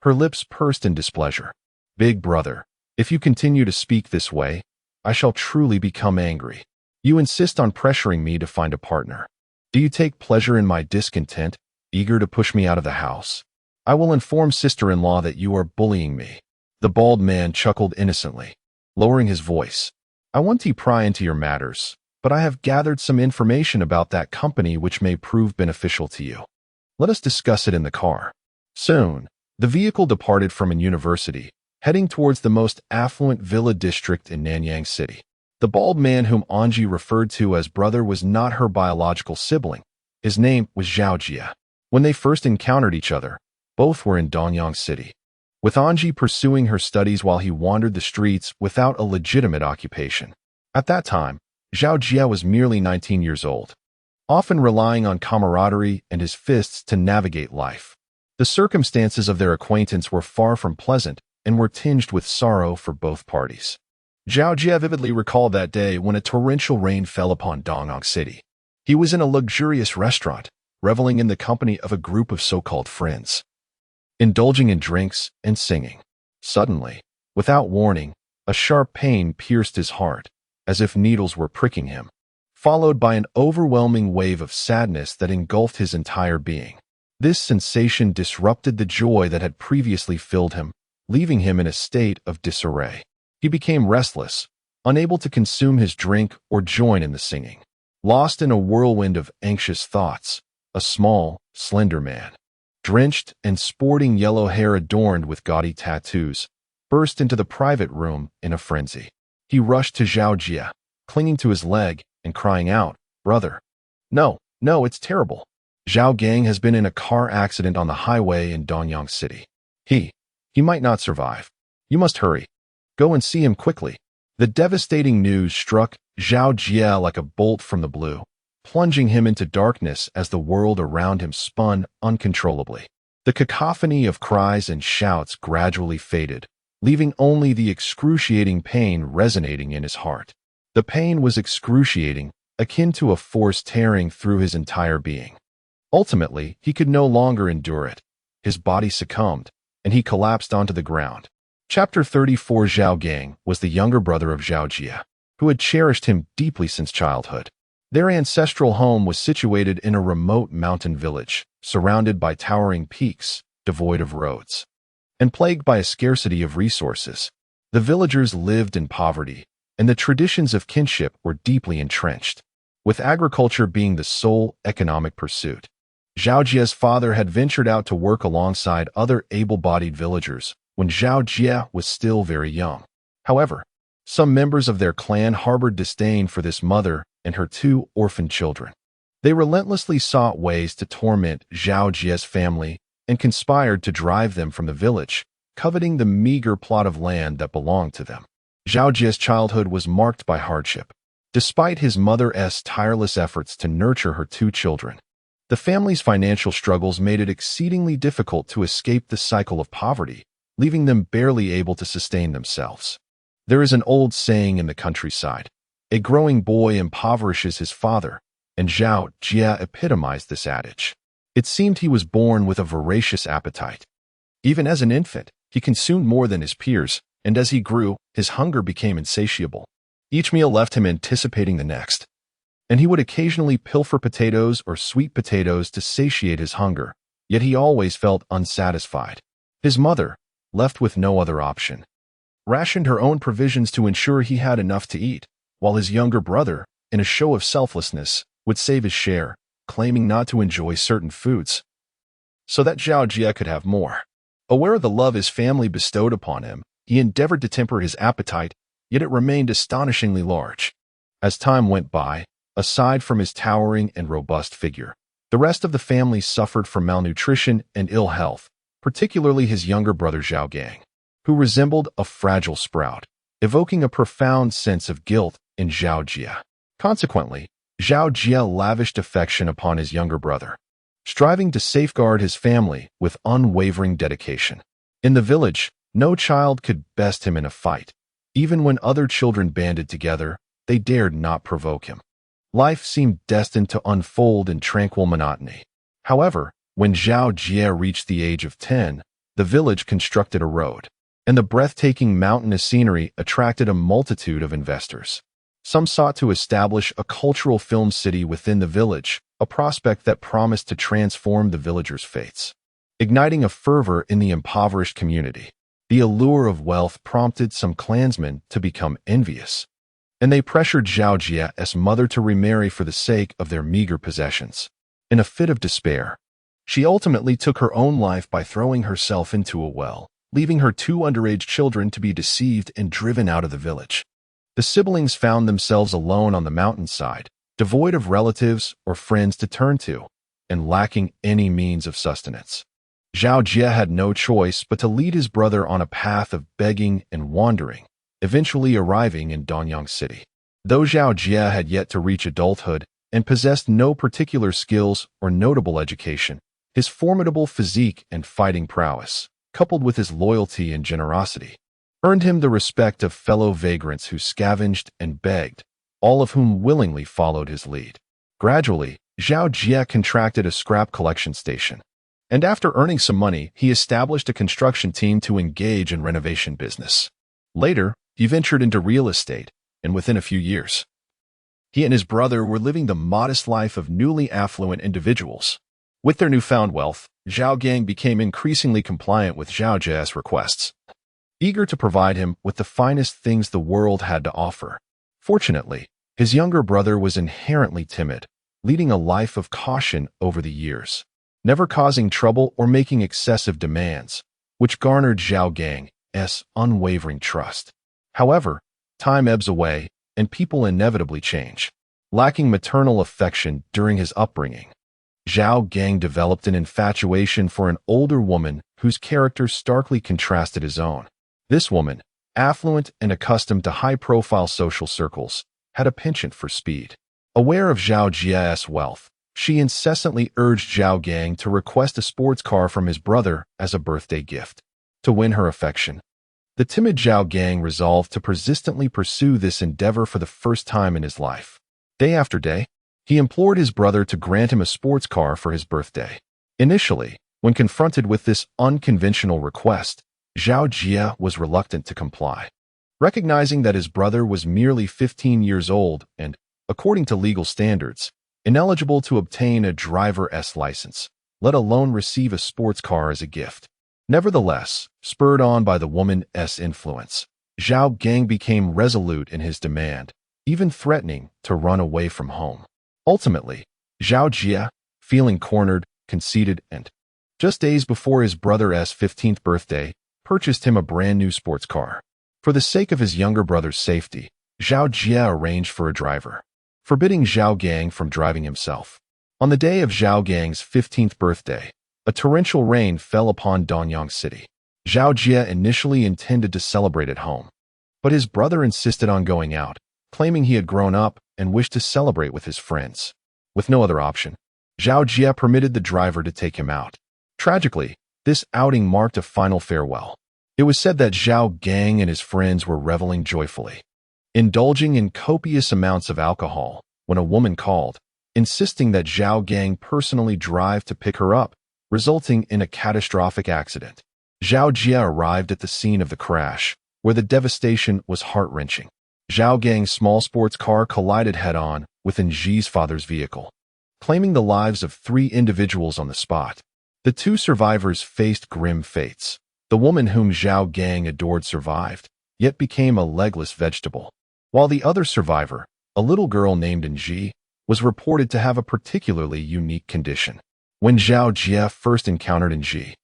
Her lips pursed in displeasure. "Big brother, if you continue to speak this way, I shall truly become angry. You insist on pressuring me to find a partner. Do you take pleasure in my discontent, eager to push me out of the house? I will inform sister-in-law that you are bullying me." The bald man chuckled innocently, lowering his voice. "I want to pry into your matters, but I have gathered some information about that company which may prove beneficial to you. Let us discuss it in the car." Soon, the vehicle departed from an university, heading towards the most affluent villa district in Nanyang City. The bald man whom Angie referred to as brother was not her biological sibling. His name was Zhao Jia. When they first encountered each other, both were in Danyang City, with Angie pursuing her studies while he wandered the streets without a legitimate occupation. At that time, Zhao Jia was merely 19 years old, often relying on camaraderie and his fists to navigate life. The circumstances of their acquaintance were far from pleasant and were tinged with sorrow for both parties. Zhao Jia vividly recalled that day when a torrential rain fell upon Danyang City. He was in a luxurious restaurant, reveling in the company of a group of so-called friends, indulging in drinks and singing. Suddenly, without warning, a sharp pain pierced his heart, as if needles were pricking him, followed by an overwhelming wave of sadness that engulfed his entire being. This sensation disrupted the joy that had previously filled him, leaving him in a state of disarray. He became restless, unable to consume his drink or join in the singing. Lost in a whirlwind of anxious thoughts, a small, slender man, drenched and sporting yellow hair adorned with gaudy tattoos, burst into the private room in a frenzy. He rushed to Zhao Jia, clinging to his leg and crying out, "Brother, no, it's terrible. Zhao Gang has been in a car accident on the highway in Danyang City. He might not survive. You must hurry. Go and see him quickly." The devastating news struck Zhao Jia like a bolt from the blue, plunging him into darkness as the world around him spun uncontrollably. The cacophony of cries and shouts gradually faded, leaving only the excruciating pain resonating in his heart. The pain was excruciating, akin to a force tearing through his entire being. Ultimately, he could no longer endure it. His body succumbed, and he collapsed onto the ground. Chapter 34. Zhao Gang was the younger brother of Zhao Jia, who had cherished him deeply since childhood. Their ancestral home was situated in a remote mountain village, surrounded by towering peaks, devoid of roads, and plagued by a scarcity of resources. The villagers lived in poverty, and the traditions of kinship were deeply entrenched, with agriculture being the sole economic pursuit. Zhao Jie's father had ventured out to work alongside other able-bodied villagers when Zhao Jie was still very young. However, some members of their clan harbored disdain for this mother and her two orphan children. They relentlessly sought ways to torment Zhao Jie's family and conspired to drive them from the village, coveting the meager plot of land that belonged to them. Zhao Jie's childhood was marked by hardship. Despite his mother's tireless efforts to nurture her two children, the family's financial struggles made it exceedingly difficult to escape the cycle of poverty, leaving them barely able to sustain themselves. There is an old saying in the countryside: a growing boy impoverishes his father, and Zhao Jie epitomized this adage. It seemed he was born with a voracious appetite. Even as an infant, he consumed more than his peers, and as he grew, his hunger became insatiable. Each meal left him anticipating the next, and he would occasionally pilfer potatoes or sweet potatoes to satiate his hunger, yet he always felt unsatisfied. His mother, left with no other option, rationed her own provisions to ensure he had enough to eat, while his younger brother, in a show of selflessness, would save his share, claiming not to enjoy certain foods, so that Zhao Jie could have more. Aware of the love his family bestowed upon him, he endeavored to temper his appetite, yet it remained astonishingly large. As time went by, aside from his towering and robust figure, the rest of the family suffered from malnutrition and ill health, particularly his younger brother Zhao Gang, who resembled a fragile sprout, evoking a profound sense of guilt in Zhao Jie. Consequently, Zhao Jie lavished affection upon his younger brother, striving to safeguard his family with unwavering dedication. In the village, no child could best him in a fight. Even when other children banded together, they dared not provoke him. Life seemed destined to unfold in tranquil monotony. However, when Zhao Jie reached the age of 10, the village constructed a road, and the breathtaking mountainous scenery attracted a multitude of investors. Some sought to establish a cultural film city within the village, a prospect that promised to transform the villagers' fates. Igniting a fervor in the impoverished community, the allure of wealth prompted some clansmen to become envious, and they pressured Zhao Jie's mother to remarry for the sake of their meager possessions. In a fit of despair, she ultimately took her own life by throwing herself into a well, leaving her two underage children to be deceived and driven out of the village. The siblings found themselves alone on the mountainside, devoid of relatives or friends to turn to, and lacking any means of sustenance. Zhao Jie had no choice but to lead his brother on a path of begging and wandering, eventually arriving in Danyang City. Though Zhao Jie had yet to reach adulthood and possessed no particular skills or notable education, his formidable physique and fighting prowess, coupled with his loyalty and generosity, earned him the respect of fellow vagrants who scavenged and begged, all of whom willingly followed his lead. Gradually, Zhao Jie contracted a scrap collection station, and after earning some money, he established a construction team to engage in renovation business. Later, he ventured into real estate, and within a few years, he and his brother were living the modest life of newly affluent individuals. With their newfound wealth, Zhao Gang became increasingly compliant with Zhao Jie's requests, eager to provide him with the finest things the world had to offer. Fortunately, his younger brother was inherently timid, leading a life of caution over the years, never causing trouble or making excessive demands, which garnered Zhao Gang's unwavering trust. However, time ebbs away, and people inevitably change. Lacking maternal affection during his upbringing, Zhao Gang developed an infatuation for an older woman whose character starkly contrasted his own. This woman, affluent and accustomed to high-profile social circles, had a penchant for speed. Aware of Zhao Jie's wealth, she incessantly urged Zhao Gang to request a sports car from his brother as a birthday gift. To win her affection, the timid Zhao Gang resolved to persistently pursue this endeavor for the first time in his life. Day after day, he implored his brother to grant him a sports car for his birthday. Initially, when confronted with this unconventional request, Zhao Jie was reluctant to comply. Recognizing that his brother was merely 15 years old and, according to legal standards, ineligible to obtain a driver's license, let alone receive a sports car as a gift. Nevertheless, spurred on by the woman's influence, Zhao Gang became resolute in his demand, even threatening to run away from home. Ultimately, Zhao Jia, feeling cornered, conceited, and just days before his brother's 15th birthday, purchased him a brand new sports car. For the sake of his younger brother's safety, Zhao Jia arranged for a driver, forbidding Zhao Gang from driving himself. On the day of Zhao Gang's 15th birthday, a torrential rain fell upon Danyang City. Zhao Jia initially intended to celebrate at home, but his brother insisted on going out, claiming he had grown up and wished to celebrate with his friends. With no other option, Zhao Jia permitted the driver to take him out. Tragically, this outing marked a final farewell. It was said that Zhao Gang and his friends were reveling joyfully, indulging in copious amounts of alcohol, when a woman called, insisting that Zhao Gang personally drive to pick her up, resulting in a catastrophic accident. Zhao Jia arrived at the scene of the crash, where the devastation was heart-wrenching. Zhao Gang's small sports car collided head-on with Nji's father's vehicle, claiming the lives of 3 individuals on the spot. The 2 survivors faced grim fates. The woman whom Zhao Gang adored survived, yet became a legless vegetable, while the other survivor, a little girl named Nji, was reported to have a particularly unique condition. When Zhao Jia first encountered Nji,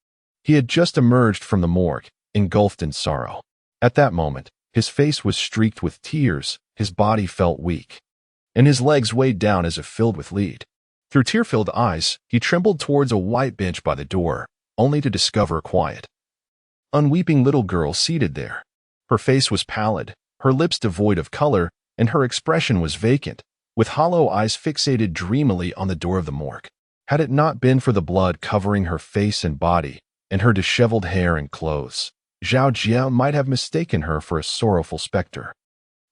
he had just emerged from the morgue, engulfed in sorrow. At that moment, his face was streaked with tears, his body felt weak, and his legs weighed down as if filled with lead. Through tear-filled eyes, he trembled towards a white bench by the door, only to discover a quiet, unweeping little girl seated there. Her face was pallid, her lips devoid of color, and her expression was vacant, with hollow eyes fixated dreamily on the door of the morgue. Had it not been for the blood covering her face and body, and her disheveled hair and clothes, Zhao Jia might have mistaken her for a sorrowful specter.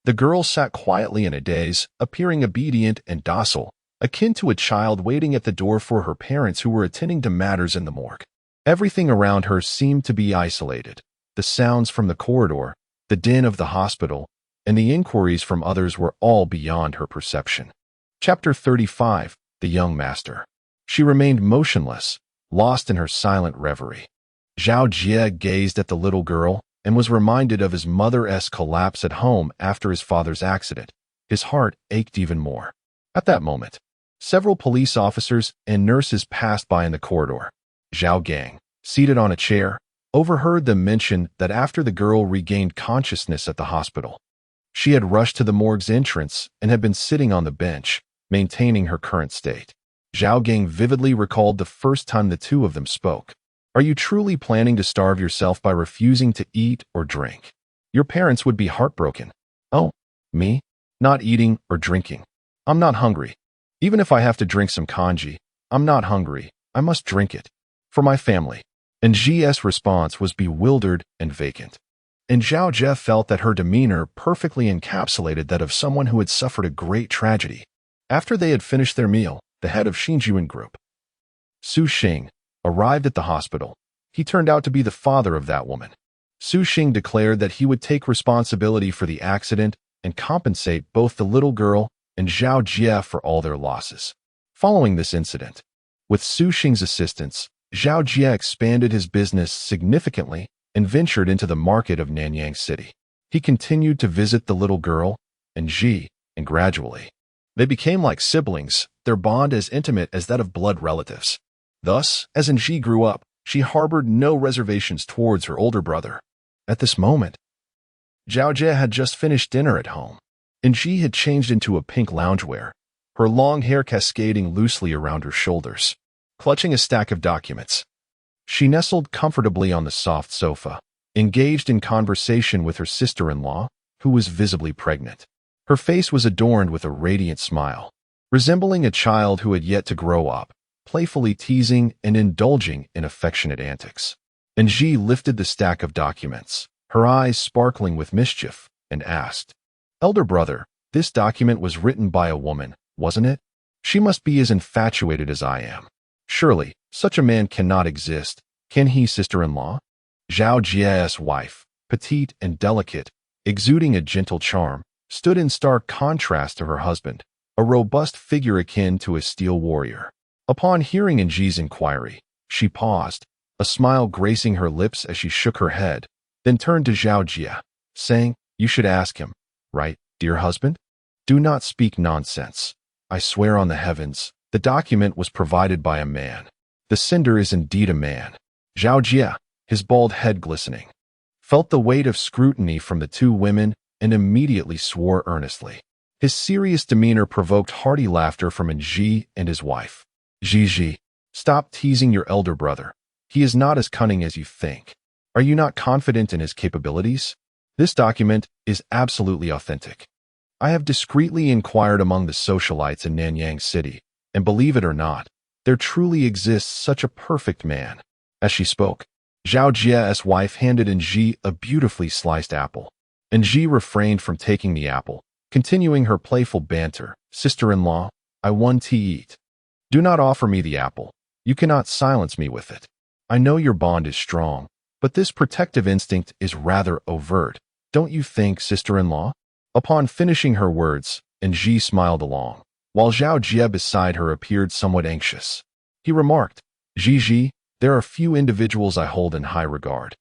The girl sat quietly in a daze, appearing obedient and docile, akin to a child waiting at the door for her parents who were attending to matters in the morgue. Everything around her seemed to be isolated. The sounds from the corridor, the din of the hospital, and the inquiries from others were all beyond her perception. Chapter 35. The Young Master. She remained motionless, lost in her silent reverie. Zhao Jia gazed at the little girl and was reminded of his mother's collapse at home after his father's accident. His heart ached even more. At that moment, several police officers and nurses passed by in the corridor. Zhao Gang, seated on a chair, overheard them mention that after the girl regained consciousness at the hospital, she had rushed to the morgue's entrance and had been sitting on the bench, maintaining her current state. Zhao Gang vividly recalled the first time the two of them spoke. Are you truly planning to starve yourself by refusing to eat or drink? Your parents would be heartbroken. Oh, me? Not eating or drinking. I'm not hungry. Even if I have to drink some kanji, I'm not hungry. I must drink it. For my family. And Ji's response was bewildered and vacant. And Zhao Jia felt that her demeanor perfectly encapsulated that of someone who had suffered a great tragedy. After they had finished their meal, the head of Xinjiang Group, Su Xing, arrived at the hospital. He turned out to be the father of that woman. Su Xing declared that he would take responsibility for the accident and compensate both the little girl and Zhao Jia for all their losses. Following this incident, with Su Xing's assistance, Zhao Jia expanded his business significantly and ventured into the market of Nanyang City. He continued to visit the little girl and Ji, and gradually, they became like siblings, their bond as intimate as that of blood relatives. Thus, as Nji grew up, she harbored no reservations towards her older brother. At this moment, Zhao Jia had just finished dinner at home. Nji had changed into a pink loungewear, her long hair cascading loosely around her shoulders. Clutching a stack of documents, she nestled comfortably on the soft sofa, engaged in conversation with her sister-in-law, who was visibly pregnant. Her face was adorned with a radiant smile, resembling a child who had yet to grow up, playfully teasing and indulging in affectionate antics. Nji lifted the stack of documents, her eyes sparkling with mischief, and asked, "Elder brother, this document was written by a woman, wasn't it? She must be as infatuated as I am. Surely, such a man cannot exist, can he, sister-in-law?" Zhao Jia's wife, petite and delicate, exuding a gentle charm, stood in stark contrast to her husband, a robust figure akin to a steel warrior. Upon hearing Nji's inquiry, she paused, a smile gracing her lips as she shook her head, then turned to Zhao Jia, saying, "You should ask him, right, dear husband? Do not speak nonsense. I swear on the heavens, the document was provided by a man. The sender is indeed a man." Zhao Jia, his bald head glistening, felt the weight of scrutiny from the two women and immediately swore earnestly. His serious demeanor provoked hearty laughter from Nji and his wife. "Ji, stop teasing your elder brother. He is not as cunning as you think. Are you not confident in his capabilities? This document is absolutely authentic. I have discreetly inquired among the socialites in Nanyang City, and believe it or not, there truly exists such a perfect man." As she spoke, Zhao Jia's wife handed Nji a beautifully sliced apple. Nji refrained from taking the apple, continuing her playful banter. "Sister-in-law, I want to eat. Do not offer me the apple. You cannot silence me with it. I know your bond is strong, but this protective instinct is rather overt. Don't you think, sister-in-law?" Upon finishing her words, Nji smiled along, while Zhao Jia beside her appeared somewhat anxious. He remarked, "Ji, there are few individuals I hold in high regard,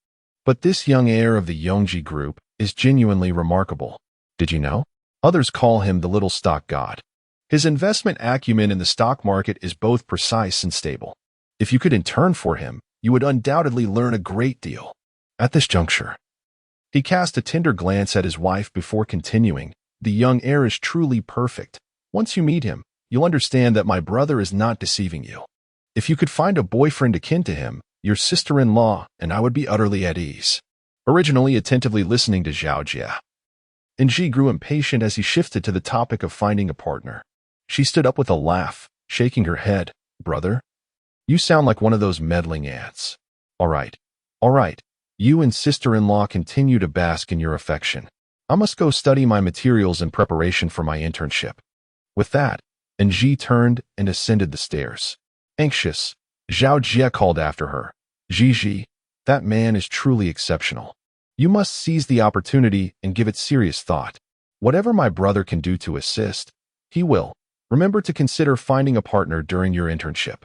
but this young heir of the Yongji group is genuinely remarkable. Did you know? Others call him the little stock god. His investment acumen in the stock market is both precise and stable. If you could intern for him, you would undoubtedly learn a great deal." At this juncture, he cast a tender glance at his wife before continuing, "The young heir is truly perfect. Once you meet him, you'll understand that my brother is not deceiving you. If you could find a boyfriend akin to him, your sister-in-law, and I would be utterly at ease." Originally attentively listening to Zhao Jia, Nji grew impatient as he shifted to the topic of finding a partner. She stood up with a laugh, shaking her head. "Brother, you sound like one of those meddling ants. All right. You and sister-in-law continue to bask in your affection. I must go study my materials in preparation for my internship." With that, Nji turned and ascended the stairs. Anxious, Zhao Jia called after her, "Ji, that man is truly exceptional. You must seize the opportunity and give it serious thought. Whatever my brother can do to assist, he will. Remember to consider finding a partner during your internship."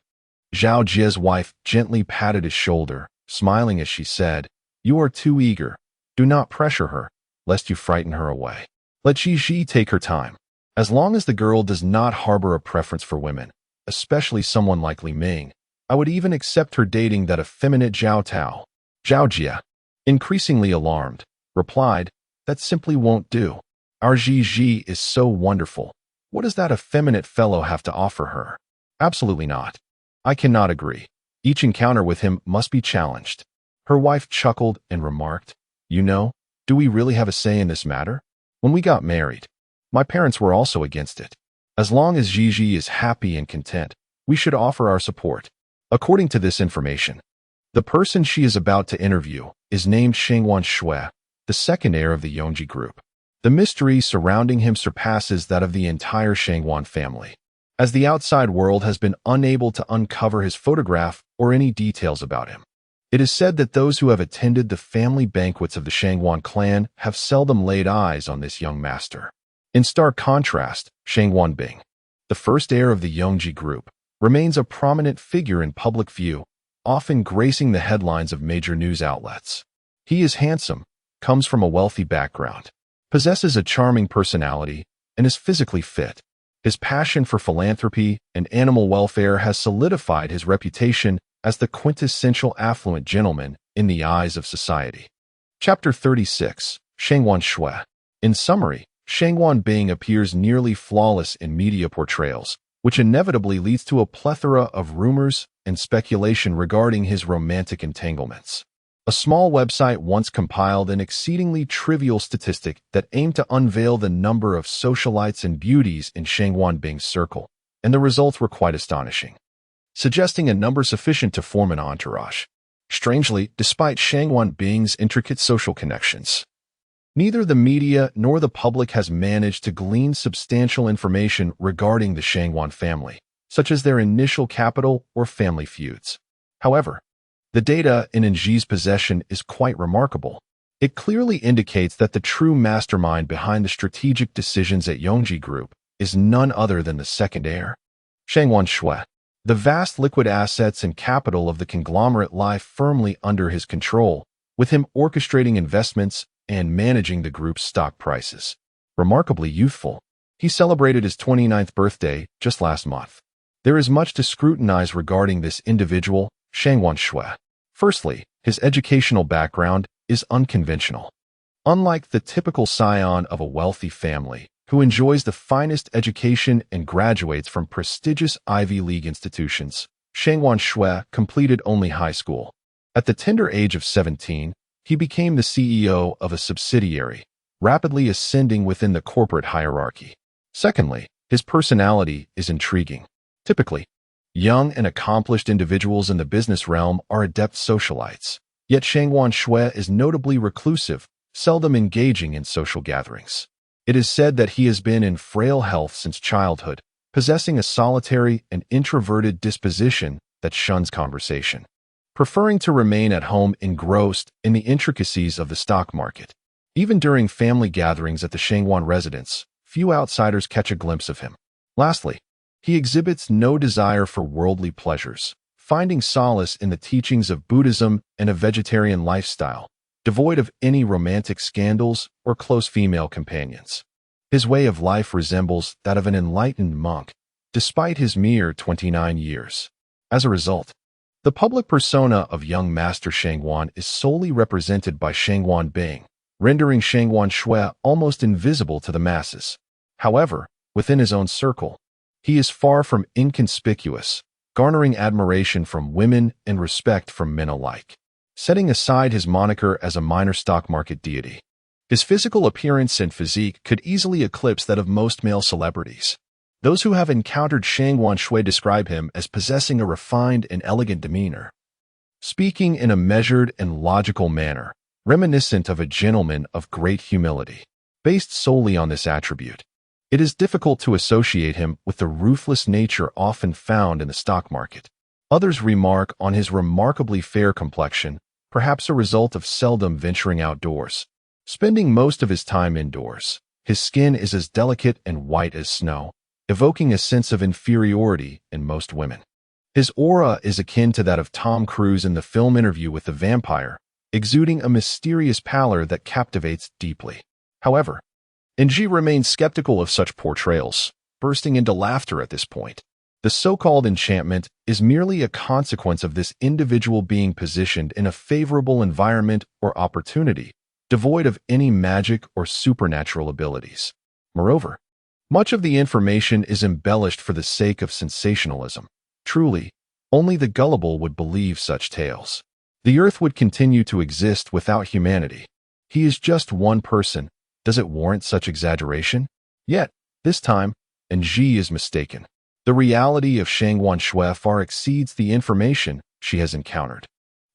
Zhao Jia's wife gently patted his shoulder, smiling as she said, "You are too eager. Do not pressure her, lest you frighten her away. Let Ji take her time. As long as the girl does not harbor a preference for women, especially someone like Li Ming, I would even accept her dating that effeminate Zhao Tao." Zhao Jia, increasingly alarmed, replied, "That simply won't do. Our Ji is so wonderful. What does that effeminate fellow have to offer her? Absolutely not. I cannot agree. Each encounter with him must be challenged." Her wife chuckled and remarked, "You know, do we really have a say in this matter? When we got married, my parents were also against it. As long as Ji is happy and content, we should offer our support." According to this information, the person she is about to interview is named FENG Shui, the second heir of the Yongji group. The mystery surrounding him surpasses that of the entire Shangwan family, as the outside world has been unable to uncover his photograph or any details about him. It is said that those who have attended the family banquets of the Shangwan clan have seldom laid eyes on this young master. In stark contrast, Shangwan Bing, the first heir of the Yongji group, remains a prominent figure in public view, often gracing the headlines of major news outlets. He is handsome, comes from a wealthy background, possesses a charming personality, and is physically fit. His passion for philanthropy and animal welfare has solidified his reputation as the quintessential affluent gentleman in the eyes of society. Chapter 36, Shangwan Shui. In summary, Shangwan Bing appears nearly flawless in media portrayals, which inevitably leads to a plethora of rumors and speculation regarding his romantic entanglements. A small website once compiled an exceedingly trivial statistic that aimed to unveil the number of socialites and beauties in Shangwan Bing's circle, and the results were quite astonishing, suggesting a number sufficient to form an entourage. Strangely, despite Shangwan Bing's intricate social connections, neither the media nor the public has managed to glean substantial information regarding the Shangwan family, such as their initial capital or family feuds. However, the data in Nji's possession is quite remarkable. It clearly indicates that the true mastermind behind the strategic decisions at Yongji Group is none other than the second heir, FENG SHUI. The vast liquid assets and capital of the conglomerate lie firmly under his control, with him orchestrating investments and managing the group's stock prices. Remarkably youthful, he celebrated his 29th birthday just last month. There is much to scrutinize regarding this individual, FENG SHUI. Firstly, his educational background is unconventional. Unlike the typical scion of a wealthy family, who enjoys the finest education and graduates from prestigious Ivy League institutions, FENG SHUI completed only high school. At the tender age of 17, he became the CEO of a subsidiary, rapidly ascending within the corporate hierarchy. Secondly, his personality is intriguing. Typically, young and accomplished individuals in the business realm are adept socialites, yet FENG SHUI is notably reclusive, seldom engaging in social gatherings. It is said that he has been in frail health since childhood, possessing a solitary and introverted disposition that shuns conversation, preferring to remain at home engrossed in the intricacies of the stock market. Even during family gatherings at the FENG residence, few outsiders catch a glimpse of him. Lastly, he exhibits no desire for worldly pleasures, finding solace in the teachings of Buddhism and a vegetarian lifestyle, devoid of any romantic scandals or close female companions. His way of life resembles that of an enlightened monk, despite his mere 29 years. As a result, the public persona of young Master FENG is solely represented by FENG Bing, rendering FENG SHUI almost invisible to the masses. However, within his own circle, he is far from inconspicuous, garnering admiration from women and respect from men alike. Setting aside his moniker as a minor stock market deity, his physical appearance and physique could easily eclipse that of most male celebrities. Those who have encountered FENG SHUI describe him as possessing a refined and elegant demeanor, speaking in a measured and logical manner, reminiscent of a gentleman of great humility. Based solely on this attribute, it is difficult to associate him with the ruthless nature often found in the stock market. Others remark on his remarkably fair complexion, perhaps a result of seldom venturing outdoors. Spending most of his time indoors, his skin is as delicate and white as snow, evoking a sense of inferiority in most women. His aura is akin to that of Tom Cruise in the film Interview with the Vampire, exuding a mysterious pallor that captivates deeply. However, NG remains skeptical of such portrayals, bursting into laughter at this point. The so-called enchantment is merely a consequence of this individual being positioned in a favorable environment or opportunity, devoid of any magic or supernatural abilities. Moreover, much of the information is embellished for the sake of sensationalism. Truly, only the gullible would believe such tales. The earth would continue to exist without humanity. He is just one person. Does it warrant such exaggeration? Yet, this time, NG is mistaken. The reality of FENG SHUI far exceeds the information she has encountered.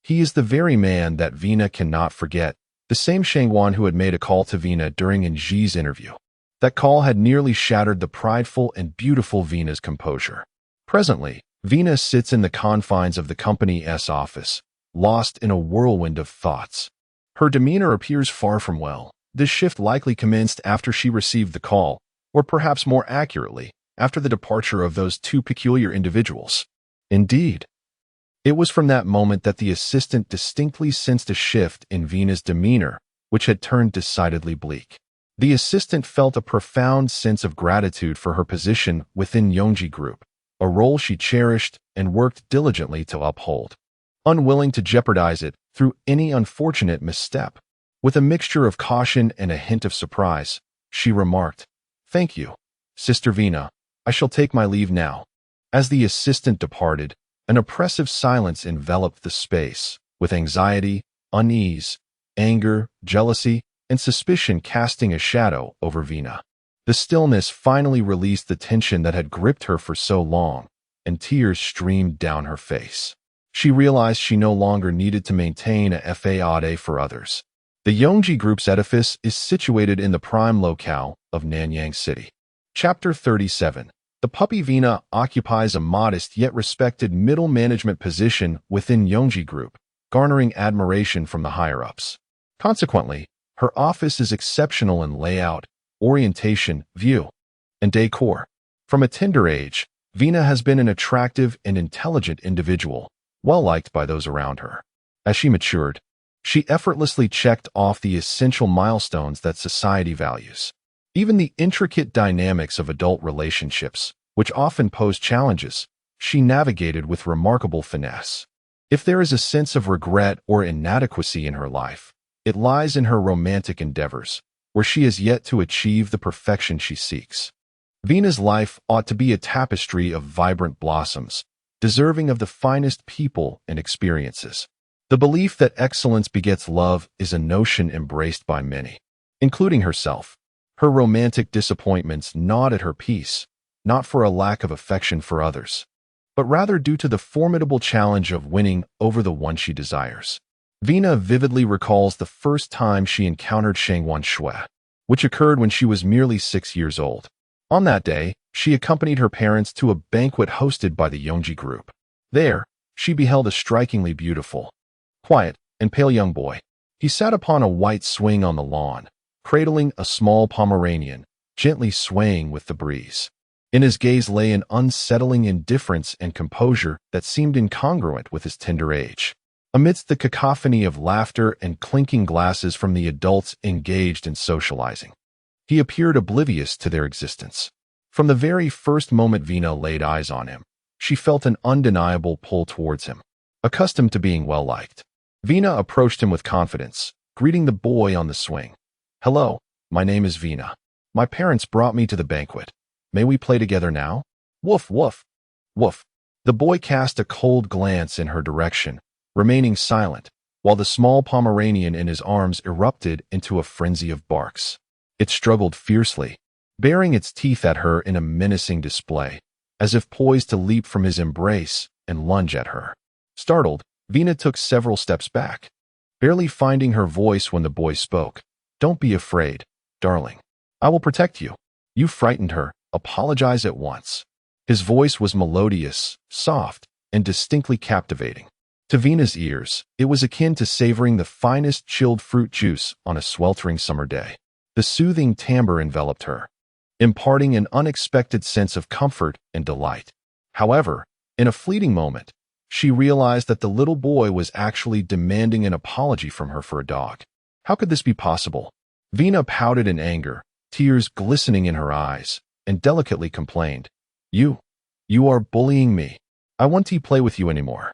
He is the very man that Vina cannot forget, the same FENG who had made a call to Vina during NG's interview. That call had nearly shattered the prideful and beautiful Vina's composure. Presently, Vina sits in the confines of the company's office, lost in a whirlwind of thoughts. Her demeanor appears far from well. This shift likely commenced after she received the call, or perhaps more accurately, after the departure of those two peculiar individuals. Indeed, it was from that moment that the assistant distinctly sensed a shift in Vina's demeanor, which had turned decidedly bleak. The assistant felt a profound sense of gratitude for her position within Yongji Group, a role she cherished and worked diligently to uphold, unwilling to jeopardize it through any unfortunate misstep. With a mixture of caution and a hint of surprise, she remarked, "Thank you, Sister Vina. I shall take my leave now." As the assistant departed, an oppressive silence enveloped the space, with anxiety, unease, anger, jealousy, and suspicion casting a shadow over Vina. The stillness finally released the tension that had gripped her for so long, and tears streamed down her face. She realized she no longer needed to maintain a faade for others. The Yongji Group's edifice is situated in the prime locale of Nanyang City. Chapter 37. The puppy Vina occupies a modest yet respected middle management position within Yongji Group, garnering admiration from the higher-ups. Consequently, her office is exceptional in layout, orientation, view, and decor. From a tender age, Vina has been an attractive and intelligent individual, well-liked by those around her. As she matured, she effortlessly checked off the essential milestones that society values. Even the intricate dynamics of adult relationships, which often pose challenges, she navigated with remarkable finesse. If there is a sense of regret or inadequacy in her life, it lies in her romantic endeavors, where she has yet to achieve the perfection she seeks. Vina's life ought to be a tapestry of vibrant blossoms, deserving of the finest people and experiences. The belief that excellence begets love is a notion embraced by many, including herself. Her romantic disappointments gnawed at her peace, not for a lack of affection for others, but rather due to the formidable challenge of winning over the one she desires. Vina vividly recalls the first time she encountered FENG SHUI, which occurred when she was merely 6 years old. On that day, she accompanied her parents to a banquet hosted by the Yongji group. There, she beheld a strikingly beautiful, quiet, and pale young boy. He sat upon a white swing on the lawn, cradling a small Pomeranian, gently swaying with the breeze. In his gaze lay an unsettling indifference and composure that seemed incongruent with his tender age. Amidst the cacophony of laughter and clinking glasses from the adults engaged in socializing, he appeared oblivious to their existence. From the very first moment Vina laid eyes on him, she felt an undeniable pull towards him. Accustomed to being well-liked, Vina approached him with confidence, greeting the boy on the swing. "Hello, my name is Vina. My parents brought me to the banquet. May we play together now?" "Woof, woof, woof." The boy cast a cold glance in her direction, remaining silent, while the small Pomeranian in his arms erupted into a frenzy of barks. It struggled fiercely, baring its teeth at her in a menacing display, as if poised to leap from his embrace and lunge at her. Startled, Vina took several steps back, barely finding her voice when the boy spoke. "Don't be afraid, darling. I will protect you." "You frightened her. Apologize at once." His voice was melodious, soft, and distinctly captivating. To Vina's ears, it was akin to savoring the finest chilled fruit juice on a sweltering summer day. The soothing timbre enveloped her, imparting an unexpected sense of comfort and delight. However, in a fleeting moment, she realized that the little boy was actually demanding an apology from her for a dog. How could this be possible? Vina pouted in anger, tears glistening in her eyes, and delicately complained, You are bullying me. I won't play with you anymore.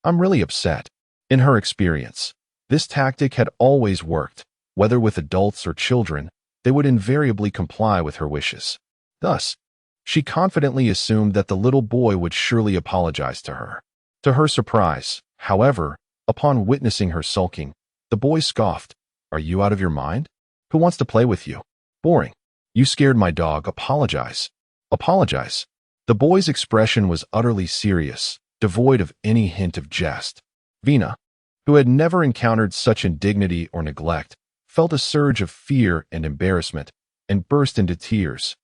I'm really upset." In her experience, this tactic had always worked. Whether with adults or children, they would invariably comply with her wishes. Thus, she confidently assumed that the little boy would surely apologize to her. To her surprise, however, upon witnessing her sulking, the boy scoffed, "Are you out of your mind? Who wants to play with you? Boring. You scared my dog. Apologize." "Apologize?" The boy's expression was utterly serious, devoid of any hint of jest. Vina, who had never encountered such indignity or neglect, felt a surge of fear and embarrassment, and burst into tears.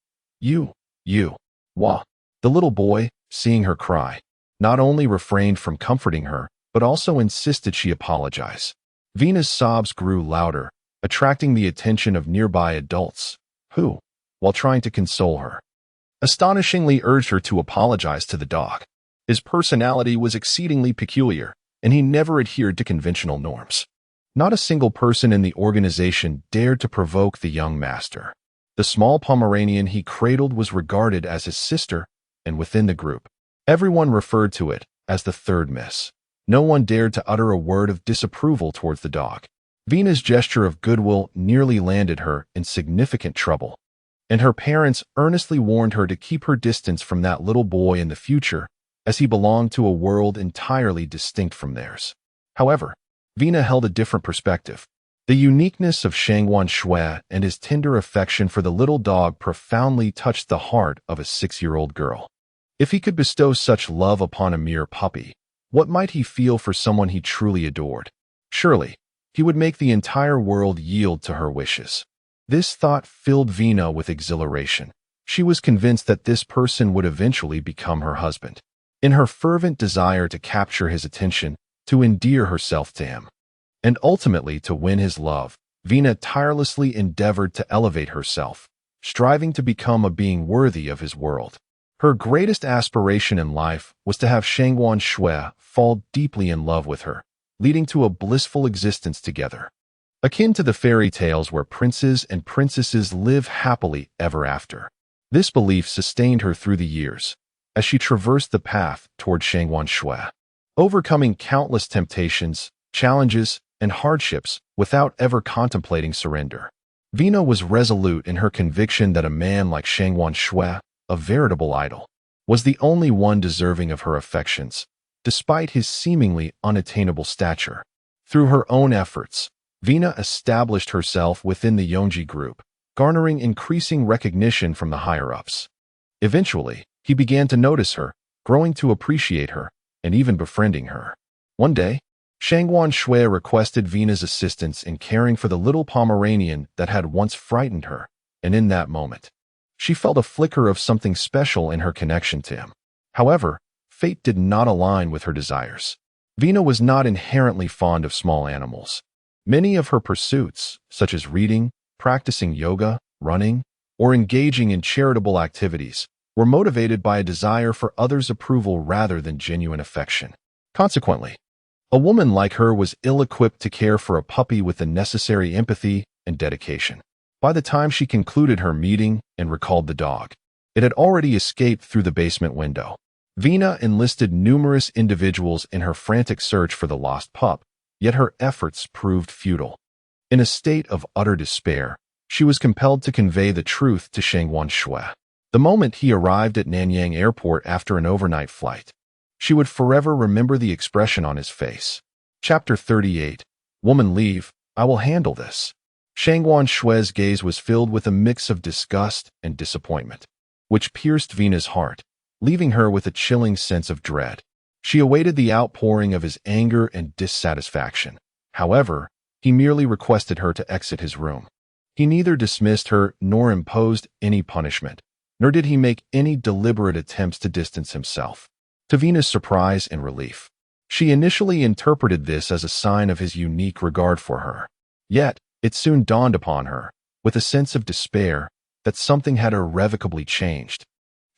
You, wah." The little boy, seeing her cry, not only refrained from comforting her, but also insisted she apologize. Vina's sobs grew louder, attracting the attention of nearby adults, who, while trying to console her, astonishingly urged her to apologize to the dog. His personality was exceedingly peculiar, and he never adhered to conventional norms. Not a single person in the organization dared to provoke the young master. The small Pomeranian he cradled was regarded as his sister, and within the group, everyone referred to it as the third miss. No one dared to utter a word of disapproval towards the dog. Vina's gesture of goodwill nearly landed her in significant trouble, and her parents earnestly warned her to keep her distance from that little boy in the future, as he belonged to a world entirely distinct from theirs. However, Vina held a different perspective. The uniqueness of FENG SHUI and his tender affection for the little dog profoundly touched the heart of a 6-year-old girl. If he could bestow such love upon a mere puppy, what might he feel for someone he truly adored? Surely, he would make the entire world yield to her wishes. This thought filled Vina with exhilaration. She was convinced that this person would eventually become her husband. In her fervent desire to capture his attention, to endear herself to him, and ultimately to win his love, Vina tirelessly endeavored to elevate herself. striving to become a being worthy of his world. Her greatest aspiration in life was to have Shangguan Shui fall deeply in love with her, leading to a blissful existence together. Akin to the fairy tales where princes and princesses live happily ever after. This belief sustained her through the years, as she traversed the path toward Shangguan Shui, overcoming countless temptations, challenges, and hardships without ever contemplating surrender. Vina was resolute in her conviction that a man like Shangguan Shui, a veritable idol, was the only one deserving of her affections, despite his seemingly unattainable stature. Through her own efforts, Vina established herself within the Yonji group, garnering increasing recognition from the higher-ups. Eventually, he began to notice her, growing to appreciate her, and even befriending her. One day, Shangguan Shui requested Vina's assistance in caring for the little Pomeranian that had once frightened her, and in that moment, she felt a flicker of something special in her connection to him. However, fate did not align with her desires. Vina was not inherently fond of small animals. Many of her pursuits, such as reading, practicing yoga, running, or engaging in charitable activities, were motivated by a desire for others' approval rather than genuine affection. Consequently, a woman like her was ill-equipped to care for a puppy with the necessary empathy and dedication. By the time she concluded her meeting and recalled the dog, it had already escaped through the basement window. Vina enlisted numerous individuals in her frantic search for the lost pup, yet her efforts proved futile. In a state of utter despair, she was compelled to convey the truth to Shangguan Shui. The moment he arrived at Nanyang Airport after an overnight flight, she would forever remember the expression on his face. Chapter 38. Woman, leave. I will handle this. Shangguan Shui's gaze was filled with a mix of disgust and disappointment, which pierced Vina's heart, leaving her with a chilling sense of dread. She awaited the outpouring of his anger and dissatisfaction. However, he merely requested her to exit his room. He neither dismissed her nor imposed any punishment, nor did he make any deliberate attempts to distance himself. To Vina's surprise and relief, she initially interpreted this as a sign of his unique regard for her. Yet, it soon dawned upon her, with a sense of despair, that something had irrevocably changed.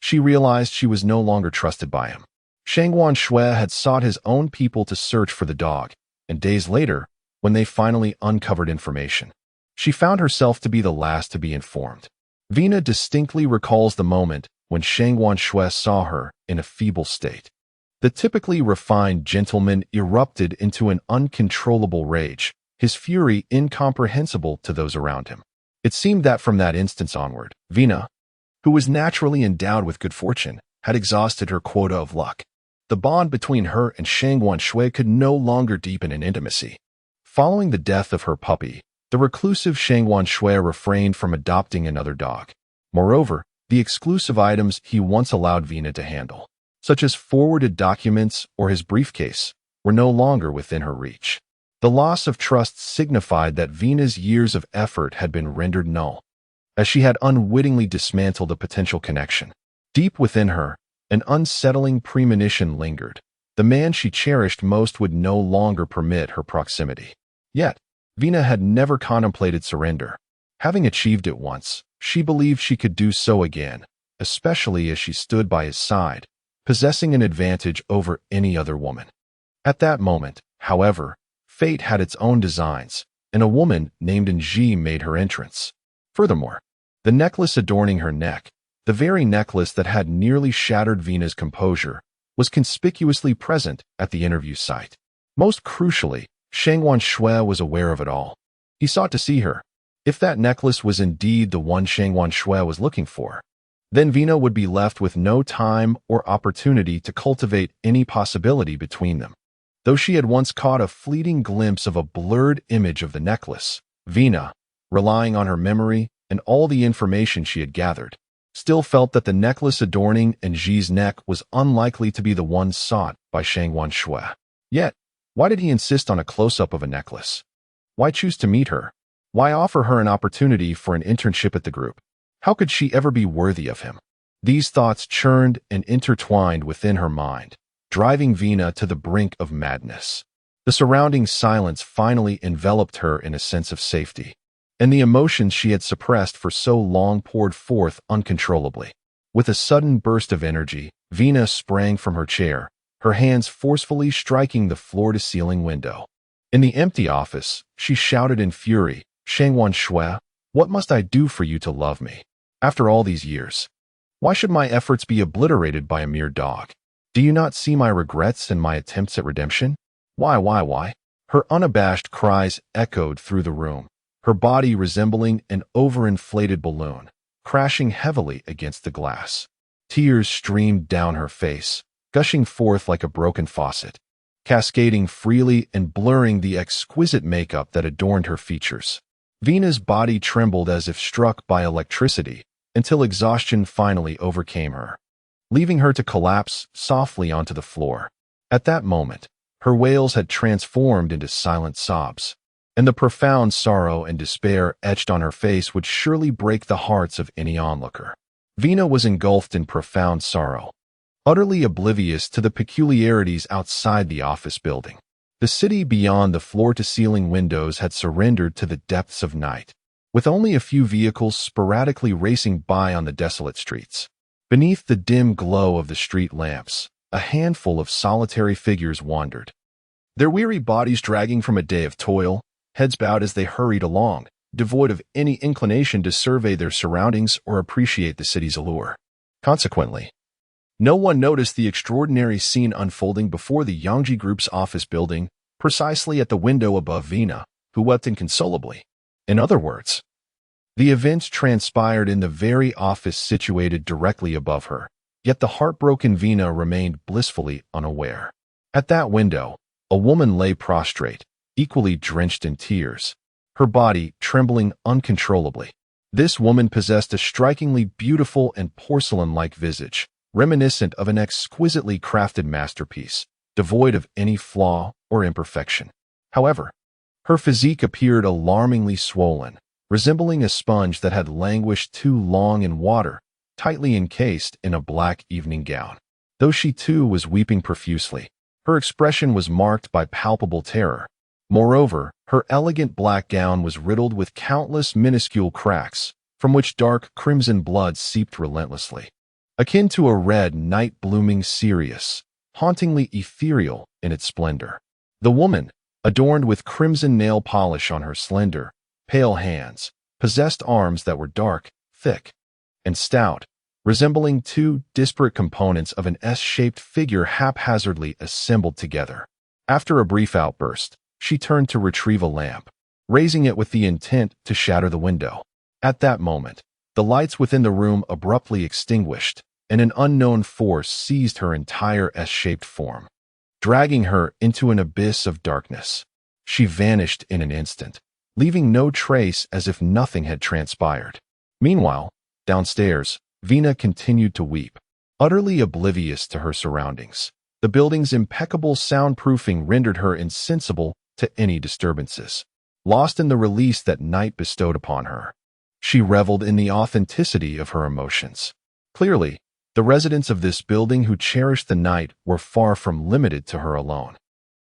She realized she was no longer trusted by him. Shangguan Shui had sought his own people to search for the dog, and days later, when they finally uncovered information, she found herself to be the last to be informed. Vina distinctly recalls the moment when Shangguan Shui saw her in a feeble state. The typically refined gentleman erupted into an uncontrollable rage, his fury incomprehensible to those around him. It seemed that from that instance onward, Vina, who was naturally endowed with good fortune, had exhausted her quota of luck. The bond between her and Shangguan Shui could no longer deepen in intimacy. Following the death of her puppy, the reclusive Shangguan Shui refrained from adopting another dog. Moreover, the exclusive items he once allowed Vina to handle, such as forwarded documents or his briefcase, were no longer within her reach. The loss of trust signified that Vina's years of effort had been rendered null, as she had unwittingly dismantled a potential connection. Deep within her, an unsettling premonition lingered. The man she cherished most would no longer permit her proximity. Yet, Vina had never contemplated surrender. Having achieved it once, she believed she could do so again, especially as she stood by his side, possessing an advantage over any other woman. At that moment, however, fate had its own designs, and a woman named Nji made her entrance. Furthermore, the necklace adorning her neck, the very necklace that had nearly shattered Vina's composure, was conspicuously present at the interview site. Most crucially, Shangguan Shui was aware of it all. He sought to see her. If that necklace was indeed the one Shangguan Shui was looking for, then Vina would be left with no time or opportunity to cultivate any possibility between them. Though she had once caught a fleeting glimpse of a blurred image of the necklace, Vina, relying on her memory and all the information she had gathered, still felt that the necklace adorning Nji's neck was unlikely to be the one sought by Shangguan Shui. Yet, why did he insist on a close-up of a necklace? Why choose to meet her? Why offer her an opportunity for an internship at the group? How could she ever be worthy of him? These thoughts churned and intertwined within her mind, driving Vina to the brink of madness. The surrounding silence finally enveloped her in a sense of safety. and the emotions she had suppressed for so long poured forth uncontrollably. With a sudden burst of energy, Vina sprang from her chair, her hands forcefully striking the floor-to-ceiling window. In the empty office, she shouted in fury, "FENG SHUI, what must I do for you to love me? After all these years, why should my efforts be obliterated by a mere dog? Do you not see my regrets and my attempts at redemption? Why?" Her unabashed cries echoed through the room, her body resembling an overinflated balloon, crashing heavily against the glass. Tears streamed down her face, gushing forth like a broken faucet, cascading freely and blurring the exquisite makeup that adorned her features. Vina's body trembled as if struck by electricity, until exhaustion finally overcame her, leaving her to collapse softly onto the floor. At that moment, her wails had transformed into silent sobs, and the profound sorrow and despair etched on her face would surely break the hearts of any onlooker. Vina was engulfed in profound sorrow, utterly oblivious to the peculiarities outside the office building. The city beyond the floor-to-ceiling windows had surrendered to the depths of night, with only a few vehicles sporadically racing by on the desolate streets. Beneath the dim glow of the street lamps, a handful of solitary figures wandered, their weary bodies dragging from a day of toil, heads bowed as they hurried along, devoid of any inclination to survey their surroundings or appreciate the city's allure. Consequently, no one noticed the extraordinary scene unfolding before the Yangji Group's office building, precisely at the window above Vina, who wept inconsolably. In other words, the events transpired in the very office situated directly above her, yet the heartbroken Vina remained blissfully unaware. At that window, a woman lay prostrate, equally drenched in tears, her body trembling uncontrollably. This woman possessed a strikingly beautiful and porcelain-like visage, reminiscent of an exquisitely crafted masterpiece, devoid of any flaw or imperfection. However, her physique appeared alarmingly swollen, resembling a sponge that had languished too long in water, tightly encased in a black evening gown. Though she too was weeping profusely, her expression was marked by palpable terror. Moreover, her elegant black gown was riddled with countless minuscule cracks, from which dark crimson blood seeped relentlessly. Akin to a red night blooming cereus, hauntingly ethereal in its splendor. The woman, adorned with crimson nail polish on her slender, pale hands, possessed arms that were dark, thick, and stout, resembling two disparate components of an S-shaped figure haphazardly assembled together. After a brief outburst, she turned to retrieve a lamp, raising it with the intent to shatter the window. At that moment, the lights within the room abruptly extinguished, and an unknown force seized her entire S-shaped form, dragging her into an abyss of darkness. She vanished in an instant, leaving no trace as if nothing had transpired. Meanwhile, downstairs, Vina continued to weep, utterly oblivious to her surroundings. The building's impeccable soundproofing rendered her insensible to any disturbances. Lost in the release that night bestowed upon her, she reveled in the authenticity of her emotions. Clearly, the residents of this building who cherished the night were far from limited to her alone.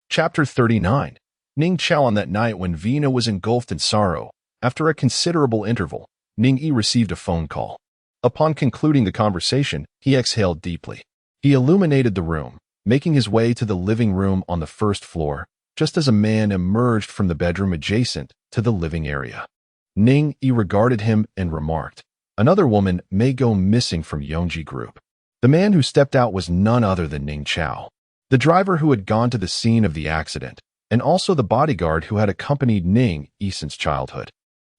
Chapter 39. Ning Chao. On that night when Vina was engulfed in sorrow, after a considerable interval, Ning Yi received a phone call. Upon concluding the conversation, he exhaled deeply. He illuminated the room, making his way to the living room on the first floor, just as a man emerged from the bedroom adjacent to the living area. Ning Yi regarded him and remarked, "Another woman may go missing from Yangji Group." The man who stepped out was none other than Ning Chao, the driver who had gone to the scene of the accident, and also the bodyguard who had accompanied Ning Yi since childhood.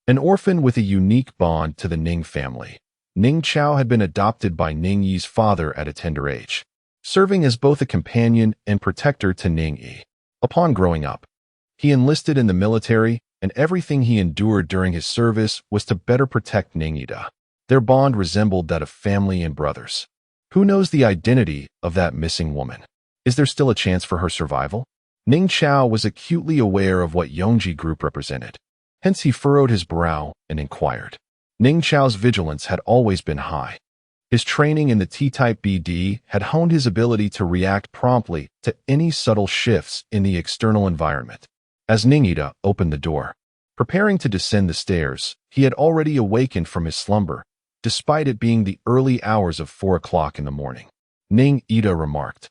An orphan with a unique bond to the Ning family, Ning Chao had been adopted by Ning Yi's father at a tender age, serving as both a companion and protector to Ning Yi. Upon growing up, he enlisted in the military, and everything he endured during his service was to better protect Ning Yi. Their bond resembled that of family and brothers. Who knows the identity of that missing woman? Is there still a chance for her survival? Ning Chao was acutely aware of what Yangji Group represented. Hence he furrowed his brow and inquired. Ning Chao's vigilance had always been high. His training in the T-type BD had honed his ability to react promptly to any subtle shifts in the external environment. As Ning Yi opened the door, Preparing to descend the stairs, he had already awakened from his slumber, despite it being the early hours of 4 o'clock in the morning. Ning Ida remarked,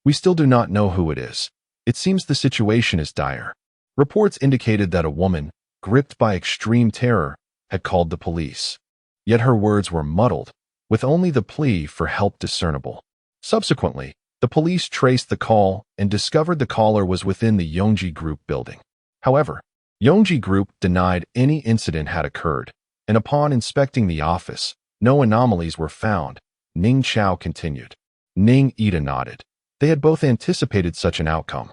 "We still do not know who it is. It seems the situation is dire." Reports indicated that a woman, gripped by extreme terror, had called the police. Yet her words were muddled, with only the plea for help discernible. Subsequently, the police traced the call and discovered the caller was within the Yongji Group building. However, Yongji Group denied any incident had occurred, and upon inspecting the office, no anomalies were found. Ning Chao continued. Ning Ida nodded. They had both anticipated such an outcome.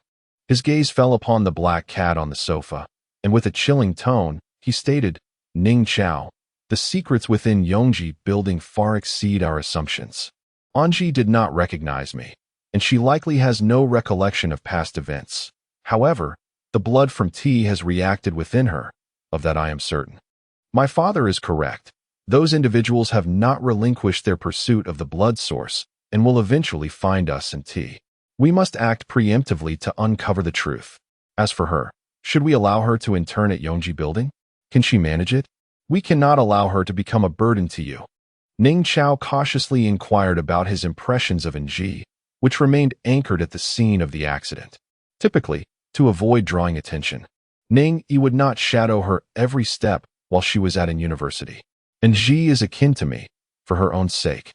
His gaze fell upon the black cat on the sofa, and with a chilling tone, he stated, "Ning Chao, the secrets within Yongji building far exceed our assumptions. Anji did not recognize me, and she likely has no recollection of past events. However, the blood from tea has reacted within her, of that I am certain. My father is correct. Those individuals have not relinquished their pursuit of the blood source and will eventually find us in tea. We must act preemptively to uncover the truth. As for her, should we allow her to intern at Yongji building? Can she manage it? We cannot allow her to become a burden to you." Ning Chao cautiously inquired about his impressions of Nji, which remained anchored at the scene of the accident. Typically, to avoid drawing attention, Ning Yi would not shadow her every step while she was at an university. Nji is akin to me, for her own sake.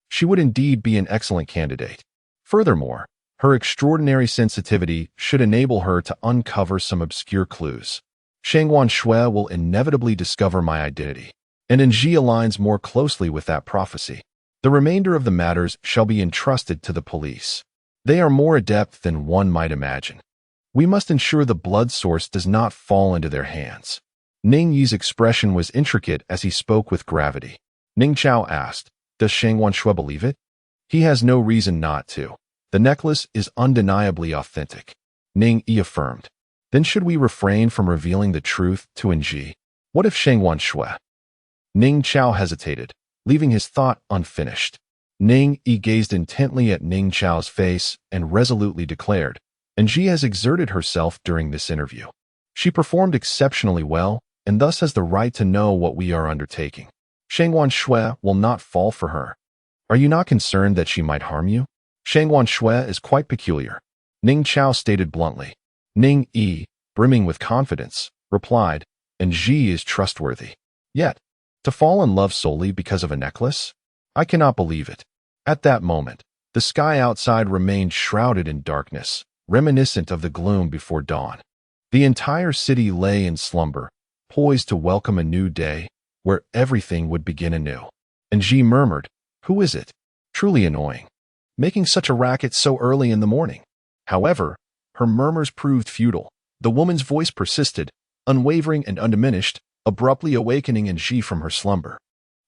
She would indeed be an excellent candidate. Furthermore, her extraordinary sensitivity should enable her to uncover some obscure clues. Shangwan Shui will inevitably discover my identity, and Nji aligns more closely with that prophecy. The remainder of the matters shall be entrusted to the police. They are more adept than one might imagine. We must ensure the blood source does not fall into their hands." Ning Yi's expression was intricate as he spoke with gravity. Ning Chao asked, "Does Shangwan Shui believe it?" "He has no reason not to. The necklace is undeniably authentic," Ning Yi affirmed. "Then should we refrain from revealing the truth to Nji? What if Shangwan Shui?" Ning Chao hesitated, leaving his thought unfinished. Ning Yi gazed intently at Ning Chao's face and resolutely declared, "Nji has exerted herself during this interview. She performed exceptionally well, and thus has the right to know what we are undertaking. Shangwan Shui will not fall for her. Are you not concerned that she might harm you? Shangwan Shui is quite peculiar," Ning Chao stated bluntly. Ning Yi, brimming with confidence, replied, "Nji is trustworthy. Yet, to fall in love solely because of a necklace? I cannot believe it." At that moment, the sky outside remained shrouded in darkness, reminiscent of the gloom before dawn. The entire city lay in slumber, poised to welcome a new day, where everything would begin anew. Nji murmured, "Who is it? Truly annoying. Making such a racket so early in the morning." However, her murmurs proved futile. The woman's voice persisted, unwavering and undiminished, abruptly awakening Nji from her slumber.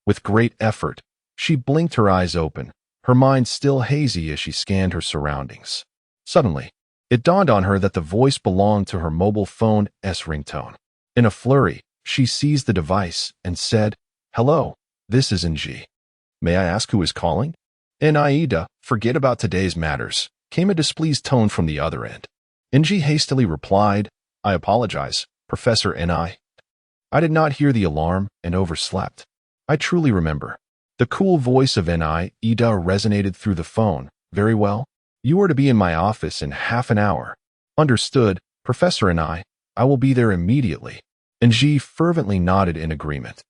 With great effort, she blinked her eyes open, her mind still hazy as she scanned her surroundings. Suddenly, it dawned on her that the voice belonged to her mobile phone's ringtone. In a flurry, she seized the device and said, "Hello, this is Nji. May I ask who is calling?" "In Aida, forget about today's matters," came a displeased tone from the other end. Nji hastily replied, "I apologize, Professor Ni. I did not hear the alarm and overslept. I truly remember." The cool voice of Ni Ida resonated through the phone. "Very well. You are to be in my office in half an hour." "Understood, Professor Ni. I will be there immediately." Nji fervently nodded in agreement.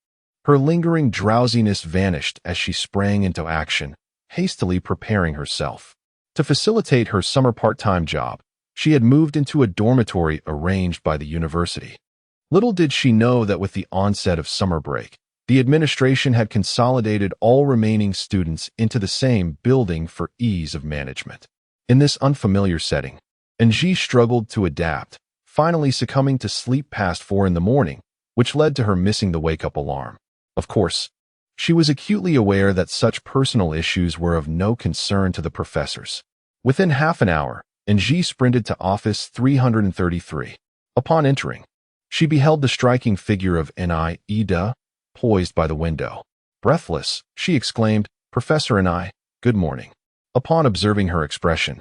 Her lingering drowsiness vanished as she sprang into action, hastily preparing herself. To facilitate her summer part-time job, she had moved into a dormitory arranged by the university. Little did she know that with the onset of summer break, the administration had consolidated all remaining students into the same building for ease of management. In this unfamiliar setting, Nji struggled to adapt, finally succumbing to sleep past 4 in the morning, which led to her missing the wake-up alarm. Of course, she was acutely aware that such personal issues were of no concern to the professors. Within half an hour, Nji sprinted to office 333. Upon entering, she beheld the striking figure of Ni Ida, poised by the window. Breathless, she exclaimed, "Professor Ni, good morning." Upon observing her expression,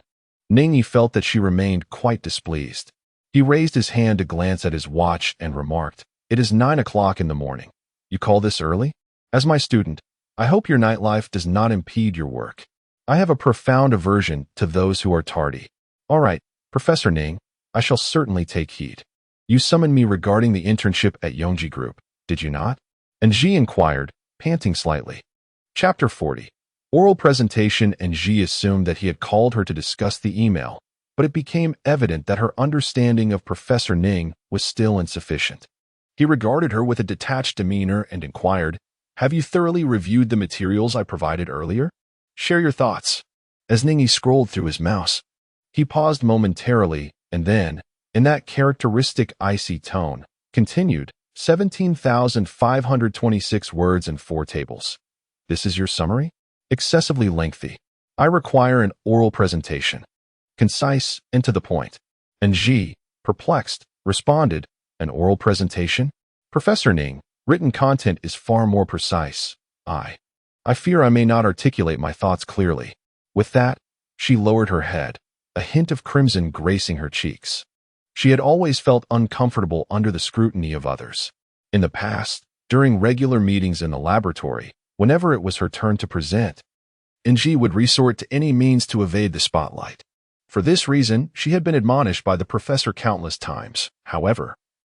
Ning Yi felt that she remained quite displeased. He raised his hand to glance at his watch and remarked, It is 9 o'clock in the morning. You call this early? As my student, I hope your nightlife does not impede your work. I have a profound aversion to those who are tardy. All right, Professor Ning, I shall certainly take heed. You summoned me regarding the internship at Yongji Group, did you not? And Ji inquired, panting slightly. Chapter 40. Oral presentation. And Ji assumed that he had called her to discuss the email, but it became evident that her understanding of Professor Ning was still insufficient. He regarded her with a detached demeanor and inquired, "Have you thoroughly reviewed the materials I provided earlier? Share your thoughts." As Ningi scrolled through his mouse, he paused momentarily and then, in that characteristic icy tone, continued, 17,526 words and 4 tables. This is your summary? Excessively lengthy. I require an oral presentation. Concise and to the point. And Ji, perplexed, responded, "An oral presentation? Professor Ning, written content is far more precise. I fear I may not articulate my thoughts clearly." With that, she lowered her head, a hint of crimson gracing her cheeks. She had always felt uncomfortable under the scrutiny of others. In the past, during regular meetings in the laboratory, whenever it was her turn to present, Ji would resort to any means to evade the spotlight. For this reason, she had been admonished by the professor countless times. However,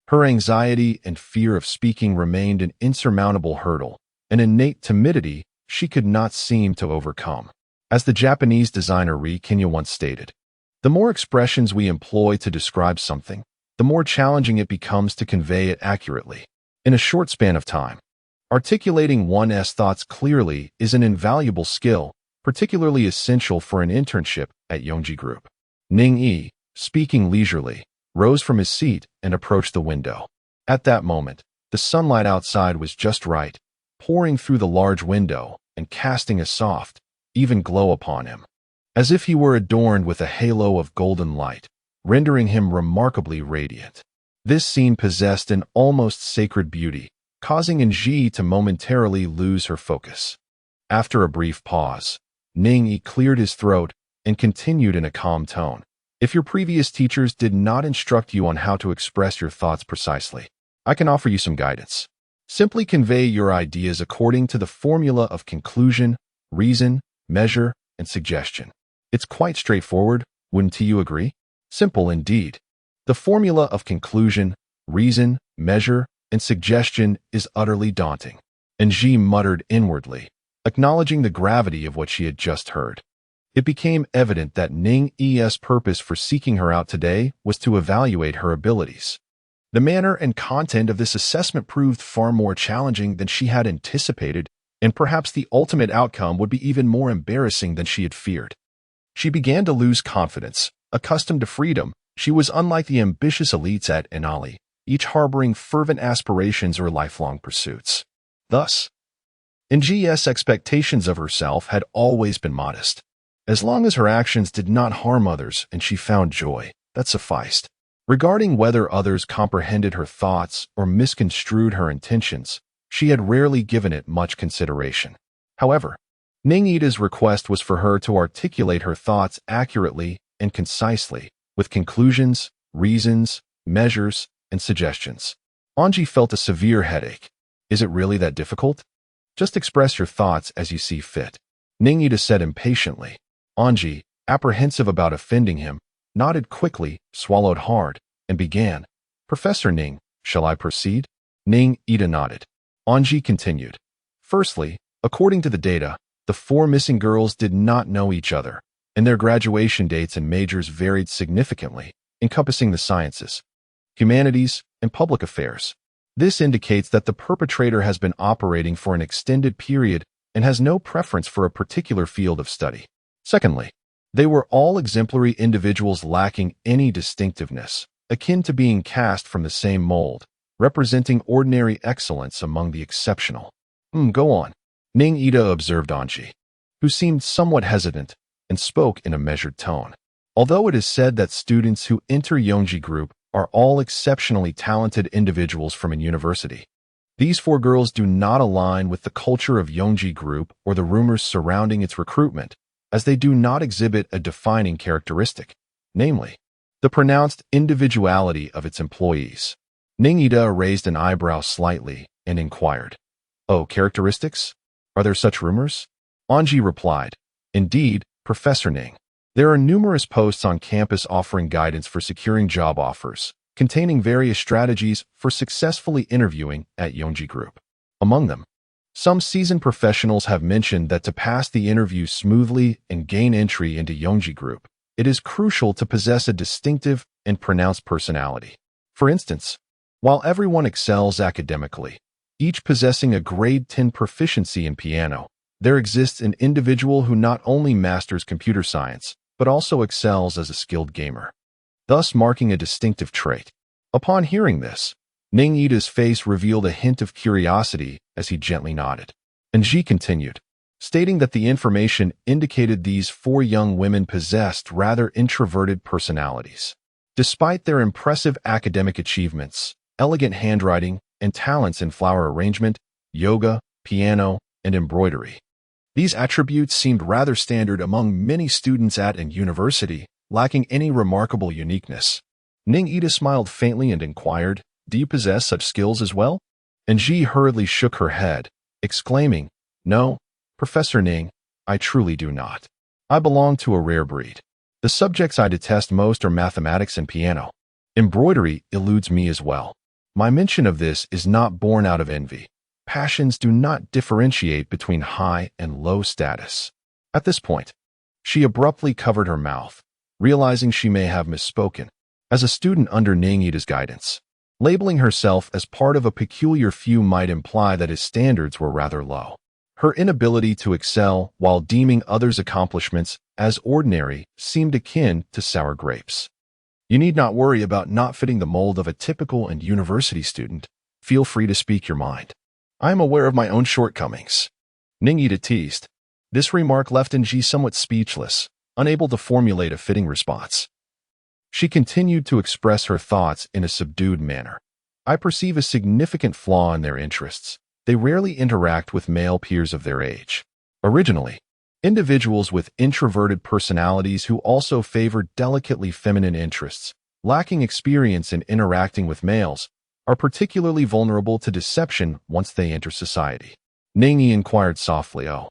her anxiety and fear of speaking remained an insurmountable hurdle, an innate timidity she could not seem to overcome. As the Japanese designer Ri Kinya once stated, "The more expressions we employ to describe something, the more challenging it becomes to convey it accurately. In a short span of time, articulating one's thoughts clearly is an invaluable skill, particularly essential for an internship at Yongji Group." Ning Yi, speaking leisurely, rose from his seat and approached the window. At that moment, the sunlight outside was just right, pouring through the large window and casting a soft, even glow upon him, as if he were adorned with a halo of golden light, rendering him remarkably radiant. This scene possessed an almost sacred beauty, causing Ji to momentarily lose her focus. After a brief pause, Ning Yi cleared his throat and continued in a calm tone. "If your previous teachers did not instruct you on how to express your thoughts precisely, I can offer you some guidance. Simply convey your ideas according to the formula of conclusion, reason, measure, and suggestion. It's quite straightforward, wouldn't you agree? Simple indeed. The formula of conclusion, reason, measure, and suggestion is utterly daunting." And Ji muttered inwardly, acknowledging the gravity of what she had just heard. It became evident that Ning Yi's purpose for seeking her out today was to evaluate her abilities. The manner and content of this assessment proved far more challenging than she had anticipated, and perhaps the ultimate outcome would be even more embarrassing than she had feared. She began to lose confidence. Accustomed to freedom, she was unlike the ambitious elites at Inali, each harboring fervent aspirations or lifelong pursuits. Thus, Ngs' expectations of herself had always been modest. As long as her actions did not harm others and she found joy, that sufficed. Regarding whether others comprehended her thoughts or misconstrued her intentions, she had rarely given it much consideration. However, Ning Yi's request was for her to articulate her thoughts accurately and concisely, with conclusions, reasons, measures, and suggestions. Anji felt a severe headache. Is it really that difficult? Just express your thoughts as you see fit. Ning Yi said impatiently. Anji, apprehensive about offending him, nodded quickly, swallowed hard, and began. "Professor Ning, shall I proceed?" Ning Ida nodded. Anji continued. "Firstly, according to the data, the 4 missing girls did not know each other, and their graduation dates and majors varied significantly, encompassing the sciences, humanities, and public affairs. This indicates that the perpetrator has been operating for an extended period and has no preference for a particular field of study. Secondly, they were all exemplary individuals lacking any distinctiveness, akin to being cast from the same mold, representing ordinary excellence among the exceptional." Go on," Ning Ida observed Anji, who seemed somewhat hesitant and spoke in a measured tone. "Although it is said that students who enter Yongji Group are all exceptionally talented individuals from a university, these 4 girls do not align with the culture of Yongji Group or the rumors surrounding its recruitment, as they do not exhibit a defining characteristic, namely, the pronounced individuality of its employees. Ning Ida raised an eyebrow slightly and inquired, "Oh, characteristics? Are there such rumors?" Anji replied, "Indeed, Professor Ning. There are numerous posts on campus offering guidance for securing job offers, containing various strategies for successfully interviewing at Yonji Group. Among them, some seasoned professionals have mentioned that to pass the interview smoothly and gain entry into Yonji Group, it is crucial to possess a distinctive and pronounced personality. For instance, while everyone excels academically, each possessing a grade 10 proficiency in piano, there exists an individual who not only masters computer science, but also excels as a skilled gamer, thus marking a distinctive trait." Upon hearing this, Ning Ida's face revealed a hint of curiosity as he gently nodded. And Ji continued, stating that the information indicated these 4 young women possessed rather introverted personalities. Despite their impressive academic achievements, elegant handwriting, and talents in flower arrangement, yoga, piano, and embroidery, these attributes seemed rather standard among many students at an university, lacking any remarkable uniqueness. Ning Ida smiled faintly and inquired, "Do you possess such skills as well?" And Ji hurriedly shook her head, exclaiming, "No, Professor Ning, I truly do not. I belong to a rare breed. The subjects I detest most are mathematics and piano. Embroidery eludes me as well. My mention of this is not born out of envy. Passions do not differentiate between high and low status." At this point, she abruptly covered her mouth, realizing she may have misspoken. As a student under Ning Ida's guidance, labeling herself as part of a peculiar few might imply that his standards were rather low. Her inability to excel while deeming others' accomplishments as ordinary seemed akin to sour grapes. "You need not worry about not fitting the mold of a typical and university student. Feel free to speak your mind. I am aware of my own shortcomings." Ning Ida teased. This remark left Ji somewhat speechless, unable to formulate a fitting response. She continued to express her thoughts in a subdued manner. "I perceive a significant flaw in their interests. They rarely interact with male peers of their age. Originally, individuals with introverted personalities who also favor delicately feminine interests, lacking experience in interacting with males, are particularly vulnerable to deception once they enter society." Ning Yi inquired softly, "Oh,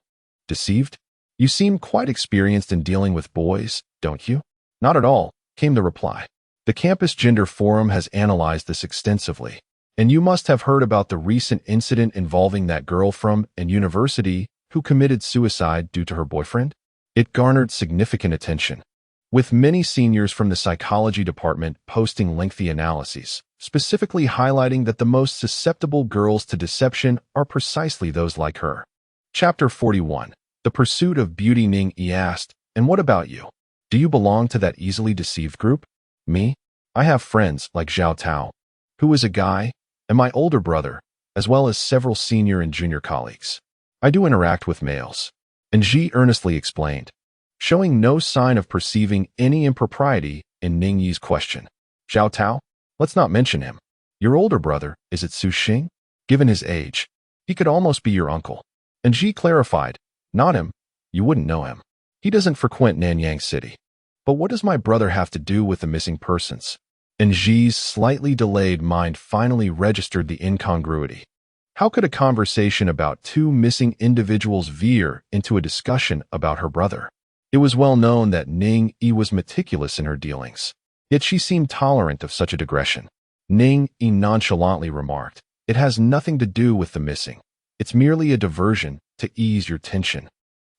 deceived? You seem quite experienced in dealing with boys, don't you?" "Not at all," came the reply. "The Campus Gender Forum has analyzed this extensively, and you must have heard about the recent incident involving that girl from an university who committed suicide due to her boyfriend. It garnered significant attention, with many seniors from the psychology department posting lengthy analyses, specifically highlighting that the most susceptible girls to deception are precisely those like her." Chapter 41. The Pursuit of Beauty. Ning Yi asked, "And what about you? Do you belong to that easily deceived group?" "Me? I have friends like Zhao Tao, who is a guy, and my older brother, as well as several senior and junior colleagues. I do interact with males." And Ji earnestly explained, showing no sign of perceiving any impropriety in Ning Yi's question. "Zhao Tao? Let's not mention him. Your older brother, is it Su Xing? Given his age, he could almost be your uncle." And Ji clarified, "Not him. You wouldn't know him. He doesn't frequent Nanyang City." "But what does my brother have to do with the missing persons?" And Ji's slightly delayed mind finally registered the incongruity. How could a conversation about 2 missing individuals veer into a discussion about her brother? It was well known that Ning Yi was meticulous in her dealings, yet she seemed tolerant of such a digression. Ning Yi nonchalantly remarked, "It has nothing to do with the missing. It's merely a diversion to ease your tension."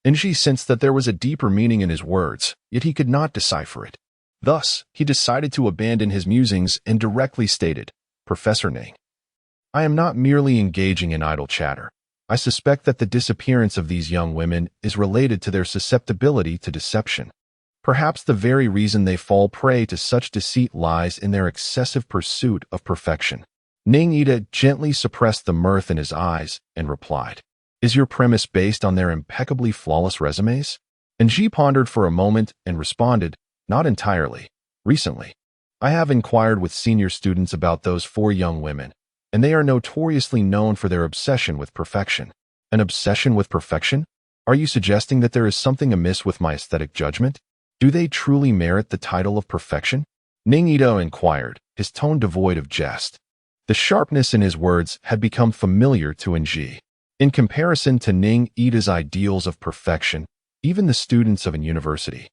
And she sensed that there was a deeper meaning in his words, yet he could not decipher it. Thus, he decided to abandon his musings and directly stated, "Professor Ning, I am not merely engaging in idle chatter. I suspect that the disappearance of these young women is related to their susceptibility to deception. Perhaps the very reason they fall prey to such deceit lies in their excessive pursuit of perfection." Ning Ida gently suppressed the mirth in his eyes and replied, "Is your premise based on their impeccably flawless resumes?" And Ji pondered for a moment and responded, "Not entirely. Recently, I have inquired with senior students about those 4 young women, and they are notoriously known for their obsession with perfection." "An obsession with perfection? Are you suggesting that there is something amiss with my aesthetic judgment? Do they truly merit the title of perfection?" Ning Ida inquired, his tone devoid of jest. The sharpness in his words had become familiar to Ng. In comparison to Ning Ida's ideals of perfection, even the students of an university,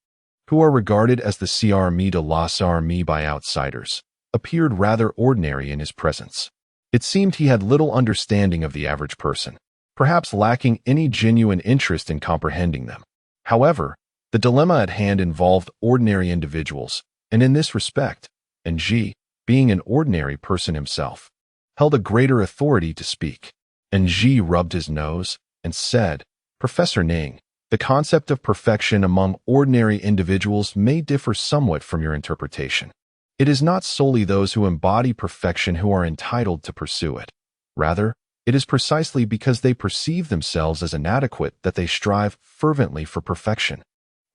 who are regarded as the CRME de la CRME by outsiders, appeared rather ordinary in his presence. It seemed he had little understanding of the average person, perhaps lacking any genuine interest in comprehending them. However, the dilemma at hand involved ordinary individuals, and in this respect, Ng, being an ordinary person himself, held a greater authority to speak. Ng rubbed his nose and said, "Professor Ning, the concept of perfection among ordinary individuals may differ somewhat from your interpretation. It is not solely those who embody perfection who are entitled to pursue it. Rather, it is precisely because they perceive themselves as inadequate that they strive fervently for perfection."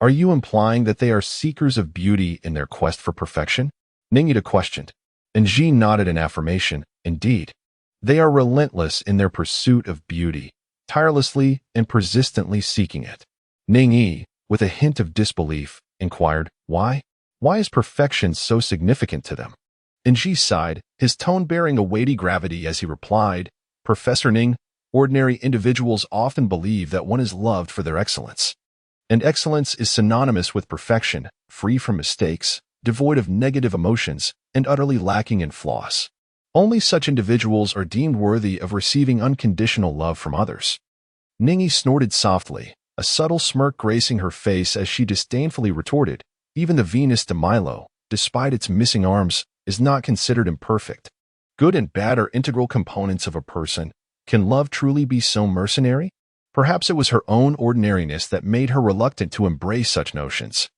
Are you implying that they are seekers of beauty in their quest for perfection? Ning Ida questioned. Ng nodded in affirmation. Indeed, they are relentless in their pursuit of beauty, tirelessly and persistently seeking it. Ning Yi, with a hint of disbelief, inquired, Why? Why is perfection so significant to them? Ng sighed, his tone bearing a weighty gravity as he replied, Professor Ning, ordinary individuals often believe that one is loved for their excellence. And excellence is synonymous with perfection, free from mistakes, devoid of negative emotions, and utterly lacking in flaws. Only such individuals are deemed worthy of receiving unconditional love from others. Ning snorted softly, a subtle smirk gracing her face as she disdainfully retorted, Even the Venus de Milo, despite its missing arms, is not considered imperfect. Good and bad are integral components of a person. Can love truly be so mercenary? Perhaps it was her own ordinariness that made her reluctant to embrace such notions.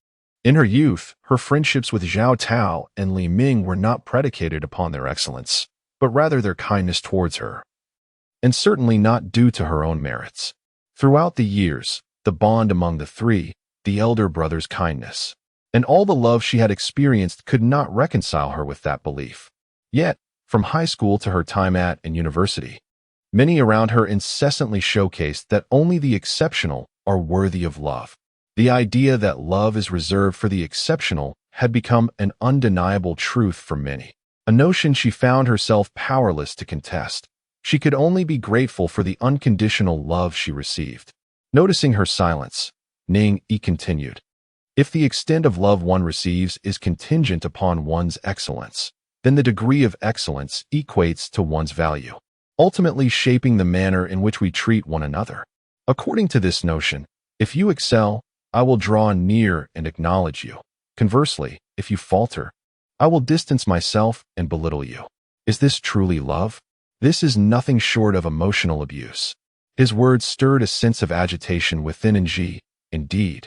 In her youth, her friendships with Zhao Tao and Li Ming were not predicated upon their excellence, but rather their kindness towards her, and certainly not due to her own merits. Throughout the years, the bond among the three, the elder brother's kindness, and all the love she had experienced could not reconcile her with that belief. Yet, from high school to her time at and university, many around her incessantly showcased that only the exceptional are worthy of love. The idea that love is reserved for the exceptional had become an undeniable truth for many, a notion she found herself powerless to contest. She could only be grateful for the unconditional love she received. Noticing her silence, Ning Yi continued, If the extent of love one receives is contingent upon one's excellence, then the degree of excellence equates to one's value, ultimately shaping the manner in which we treat one another. According to this notion, if you excel, I will draw near and acknowledge you. Conversely, if you falter, I will distance myself and belittle you. Is this truly love? This is nothing short of emotional abuse. His words stirred a sense of agitation within Ng. Indeed,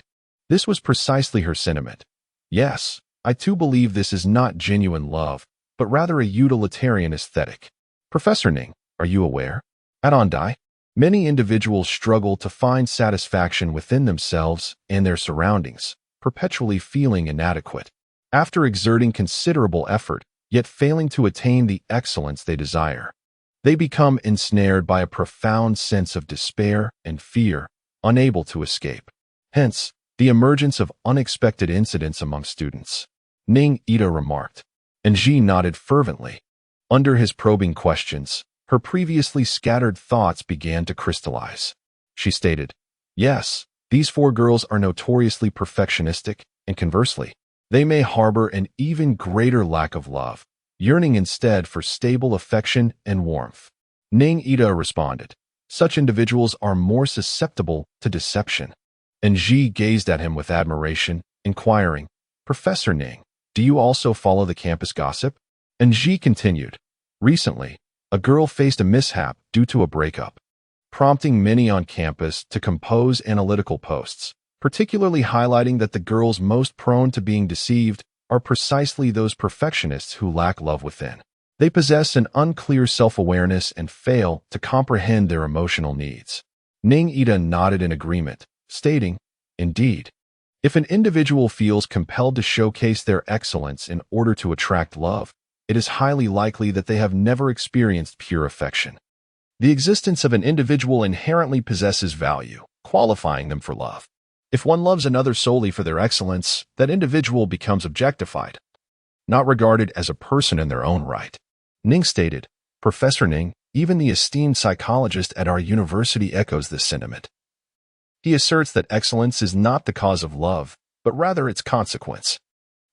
this was precisely her sentiment. Yes, I too believe this is not genuine love, but rather a utilitarian aesthetic. Professor Ning, are you aware? At Ondai, many individuals struggle to find satisfaction within themselves and their surroundings, perpetually feeling inadequate. After exerting considerable effort, yet failing to attain the excellence they desire, they become ensnared by a profound sense of despair and fear, unable to escape. Hence, the emergence of unexpected incidents among students. Ning Ida remarked, and Ng nodded fervently. Under his probing questions, her previously scattered thoughts began to crystallize. She stated, Yes, these four girls are notoriously perfectionistic, and conversely, they may harbor an even greater lack of love, yearning instead for stable affection and warmth. Ning Ida responded, Such individuals are more susceptible to deception. And Ng gazed at him with admiration, inquiring, Professor Ning, do you also follow the campus gossip? And Ng continued, Recently, a girl faced a mishap due to a breakup, prompting many on campus to compose analytical posts, particularly highlighting that the girls most prone to being deceived are precisely those perfectionists who lack love within. They possess an unclear self-awareness and fail to comprehend their emotional needs. Ning Ida nodded in agreement, stating, Indeed, if an individual feels compelled to showcase their excellence in order to attract love, it is highly likely that they have never experienced pure affection. The existence of an individual inherently possesses value, qualifying them for love. If one loves another solely for their excellence, that individual becomes objectified, not regarded as a person in their own right. Ning stated, Professor Ning, even the esteemed psychologist at our university echoes this sentiment. He asserts that excellence is not the cause of love, but rather its consequence.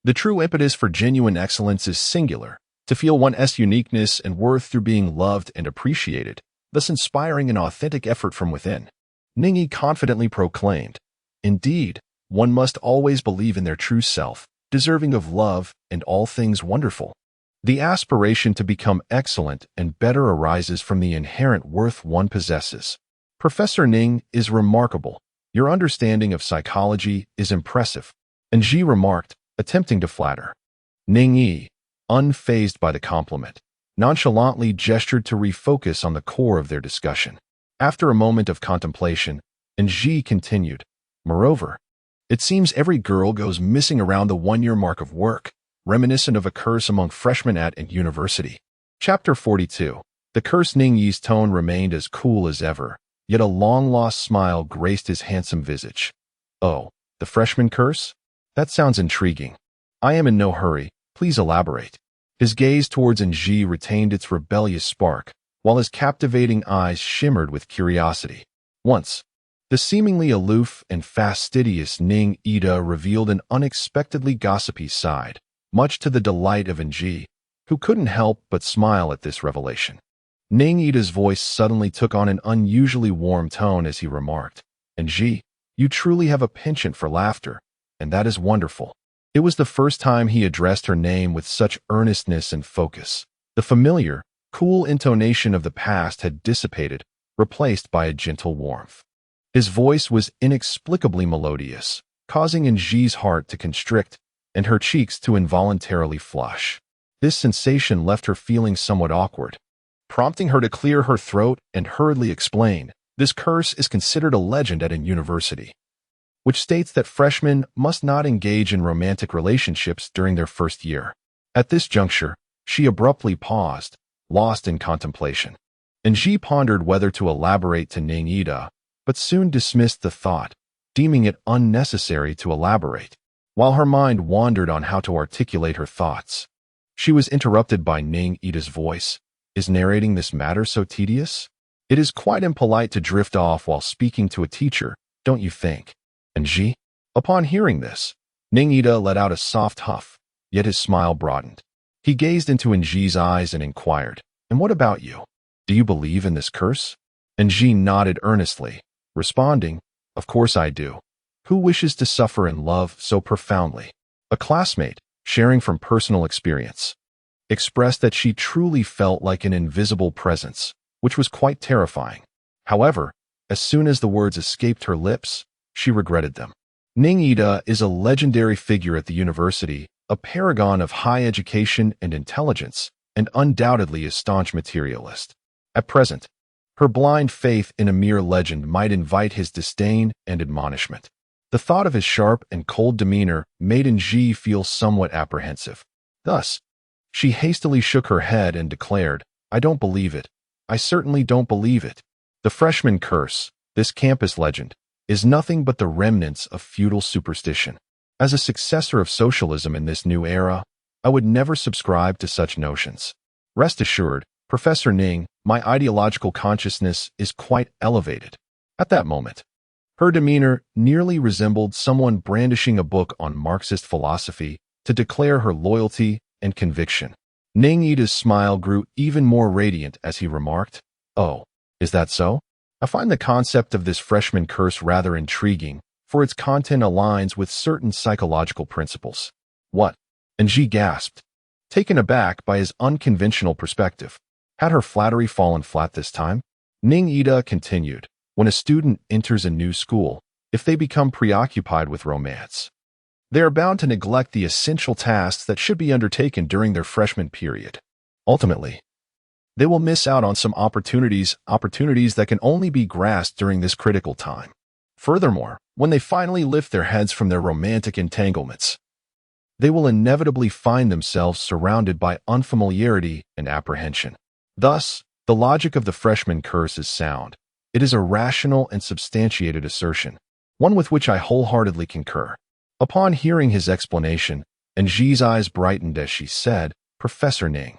The true impetus for genuine excellence is singular, to feel one's uniqueness and worth through being loved and appreciated, thus inspiring an authentic effort from within. Ning confidently proclaimed, "Indeed, one must always believe in their true self, deserving of love and all things wonderful." The aspiration to become excellent and better arises from the inherent worth one possesses. Professor Ning is remarkable. Your understanding of psychology is impressive. And Ji remarked, attempting to flatter. Ning, unfazed by the compliment, nonchalantly gestured to refocus on the core of their discussion. After a moment of contemplation, Ji continued, "Moreover, it seems every girl goes missing around the one-year mark of work, reminiscent of a curse among freshmen at university." Chapter 42. The curse. Ning Yi's tone remained as cool as ever, yet a long-lost smile graced his handsome visage. "Oh, the freshman curse? That sounds intriguing. I am in no hurry. Please elaborate." His gaze towards Ji retained its rebellious spark, while his captivating eyes shimmered with curiosity. Once, the seemingly aloof and fastidious Ning revealed an unexpectedly gossipy side, much to the delight of Ji, who couldn't help but smile at this revelation. Ning's voice suddenly took on an unusually warm tone as he remarked, "Ji, you truly have a penchant for laughter, and that is wonderful." It was the first time he addressed her name with such earnestness and focus. The familiar, cool intonation of the past had dissipated, replaced by a gentle warmth. His voice was inexplicably melodious, causing Ji's heart to constrict and her cheeks to involuntarily flush. This sensation left her feeling somewhat awkward, prompting her to clear her throat and hurriedly explain, "This curse is considered a legend at a university, which states that freshmen must not engage in romantic relationships during their first year." At this juncture, she abruptly paused, lost in contemplation. Ji pondered whether to elaborate to Ning, but soon dismissed the thought, deeming it unnecessary to elaborate. While her mind wandered on how to articulate her thoughts, she was interrupted by Ning's voice. "Is narrating this matter so tedious? It is quite impolite to drift off while speaking to a teacher, don't you think?" Ji? Upon hearing this, Ning let out a soft huff, yet his smile broadened. He gazed into Ji's eyes and inquired, "And what about you? Do you believe in this curse?" Ji nodded earnestly, responding, "Of course I do. Who wishes to suffer in love so profoundly?" A classmate, sharing from personal experience, expressed that she truly felt like an invisible presence, which was quite terrifying. However, as soon as the words escaped her lips, she regretted them. Ning is a legendary figure at the university, a paragon of high education and intelligence, and undoubtedly a staunch materialist. At present, her blind faith in a mere legend might invite his disdain and admonishment. The thought of his sharp and cold demeanor made Ji feel somewhat apprehensive. Thus, she hastily shook her head and declared, "I don't believe it. I certainly don't believe it. The freshman curse, this campus legend, is nothing but the remnants of feudal superstition. As a successor of socialism in this new era, I would never subscribe to such notions. Rest assured, Professor Ning, my ideological consciousness is quite elevated." At that moment, her demeanor nearly resembled someone brandishing a book on Marxist philosophy to declare her loyalty and conviction. Ning's smile grew even more radiant as he remarked, "Oh, is that so? I find the concept of this freshman curse rather intriguing, for its content aligns with certain psychological principles." "What?" Ji gasped, taken aback by his unconventional perspective. Had her flattery fallen flat this time? Ning continued, "When a student enters a new school, if they become preoccupied with romance, they are bound to neglect the essential tasks that should be undertaken during their freshman period. Ultimately, they will miss out on some opportunities that can only be grasped during this critical time. Furthermore, when they finally lift their heads from their romantic entanglements, they will inevitably find themselves surrounded by unfamiliarity and apprehension. Thus, the logic of the freshman curse is sound. It is a rational and substantiated assertion, one with which I wholeheartedly concur." Upon hearing his explanation, Ji's eyes brightened as she said, "Professor Ning,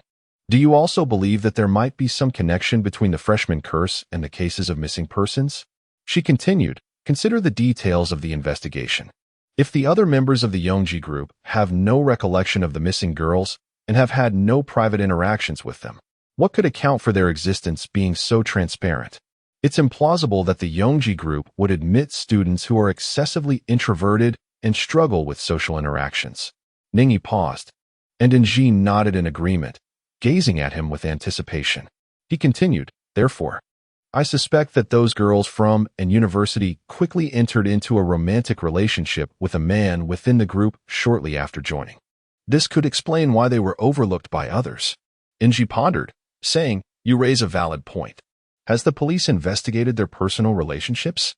Do you also believe that there might be some connection between the freshman curse and the cases of missing persons? She continued, consider the details of the investigation. If the other members of the Youngji group have no recollection of the missing girls and have had no private interactions with them, what could account for their existence being so transparent? It's implausible that the Youngji group would admit students who are excessively introverted and struggle with social interactions. Ningyi paused, and Nji nodded in agreement, gazing at him with anticipation. He continued, therefore, I suspect that those girls from an university quickly entered into a romantic relationship with a man within the group shortly after joining. This could explain why they were overlooked by others. Nji pondered, saying, you raise a valid point. Has the police investigated their personal relationships?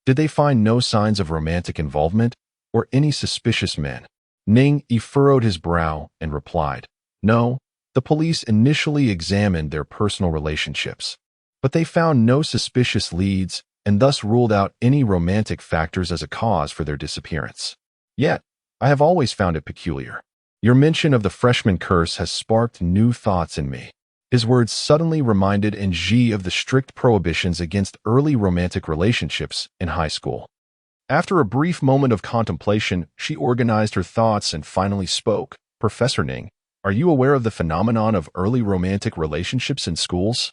Did they find no signs of romantic involvement or any suspicious men? Ningyi furrowed his brow and replied, no, the police initially examined their personal relationships, but they found no suspicious leads and thus ruled out any romantic factors as a cause for their disappearance. Yet, I have always found it peculiar. Your mention of the freshman curse has sparked new thoughts in me. His words suddenly reminded Nji of the strict prohibitions against early romantic relationships in high school. After a brief moment of contemplation, she organized her thoughts and finally spoke. Professor Ning, are you aware of the phenomenon of early romantic relationships in schools?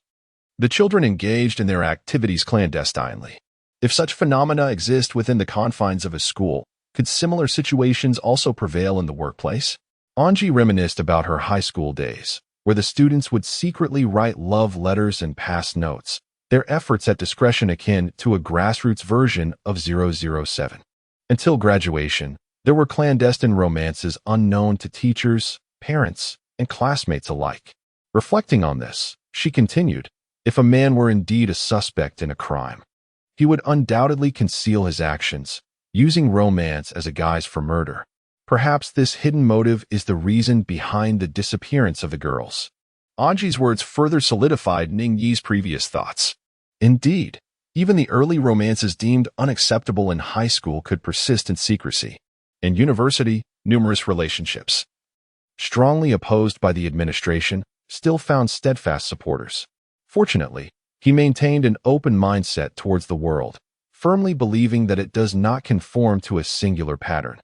The children engaged in their activities clandestinely. If such phenomena exist within the confines of a school, could similar situations also prevail in the workplace? Anji reminisced about her high school days, where the students would secretly write love letters and pass notes, their efforts at discretion akin to a grassroots version of 007. Until graduation, there were clandestine romances unknown to teachers, parents, and classmates alike. Reflecting on this, she continued, if a man were indeed a suspect in a crime, he would undoubtedly conceal his actions, using romance as a guise for murder. Perhaps this hidden motive is the reason behind the disappearance of the girls. Anji's words further solidified Ningyi's previous thoughts. Indeed, even the early romances deemed unacceptable in high school could persist in secrecy. In university, numerous relationships, strongly opposed by the administration, still found steadfast supporters. Fortunately, he maintained an open mindset towards the world, firmly believing that it does not conform to a singular pattern,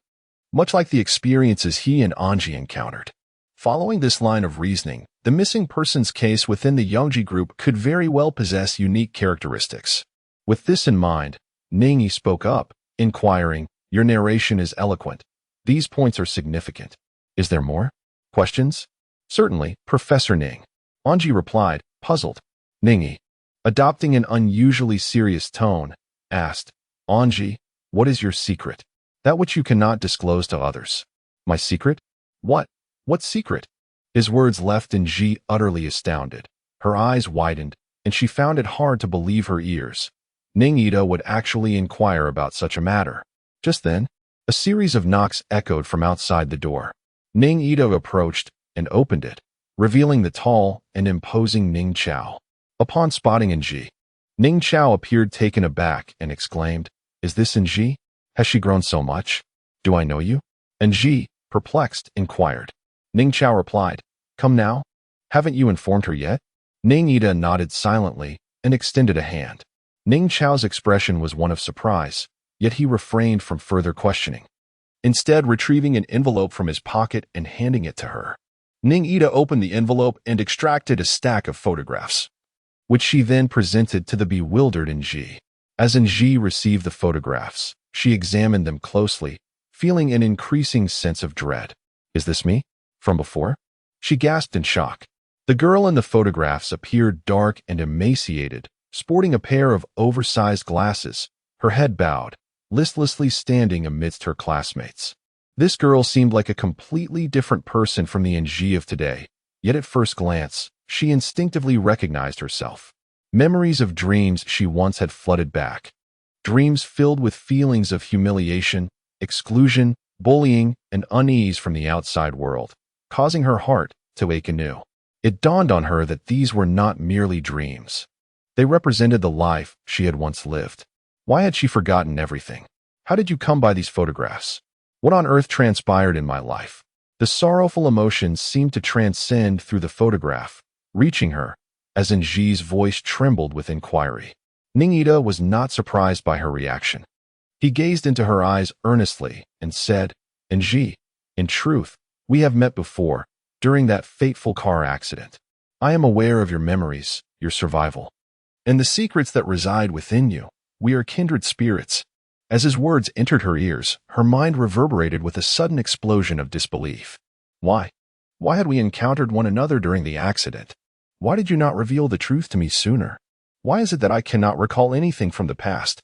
much like the experiences he and Anji encountered. Following this line of reasoning, the missing persons case within the Youngji group could very well possess unique characteristics. With this in mind, Ningyi spoke up, inquiring, your narration is eloquent. These points are significant. Is there more? Questions? Certainly, Professor Ning. Anji replied, puzzled. Ningyi, adopting an unusually serious tone, asked, Anji, what is your secret? That which you cannot disclose to others. My secret? What? What secret? His words left Nji utterly astounded. Her eyes widened, and she found it hard to believe her ears. Ningyi would actually inquire about such a matter. Just then, a series of knocks echoed from outside the door. Ningyi approached and opened it, revealing the tall and imposing Ning Chao. Upon spotting Nji, Ning Chao appeared taken aback and exclaimed, is this Nji? Has she grown so much? Do I know you? Nji, perplexed, inquired. Ning Chao replied, come now. Haven't you informed her yet? Ningyi nodded silently and extended a hand. Ning Chao's expression was one of surprise, yet he refrained from further questioning, instead retrieving an envelope from his pocket and handing it to her. Ningyi opened the envelope and extracted a stack of photographs, which she then presented to the bewildered Nji. As Nji received the photographs, she examined them closely, feeling an increasing sense of dread. Is this me? From before? She gasped in shock. The girl in the photographs appeared dark and emaciated, sporting a pair of oversized glasses, her head bowed, listlessly standing amidst her classmates. This girl seemed like a completely different person from the Nji of today, yet at first glance, she instinctively recognized herself. Memories of dreams she once had flooded back. Dreams filled with feelings of humiliation, exclusion, bullying, and unease from the outside world, causing her heart to ache anew. It dawned on her that these were not merely dreams. They represented the life she had once lived. Why had she forgotten everything? How did you come by these photographs? What on earth transpired in my life? The sorrowful emotions seemed to transcend through the photograph, reaching her, as Nji's voice trembled with inquiry. Ningida was not surprised by her reaction. He gazed into her eyes earnestly and said, Nji, in truth, we have met before, during that fateful car accident. I am aware of your memories, your survival, and the secrets that reside within you. We are kindred spirits. As his words entered her ears, her mind reverberated with a sudden explosion of disbelief. Why? Why had we encountered one another during the accident? Why did you not reveal the truth to me sooner? Why is it that I cannot recall anything from the past?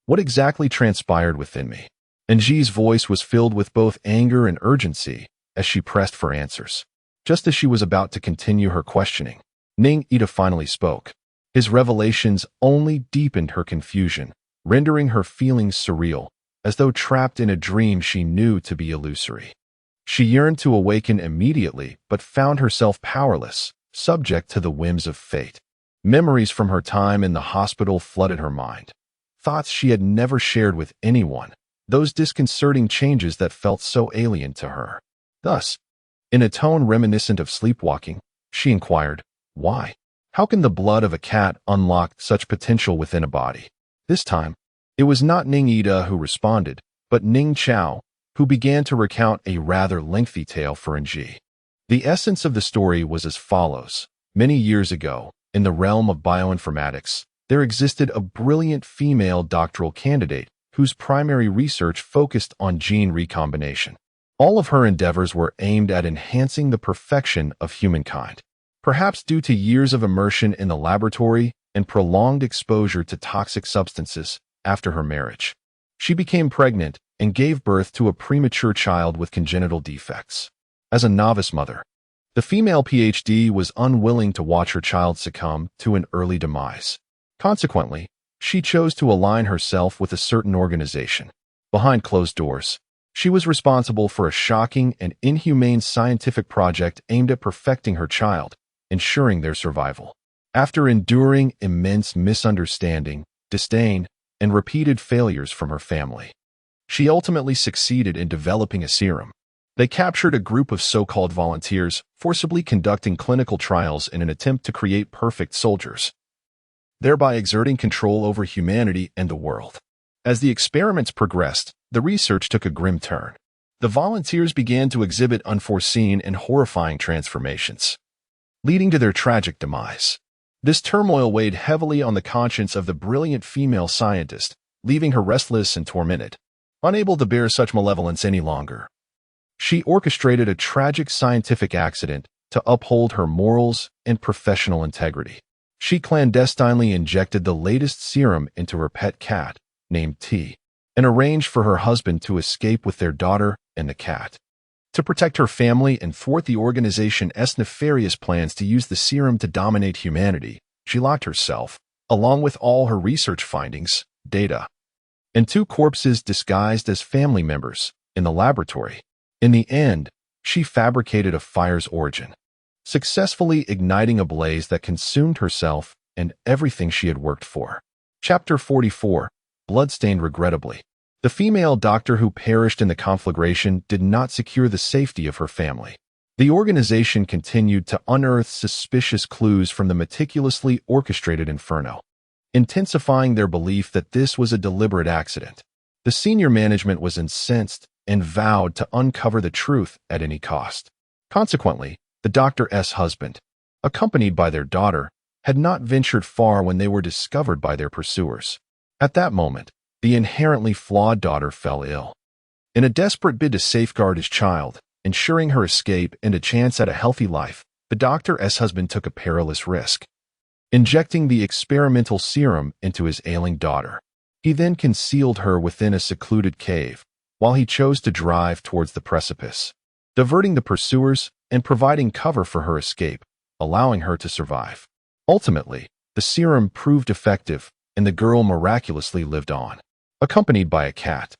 What exactly transpired within me? Nji's voice was filled with both anger and urgency as she pressed for answers. Just as she was about to continue her questioning, Ningida finally spoke. His revelations only deepened her confusion, rendering her feelings surreal, as though trapped in a dream she knew to be illusory. She yearned to awaken immediately, but found herself powerless, subject to the whims of fate. Memories from her time in the hospital flooded her mind. Thoughts she had never shared with anyone, those disconcerting changes that felt so alien to her. Thus, in a tone reminiscent of sleepwalking, she inquired, why? How can the blood of a cat unlock such potential within a body? This time, it was not Ningida who responded, but Ning Chao, who began to recount a rather lengthy tale for Nji. The essence of the story was as follows. Many years ago, in the realm of bioinformatics, there existed a brilliant female doctoral candidate whose primary research focused on gene recombination. All of her endeavors were aimed at enhancing the perfection of humankind. Perhaps due to years of immersion in the laboratory and prolonged exposure to toxic substances after her marriage, she became pregnant and gave birth to a premature child with congenital defects. As a novice mother, the female PhD was unwilling to watch her child succumb to an early demise. Consequently, she chose to align herself with a certain organization. Behind closed doors, she was responsible for a shocking and inhumane scientific project aimed at perfecting her child, ensuring their survival. After enduring immense misunderstanding, disdain, and repeated failures from her family, she ultimately succeeded in developing a serum. They captured a group of so-called volunteers, forcibly conducting clinical trials in an attempt to create perfect soldiers, thereby exerting control over humanity and the world. As the experiments progressed, the research took a grim turn. The volunteers began to exhibit unforeseen and horrifying transformations, leading to their tragic demise. This turmoil weighed heavily on the conscience of the brilliant female scientist, leaving her restless and tormented. Unable to bear such malevolence any longer, she orchestrated a tragic scientific accident to uphold her morals and professional integrity. She clandestinely injected the latest serum into her pet cat, named T, and arranged for her husband to escape with their daughter and the cat. To protect her family and thwart the organization's nefarious plans to use the serum to dominate humanity, she locked herself, along with all her research findings, data, and 2 corpses disguised as family members, in the laboratory. In the end, she fabricated a fire's origin, successfully igniting a blaze that consumed herself and everything she had worked for. Chapter 44, Bloodstained Regrettably. The female doctor who perished in the conflagration did not secure the safety of her family. The organization continued to unearth suspicious clues from the meticulously orchestrated inferno, intensifying their belief that this was a deliberate accident. The senior management was incensed and vowed to uncover the truth at any cost. Consequently, the doctor's husband, accompanied by their daughter, had not ventured far when they were discovered by their pursuers. At that moment, the inherently flawed daughter fell ill. In a desperate bid to safeguard his child, ensuring her escape and a chance at a healthy life, the doctor's husband took a perilous risk, injecting the experimental serum into his ailing daughter. He then concealed her within a secluded cave, while he chose to drive towards the precipice, diverting the pursuers and providing cover for her escape, allowing her to survive. Ultimately, the serum proved effective, and the girl miraculously lived on. Accompanied by a cat,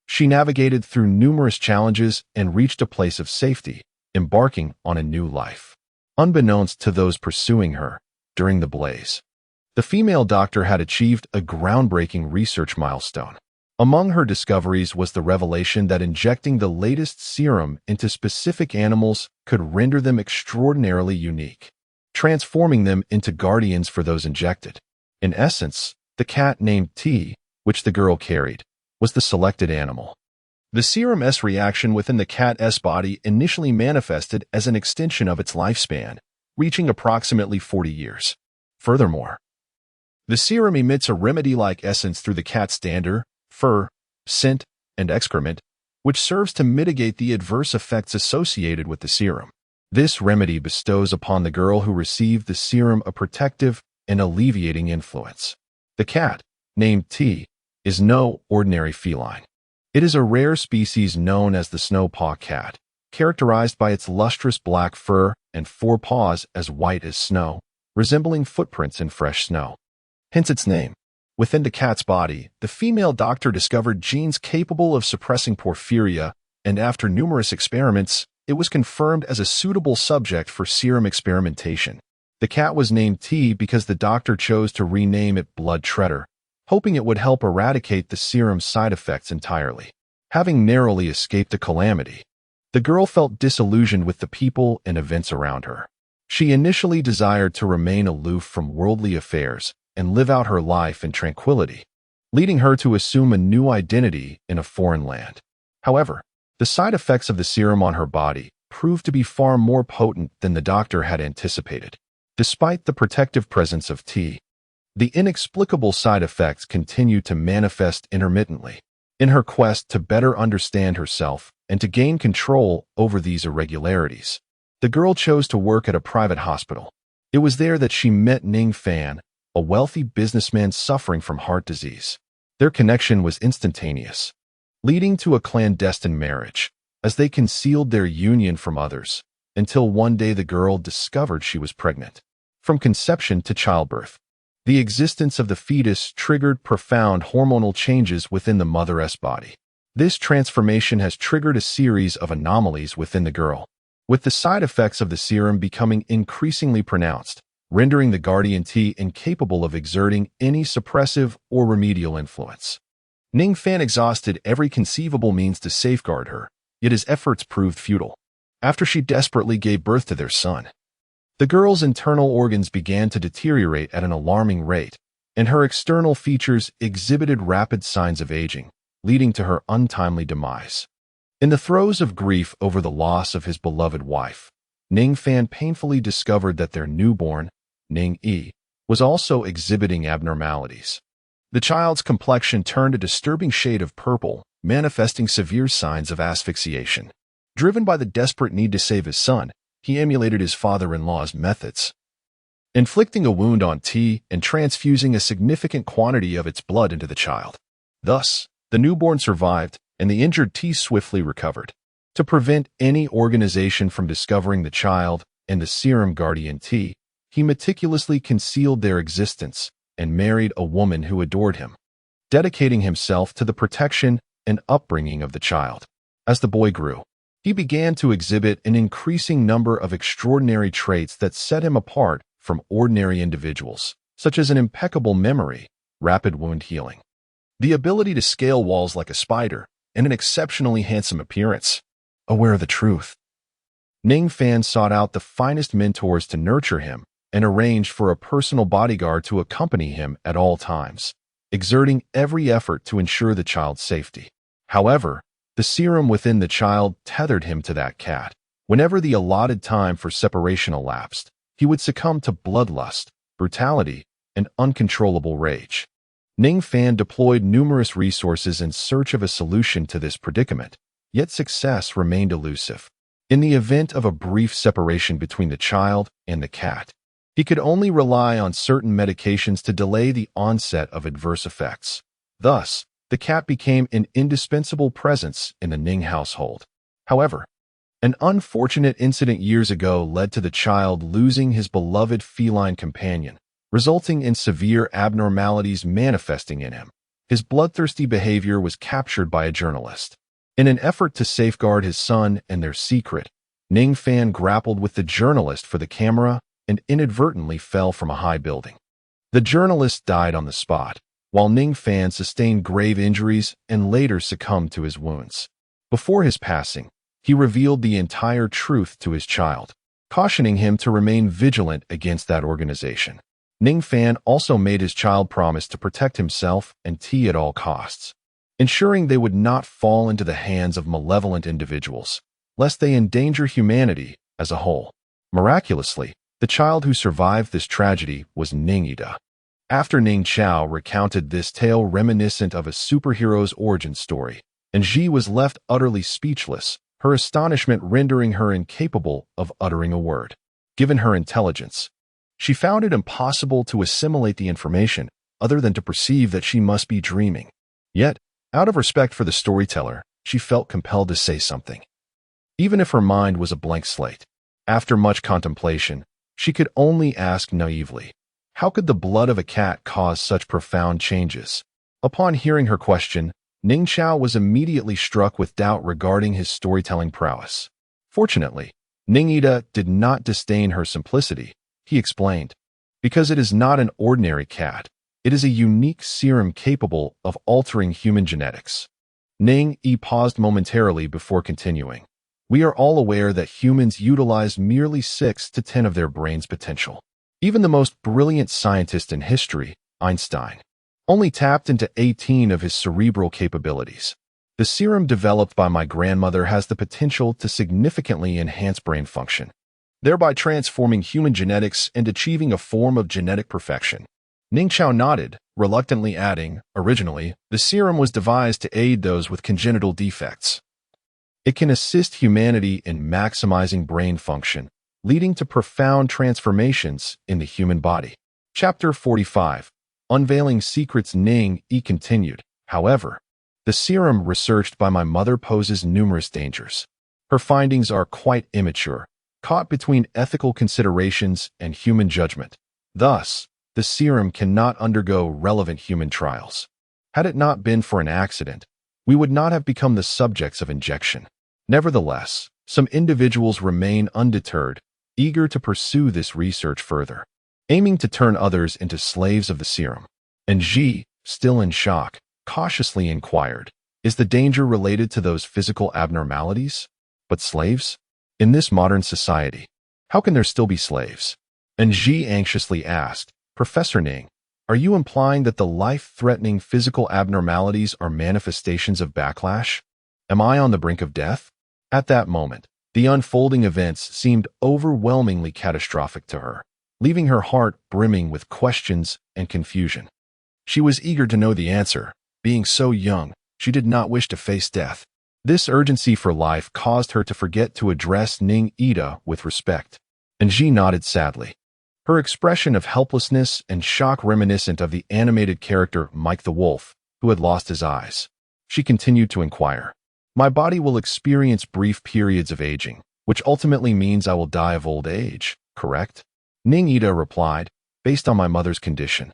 she navigated through numerous challenges and reached a place of safety, embarking on a new life. Unbeknownst to those pursuing her, during the blaze, the female doctor had achieved a groundbreaking research milestone. Among her discoveries was the revelation that injecting the latest serum into specific animals could render them extraordinarily unique, transforming them into guardians for those injected. In essence, the cat named T, which the girl carried, was the selected animal. The serum's reaction within the cat's body initially manifested as an extension of its lifespan, reaching approximately 40 years. Furthermore, the serum emits a remedy-like essence through the cat's dander, fur, scent, and excrement, which serves to mitigate the adverse effects associated with the serum. This remedy bestows upon the girl who received the serum a protective and alleviating influence. The cat, named T, is no ordinary feline. It is a rare species known as the snowpaw cat, characterized by its lustrous black fur and forepaws as white as snow, resembling footprints in fresh snow. Hence its name. Within the cat's body, the female doctor discovered genes capable of suppressing porphyria, and after numerous experiments, it was confirmed as a suitable subject for serum experimentation. The cat was named T because the doctor chose to rename it Blood Treader, hoping it would help eradicate the serum's side effects entirely. Having narrowly escaped the calamity, the girl felt disillusioned with the people and events around her. She initially desired to remain aloof from worldly affairs and live out her life in tranquility, leading her to assume a new identity in a foreign land. However, the side effects of the serum on her body proved to be far more potent than the doctor had anticipated. Despite the protective presence of T, the inexplicable side effects continued to manifest intermittently. In her quest to better understand herself and to gain control over these irregularities, the girl chose to work at a private hospital. It was there that she met Ning Fan, a wealthy businessman suffering from heart disease. Their connection was instantaneous, leading to a clandestine marriage, as they concealed their union from others, until one day the girl discovered she was pregnant. From conception to childbirth, the existence of the fetus triggered profound hormonal changes within the mother's body. This transformation has triggered a series of anomalies within the girl, with the side effects of the serum becoming increasingly pronounced, rendering the guardian T incapable of exerting any suppressive or remedial influence. Ning Fan exhausted every conceivable means to safeguard her, yet his efforts proved futile. After she desperately gave birth to their son, the girl's internal organs began to deteriorate at an alarming rate, and her external features exhibited rapid signs of aging, leading to her untimely demise. In the throes of grief over the loss of his beloved wife, Ning Fan painfully discovered that their newborn, Ning E, was also exhibiting abnormalities. The child's complexion turned a disturbing shade of purple, manifesting severe signs of asphyxiation. Driven by the desperate need to save his son, he emulated his father-in-law's methods, inflicting a wound on T and transfusing a significant quantity of its blood into the child. Thus, the newborn survived, and the injured T swiftly recovered. To prevent any organization from discovering the child and the serum guardian T, he meticulously concealed their existence and married a woman who adored him, dedicating himself to the protection and upbringing of the child. As the boy grew, he began to exhibit an increasing number of extraordinary traits that set him apart from ordinary individuals, such as an impeccable memory, rapid wound healing, the ability to scale walls like a spider, and an exceptionally handsome appearance. Aware of the truth, Ning Fan sought out the finest mentors to nurture him and arranged for a personal bodyguard to accompany him at all times, exerting every effort to ensure the child's safety. However, the serum within the child tethered him to that cat. Whenever the allotted time for separation elapsed, he would succumb to bloodlust, brutality, and uncontrollable rage. Ning Fan deployed numerous resources in search of a solution to this predicament, yet success remained elusive. In the event of a brief separation between the child and the cat, he could only rely on certain medications to delay the onset of adverse effects. Thus, the cat became an indispensable presence in the Ning household. However, an unfortunate incident years ago led to the child losing his beloved feline companion, resulting in severe abnormalities manifesting in him. His bloodthirsty behavior was captured by a journalist. In an effort to safeguard his son and their secret, Ning Fan grappled with the journalist for the camera and inadvertently fell from a high building. The journalist died on the spot, while Ning Fan sustained grave injuries and later succumbed to his wounds. Before his passing, he revealed the entire truth to his child, cautioning him to remain vigilant against that organization. Ning Fan also made his child promise to protect himself and T at all costs, ensuring they would not fall into the hands of malevolent individuals, lest they endanger humanity as a whole. Miraculously, the child who survived this tragedy was Ning Ida. After Ning Chao recounted this tale reminiscent of a superhero's origin story, and Ji was left utterly speechless, her astonishment rendering her incapable of uttering a word. Given her intelligence, she found it impossible to assimilate the information other than to perceive that she must be dreaming. Yet, out of respect for the storyteller, she felt compelled to say something. Even if her mind was a blank slate, after much contemplation, she could only ask naively, how could the blood of a cat cause such profound changes? Upon hearing her question, Ning Chao was immediately struck with doubt regarding his storytelling prowess. Fortunately, Ning Ida did not disdain her simplicity. He explained, because it is not an ordinary cat, it is a unique serum capable of altering human genetics. Ning Yi paused momentarily before continuing. We are all aware that humans utilize merely 6 to 10 of their brain's potential. Even the most brilliant scientist in history, Einstein, only tapped into 18 of his cerebral capabilities. The serum developed by my grandmother has the potential to significantly enhance brain function, thereby transforming human genetics and achieving a form of genetic perfection. Ning Chao nodded, reluctantly adding, originally, the serum was devised to aid those with congenital defects. It can assist humanity in maximizing brain function, leading to profound transformations in the human body. Chapter 45. Unveiling Secrets. Ning Yi continued. However, the serum researched by my mother poses numerous dangers. Her findings are quite immature, caught between ethical considerations and human judgment. Thus, the serum cannot undergo relevant human trials. Had it not been for an accident, we would not have become the subjects of injection. Nevertheless, some individuals remain undeterred, eager to pursue this research further, aiming to turn others into slaves of the serum. And Ji, still in shock, cautiously inquired, is the danger related to those physical abnormalities? But slaves? In this modern society, how can there still be slaves? And Ji anxiously asked, Professor Ning, are you implying that the life-threatening physical abnormalities are manifestations of backlash? Am I on the brink of death? At that moment, the unfolding events seemed overwhelmingly catastrophic to her, leaving her heart brimming with questions and confusion. She was eager to know the answer. Being so young, she did not wish to face death. This urgency for life caused her to forget to address Ning Ida with respect, and Ji nodded sadly. Her expression of helplessness and shock reminiscent of the animated character Mike the Wolf, who had lost his eyes. She continued to inquire. My body will experience brief periods of aging, which ultimately means I will die of old age, correct? Ning Ida replied, based on my mother's condition.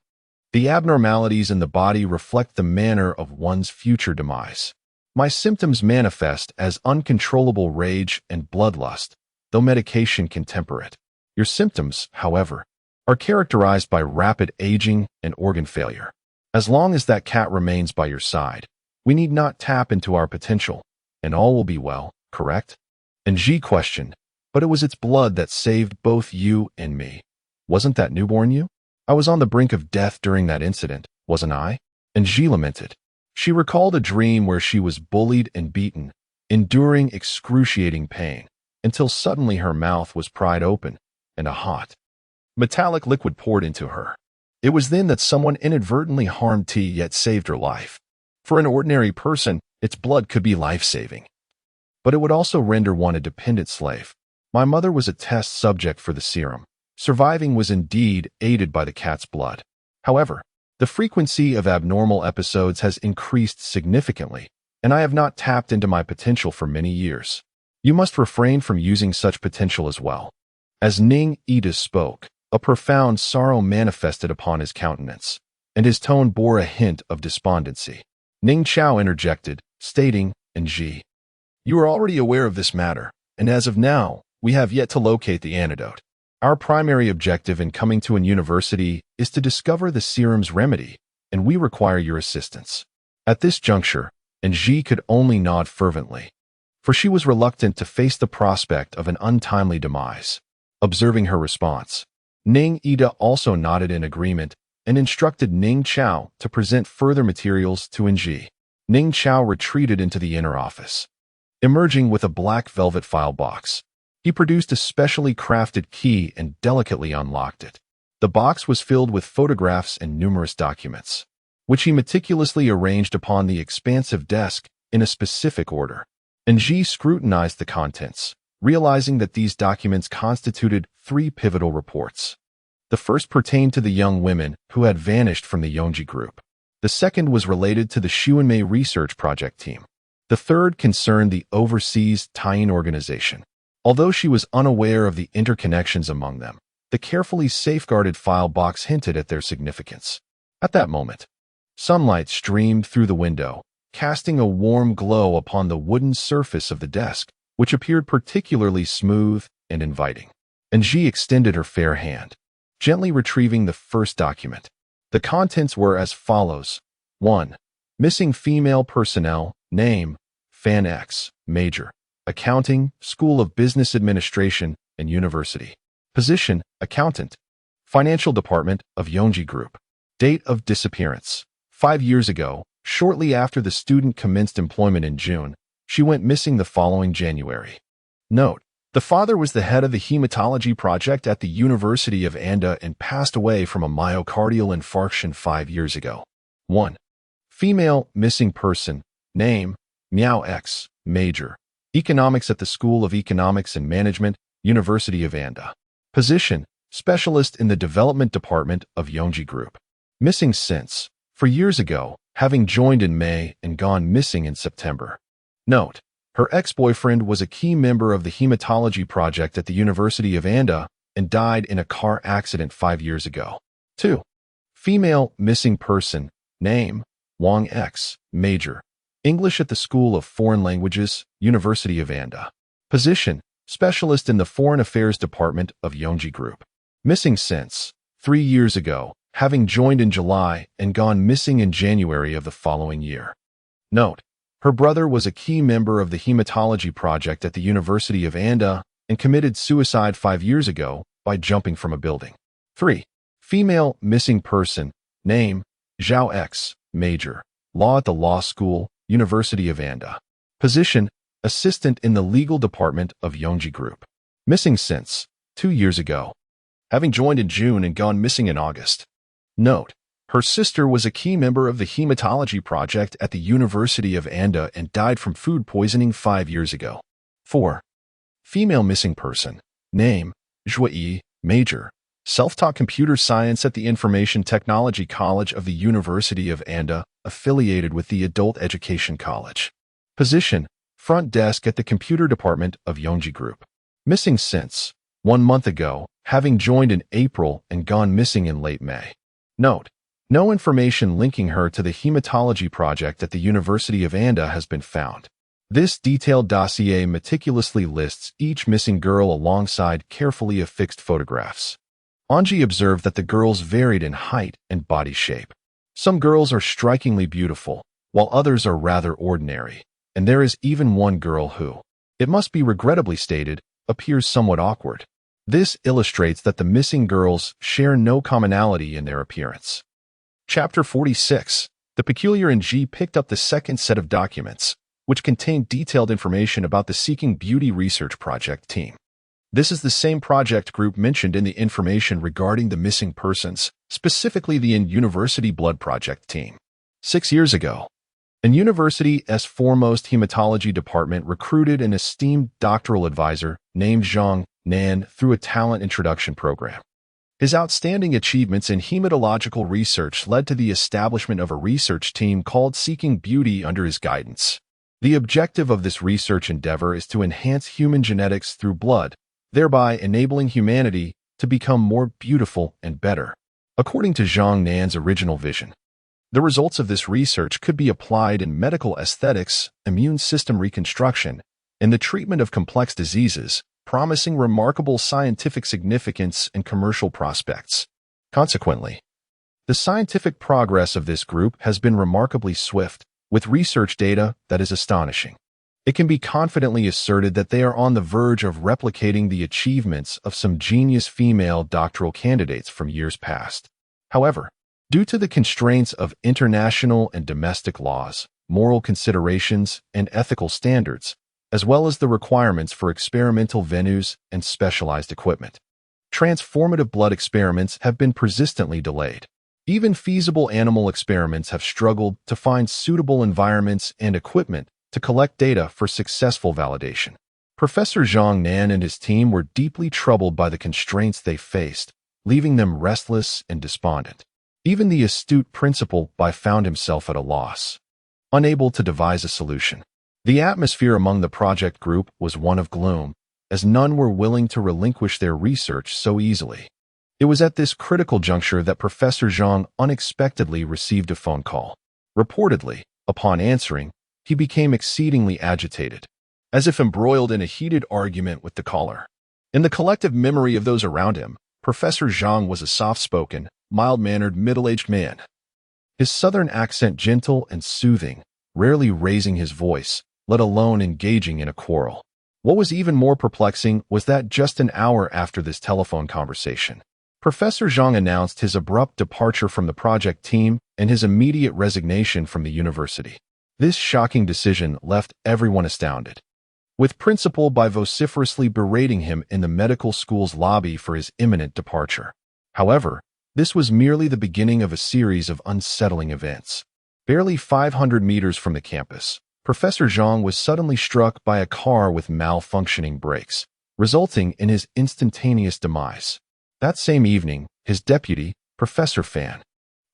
The abnormalities in the body reflect the manner of one's future demise. My symptoms manifest as uncontrollable rage and bloodlust, though medication can temper it. Your symptoms, however, are characterized by rapid aging and organ failure. As long as that cat remains by your side, we need not tap into our potential, and all will be well, correct? And Ji questioned, but it was its blood that saved both you and me. Wasn't that newborn you? I was on the brink of death during that incident, wasn't I? And Ji lamented. She recalled a dream where she was bullied and beaten, enduring excruciating pain, until suddenly her mouth was pried open, and a hot, metallic liquid poured into her. It was then that someone inadvertently harmed T yet saved her life. For an ordinary person, its blood could be life-saving, but it would also render one a dependent slave. My mother was a test subject for the serum. Surviving was indeed aided by the cat's blood. However, the frequency of abnormal episodes has increased significantly, and I have not tapped into my potential for many years. You must refrain from using such potential as well. As Ning Ida spoke, a profound sorrow manifested upon his countenance, and his tone bore a hint of despondency. Ning Chao interjected, stating, and Ji, you are already aware of this matter, and as of now, we have yet to locate the antidote. Our primary objective in coming to an university is to discover the serum's remedy, and we require your assistance." At this juncture, Ji could only nod fervently, for she was reluctant to face the prospect of an untimely demise. Observing her response, Ning Ida also nodded in agreement and instructed Ning Chao to present further materials to Ji. Ning Chao retreated into the inner office, emerging with a black velvet file box. He produced a specially crafted key and delicately unlocked it. The box was filled with photographs and numerous documents, which he meticulously arranged upon the expansive desk in a specific order. Ji scrutinized the contents, realizing that these documents constituted 3 pivotal reports. The first pertained to the young women who had vanished from the Yongji group. The second was related to the Xuanmei research project team. The third concerned the overseas tie-in organization. Although she was unaware of the interconnections among them, the carefully safeguarded file box hinted at their significance. At that moment, sunlight streamed through the window, casting a warm glow upon the wooden surface of the desk, which appeared particularly smooth and inviting. Ji extended her fair hand, gently retrieving the first document. The contents were as follows. 1. Missing female personnel. Name: Fan X, Major, Accounting, School of Business Administration and University. Position: Accountant, Financial Department of Yongji Group. Date of disappearance: 5 years ago, shortly after the student commenced employment in June. She went missing the following January. Note: the father was the head of the hematology project at the University of Anda and passed away from a myocardial infarction 5 years ago. 1. Female missing person. Name: Miao X, Major, Economics at the School of Economics and Management, University of Anda. Position: Specialist in the Development Department of Yongji Group. Missing since 4 years ago, having joined in May and gone missing in September. Note: her ex-boyfriend was a key member of the hematology project at the University of Anda and died in a car accident 5 years ago. 2. Female missing person. Name: Wang X, Major, English at the School of Foreign Languages, University of Anda. Position: Specialist in the Foreign Affairs Department of Yongji Group. Missing since 3 years ago, having joined in July and gone missing in January of the following year. Note: her brother was a key member of the hematology project at the University of Anda and committed suicide 5 years ago by jumping from a building. 3. Female missing person. Name: Zhao X, Major, Law at the Law School, University of Anda. Position: Assistant in the Legal Department of Yongji Group. Missing since 2 years ago, having joined in June and gone missing in August. Note: her sister was a key member of the hematology project at the University of Anda and died from food poisoning 5 years ago. 4. Female missing person. Name: Zhuyi, Major, Self-taught Computer Science at the Information Technology College of the University of Anda, affiliated with the Adult Education College. Position: Front Desk at the Computer Department of Yongji Group. Missing since 1 month ago, having joined in April and gone missing in late May. Note: no information linking her to the hematology project at the University of Anda has been found. This detailed dossier meticulously lists each missing girl alongside carefully affixed photographs. Anji observed that the girls varied in height and body shape. Some girls are strikingly beautiful, while others are rather ordinary, and there is even one girl who, it must be regrettably stated, appears somewhat awkward. This illustrates that the missing girls share no commonality in their appearance. Chapter 46. The peculiar Ji picked up the second set of documents, which contained detailed information about the Seeking Beauty Research Project team. This is the same project group mentioned in the information regarding the missing persons, specifically the University Blood Project team. 6 years ago, an university's foremost hematology department recruited an esteemed doctoral advisor named Zhang Nan through a talent introduction program. His outstanding achievements in hematological research led to the establishment of a research team called Seeking Beauty under his guidance. The objective of this research endeavor is to enhance human genetics through blood, thereby enabling humanity to become more beautiful and better. According to Zhang Nan's original vision, the results of this research could be applied in medical aesthetics, immune system reconstruction, and the treatment of complex diseases, promising remarkable scientific significance and commercial prospects. Consequently, The scientific progress of this group has been remarkably swift, with research data that is astonishing. It can be confidently asserted that they are on the verge of replicating the achievements of some genius female doctoral candidates from years past. However, due to the constraints of international and domestic laws, moral considerations, and ethical standards, as well as the requirements for experimental venues and specialized equipment, transformative blood experiments have been persistently delayed. Even feasible animal experiments have struggled to find suitable environments and equipment to collect data for successful validation. Professor Zhang Nan and his team were deeply troubled by the constraints they faced, leaving them restless and despondent. Even the astute principal found himself at a loss, unable to devise a solution. The atmosphere among the project group was one of gloom, as none were willing to relinquish their research so easily. It was at this critical juncture that Professor Zhang unexpectedly received a phone call. Reportedly, upon answering, he became exceedingly agitated, as if embroiled in a heated argument with the caller. In the collective memory of those around him, Professor Zhang was a soft-spoken, mild-mannered, middle-aged man. His southern accent gentle and soothing, rarely raising his voice, let alone engaging in a quarrel. What was even more perplexing was that just an hour after this telephone conversation, Professor Zhang announced his abrupt departure from the project team and his immediate resignation from the university. This shocking decision left everyone astounded, with principal vociferously berating him in the medical school's lobby for his imminent departure. However, this was merely the beginning of a series of unsettling events. Barely 500 meters from the campus, Professor Zhang was suddenly struck by a car with malfunctioning brakes, resulting in his instantaneous demise. That same evening, his deputy, Professor Fan,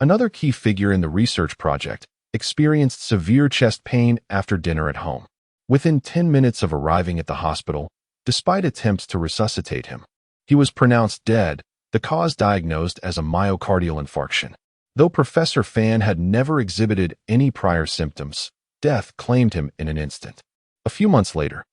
another key figure in the research project, experienced severe chest pain after dinner at home. Within 10 minutes of arriving at the hospital, despite attempts to resuscitate him, he was pronounced dead, the cause diagnosed as a myocardial infarction. Though Professor Fan had never exhibited any prior symptoms, death claimed him in an instant. A few months later,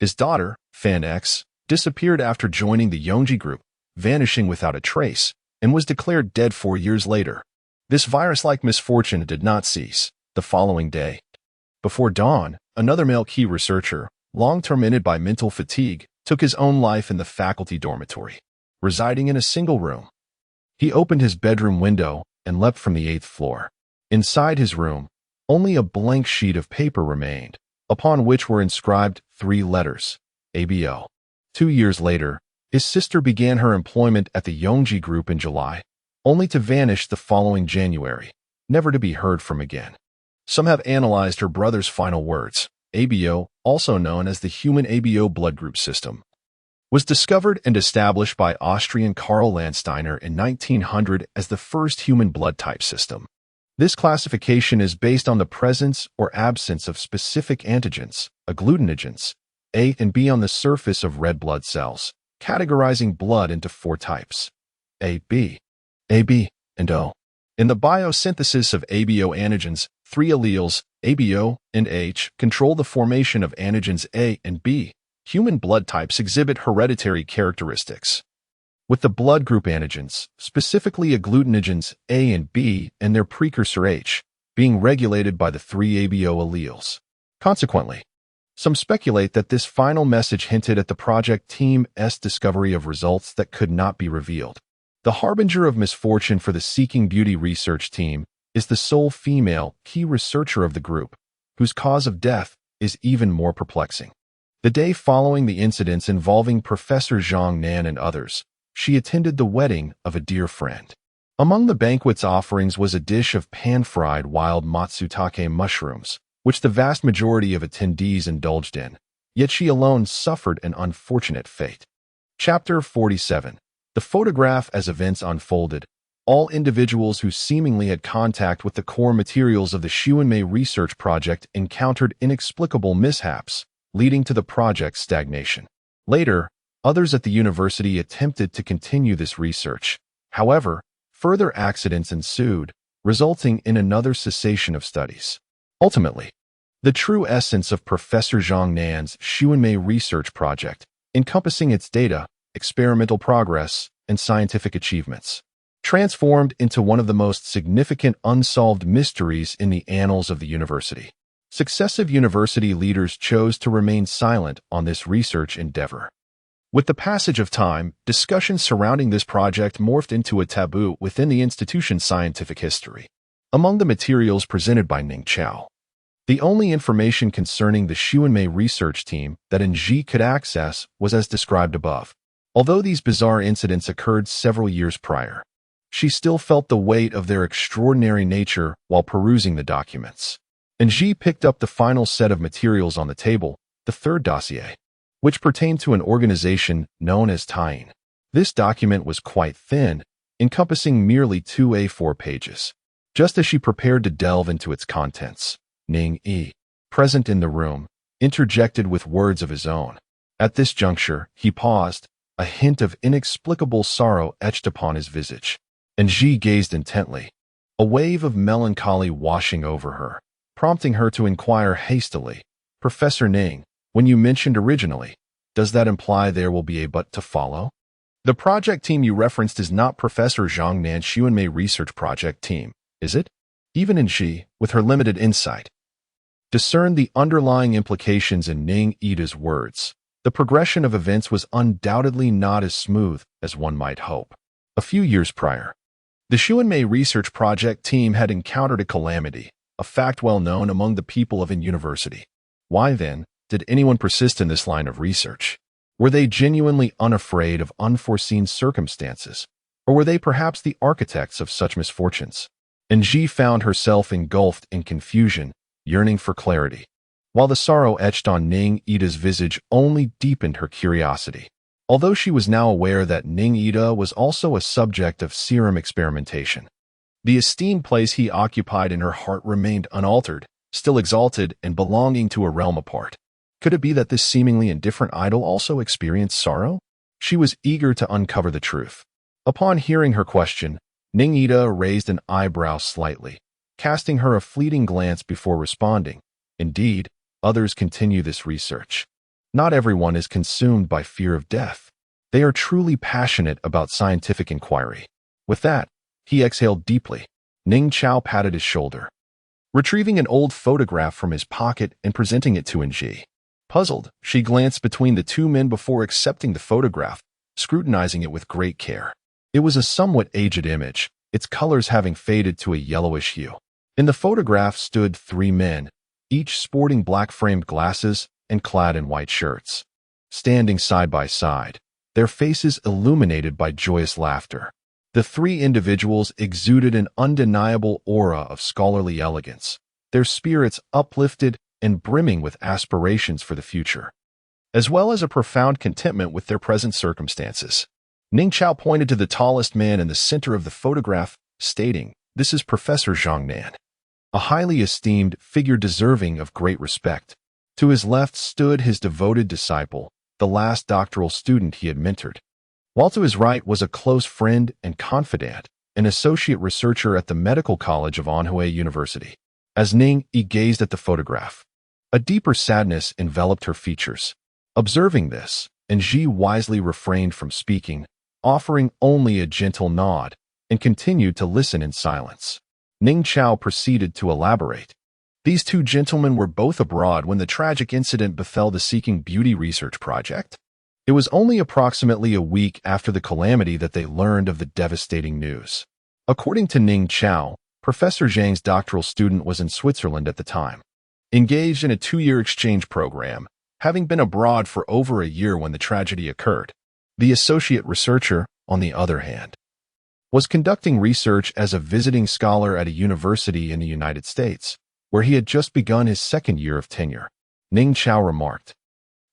his daughter, Fan X, disappeared after joining the Yongji group, vanishing without a trace, and was declared dead 4 years later. This virus-like misfortune did not cease. The following day, before dawn, another male key researcher, long tormented by mental fatigue, took his own life in the faculty dormitory, residing in a single room. He opened his bedroom window and leapt from the 8th floor. Inside his room, only a blank sheet of paper remained, upon which were inscribed 3 letters, ABO. 2 years later, his sister began her employment at the Yongji group in July, only to vanish the following January, never to be heard from again. Some have analyzed her brother's final words. ABO, also known as the human ABO blood group system, was discovered and established by Austrian Karl Landsteiner in 1900 as the first human blood type system. This classification is based on the presence or absence of specific antigens, agglutinogens, A and B on the surface of red blood cells, categorizing blood into 4 types, A, B, AB, and O. In the biosynthesis of ABO antigens, 3 alleles, ABO and H, control the formation of antigens A and B. Human blood types exhibit hereditary characteristics, with the blood group antigens, specifically agglutinogens A and B and their precursor H, being regulated by the 3 ABO alleles. Consequently, some speculate that this final message hinted at the project team's discovery of results that could not be revealed. The harbinger of misfortune for the Seeking Beauty research team is the sole female key researcher of the group, whose cause of death is even more perplexing. The day following the incidents involving Professor Zhang Nan and others, she attended the wedding of a dear friend. Among the banquet's offerings was a dish of pan-fried wild matsutake mushrooms, which the vast majority of attendees indulged in, yet she alone suffered an unfortunate fate. Chapter 47. The photograph. As events unfolded, all individuals who seemingly had contact with the core materials of the Xuanmei research project encountered inexplicable mishaps, leading to the project's stagnation. Later, others at the university attempted to continue this research. However, further accidents ensued, resulting in another cessation of studies. Ultimately, the true essence of Professor Zhang Nan's Xuanmei research project, encompassing its data, experimental progress, and scientific achievements, transformed into one of the most significant unsolved mysteries in the annals of the university. Successive university leaders chose to remain silent on this research endeavor. With the passage of time, discussions surrounding this project morphed into a taboo within the institution's scientific history. Among the materials presented by Ning Chao, the only information concerning the Xuanmei research team that Ng could access was as described above. Although these bizarre incidents occurred several years prior, she still felt the weight of their extraordinary nature while perusing the documents. Ng picked up the final set of materials on the table, the third dossier, which pertained to an organization known as Tying. This document was quite thin, encompassing merely 2 A4 pages. Just as she prepared to delve into its contents, Ning Yi, present in the room, interjected with words of his own. At this juncture, he paused, a hint of inexplicable sorrow etched upon his visage. Ng gazed intently, a wave of melancholy washing over her, prompting her to inquire hastily, "Professor Ning, when you mentioned originally, does that imply there will be a but to follow? The project team you referenced is not Professor Zhang Nan's Xuanmei research project team, is it?" Even Ng, with her limited insight, discerned the underlying implications in Ning Yi's words. The progression of events was undoubtedly not as smooth as one might hope. A few years prior, the Xuanmei research project team had encountered a calamity, a fact well known among the people of an university. Why, then, did anyone persist in this line of research? Were they genuinely unafraid of unforeseen circumstances, or were they perhaps the architects of such misfortunes? Ng found herself engulfed in confusion, yearning for clarity, while the sorrow etched on Ning Yi's visage only deepened her curiosity. Although she was now aware that Ning Yi was also a subject of serum experimentation, the esteemed place he occupied in her heart remained unaltered, still exalted and belonging to a realm apart. Could it be that this seemingly indifferent idol also experienced sorrow? She was eager to uncover the truth. Upon hearing her question, Ning Yi raised an eyebrow slightly, casting her a fleeting glance before responding. Indeed, others continue this research. Not everyone is consumed by fear of death. They are truly passionate about scientific inquiry. With that, he exhaled deeply. Ning Chao patted his shoulder, retrieving an old photograph from his pocket and presenting it to Ng. Puzzled, she glanced between the two men before accepting the photograph, scrutinizing it with great care. It was a somewhat aged image, its colors having faded to a yellowish hue. In the photograph stood 3 men, each sporting black-framed glasses and clad in white shirts. Standing side by side, their faces illuminated by joyous laughter. The 3 individuals exuded an undeniable aura of scholarly elegance, their spirits uplifted and brimming with aspirations for the future, as well as a profound contentment with their present circumstances. Ning Chao pointed to the tallest man in the center of the photograph, stating, "This is Professor Zhang Nan, a highly esteemed figure deserving of great respect." To his left stood his devoted disciple, the last doctoral student he had mentored, while to his right was a close friend and confidant, an associate researcher at the Medical College of Anhui University. As Ning Yi gazed at the photograph, a deeper sadness enveloped her features. Observing this, Ng wisely refrained from speaking, offering only a gentle nod, and continued to listen in silence. Ning Chao proceeded to elaborate. These 2 gentlemen were both abroad when the tragic incident befell the Seeking Beauty research project. It was only approximately a week after the calamity that they learned of the devastating news. According to Ning Chao, Professor Zhang's doctoral student was in Switzerland at the time, engaged in a 2-year exchange program, having been abroad for over a year when the tragedy occurred. The associate researcher, on the other hand, was conducting research as a visiting scholar at a university in the United States, where he had just begun his 2nd year of tenure. Ning Chao remarked,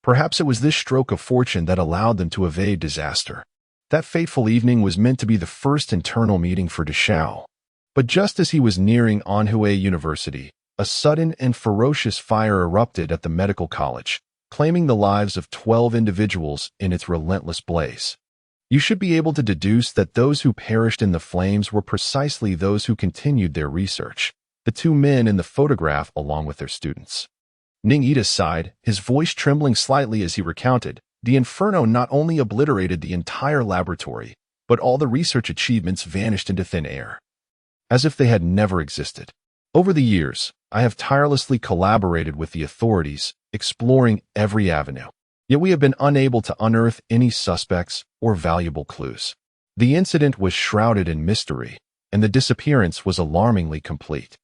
"Perhaps it was this stroke of fortune that allowed them to evade disaster." That fateful evening was meant to be the first internal meeting for De Shao. But just as he was nearing Anhui University, a sudden and ferocious fire erupted at the medical college, claiming the lives of 12 individuals in its relentless blaze. You should be able to deduce that those who perished in the flames were precisely those who continued their research, the 2 men in the photograph along with their students. Ning Yi sighed, his voice trembling slightly as he recounted, "The inferno not only obliterated the entire laboratory, but all the research achievements vanished into thin air, as if they had never existed. Over the years, I have tirelessly collaborated with the authorities, exploring every avenue. Yet we have been unable to unearth any suspects or valuable clues. The incident was shrouded in mystery, and the disappearance was alarmingly complete.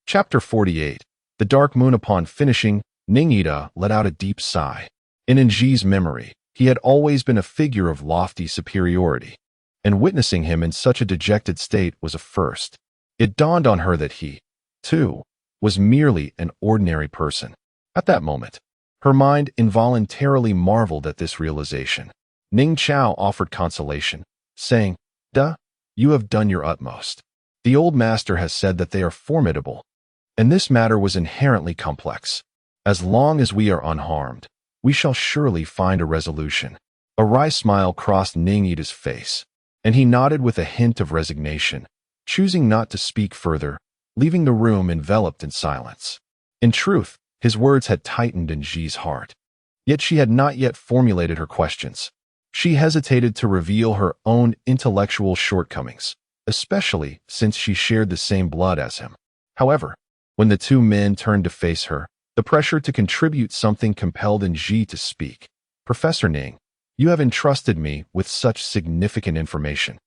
Chapter 48. The Dark Moon. Upon finishing, Ningida let out a deep sigh. In Nji's memory, he had always been a figure of lofty superiority, and witnessing him in such a dejected state was a first. It dawned on her that he, too, was merely an ordinary person. At that moment, her mind involuntarily marveled at this realization. Ning Chao offered consolation, saying, "Duh, you have done your utmost. The old master has said that they are formidable, and this matter was inherently complex. As long as we are unharmed, we shall surely find a resolution." A wry smile crossed Ningida's face, and he nodded with a hint of resignation, choosing not to speak further, leaving the room enveloped in silence. In truth, his words had tightened Nji's heart. Yet she had not yet formulated her questions. She hesitated to reveal her own intellectual shortcomings, especially since she shared the same blood as him. However, when the two men turned to face her, the pressure to contribute something compelled Nji to speak. "Professor Ning, you have entrusted me with such significant information.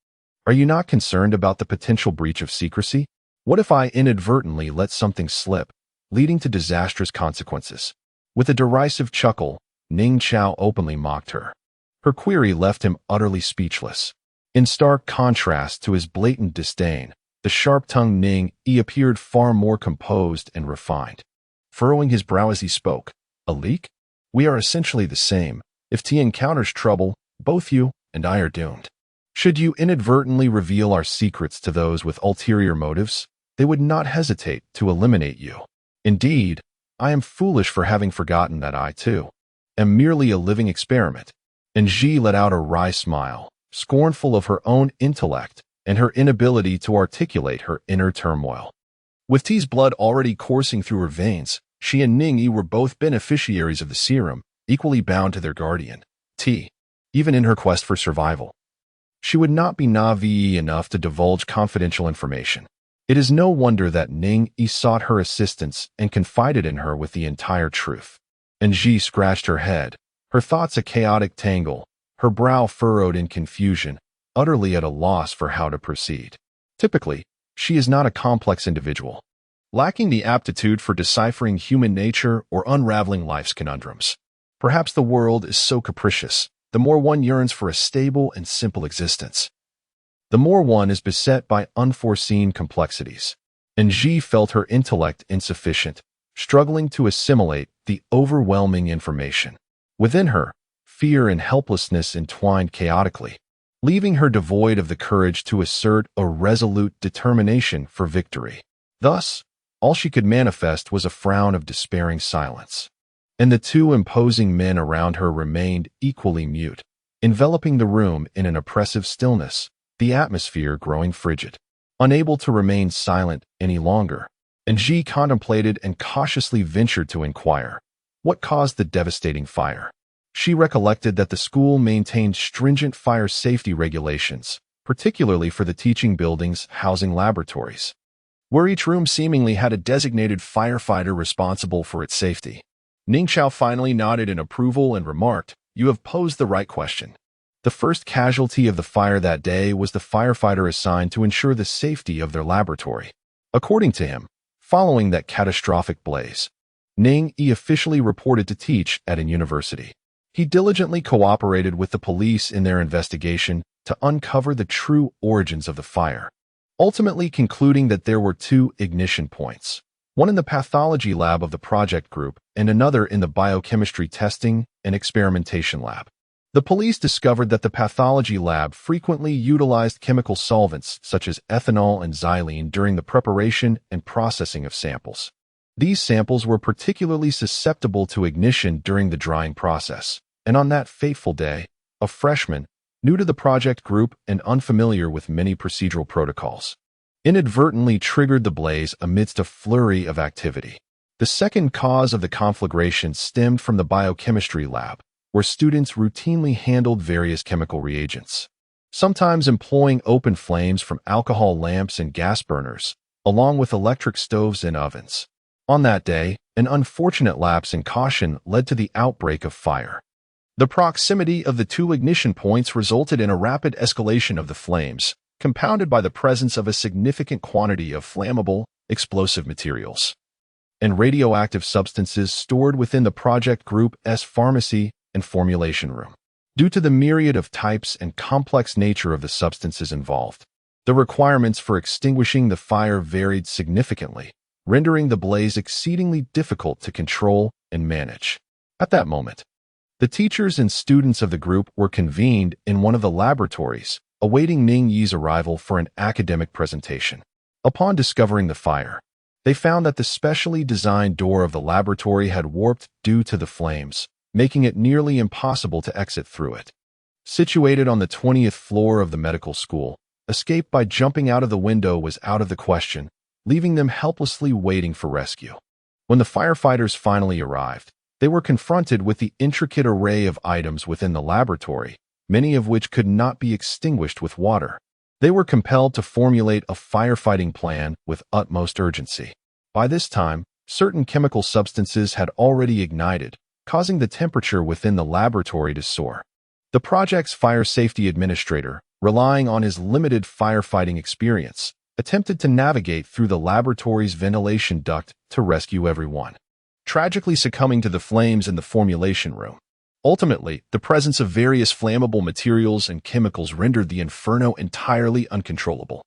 Are you not concerned about the potential breach of secrecy? What if I inadvertently let something slip, leading to disastrous consequences?" With a derisive chuckle, Ning Chao openly mocked her. Her query left him utterly speechless. In stark contrast to his blatant disdain, the sharp-tongued Ning appeared far more composed and refined. Furrowing his brow as he spoke, "A leak? We are essentially the same. If T encounters trouble, both you and I are doomed. Should you inadvertently reveal our secrets to those with ulterior motives, they would not hesitate to eliminate you. Indeed, I am foolish for having forgotten that I, too, am merely a living experiment." Nji let out a wry smile, scornful of her own intellect and her inability to articulate her inner turmoil. With T's blood already coursing through her veins, she and Ningyi were both beneficiaries of the serum, equally bound to their guardian, T, even in her quest for survival. She would not be naive enough to divulge confidential information. It is no wonder that Ningyi sought her assistance and confided in her with the entire truth. Nji scratched her head, her thoughts a chaotic tangle, her brow furrowed in confusion, utterly at a loss for how to proceed. Typically, she is not a complex individual, lacking the aptitude for deciphering human nature or unraveling life's conundrums. Perhaps the world is so capricious, the more one yearns for a stable and simple existence, the more one is beset by unforeseen complexities. Nji felt her intellect insufficient, struggling to assimilate the overwhelming information. Within her, fear and helplessness entwined chaotically, leaving her devoid of the courage to assert a resolute determination for victory. Thus, all she could manifest was a frown of despairing silence. And the two imposing men around her remained equally mute, enveloping the room in an oppressive stillness, the atmosphere growing frigid. Unable to remain silent any longer, Nji contemplated and cautiously ventured to inquire, what caused the devastating fire? She recollected that the school maintained stringent fire safety regulations, particularly for the teaching buildings housing laboratories, where each room seemingly had a designated firefighter responsible for its safety. Ning Chao finally nodded in approval and remarked, "You have posed the right question." The first casualty of the fire that day was the firefighter assigned to ensure the safety of their laboratory. According to him, following that catastrophic blaze, Ning officially reported to teach at a university. He diligently cooperated with the police in their investigation to uncover the true origins of the fire, ultimately concluding that there were two ignition points, one in the pathology lab of the project group and another in the biochemistry testing and experimentation lab. The police discovered that the pathology lab frequently utilized chemical solvents such as ethanol and xylene during the preparation and processing of samples. These samples were particularly susceptible to ignition during the drying process, and on that fateful day, a freshman, new to the project group and unfamiliar with many procedural protocols, inadvertently triggered the blaze amidst a flurry of activity. The second cause of the conflagration stemmed from the biochemistry lab, where students routinely handled various chemical reagents. sometimes employing open flames from alcohol lamps and gas burners, along with electric stoves and ovens. On that day, an unfortunate lapse in caution led to the outbreak of fire. The proximity of the two ignition points resulted in a rapid escalation of the flames, compounded by the presence of a significant quantity of flammable, explosive materials and radioactive substances stored within the Project Group's pharmacy and formulation room. Due to the myriad of types and complex nature of the substances involved, the requirements for extinguishing the fire varied significantly, rendering the blaze exceedingly difficult to control and manage. At that moment, the teachers and students of the group were convened in one of the laboratories, awaiting Ning Yi's arrival for an academic presentation. Upon discovering the fire, they found that the specially designed door of the laboratory had warped due to the flames, making it nearly impossible to exit through it. Situated on the 20th floor of the medical school, escape by jumping out of the window was out of the question, leaving them helplessly waiting for rescue. When the firefighters finally arrived, they were confronted with the intricate array of items within the laboratory, many of which could not be extinguished with water. They were compelled to formulate a firefighting plan with utmost urgency. By this time, certain chemical substances had already ignited, causing the temperature within the laboratory to soar. The project's fire safety administrator, relying on his limited firefighting experience, attempted to navigate through the laboratory's ventilation duct to rescue everyone, tragically succumbing to the flames in the formulation room. Ultimately, the presence of various flammable materials and chemicals rendered the inferno entirely uncontrollable.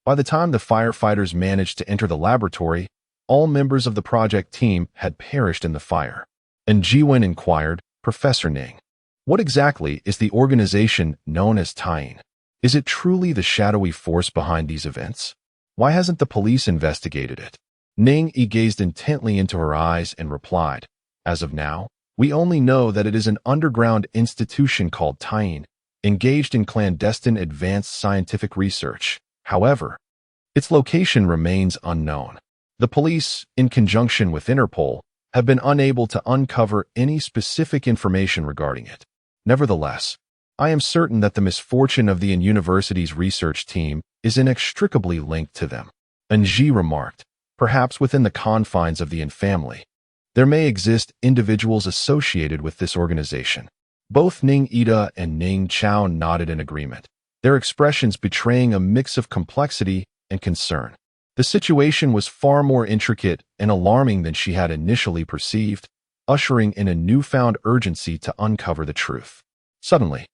By the time the firefighters managed to enter the laboratory, all members of the project team had perished in the fire. And Jiwen inquired, "Professor Ning, what exactly is the organization known as Tying? Is it truly the shadowy force behind these events? Why hasn't the police investigated it?" Ning Yi gazed intently into her eyes and replied, "As of now, we only know that it is an underground institution called Tying, engaged in clandestine advanced scientific research. However, its location remains unknown. The police, in conjunction with Interpol, have been unable to uncover any specific information regarding it. Nevertheless, I am certain that the misfortune of the university's research team is inextricably linked to them." And Ji remarked, "Perhaps within the confines of the Yin family, there may exist individuals associated with this organization." Both Ning Ida and Ning Chao nodded in agreement, their expressions betraying a mix of complexity and concern. The situation was far more intricate and alarming than she had initially perceived, ushering in a newfound urgency to uncover the truth. Suddenly,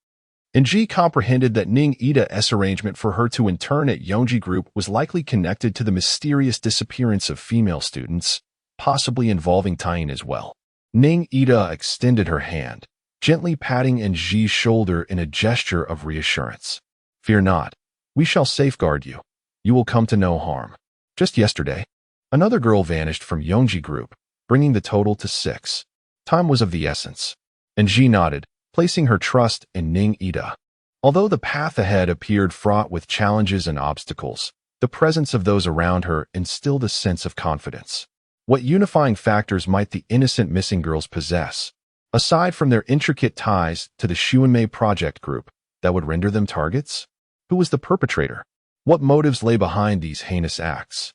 Ji comprehended that Ning Ida's arrangement for her to intern at Yongji Group was likely connected to the mysterious disappearance of female students, possibly involving Tying as well. Ning Ida extended her hand, gently patting Ji's shoulder in a gesture of reassurance. "Fear not. We shall safeguard you. You will come to no harm." Just yesterday, another girl vanished from Yongji Group, bringing the total to 6. Time was of the essence, and Ji nodded, placing her trust in Ning Ida. Although the path ahead appeared fraught with challenges and obstacles, the presence of those around her instilled a sense of confidence. What unifying factors might the innocent missing girls possess, aside from their intricate ties to the Xuanmei project group, that would render them targets? Who was the perpetrator? What motives lay behind these heinous acts?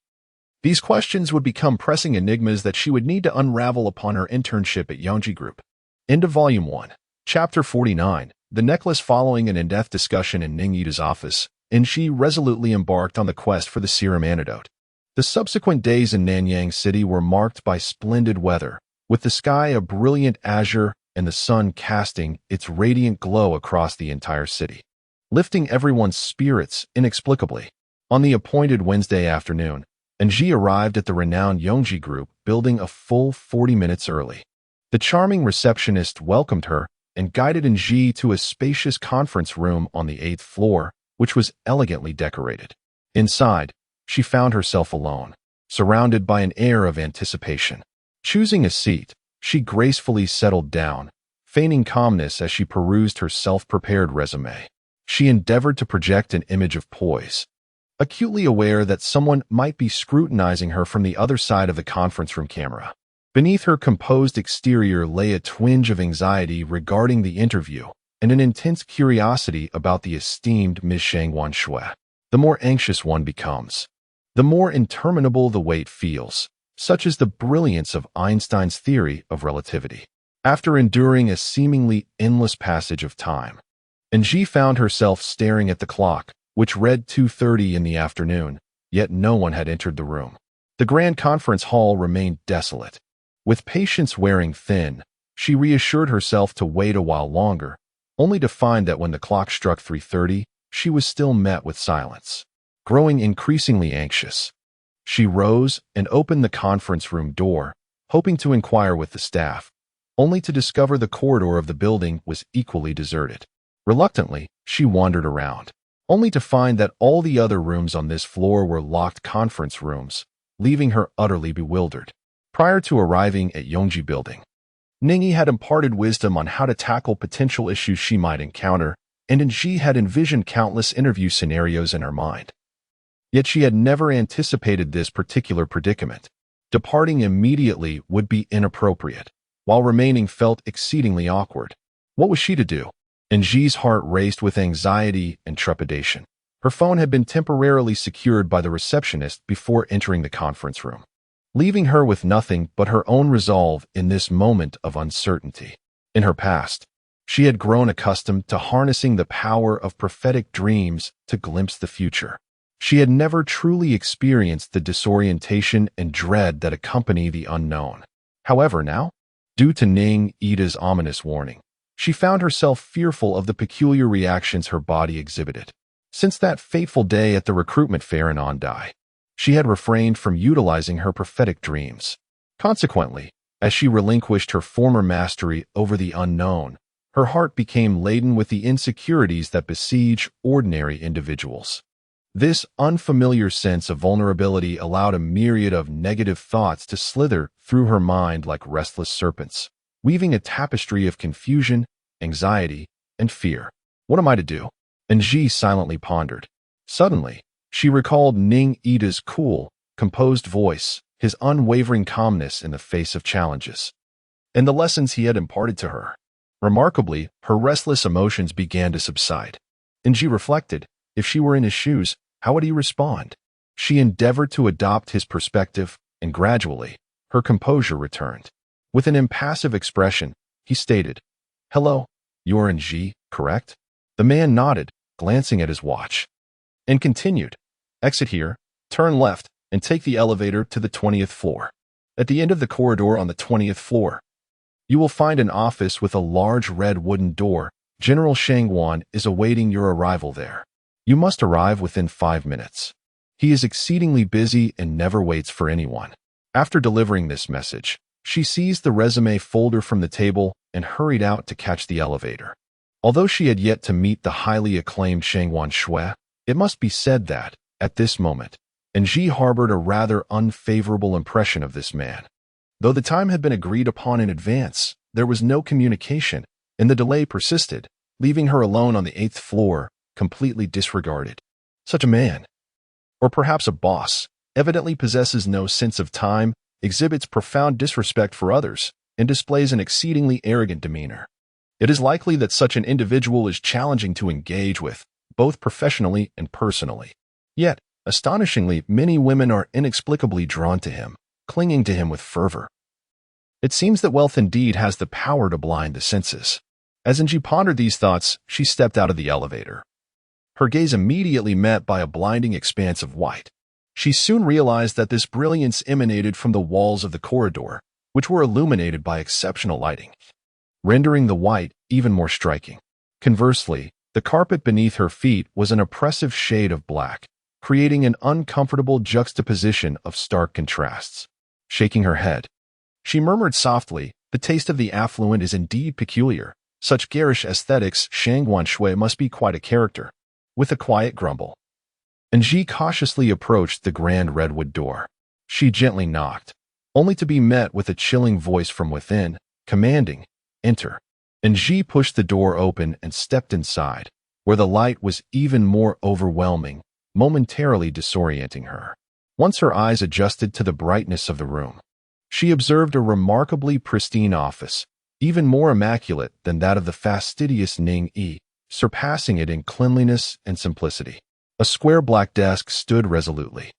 These questions would become pressing enigmas that she would need to unravel upon her internship at Yongji Group. End of Volume 1. Chapter 49. The necklace. Following an in-depth discussion in Ning Yi's office, Ji resolutely embarked on the quest for the serum antidote. The subsequent days in Nanyang City were marked by splendid weather, with the sky a brilliant azure and the sun casting its radiant glow across the entire city, lifting everyone's spirits inexplicably. On the appointed Wednesday afternoon, Ji arrived at the renowned Yongji Group building a full 40 minutes early. The charming receptionist welcomed her and guided Ji to a spacious conference room on the 8th floor, which was elegantly decorated. Inside, she found herself alone, surrounded by an air of anticipation. Choosing a seat, she gracefully settled down, feigning calmness as she perused her self-prepared resume. She endeavored to project an image of poise, acutely aware that someone might be scrutinizing her from the other side of the conference room camera. Beneath her composed exterior lay a twinge of anxiety regarding the interview, and an intense curiosity about the esteemed Ms. FENG SHUI. The more anxious one becomes, the more interminable the wait feels. Such is the brilliance of Einstein's theory of relativity. After enduring a seemingly endless passage of time, Angie found herself staring at the clock, which read 2:30 in the afternoon, yet no one had entered the room. The grand conference hall remained desolate. With patience wearing thin, she reassured herself to wait a while longer, only to find that when the clock struck 3:30, she was still met with silence. Growing increasingly anxious, she rose and opened the conference room door, hoping to inquire with the staff, only to discover the corridor of the building was equally deserted. Reluctantly, she wandered around, only to find that all the other rooms on this floor were locked conference rooms, leaving her utterly bewildered. Prior to arriving at Yongji Building, Ningyi had imparted wisdom on how to tackle potential issues she might encounter, and Angie had envisioned countless interview scenarios in her mind. Yet she had never anticipated this particular predicament. Departing immediately would be inappropriate, while remaining felt exceedingly awkward. What was she to do? Angie's heart raced with anxiety and trepidation. Her phone had been temporarily secured by the receptionist before entering the conference room, leaving her with nothing but her own resolve in this moment of uncertainty. In her past, she had grown accustomed to harnessing the power of prophetic dreams to glimpse the future. She had never truly experienced the disorientation and dread that accompany the unknown. However, now, due to Ning Ida's ominous warning, she found herself fearful of the peculiar reactions her body exhibited. Since that fateful day at the recruitment fair in Ondai, she had refrained from utilizing her prophetic dreams. Consequently, as she relinquished her former mastery over the unknown, her heart became laden with the insecurities that besiege ordinary individuals. This unfamiliar sense of vulnerability allowed a myriad of negative thoughts to slither through her mind like restless serpents, weaving a tapestry of confusion, anxiety, and fear. What am I to do? Angie silently pondered. Suddenly, she recalled Ning Ida's cool, composed voice, his unwavering calmness in the face of challenges, and the lessons he had imparted to her. Remarkably, her restless emotions began to subside. Angie reflected, if she were in his shoes, how would he respond? She endeavored to adopt his perspective, and gradually, her composure returned. With an impassive expression, he stated, "Hello, you're Angie, correct?" The man nodded, glancing at his watch, and continued, "Exit here, turn left, and take the elevator to the 20th floor. At the end of the corridor on the 20th floor, you will find an office with a large red wooden door. General Shangwan is awaiting your arrival there. You must arrive within 5 minutes. He is exceedingly busy and never waits for anyone." After delivering this message, she seized the resume folder from the table and hurried out to catch the elevator. Although she had yet to meet the highly acclaimed Shangwan Shui, it must be said that, at this moment, Angie harbored a rather unfavorable impression of this man. Though the time had been agreed upon in advance, there was no communication, and the delay persisted, leaving her alone on the 8th floor, completely disregarded. Such a man, or perhaps a boss, evidently possesses no sense of time, exhibits profound disrespect for others, and displays an exceedingly arrogant demeanor. It is likely that such an individual is challenging to engage with, both professionally and personally. Yet, astonishingly, many women are inexplicably drawn to him, clinging to him with fervor. It seems that wealth indeed has the power to blind the senses. As Angie pondered these thoughts, she stepped out of the elevator. Her gaze immediately met by a blinding expanse of white. She soon realized that this brilliance emanated from the walls of the corridor, which were illuminated by exceptional lighting, rendering the white even more striking. Conversely, the carpet beneath her feet was an oppressive shade of black, creating an uncomfortable juxtaposition of stark contrasts. Shaking her head, she murmured softly, "The taste of the affluent is indeed peculiar. Such garish aesthetics, Shangwan Shui must be quite a character." With a quiet grumble, Angie cautiously approached the grand redwood door. She gently knocked, only to be met with a chilling voice from within, commanding, "Enter." Angie pushed the door open and stepped inside, where the light was even more overwhelming, momentarily disorienting her. Once her eyes adjusted to the brightness of the room, she observed a remarkably pristine office, even more immaculate than that of the fastidious Ning Yi, surpassing it in cleanliness and simplicity. A square black desk stood resolutely,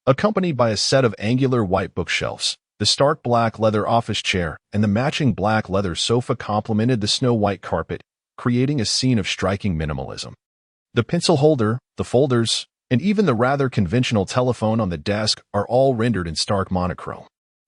accompanied by a set of angular white bookshelves. The stark black leather office chair and the matching black leather sofa complemented the snow-white carpet, creating a scene of striking minimalism. The pencil holder, the folders, and even the rather conventional telephone on the desk are all rendered in stark monochrome.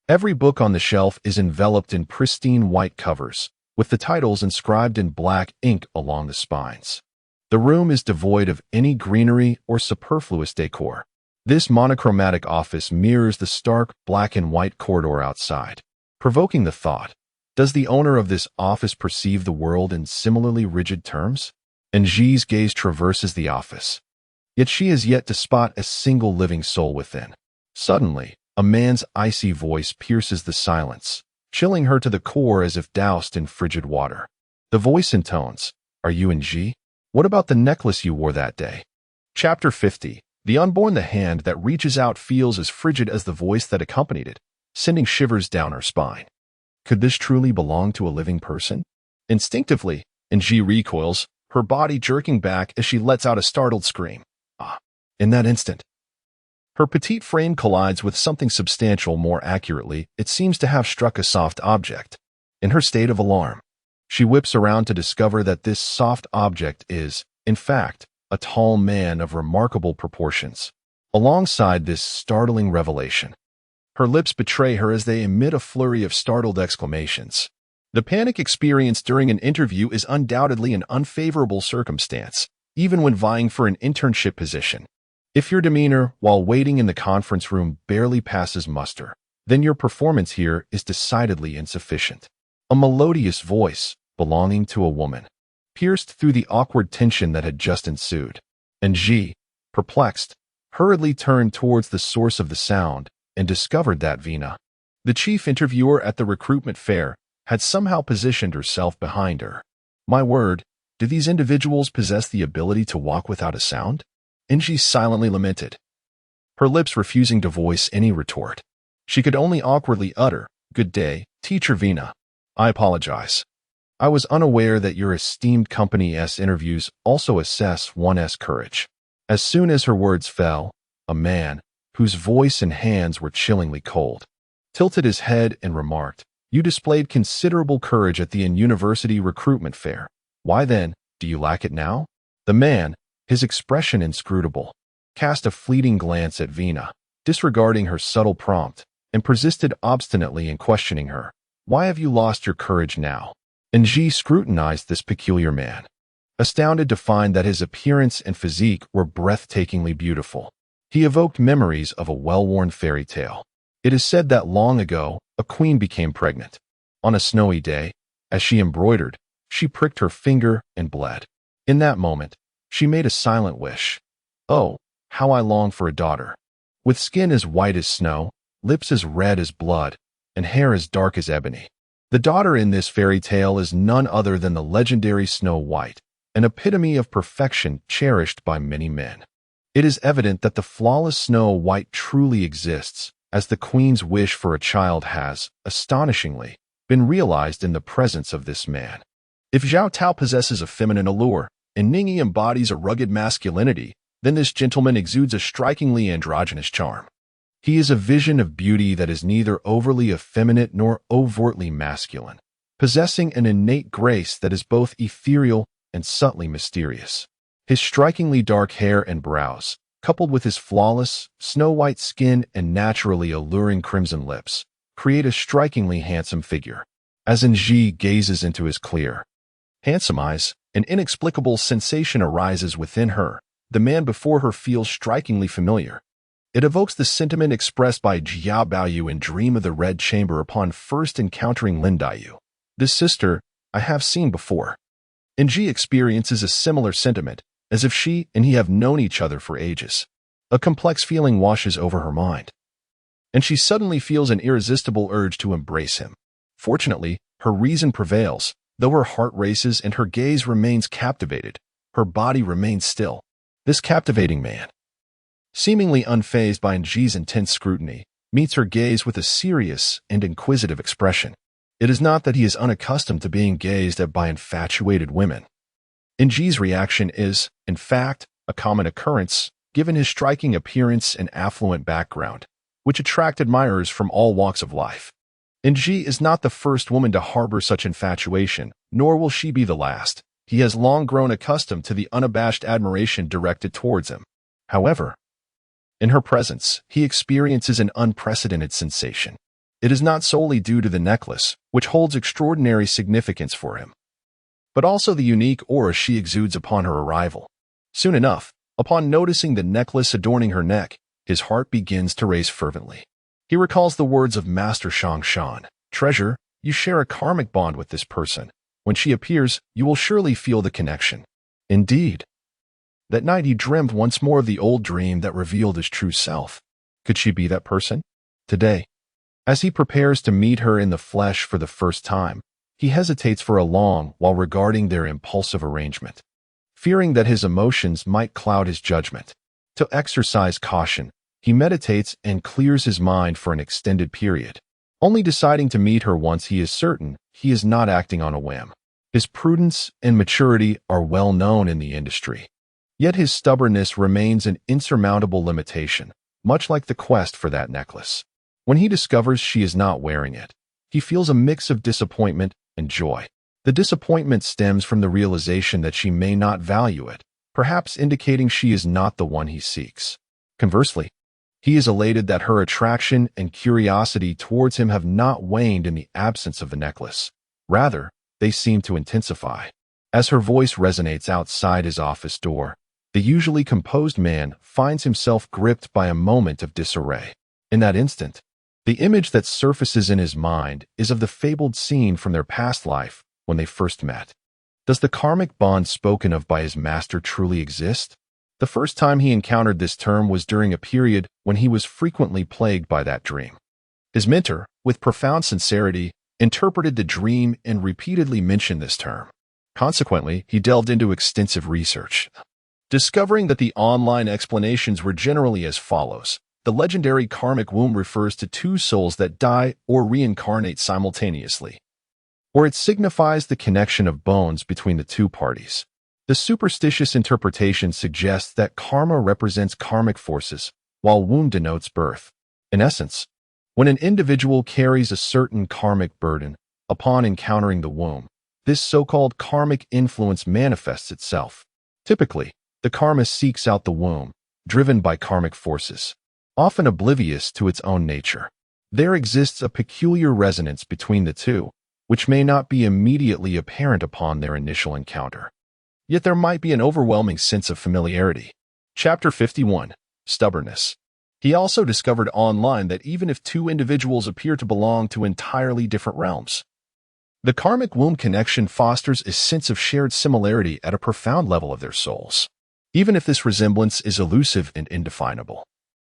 Every book on the shelf is enveloped in pristine white covers, with the titles inscribed in black ink along the spines. The room is devoid of any greenery or superfluous decor. This monochromatic office mirrors the stark black and white corridor outside, provoking the thought, does the owner of this office perceive the world in similarly rigid terms? Angie's gaze traverses the office, yet she has yet to spot a single living soul within. Suddenly, a man's icy voice pierces the silence, chilling her to the core as if doused in frigid water. The voice intones, "Are you Angie? What about the necklace you wore that day?" Chapter 50. The unborn. The hand that reaches out feels as frigid as the voice that accompanied it, sending shivers down her spine. Could this truly belong to a living person? Instinctively, Angie recoils, her body jerking back as she lets out a startled scream. In that instant, her petite frame collides with something substantial. More accurately, it seems to have struck a soft object. In her state of alarm, she whips around to discover that this soft object is, in fact, a tall man of remarkable proportions. Alongside this startling revelation, her lips betray her as they emit a flurry of startled exclamations. The panic experienced during an interview is undoubtedly an unfavorable circumstance, even when vying for an internship position. If your demeanor while waiting in the conference room barely passes muster, then your performance here is decidedly insufficient. A melodious voice, belonging to a woman, pierced through the awkward tension that had just ensued. Angie, perplexed, hurriedly turned towards the source of the sound and discovered that Vina, the chief interviewer at the recruitment fair, had somehow positioned herself behind her. My word, do these individuals possess the ability to walk without a sound? Angie silently lamented, her lips refusing to voice any retort. She could only awkwardly utter, "Good day, Teacher Vina. I apologize. I was unaware that your esteemed company's interviews also assess one's courage." As soon as her words fell, a man, whose voice and hands were chillingly cold, tilted his head and remarked, "You displayed considerable courage at the university recruitment fair. Why then, do you lack it now?" The man, his expression inscrutable, cast a fleeting glance at Vina, disregarding her subtle prompt, and persisted obstinately in questioning her. "Why have you lost your courage now?" Angie scrutinized this peculiar man, astounded to find that his appearance and physique were breathtakingly beautiful. He evoked memories of a well-worn fairy tale. It is said that long ago, a queen became pregnant. On a snowy day, as she embroidered, she pricked her finger and bled. In that moment, she made a silent wish. "Oh, how I long for a daughter, with skin as white as snow, lips as red as blood, and hair as dark as ebony." The daughter in this fairy tale is none other than the legendary Snow White, an epitome of perfection cherished by many men. It is evident that the flawless Snow White truly exists, as the queen's wish for a child has, astonishingly, been realized in the presence of this man. If Zhao Tao possesses a feminine allure, and Ningyi embodies a rugged masculinity, then this gentleman exudes a strikingly androgynous charm. He is a vision of beauty that is neither overly effeminate nor overtly masculine, possessing an innate grace that is both ethereal and subtly mysterious. His strikingly dark hair and brows, coupled with his flawless, snow-white skin and naturally alluring crimson lips, create a strikingly handsome figure. As Angie gazes into his clear, handsome eyes, an inexplicable sensation arises within her. The man before her feels strikingly familiar. It evokes the sentiment expressed by Jiao Baoyu in Dream of the Red Chamber upon first encountering Lin Daiyu. This sister I have seen before. Angie experiences a similar sentiment, as if she and he have known each other for ages. A complex feeling washes over her mind, and she suddenly feels an irresistible urge to embrace him. Fortunately, her reason prevails. Though her heart races and her gaze remains captivated, her body remains still. This captivating man, seemingly unfazed by Angie's intense scrutiny, meets her gaze with a serious and inquisitive expression. It is not that he is unaccustomed to being gazed at by infatuated women. Nji's reaction is, in fact, a common occurrence, given his striking appearance and affluent background, which attract admirers from all walks of life. Nji is not the first woman to harbor such infatuation, nor will she be the last. He has long grown accustomed to the unabashed admiration directed towards him. However, in her presence, he experiences an unprecedented sensation. It is not solely due to the necklace, which holds extraordinary significance for him, but also the unique aura she exudes upon her arrival. Soon enough, upon noticing the necklace adorning her neck, his heart begins to race fervently. He recalls the words of Master Shang Shan, "Treasure, you share a karmic bond with this person. When she appears, you will surely feel the connection." Indeed. That night he dreamed once more of the old dream that revealed his true self. Could she be that person? Today, as he prepares to meet her in the flesh for the first time, he hesitates for a long while regarding their impulsive arrangement, fearing that his emotions might cloud his judgment. To exercise caution, he meditates and clears his mind for an extended period, only deciding to meet her once he is certain he is not acting on a whim. His prudence and maturity are well known in the industry, yet his stubbornness remains an insurmountable limitation, much like the quest for that necklace. When he discovers she is not wearing it, he feels a mix of disappointment and joy. The disappointment stems from the realization that she may not value it, perhaps indicating she is not the one he seeks. Conversely, he is elated that her attraction and curiosity towards him have not waned in the absence of the necklace. Rather, they seem to intensify. As her voice resonates outside his office door, the usually composed man finds himself gripped by a moment of disarray. In that instant, the image that surfaces in his mind is of the fabled scene from their past life when they first met. Does the karmic bond spoken of by his master truly exist? The first time he encountered this term was during a period when he was frequently plagued by that dream. His mentor, with profound sincerity, interpreted the dream and repeatedly mentioned this term. Consequently, he delved into extensive research, discovering that the online explanations were generally as follows. The legendary karmic womb refers to two souls that die or reincarnate simultaneously, or it signifies the connection of bones between the two parties. The superstitious interpretation suggests that karma represents karmic forces, while womb denotes birth. In essence, when an individual carries a certain karmic burden, upon encountering the womb, this so-called karmic influence manifests itself. Typically, the karma seeks out the womb, driven by karmic forces, often oblivious to its own nature. There exists a peculiar resonance between the two, which may not be immediately apparent upon their initial encounter. Yet there might be an overwhelming sense of familiarity. Chapter 51. Stubbornness. He also discovered online that even if two individuals appear to belong to entirely different realms, the karmic womb connection fosters a sense of shared similarity at a profound level of their souls. Even if this resemblance is elusive and indefinable,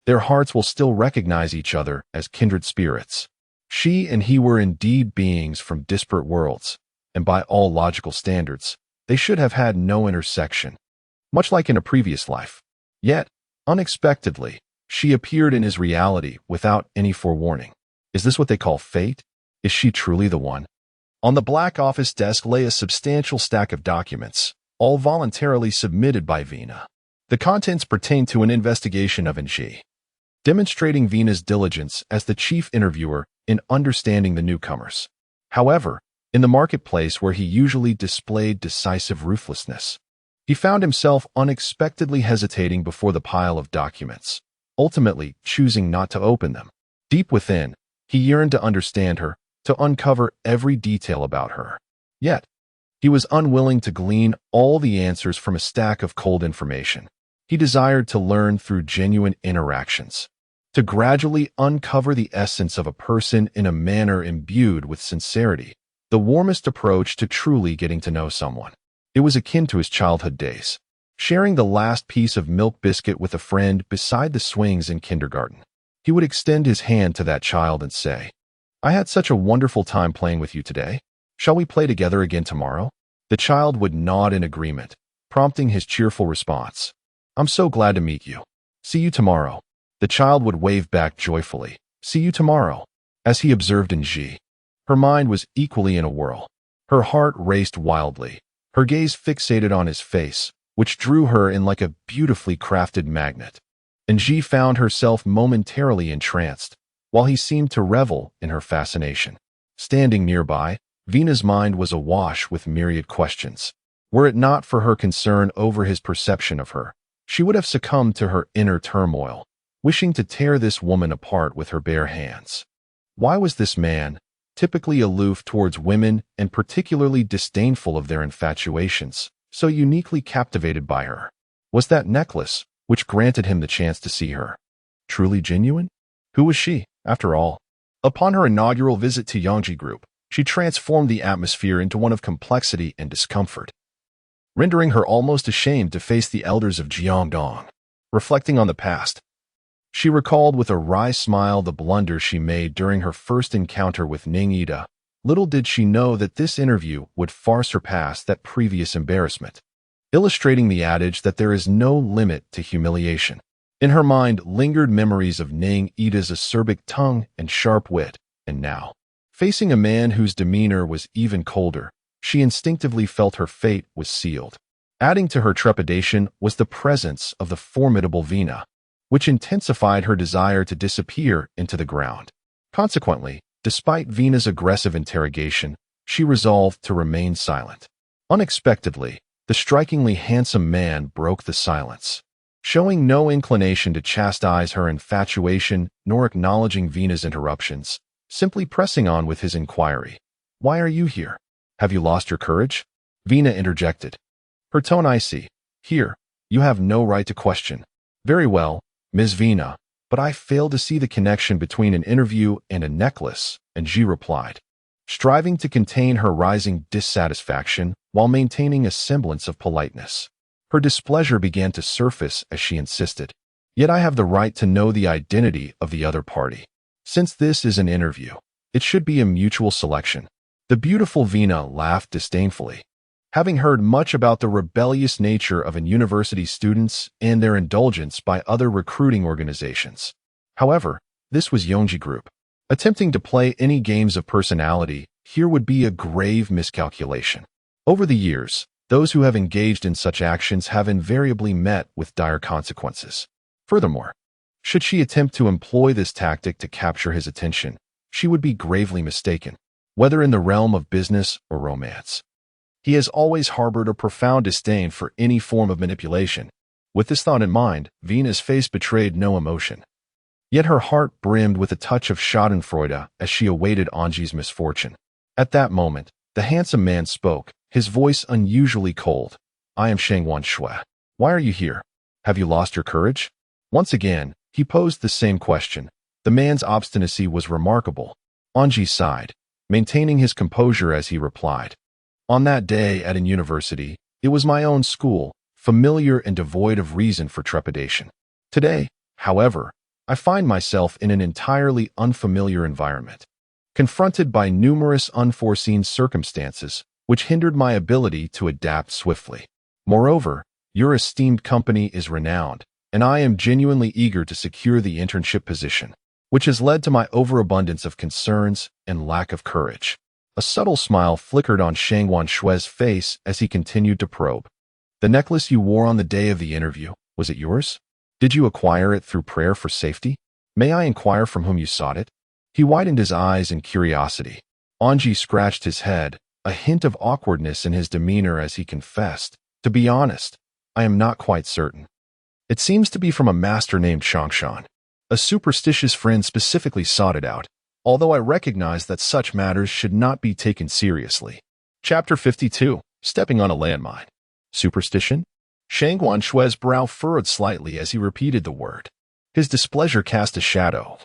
their hearts will still recognize each other as kindred spirits. She and he were indeed beings from disparate worlds, and by all logical standards, they should have had no intersection, much like in a previous life. Yet, unexpectedly, she appeared in his reality without any forewarning. Is this what they call fate? Is she truly the one? On the black office desk lay a substantial stack of documents, all voluntarily submitted by Vina. The contents pertain to an investigation of Nji, demonstrating Vina's diligence as the chief interviewer in understanding the newcomers. However, in the marketplace where he usually displayed decisive ruthlessness, he found himself unexpectedly hesitating before the pile of documents, ultimately choosing not to open them. Deep within, he yearned to understand her, to uncover every detail about her. Yet, he was unwilling to glean all the answers from a stack of cold information. He desired to learn through genuine interactions, to gradually uncover the essence of a person in a manner imbued with sincerity, the warmest approach to truly getting to know someone. It was akin to his childhood days, sharing the last piece of milk biscuit with a friend beside the swings in kindergarten. He would extend his hand to that child and say, "I had such a wonderful time playing with you today. Shall we play together again tomorrow?" The child would nod in agreement, prompting his cheerful response, "I'm so glad to meet you. See you tomorrow." The child would wave back joyfully, "See you tomorrow." As he observed Nji, Her mind was equally in a whirl. Her heart raced wildly, her gaze fixated on his face, which drew her in like a beautifully crafted magnet. And she found herself momentarily entranced, while he seemed to revel in her fascination. Standing nearby, Vina's mind was awash with myriad questions. Were it not for her concern over his perception of her, she would have succumbed to her inner turmoil, wishing to tear this woman apart with her bare hands. Why was this man, typically aloof towards women and particularly disdainful of their infatuations, so uniquely captivated by her? Was that necklace, which granted him the chance to see her, truly genuine? Who was she, after all? Upon her inaugural visit to Yongji Group, she transformed the atmosphere into one of complexity and discomfort, rendering her almost ashamed to face the elders of Jiangdong. Reflecting on the past, she recalled with a wry smile the blunder she made during her first encounter with Ning Ida. Little did she know that this interview would far surpass that previous embarrassment, illustrating the adage that there is no limit to humiliation. In her mind lingered memories of Ning Ida's acerbic tongue and sharp wit, and now, facing a man whose demeanor was even colder, she instinctively felt her fate was sealed. Adding to her trepidation was the presence of the formidable Vina, which intensified her desire to disappear into the ground. Consequently, despite Vina's aggressive interrogation, she resolved to remain silent. Unexpectedly, the strikingly handsome man broke the silence. Showing no inclination to chastise her infatuation nor acknowledging Vina's interruptions, simply pressing on with his inquiry. "Why are you here? Have you lost your courage?" Vina interjected, her tone icy. "Here, you have no right to question." "Very well, Ms. Vina, but I fail to see the connection between an interview and a necklace," and Ji replied, striving to contain her rising dissatisfaction while maintaining a semblance of politeness. Her displeasure began to surface as she insisted. "Yet I have the right to know the identity of the other party. Since this is an interview, it should be a mutual selection." The beautiful Vina laughed disdainfully. Having heard much about the rebellious nature of university students and their indulgence by other recruiting organizations. However, this was Yongji Group. Attempting to play any games of personality here would be a grave miscalculation. Over the years, those who have engaged in such actions have invariably met with dire consequences. Furthermore, should she attempt to employ this tactic to capture his attention, she would be gravely mistaken, whether in the realm of business or romance. He has always harbored a profound disdain for any form of manipulation. With this thought in mind, Vina's face betrayed no emotion. Yet her heart brimmed with a touch of schadenfreude as she awaited Anji's misfortune. At that moment, the handsome man spoke, his voice unusually cold. "I am FENG SHUI. Why are you here? Have you lost your courage?" Once again, he posed the same question. The man's obstinacy was remarkable. Anji sighed, maintaining his composure as he replied. "On that day at an university, it was my own school, familiar and devoid of reason for trepidation. Today, however, I find myself in an entirely unfamiliar environment, confronted by numerous unforeseen circumstances which hindered my ability to adapt swiftly. Moreover, your esteemed company is renowned, and I am genuinely eager to secure the internship position, which has led to my overabundance of concerns and lack of courage." A subtle smile flickered on FENG SHUI's face as he continued to probe. "The necklace you wore on the day of the interview, was it yours? Did you acquire it through prayer for safety? May I inquire from whom you sought it?" He widened his eyes in curiosity. Anji scratched his head, a hint of awkwardness in his demeanor as he confessed, "To be honest, I am not quite certain. It seems to be from a master named Changshan. A superstitious friend specifically sought it out, although I recognize that such matters should not be taken seriously." Chapter 52. Stepping on a Landmine. Superstition? FENG SHUI's brow furrowed slightly as he repeated the word. His displeasure cast a shadow.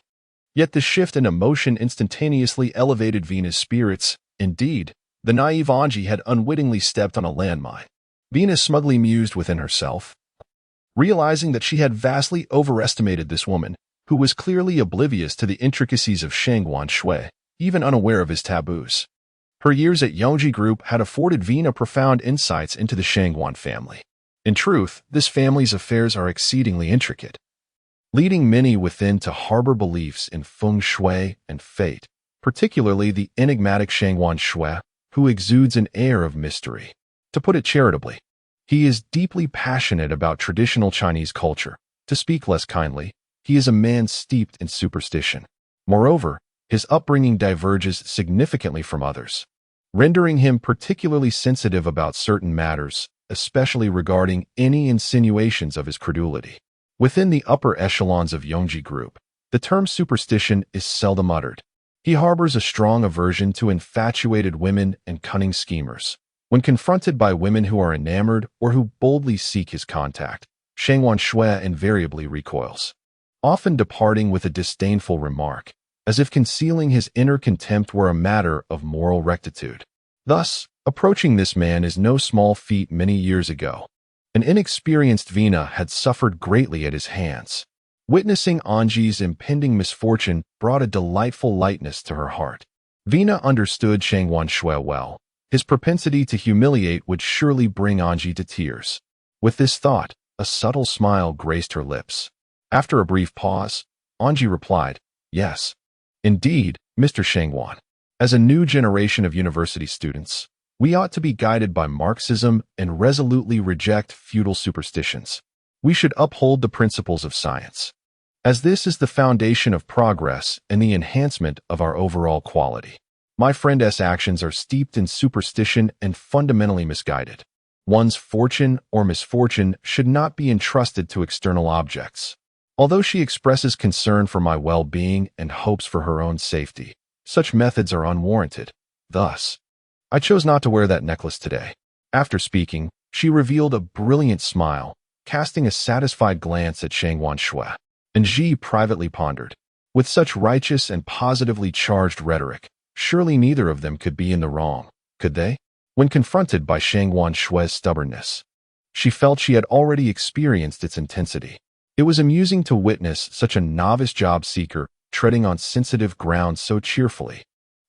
Yet the shift in emotion instantaneously elevated Vina's spirits. Indeed, the naive Anji had unwittingly stepped on a landmine. Vina smugly mused within herself, realizing that she had vastly overestimated this woman, who was clearly oblivious to the intricacies of FENG SHUI, even unaware of his taboos. Her years at Yongji Group had afforded Vina profound insights into the FENG family. In truth, this family's affairs are exceedingly intricate, leading many within to harbor beliefs in feng shui and fate, particularly the enigmatic FENG Shui, who exudes an air of mystery. To put it charitably, he is deeply passionate about traditional Chinese culture. To speak less kindly, he is a man steeped in superstition. Moreover, his upbringing diverges significantly from others, rendering him particularly sensitive about certain matters, especially regarding any insinuations of his credulity. Within the upper echelons of Yongji group, the term superstition is seldom uttered. He harbors a strong aversion to infatuated women and cunning schemers. When confronted by women who are enamored or who boldly seek his contact, FENG Shui invariably recoils, often departing with a disdainful remark, as if concealing his inner contempt were a matter of moral rectitude. Thus, approaching this man is no small feat. Many years ago, an inexperienced Vina had suffered greatly at his hands. Witnessing Anji's impending misfortune brought a delightful lightness to her heart. Vina understood FENG Shui well. His propensity to humiliate would surely bring Anji to tears. With this thought, a subtle smile graced her lips. After a brief pause, Anji replied, "Yes, indeed, Mr. Shangwan. As a new generation of university students, we ought to be guided by Marxism and resolutely reject feudal superstitions. We should uphold the principles of science, as this is the foundation of progress and the enhancement of our overall quality. My friend's actions are steeped in superstition and fundamentally misguided. One's fortune or misfortune should not be entrusted to external objects. Although she expresses concern for my well-being and hopes for her own safety, such methods are unwarranted. Thus, I chose not to wear that necklace today." After speaking, she revealed a brilliant smile, casting a satisfied glance at FENG Shui. And Ji privately pondered, with such righteous and positively charged rhetoric, surely neither of them could be in the wrong, could they? When confronted by FENG Shui's stubbornness, she felt she had already experienced its intensity. It was amusing to witness such a novice job seeker treading on sensitive ground so cheerfully.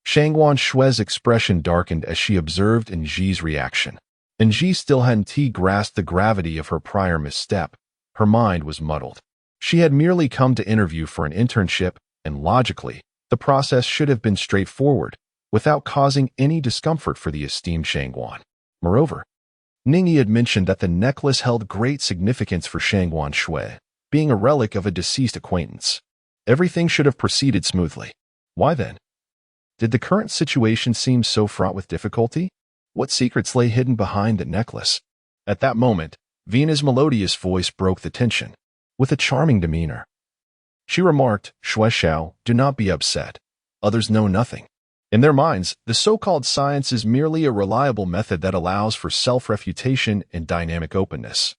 FENG Shui's expression darkened as she observed Ji's reaction. And Ji still hadn't grasped the gravity of her prior misstep. Her mind was muddled. She had merely come to interview for an internship, and logically, the process should have been straightforward, without causing any discomfort for the esteemed Shangwan. Moreover, Ningyi had mentioned that the necklace held great significance for FENG Shui, being a relic of a deceased acquaintance. Everything should have proceeded smoothly. Why then? Did the current situation seem so fraught with difficulty? What secrets lay hidden behind the necklace? At that moment, Vina's melodious voice broke the tension. With a charming demeanor, she remarked, "Shui Xiao, do not be upset. Others know nothing. In their minds, the so-called science is merely a reliable method that allows for self-refutation and dynamic openness,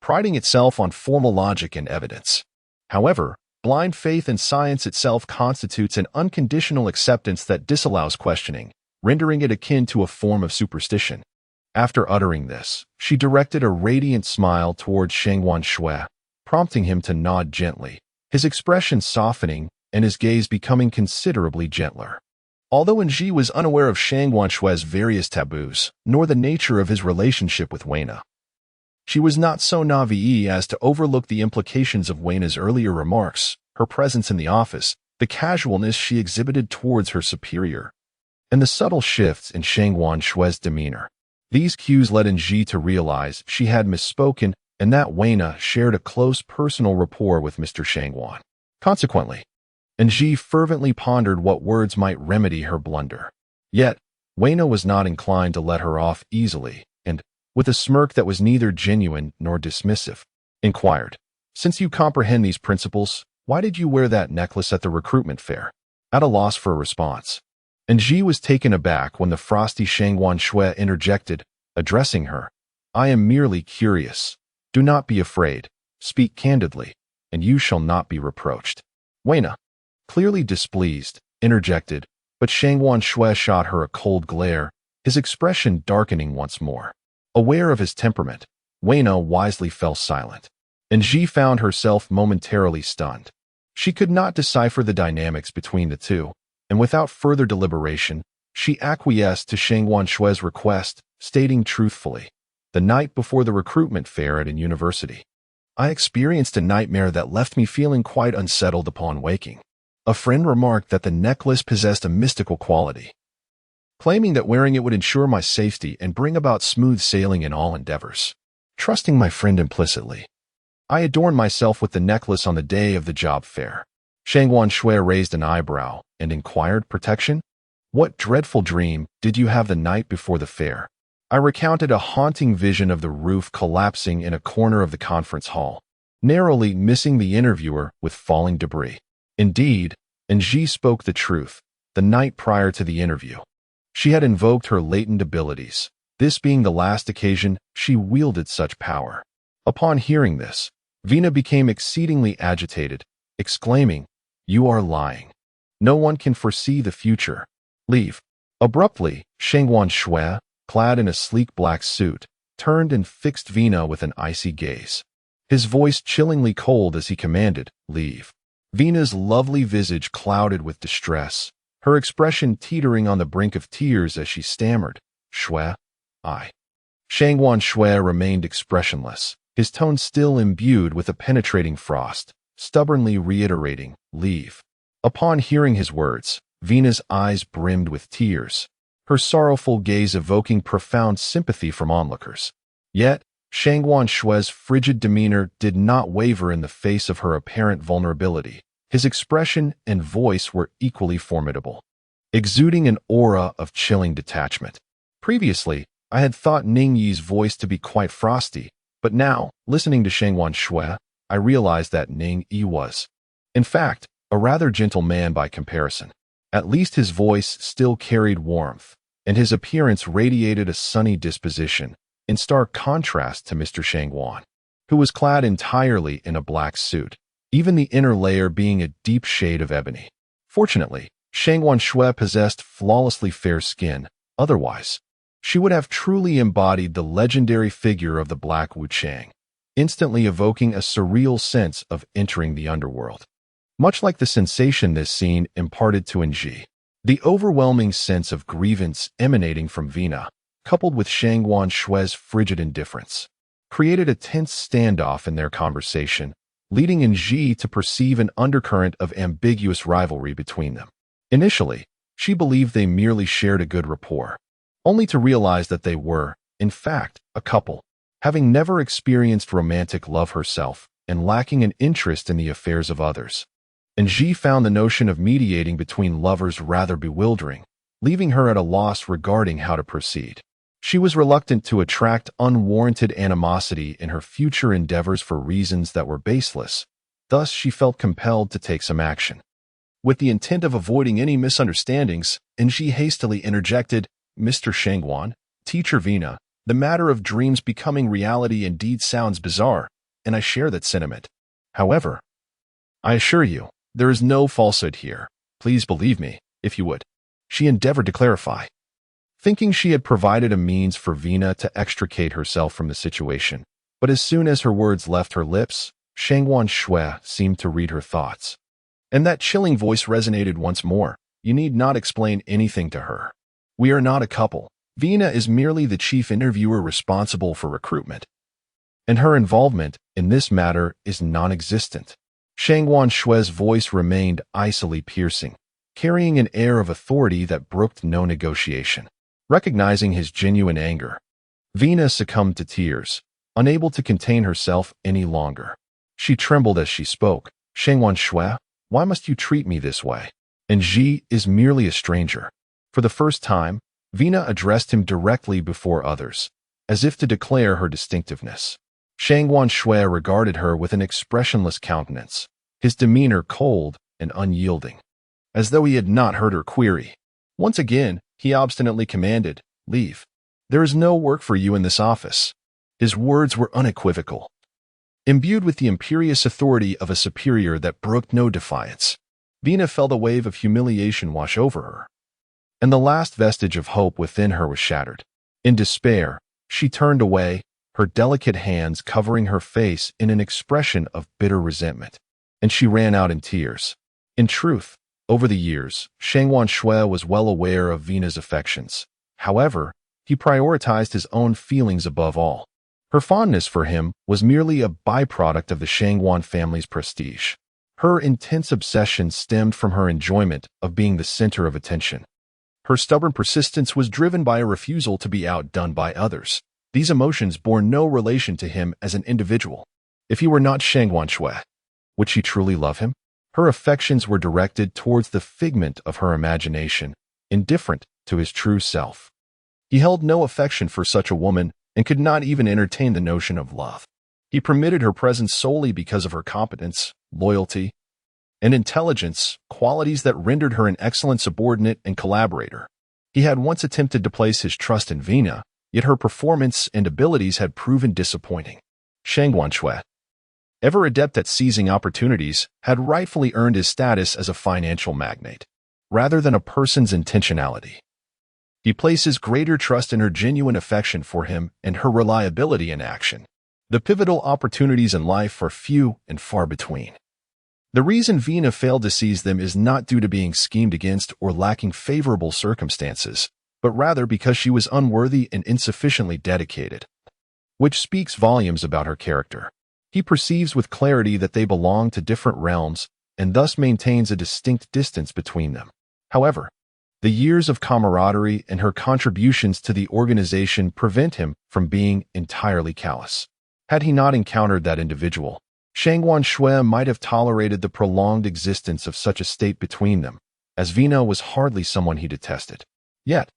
priding itself on formal logic and evidence. However, blind faith in science itself constitutes an unconditional acceptance that disallows questioning, rendering it akin to a form of superstition." After uttering this, she directed a radiant smile towards FENG Shui, prompting him to nod gently, his expression softening and his gaze becoming considerably gentler. Although Ji was unaware of FENG Shui's various taboos, nor the nature of his relationship with Weina, she was not so naive as to overlook the implications of Weina's earlier remarks, her presence in the office, the casualness she exhibited towards her superior, and the subtle shifts in FENG Shui's demeanor. These cues led Ji to realize she had misspoken and that Weina shared a close personal rapport with Mr. Shangwan. Consequently, Ji fervently pondered what words might remedy her blunder. Yet, Weina was not inclined to let her off easily, and, with a smirk that was neither genuine nor dismissive, inquired, "Since you comprehend these principles, why did you wear that necklace at the recruitment fair?" At a loss for a response, Ji was taken aback when the frosty FENG Shui interjected, addressing her, "I am merely curious. Do not be afraid. Speak candidly, and you shall not be reproached." Weina, clearly displeased, interjected, but FENG Shui shot her a cold glare, his expression darkening once more. Aware of his temperament, Weina wisely fell silent, and Ji found herself momentarily stunned. She could not decipher the dynamics between the two, and without further deliberation, she acquiesced to FENG Shui's request, stating truthfully, "The night before the recruitment fair at a university, I experienced a nightmare that left me feeling quite unsettled upon waking. A friend remarked that the necklace possessed a mystical quality, claiming that wearing it would ensure my safety and bring about smooth sailing in all endeavors. Trusting my friend implicitly, I adorned myself with the necklace on the day of the job fair. Shang Shui raised an eyebrow and inquired, protection? What dreadful dream did you have the night before the fair? I recounted a haunting vision of the roof collapsing in a corner of the conference hall, narrowly missing the interviewer with falling debris. Indeed, Anji spoke the truth. The night prior to the interview, she had invoked her latent abilities, this being the last occasion she wielded such power. Upon hearing this, Vina became exceedingly agitated, exclaiming, "You are lying. No one can foresee the future. Leave." Abruptly, Shang Shui, clad in a sleek black suit, turned and fixed Vina with an icy gaze, his voice chillingly cold as he commanded, "Leave." Vina's lovely visage clouded with distress, her expression teetering on the brink of tears as she stammered, "Shui, I." Shang Shui remained expressionless, his tone still imbued with a penetrating frost, stubbornly reiterating, "Leave." Upon hearing his words, Vina's eyes brimmed with tears, her sorrowful gaze evoking profound sympathy from onlookers. Yet, Shang Shui's frigid demeanor did not waver in the face of her apparent vulnerability. His expression and voice were equally formidable, exuding an aura of chilling detachment. Previously, I had thought Ning Yi's voice to be quite frosty, but now, listening to Shang Shui, I realized that Ning Yi was, in fact, a rather gentle man by comparison. At least his voice still carried warmth, and his appearance radiated a sunny disposition, in stark contrast to Mr. Shangwan, who was clad entirely in a black suit, even the inner layer being a deep shade of ebony. Fortunately, Shang Shui possessed flawlessly fair skin, otherwise, she would have truly embodied the legendary figure of the Black Wu Chang, instantly evoking a surreal sense of entering the underworld. Much like the sensation this scene imparted to Anji, the overwhelming sense of grievance emanating from Vina, coupled with Shang Shui's frigid indifference, created a tense standoff in their conversation, leading Anji to perceive an undercurrent of ambiguous rivalry between them. Initially, she believed they merely shared a good rapport, only to realize that they were, in fact, a couple, having never experienced romantic love herself and lacking an interest in the affairs of others. Anji found the notion of mediating between lovers rather bewildering, leaving her at a loss regarding how to proceed. She was reluctant to attract unwarranted animosity in her future endeavors for reasons that were baseless, thus she felt compelled to take some action. With the intent of avoiding any misunderstandings, Anji hastily interjected, "Mr. Shangwan, Teacher Vina, the matter of dreams becoming reality indeed sounds bizarre, and I share that sentiment. However, I assure you, there is no falsehood here. Please believe me, if you would." She endeavored to clarify, thinking she had provided a means for Vina to extricate herself from the situation. But as soon as her words left her lips, Shang Shui seemed to read her thoughts. And that chilling voice resonated once more. "You need not explain anything to her. We are not a couple. Vina is merely the chief interviewer responsible for recruitment, and her involvement in this matter is non-existent." Shang Shui's voice remained icily piercing, carrying an air of authority that brooked no negotiation. Recognizing his genuine anger, Vina succumbed to tears, unable to contain herself any longer. She trembled as she spoke. "Shang Shui, why must you treat me this way? Anji is merely a stranger." For the first time, Vina addressed him directly before others, as if to declare her distinctiveness. Shang Shui regarded her with an expressionless countenance, his demeanor cold and unyielding, as though he had not heard her query. Once again, he obstinately commanded, "Leave. There is no work for you in this office." His words were unequivocal, imbued with the imperious authority of a superior that brooked no defiance. Vina felt a wave of humiliation wash over her, and the last vestige of hope within her was shattered. In despair, she turned away, her delicate hands covering her face in an expression of bitter resentment, and she ran out in tears. In truth, over the years, Shang Shui was well aware of Vina's affections. However, he prioritized his own feelings above all. Her fondness for him was merely a byproduct of the Shangwan family's prestige. Her intense obsession stemmed from her enjoyment of being the center of attention. Her stubborn persistence was driven by a refusal to be outdone by others. These emotions bore no relation to him as an individual. If he were not Shang Wanshui, would she truly love him? Her affections were directed towards the figment of her imagination, indifferent to his true self. He held no affection for such a woman and could not even entertain the notion of love. He permitted her presence solely because of her competence, loyalty, and intelligence, qualities that rendered her an excellent subordinate and collaborator. He had once attempted to place his trust in Vina, yet her performance and abilities had proven disappointing. Shang Wanshui, ever adept at seizing opportunities, had rightfully earned his status as a financial magnate, rather than a person's intentionality. He places greater trust in her genuine affection for him and her reliability in action. The pivotal opportunities in life are few and far between. The reason Vina failed to seize them is not due to being schemed against or lacking favorable circumstances, but rather because she was unworthy and insufficiently dedicated, which speaks volumes about her character. He perceives with clarity that they belong to different realms and thus maintains a distinct distance between them. However, the years of camaraderie and her contributions to the organization prevent him from being entirely callous. Had he not encountered that individual, Shang Wanshui might have tolerated the prolonged existence of such a state between them, as Vina was hardly someone he detested. Yet,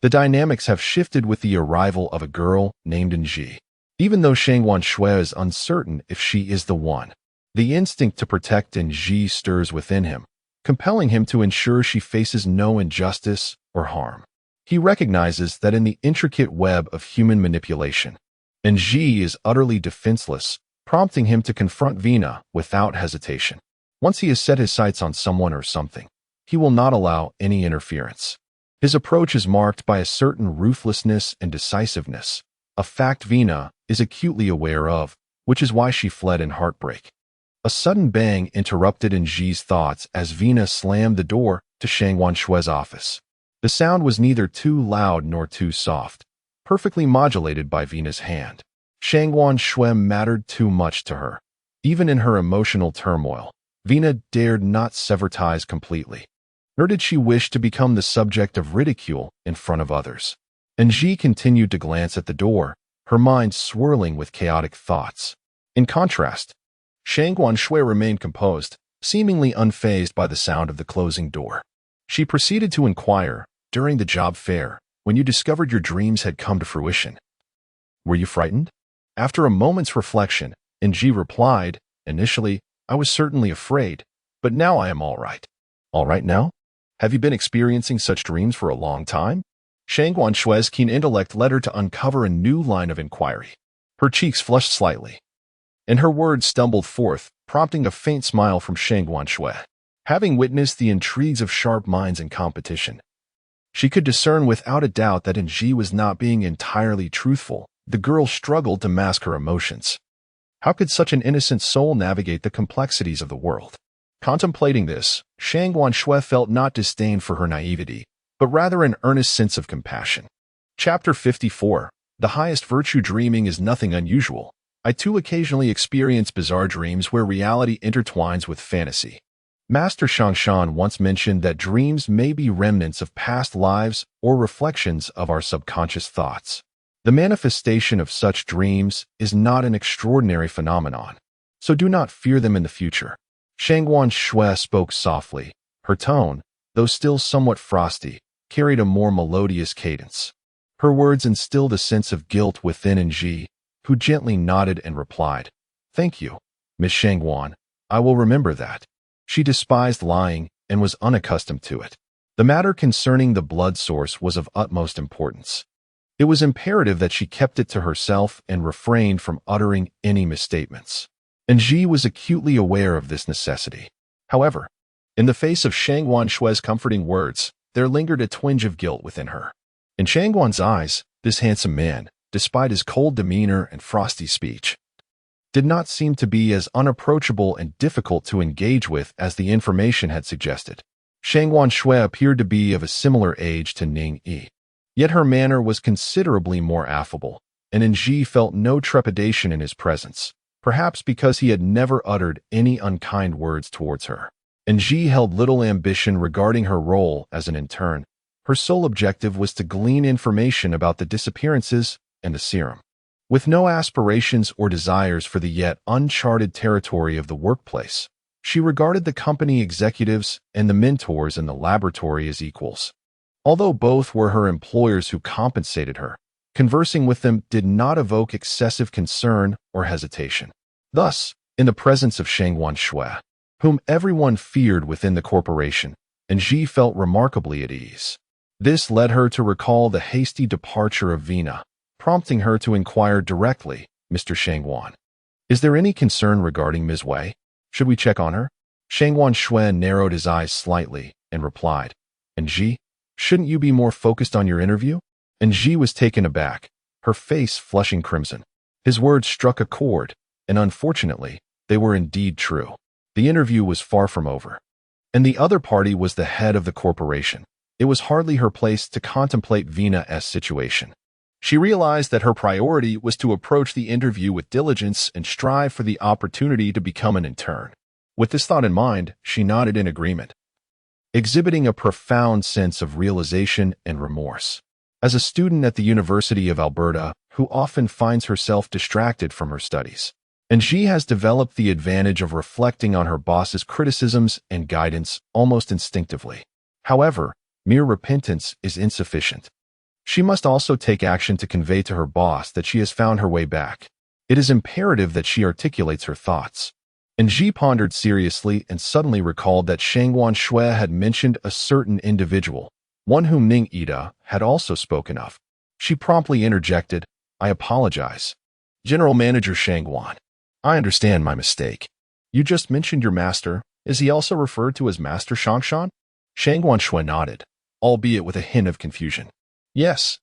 the dynamics have shifted with the arrival of a girl named Nji. Even though Shang Wanshui is uncertain if she is the one, the instinct to protect Nji stirs within him, compelling him to ensure she faces no injustice or harm. He recognizes that in the intricate web of human manipulation, Nji is utterly defenseless, prompting him to confront Vina without hesitation. Once he has set his sights on someone or something, he will not allow any interference. His approach is marked by a certain ruthlessness and decisiveness, a fact Vina is acutely aware of, which is why she fled in heartbreak. A sudden bang interrupted Nji's thoughts as Vina slammed the door to Shang Wanshui's office. The sound was neither too loud nor too soft, perfectly modulated by Vina's hand. Shang Wanshui mattered too much to her. Even in her emotional turmoil, Vina dared not sever ties completely, nor did she wish to become the subject of ridicule in front of others. Nji continued to glance at the door, her mind swirling with chaotic thoughts. In contrast, Shang Wanshui remained composed, seemingly unfazed by the sound of the closing door. She proceeded to inquire, during the job fair, when you discovered your dreams had come to fruition, were you frightened? After a moment's reflection, Nji replied, initially, I was certainly afraid, but now I am all right. All right now? Have you been experiencing such dreams for a long time? Shang Wanshui's keen intellect led her to uncover a new line of inquiry. Her cheeks flushed slightly, and her words stumbled forth, prompting a faint smile from Shang Wanshui. Having witnessed the intrigues of sharp minds in competition, she could discern without a doubt that Nji was not being entirely truthful. The girl struggled to mask her emotions. How could such an innocent soul navigate the complexities of the world? Contemplating this, Shang Wanshui felt not disdain for her naivety, but rather an earnest sense of compassion. Chapter 54. The highest virtue. Dreaming is nothing unusual. I too occasionally experience bizarre dreams where reality intertwines with fantasy. Master Shangshan once mentioned that dreams may be remnants of past lives or reflections of our subconscious thoughts. The manifestation of such dreams is not an extraordinary phenomenon, so do not fear them in the future. Shang Wanshui spoke softly. Her tone, though still somewhat frosty, carried a more melodious cadence. Her words instilled a sense of guilt within Nji, who gently nodded and replied, Thank you, Miss Shangwan. I will remember that. She despised lying and was unaccustomed to it. The matter concerning the blood source was of utmost importance. It was imperative that she kept it to herself and refrained from uttering any misstatements. Nji was acutely aware of this necessity. However, in the face of Shang Wanshui's comforting words, there lingered a twinge of guilt within her. In Shangwan's eyes, this handsome man, despite his cold demeanor and frosty speech, did not seem to be as unapproachable and difficult to engage with as the information had suggested. Shang Wanshui appeared to be of a similar age to Ning Yi. Yet her manner was considerably more affable, and Nji felt no trepidation in his presence. perhaps because he had never uttered any unkind words towards her. And Ji held little ambition regarding her role as an intern. Her sole objective was to glean information about the disappearances and the serum. With no aspirations or desires for the yet uncharted territory of the workplace, she regarded the company executives and the mentors in the laboratory as equals. Although both were her employers who compensated her, conversing with them did not evoke excessive concern or hesitation. Thus, in the presence of FENG SHUI, whom everyone feared within the corporation, and Ji felt remarkably at ease. This led her to recall the hasty departure of Vina, prompting her to inquire directly, "Mr. FENG, is there any concern regarding Ms. Wei? Should we check on her?" FENG SHUI narrowed his eyes slightly and replied, "And Ji, shouldn't you be more focused on your interview?" And Ji was taken aback, her face flushing crimson. His words struck a chord, and unfortunately, they were indeed true. The interview was far from over. And the other party was the head of the corporation. It was hardly her place to contemplate Vina's situation. She realized that her priority was to approach the interview with diligence and strive for the opportunity to become an intern. With this thought in mind, she nodded in agreement, exhibiting a profound sense of realization and remorse. As a student at the University of Alberta, who often finds herself distracted from her studies, and she has developed the advantage of reflecting on her boss's criticisms and guidance almost instinctively. However, mere repentance is insufficient. She must also take action to convey to her boss that she has found her way back. It is imperative that she articulates her thoughts. And Ji pondered seriously and suddenly recalled that FENG SHUI had mentioned a certain individual, one whom Ning Ida had also spoken of. She promptly interjected, "I apologize. General Manager FENG, I understand my mistake. You just mentioned your master. Is he also referred to as Master Shangshan?" FENG SHUI nodded, albeit with a hint of confusion. "Yes,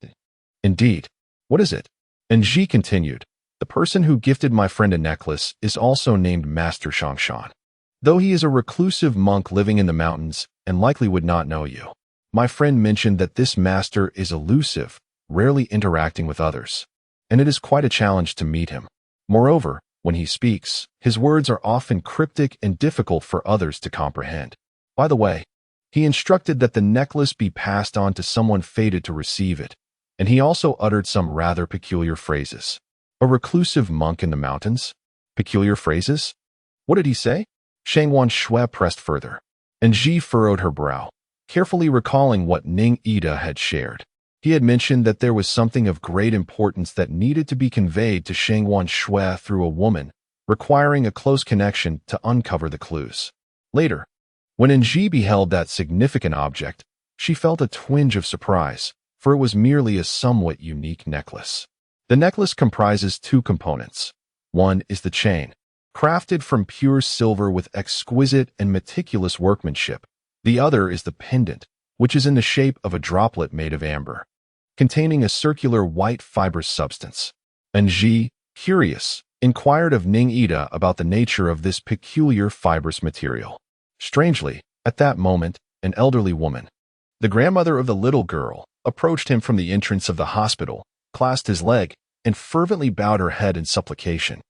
indeed. What is it?" And Ji continued, "The person who gifted my friend a necklace is also named Master Shangshan. Though he is a reclusive monk living in the mountains and likely would not know you. My friend mentioned that this master is elusive, rarely interacting with others, and it is quite a challenge to meet him. Moreover, when he speaks, his words are often cryptic and difficult for others to comprehend. By the way, he instructed that the necklace be passed on to someone fated to receive it, and he also uttered some rather peculiar phrases. A reclusive monk in the mountains? Peculiar phrases? What did he say?" FENG SHUI pressed further, and Ji furrowed her brow, carefully recalling what Ning Ida had shared. He had mentioned that there was something of great importance that needed to be conveyed to FENG SHUI through a woman, requiring a close connection to uncover the clues. Later, when Ji beheld that significant object, she felt a twinge of surprise, for it was merely a somewhat unique necklace. The necklace comprises two components. One is the chain, crafted from pure silver with exquisite and meticulous workmanship. The other is the pendant, which is in the shape of a droplet made of amber, containing a circular white fibrous substance. And Ji, curious, inquired of Ning Ida about the nature of this peculiar fibrous material. Strangely, at that moment, an elderly woman, the grandmother of the little girl, approached him from the entrance of the hospital, clasped his leg, and fervently bowed her head in supplication.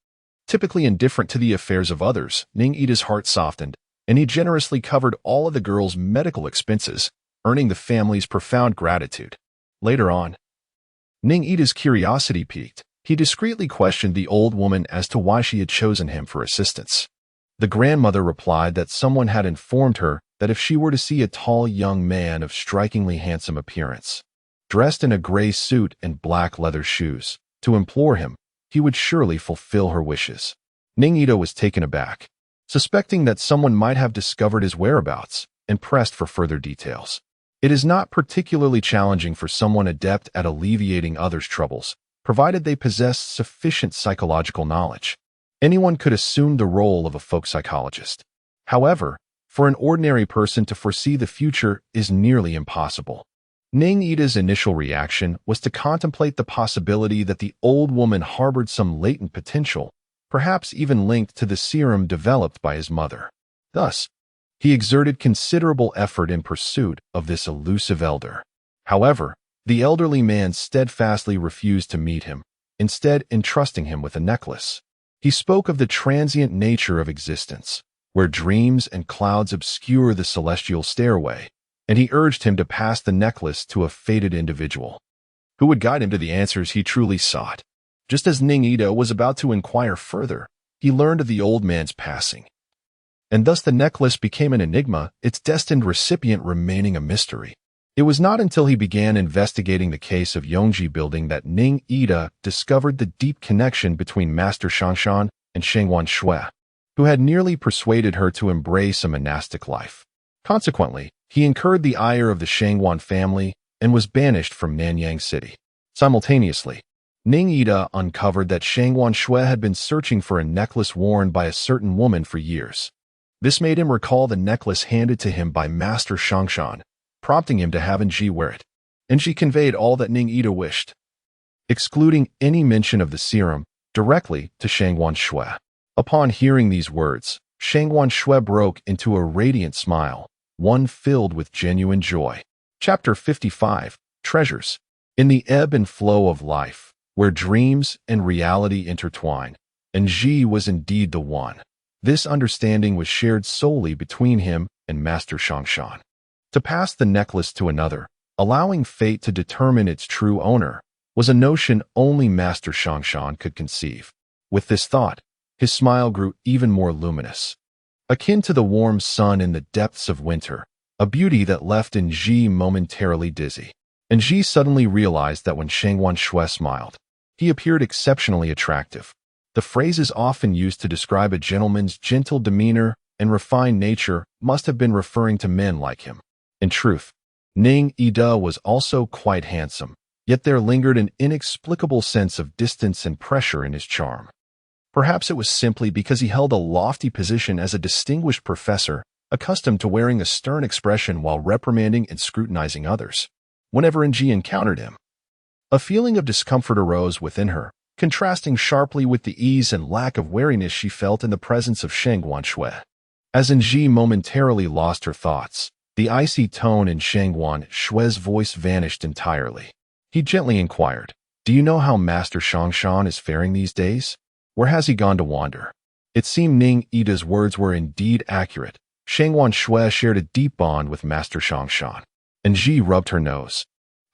Typically indifferent to the affairs of others, Ning Ida's heart softened, and he generously covered all of the girl's medical expenses, earning the family's profound gratitude. Later on, Ning Ida's curiosity piqued. He discreetly questioned the old woman as to why she had chosen him for assistance. The grandmother replied that someone had informed her that if she were to see a tall young man of strikingly handsome appearance, dressed in a gray suit and black leather shoes, to implore him, he would surely fulfill her wishes. Ning Ida was taken aback, suspecting that someone might have discovered his whereabouts, and pressed for further details. It is not particularly challenging for someone adept at alleviating others' troubles, provided they possess sufficient psychological knowledge. Anyone could assume the role of a folk psychologist. However, for an ordinary person to foresee the future is nearly impossible. Ning Ida's initial reaction was to contemplate the possibility that the old woman harbored some latent potential, perhaps even linked to the serum developed by his mother. Thus, he exerted considerable effort in pursuit of this elusive elder. However, the elderly man steadfastly refused to meet him, instead entrusting him with a necklace. He spoke of the transient nature of existence, where dreams and clouds obscure the celestial stairway, and he urged him to pass the necklace to a fated individual who would guide him to the answers he truly sought. Just as Ning Ida was about to inquire further, he learned of the old man's passing, and thus the necklace became an enigma, its destined recipient remaining a mystery. It was not until he began investigating the case of Yongji Building that Ning Ida discovered the deep connection between Master Shangshan and Shengwan Shui, who had nearly persuaded her to embrace a monastic life. Consequently, he incurred the ire of the Shengwan family and was banished from Nanyang City. Simultaneously, Ning Ida uncovered that Shengwan Shui had been searching for a necklace worn by a certain woman for years. This made him recall the necklace handed to him by Master Shangshan, prompting him to have Nji wear it. Nji conveyed all that Ning Ida wished, excluding any mention of the serum, directly to Shengwan Shui. Upon hearing these words, Shengwan Shui broke into a radiant smile, one filled with genuine joy. Chapter 55, Treasures. In the ebb and flow of life, where dreams and reality intertwine, Nji was indeed the one. This understanding was shared solely between him and Master Shangshan. To pass the necklace to another, allowing fate to determine its true owner, was a notion only Master Shangshan could conceive. With this thought, his smile grew even more luminous, akin to the warm sun in the depths of winter, a beauty that left Nji momentarily dizzy. Nji suddenly realized that when Shengwan Shui smiled, he appeared exceptionally attractive. The phrases often used to describe a gentleman's gentle demeanor and refined nature must have been referring to men like him. In truth, Ning Ida was also quite handsome, yet there lingered an inexplicable sense of distance and pressure in his charm. Perhaps it was simply because he held a lofty position as a distinguished professor, accustomed to wearing a stern expression while reprimanding and scrutinizing others. Whenever Nji encountered him, a feeling of discomfort arose within her, contrasting sharply with the ease and lack of wariness she felt in the presence of Shengwan Shui. As Nji momentarily lost her thoughts, the icy tone in Shengwan Shui's voice vanished entirely. He gently inquired, "Do you know how Master Shangshan is faring these days? Where has he gone to wander?" It seemed Ning Ida's words were indeed accurate. Shengwan Shui shared a deep bond with Master Shangshan. Nji rubbed her nose,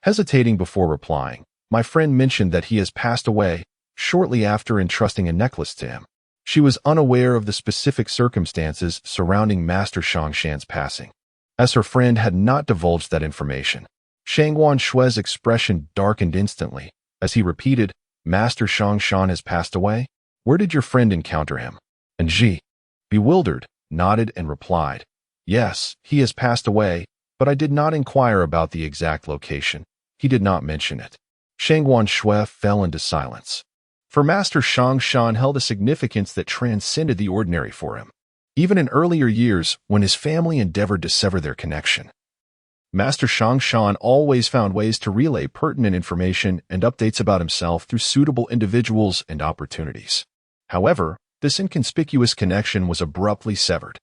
hesitating before replying. "My friend mentioned that he has passed away shortly after entrusting a necklace to him." She was unaware of the specific circumstances surrounding Master Shangshan's passing, as her friend had not divulged that information. Shengwan Shui's expression darkened instantly as he repeated, "Master Shangshan has passed away? Where did your friend encounter him?" Nji, bewildered, nodded and replied, "Yes, he has passed away, but I did not inquire about the exact location. He did not mention it." Shengwan Shui fell into silence. For Master Shangshan held a significance that transcended the ordinary for him. Even in earlier years, when his family endeavored to sever their connection, Master Shangshan always found ways to relay pertinent information and updates about himself through suitable individuals and opportunities. However, this inconspicuous connection was abruptly severed.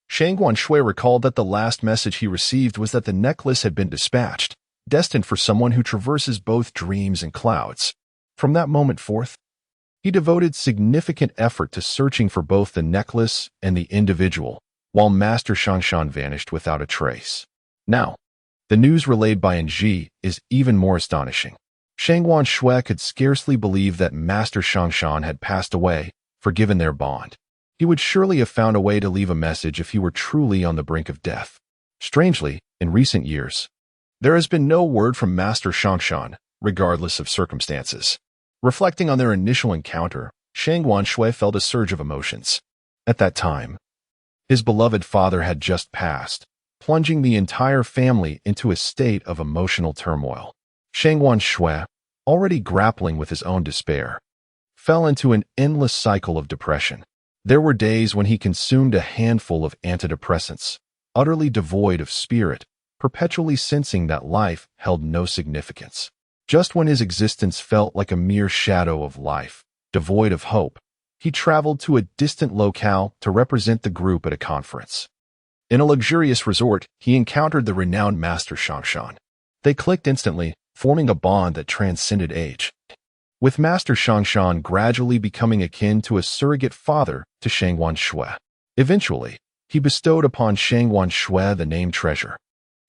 Shengwan Shui recalled that the last message he received was that the necklace had been dispatched, destined for someone who traverses both dreams and clouds. From that moment forth, he devoted significant effort to searching for both the necklace and the individual, while Master Shangshan vanished without a trace. Now, the news relayed by Nji is even more astonishing. Shengwan Shui could scarcely believe that Master Shangshan had passed away, forgiven their bond. He would surely have found a way to leave a message if he were truly on the brink of death. Strangely, in recent years, there has been no word from Master Shangshan, regardless of circumstances. Reflecting on their initial encounter, Shengwan Shui felt a surge of emotions. At that time, his beloved father had just passed, plunging the entire family into a state of emotional turmoil. Shengwan Shui, already grappling with his own despair, fell into an endless cycle of depression. There were days when he consumed a handful of antidepressants, utterly devoid of spirit, perpetually sensing that life held no significance. Just when his existence felt like a mere shadow of life, devoid of hope, he traveled to a distant locale to represent the group at a conference. In a luxurious resort, he encountered the renowned Master Shangshan. They clicked instantly, forming a bond that transcended age. with Master Shangshan gradually becoming akin to a surrogate father to FENG SHUI. Eventually, he bestowed upon FENG SHUI the name Treasure.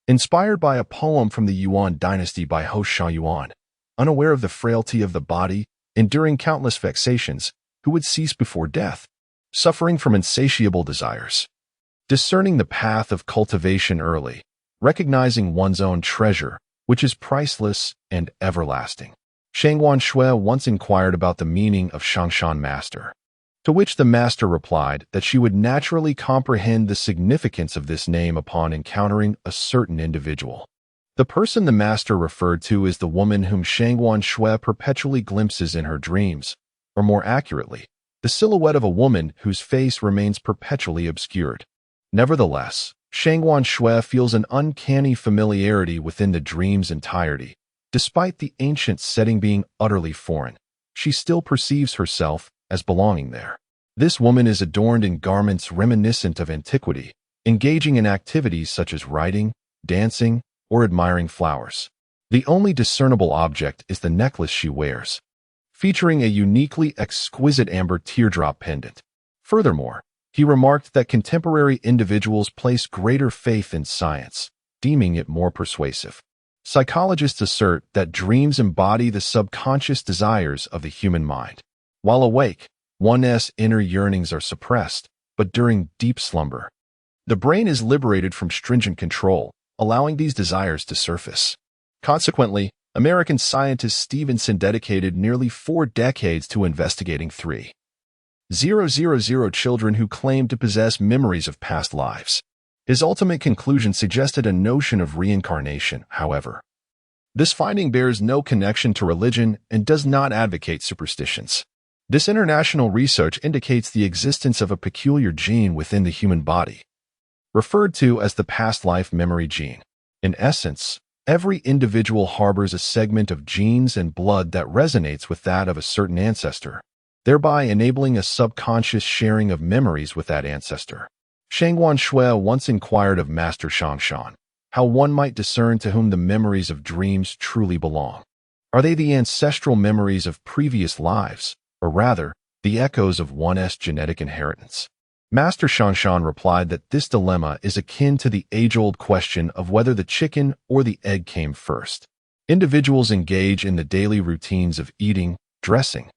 Inspired by a poem from the Yuan dynasty by Ho Yuan, unaware of the frailty of the body, enduring countless vexations, who would cease before death, suffering from insatiable desires. Discerning the path of cultivation early, recognizing one's own treasure, which is priceless and everlasting. FENG SHUI once inquired about the meaning of Shangshan Master, to which the master replied that she would naturally comprehend the significance of this name upon encountering a certain individual. The person the master referred to is the woman whom FENG SHUI perpetually glimpses in her dreams, or more accurately, the silhouette of a woman whose face remains perpetually obscured. Nevertheless, FENG SHUI feels an uncanny familiarity within the dream's entirety. Despite the ancient setting being utterly foreign, she still perceives herself as belonging there. This woman is adorned in garments reminiscent of antiquity, engaging in activities such as writing, dancing, or admiring flowers. The only discernible object is the necklace she wears, featuring a uniquely exquisite amber teardrop pendant. Furthermore, he remarked that contemporary individuals place greater faith in science, deeming it more persuasive. Psychologists assert that dreams embody the subconscious desires of the human mind. While awake, one's inner yearnings are suppressed, but during deep slumber, the brain is liberated from stringent control, allowing these desires to surface. Consequently, American scientist Stevenson dedicated nearly 4 decades to investigating 3,000 children who claimed to possess memories of past lives. His ultimate conclusion suggested a notion of reincarnation, however. This finding bears no connection to religion and does not advocate superstitions. This international research indicates the existence of a peculiar gene within the human body, referred to as the past life memory gene. In essence, every individual harbors a segment of genes and blood that resonates with that of a certain ancestor, thereby enabling a subconscious sharing of memories with that ancestor. FENG SHUI once inquired of Master Shangshan how one might discern to whom the memories of dreams truly belong. Are they the ancestral memories of previous lives, or rather, the echoes of one's genetic inheritance? Master Shangshan replied that this dilemma is akin to the age-old question of whether the chicken or the egg came first. Individuals engage in the daily routines of eating, dressing,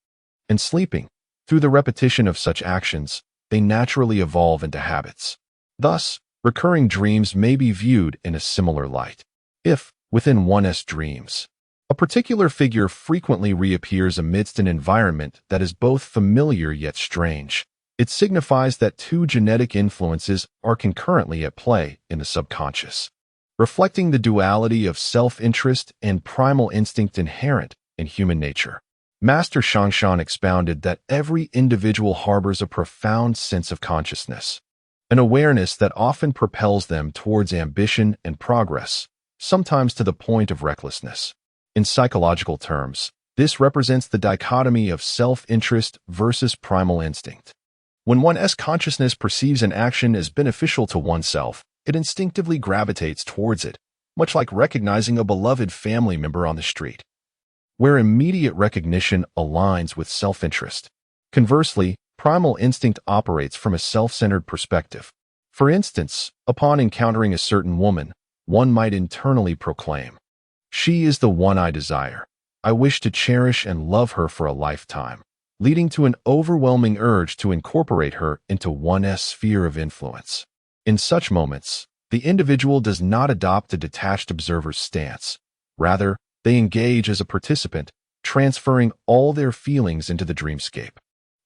and sleeping. Through the repetition of such actions, they naturally evolve into habits. Thus, recurring dreams may be viewed in a similar light. If, within one's dreams, a particular figure frequently reappears amidst an environment that is both familiar yet strange, it signifies that 2 genetic influences are concurrently at play in the subconscious, reflecting the duality of self-interest and primal instinct inherent in human nature. Master Shangshan expounded that every individual harbors a profound sense of consciousness, an awareness that often propels them towards ambition and progress, sometimes to the point of recklessness. In psychological terms, this represents the dichotomy of self-interest versus primal instinct. When one's consciousness perceives an action as beneficial to oneself, it instinctively gravitates towards it, much like recognizing a beloved family member on the street, where immediate recognition aligns with self-interest. Conversely, primal instinct operates from a self-centered perspective. For instance, upon encountering a certain woman, one might internally proclaim, "She is the one I desire. I wish to cherish and love her for a lifetime," leading to an overwhelming urge to incorporate her into one's sphere of influence. In such moments, the individual does not adopt a detached observer's stance. Rather, they engage as a participant, transferring all their feelings into the dreamscape,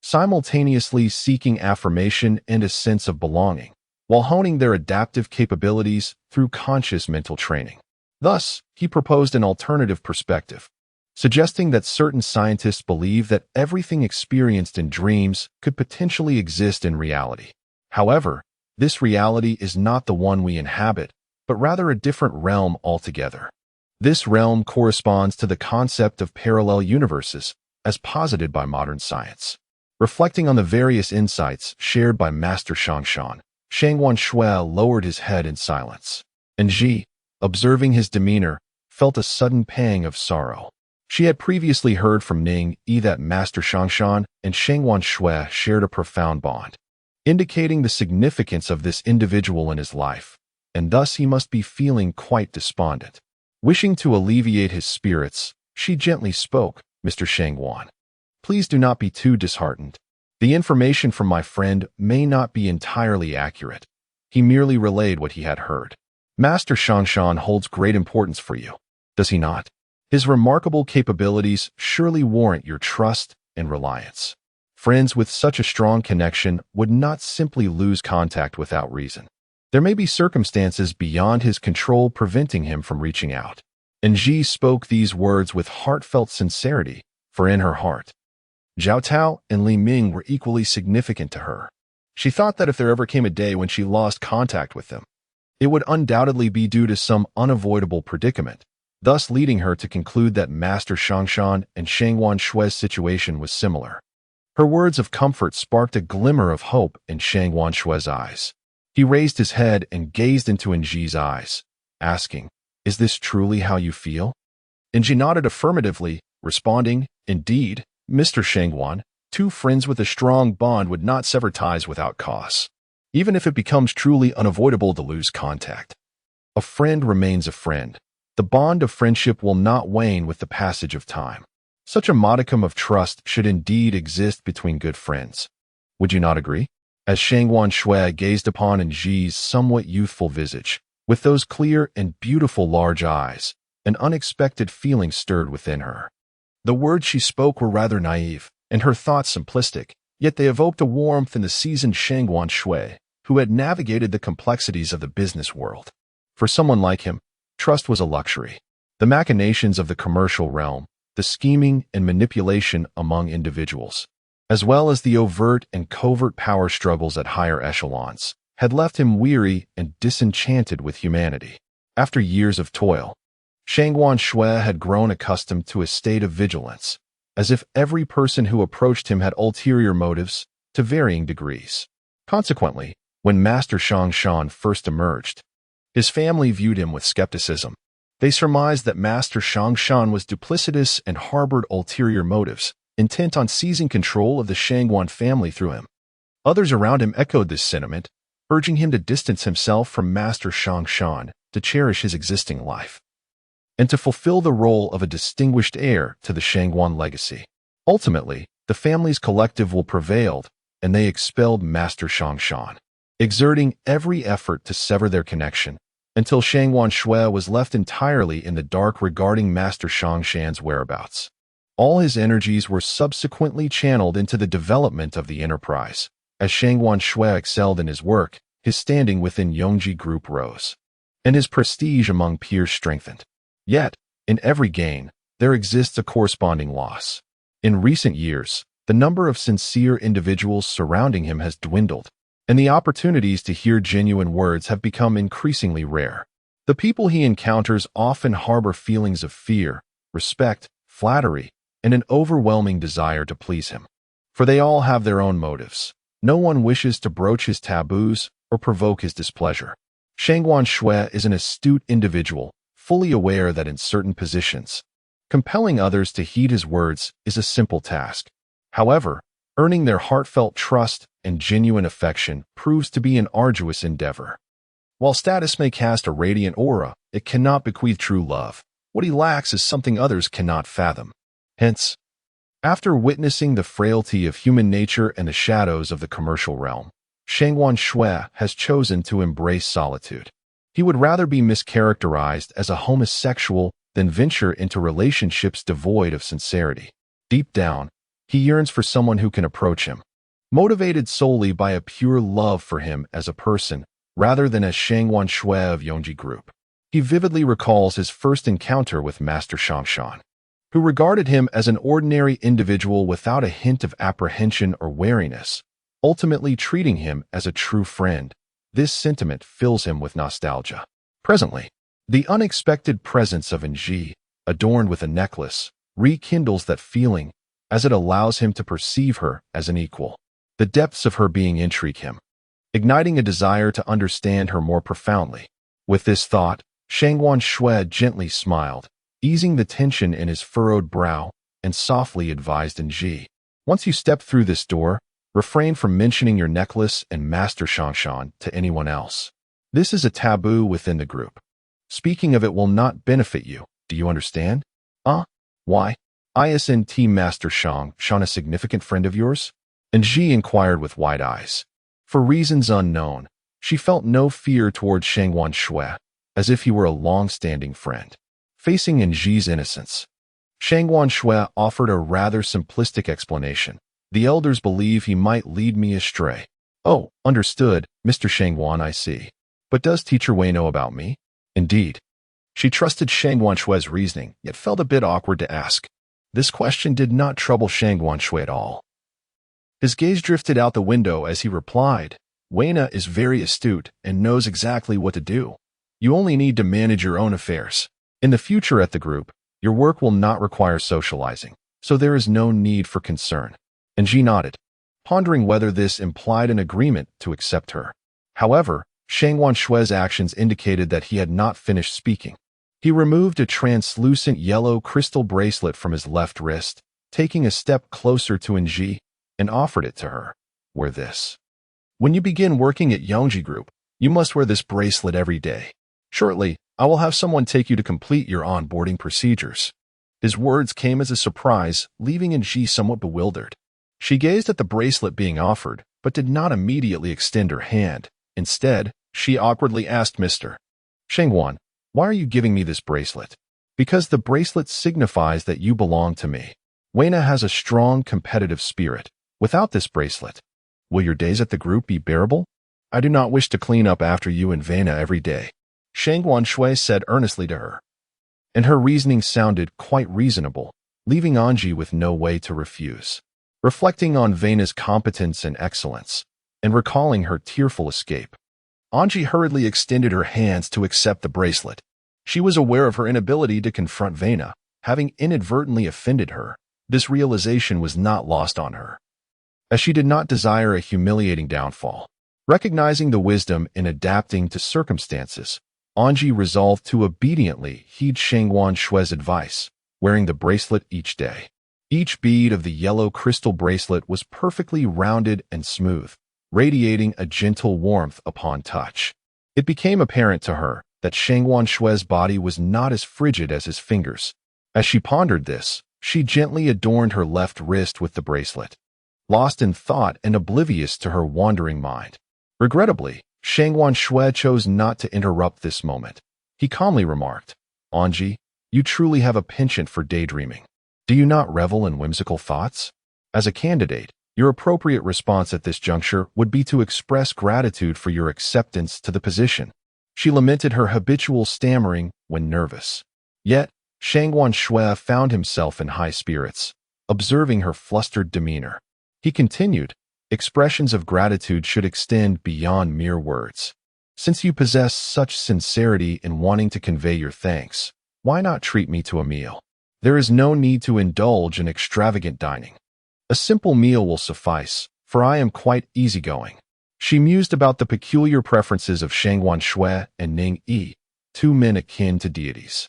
simultaneously seeking affirmation and a sense of belonging, while honing their adaptive capabilities through conscious mental training. Thus, he proposed an alternative perspective, suggesting that certain scientists believe that everything experienced in dreams could potentially exist in reality. However, this reality is not the one we inhabit, but rather a different realm altogether. This realm corresponds to the concept of parallel universes, as posited by modern science. Reflecting on the various insights shared by Master Shangshan, FENG SHUI lowered his head in silence, and Ji, observing his demeanor, felt a sudden pang of sorrow. She had previously heard from Ning Yi that Master Shangshan and Shengwan Shui shared a profound bond, indicating the significance of this individual in his life, and thus he must be feeling quite despondent. Wishing to alleviate his spirits, she gently spoke, "Mr. Shengwan, please do not be too disheartened. The information from my friend may not be entirely accurate. He merely relayed what he had heard. Master Shangshan holds great importance for you, does he not? His remarkable capabilities surely warrant your trust and reliance. Friends with such a strong connection would not simply lose contact without reason. There may be circumstances beyond his control preventing him from reaching out." And Ji spoke these words with heartfelt sincerity, for in her heart, Zhao Tao and Li Ming were equally significant to her. She thought that if there ever came a day when she lost contact with them, it would undoubtedly be due to some unavoidable predicament, thus leading her to conclude that Master Shangshan and Shengwan Shui's situation was similar. Her words of comfort sparked a glimmer of hope in Shengwan Shui's eyes. He raised his head and gazed into Enji's eyes, asking, "Is this truly how you feel?" Enji nodded affirmatively, responding, "Indeed, Mr. Shengwan, two friends with a strong bond would not sever ties without cause, even if it becomes truly unavoidable to lose contact. A friend remains a friend. The bond of friendship will not wane with the passage of time. Such a modicum of trust should indeed exist between good friends. Would you not agree?" As Shengwan Shui gazed upon Enji's somewhat youthful visage, with those clear and beautiful large eyes, an unexpected feeling stirred within her. The words she spoke were rather naive, and her thoughts simplistic, yet they evoked a warmth in the seasoned Shengwan Shui, who had navigated the complexities of the business world. For someone like him, trust was a luxury. The machinations of the commercial realm, the scheming and manipulation among individuals, as well as the overt and covert power struggles at higher echelons, had left him weary and disenchanted with humanity. After years of toil, Shengwan Shui had grown accustomed to a state of vigilance, as if every person who approached him had ulterior motives to varying degrees. Consequently, when Master Shangshan first emerged, his family viewed him with skepticism. They surmised that Master Shangshan was duplicitous and harbored ulterior motives, intent on seizing control of the Shangwan family through him. Others around him echoed this sentiment, urging him to distance himself from Master Shangshan, to cherish his existing life, and to fulfill the role of a distinguished heir to the Shangwan legacy. Ultimately, the family's collective will prevailed, and they expelled Master Shangshan, exerting every effort to sever their connection, until Shengwan Shui was left entirely in the dark regarding Master Shangshan's whereabouts. All his energies were subsequently channeled into the development of the enterprise. As Shengwan Shui excelled in his work, his standing within Yongji Group rose, and his prestige among peers strengthened. Yet, in every gain, there exists a corresponding loss. In recent years, the number of sincere individuals surrounding him has dwindled, and the opportunities to hear genuine words have become increasingly rare. The people he encounters often harbor feelings of fear, respect, flattery, and an overwhelming desire to please him. For they all have their own motives. No one wishes to broach his taboos or provoke his displeasure. Shengwan Shui is an astute individual, fully aware that in certain positions, compelling others to heed his words is a simple task. However, earning their heartfelt trust and genuine affection proves to be an arduous endeavor. While status may cast a radiant aura, it cannot bequeath true love. What he lacks is something others cannot fathom. Hence, after witnessing the frailty of human nature and the shadows of the commercial realm, Shengwan Shui has chosen to embrace solitude. He would rather be mischaracterized as a homosexual than venture into relationships devoid of sincerity. Deep down, he yearns for someone who can approach him, motivated solely by a pure love for him as a person, rather than as Shengwan Shui of Yongji Group. He vividly recalls his first encounter with Master Shangshan, who regarded him as an ordinary individual without a hint of apprehension or wariness, ultimately treating him as a true friend. This sentiment fills him with nostalgia. Presently, the unexpected presence of Enji, adorned with a necklace, rekindles that feeling, as it allows him to perceive her as an equal. The depths of her being intrigue him, igniting a desire to understand her more profoundly. With this thought, Shengwan Shui gently smiled, easing the tension in his furrowed brow, and softly advised Nji. Once you step through this door, refrain from mentioning your necklace and Master Shangshan to anyone else. This is a taboo within the group. Speaking of it will not benefit you. Do you understand? Why? Isn't Master Shangshan a significant friend of yours? Nji inquired with wide eyes. For reasons unknown, she felt no fear towards Shangwan Shui, as if he were a long-standing friend. Facing Nji's innocence, Shangwan Shui offered a rather simplistic explanation. The elders believe he might lead me astray. Oh, understood, Mr. Shangwan, I see. But does Teacher Wei know about me? Indeed. She trusted Shangwan Shui's reasoning, yet felt a bit awkward to ask. This question did not trouble Shangwan Shui at all. His gaze drifted out the window as he replied, Weina is very astute and knows exactly what to do. You only need to manage your own affairs. In the future at the group, your work will not require socializing, so there is no need for concern. And Ji nodded, pondering whether this implied an agreement to accept her. However, Shangwan Shui's actions indicated that he had not finished speaking. He removed a translucent yellow crystal bracelet from his left wrist, taking a step closer to Nji, and offered it to her. Wear this. When you begin working at Yongji Group, you must wear this bracelet every day. Shortly, I will have someone take you to complete your onboarding procedures. His words came as a surprise, leaving Nji somewhat bewildered. She gazed at the bracelet being offered, but did not immediately extend her hand. Instead, she awkwardly asked Mr. Shangwan, why are you giving me this bracelet? Because the bracelet signifies that you belong to me. Weina has a strong competitive spirit. Without this bracelet, will your days at the group be bearable? I do not wish to clean up after you and Weina every day, Shangwan Shui said earnestly to her. And her reasoning sounded quite reasonable, leaving Anji with no way to refuse. Reflecting on Weina's competence and excellence, and recalling her tearful escape, Anji hurriedly extended her hands to accept the bracelet. She was aware of her inability to confront Weina, having inadvertently offended her. This realization was not lost on her, as she did not desire a humiliating downfall. Recognizing the wisdom in adapting to circumstances, Anji resolved to obediently heed Shangwan Shui's advice, wearing the bracelet each day. Each bead of the yellow crystal bracelet was perfectly rounded and smooth, radiating a gentle warmth upon touch. It became apparent to her that Shangwan Shui's body was not as frigid as his fingers. As she pondered this, she gently adorned her left wrist with the bracelet, lost in thought and oblivious to her wandering mind. Regrettably, Shangwan Shui chose not to interrupt this moment. He calmly remarked, Anji, you truly have a penchant for daydreaming. Do you not revel in whimsical thoughts? As a candidate, your appropriate response at this juncture would be to express gratitude for your acceptance to the position. She lamented her habitual stammering when nervous. Yet, Shangwan Shui found himself in high spirits, observing her flustered demeanor. He continued, expressions of gratitude should extend beyond mere words. Since you possess such sincerity in wanting to convey your thanks, why not treat me to a meal? There is no need to indulge in extravagant dining. A simple meal will suffice, for I am quite easygoing. She mused about the peculiar preferences of Shangwan Shui and Ning Yi, two men akin to deities.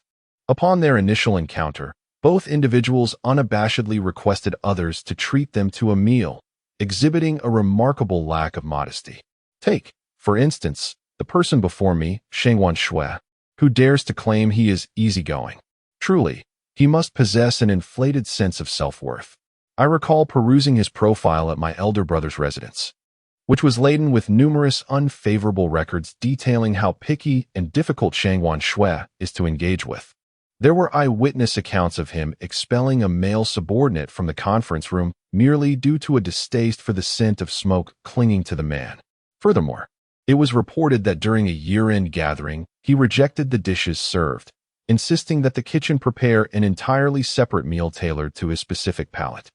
Upon their initial encounter, both individuals unabashedly requested others to treat them to a meal, exhibiting a remarkable lack of modesty. Take, for instance, the person before me, Shangwan Shui, who dares to claim he is easygoing. Truly, he must possess an inflated sense of self-worth. I recall perusing his profile at my elder brother's residence, which was laden with numerous unfavorable records detailing how picky and difficult Shangwan Shui is to engage with. There were eyewitness accounts of him expelling a male subordinate from the conference room merely due to a distaste for the scent of smoke clinging to the man. Furthermore, it was reported that during a year-end gathering, he rejected the dishes served, insisting that the kitchen prepare an entirely separate meal tailored to his specific palate.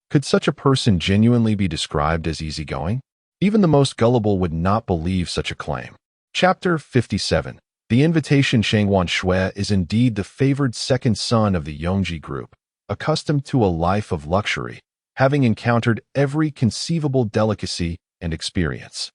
Could such a person genuinely be described as easygoing? Even the most gullible would not believe such a claim. Chapter 57. The invitation. Shangwan Shui is indeed the favored second son of the Yongji Group, accustomed to a life of luxury, having encountered every conceivable delicacy and experience.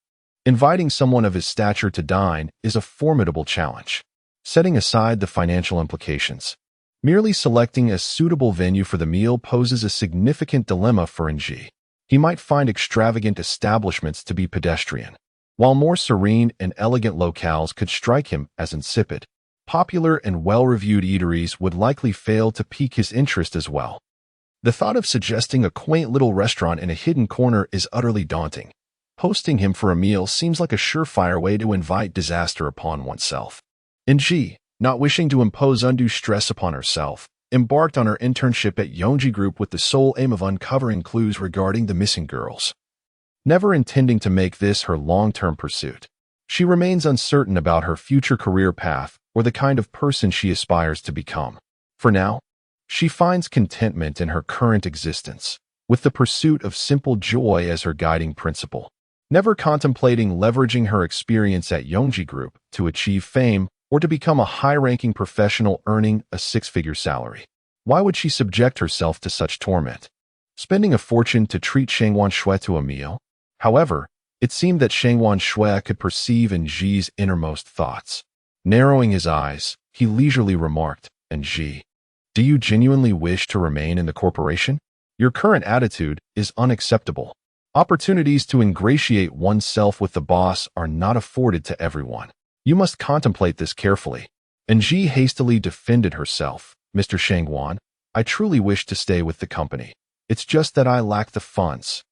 Inviting someone of his stature to dine is a formidable challenge. Setting aside the financial implications, Merely selecting a suitable venue for the meal poses a significant dilemma for NG. He might find extravagant establishments to be pedestrian, while more serene and elegant locales could strike him as insipid. Popular and well-reviewed eateries would likely fail to pique his interest as well. The thought of suggesting a quaint little restaurant in a hidden corner is utterly daunting. Hosting him for a meal seems like a surefire way to invite disaster upon oneself. NG, not wishing to impose undue stress upon herself, embarked on her internship at Yongji Group with the sole aim of uncovering clues regarding the missing girls. Never intending to make this her long-term pursuit, she remains uncertain about her future career path or the kind of person she aspires to become. For now, she finds contentment in her current existence, with the pursuit of simple joy as her guiding principle, never contemplating leveraging her experience at Yongji Group to achieve fame or to become a high-ranking professional earning a six-figure salary. Why would she subject herself to such torment? Spending a fortune to treat Shangwan Shui to a meal? However, it seemed that Shangwan Shui could perceive NG's innermost thoughts. Narrowing his eyes, he leisurely remarked, "NG, do you genuinely wish to remain in the corporation? Your current attitude is unacceptable. Opportunities to ingratiate oneself with the boss are not afforded to everyone. You must contemplate this carefully." NG hastily defended herself. "Mr. Shangwan, I truly wish to stay with the company. It's just that I lack the funds."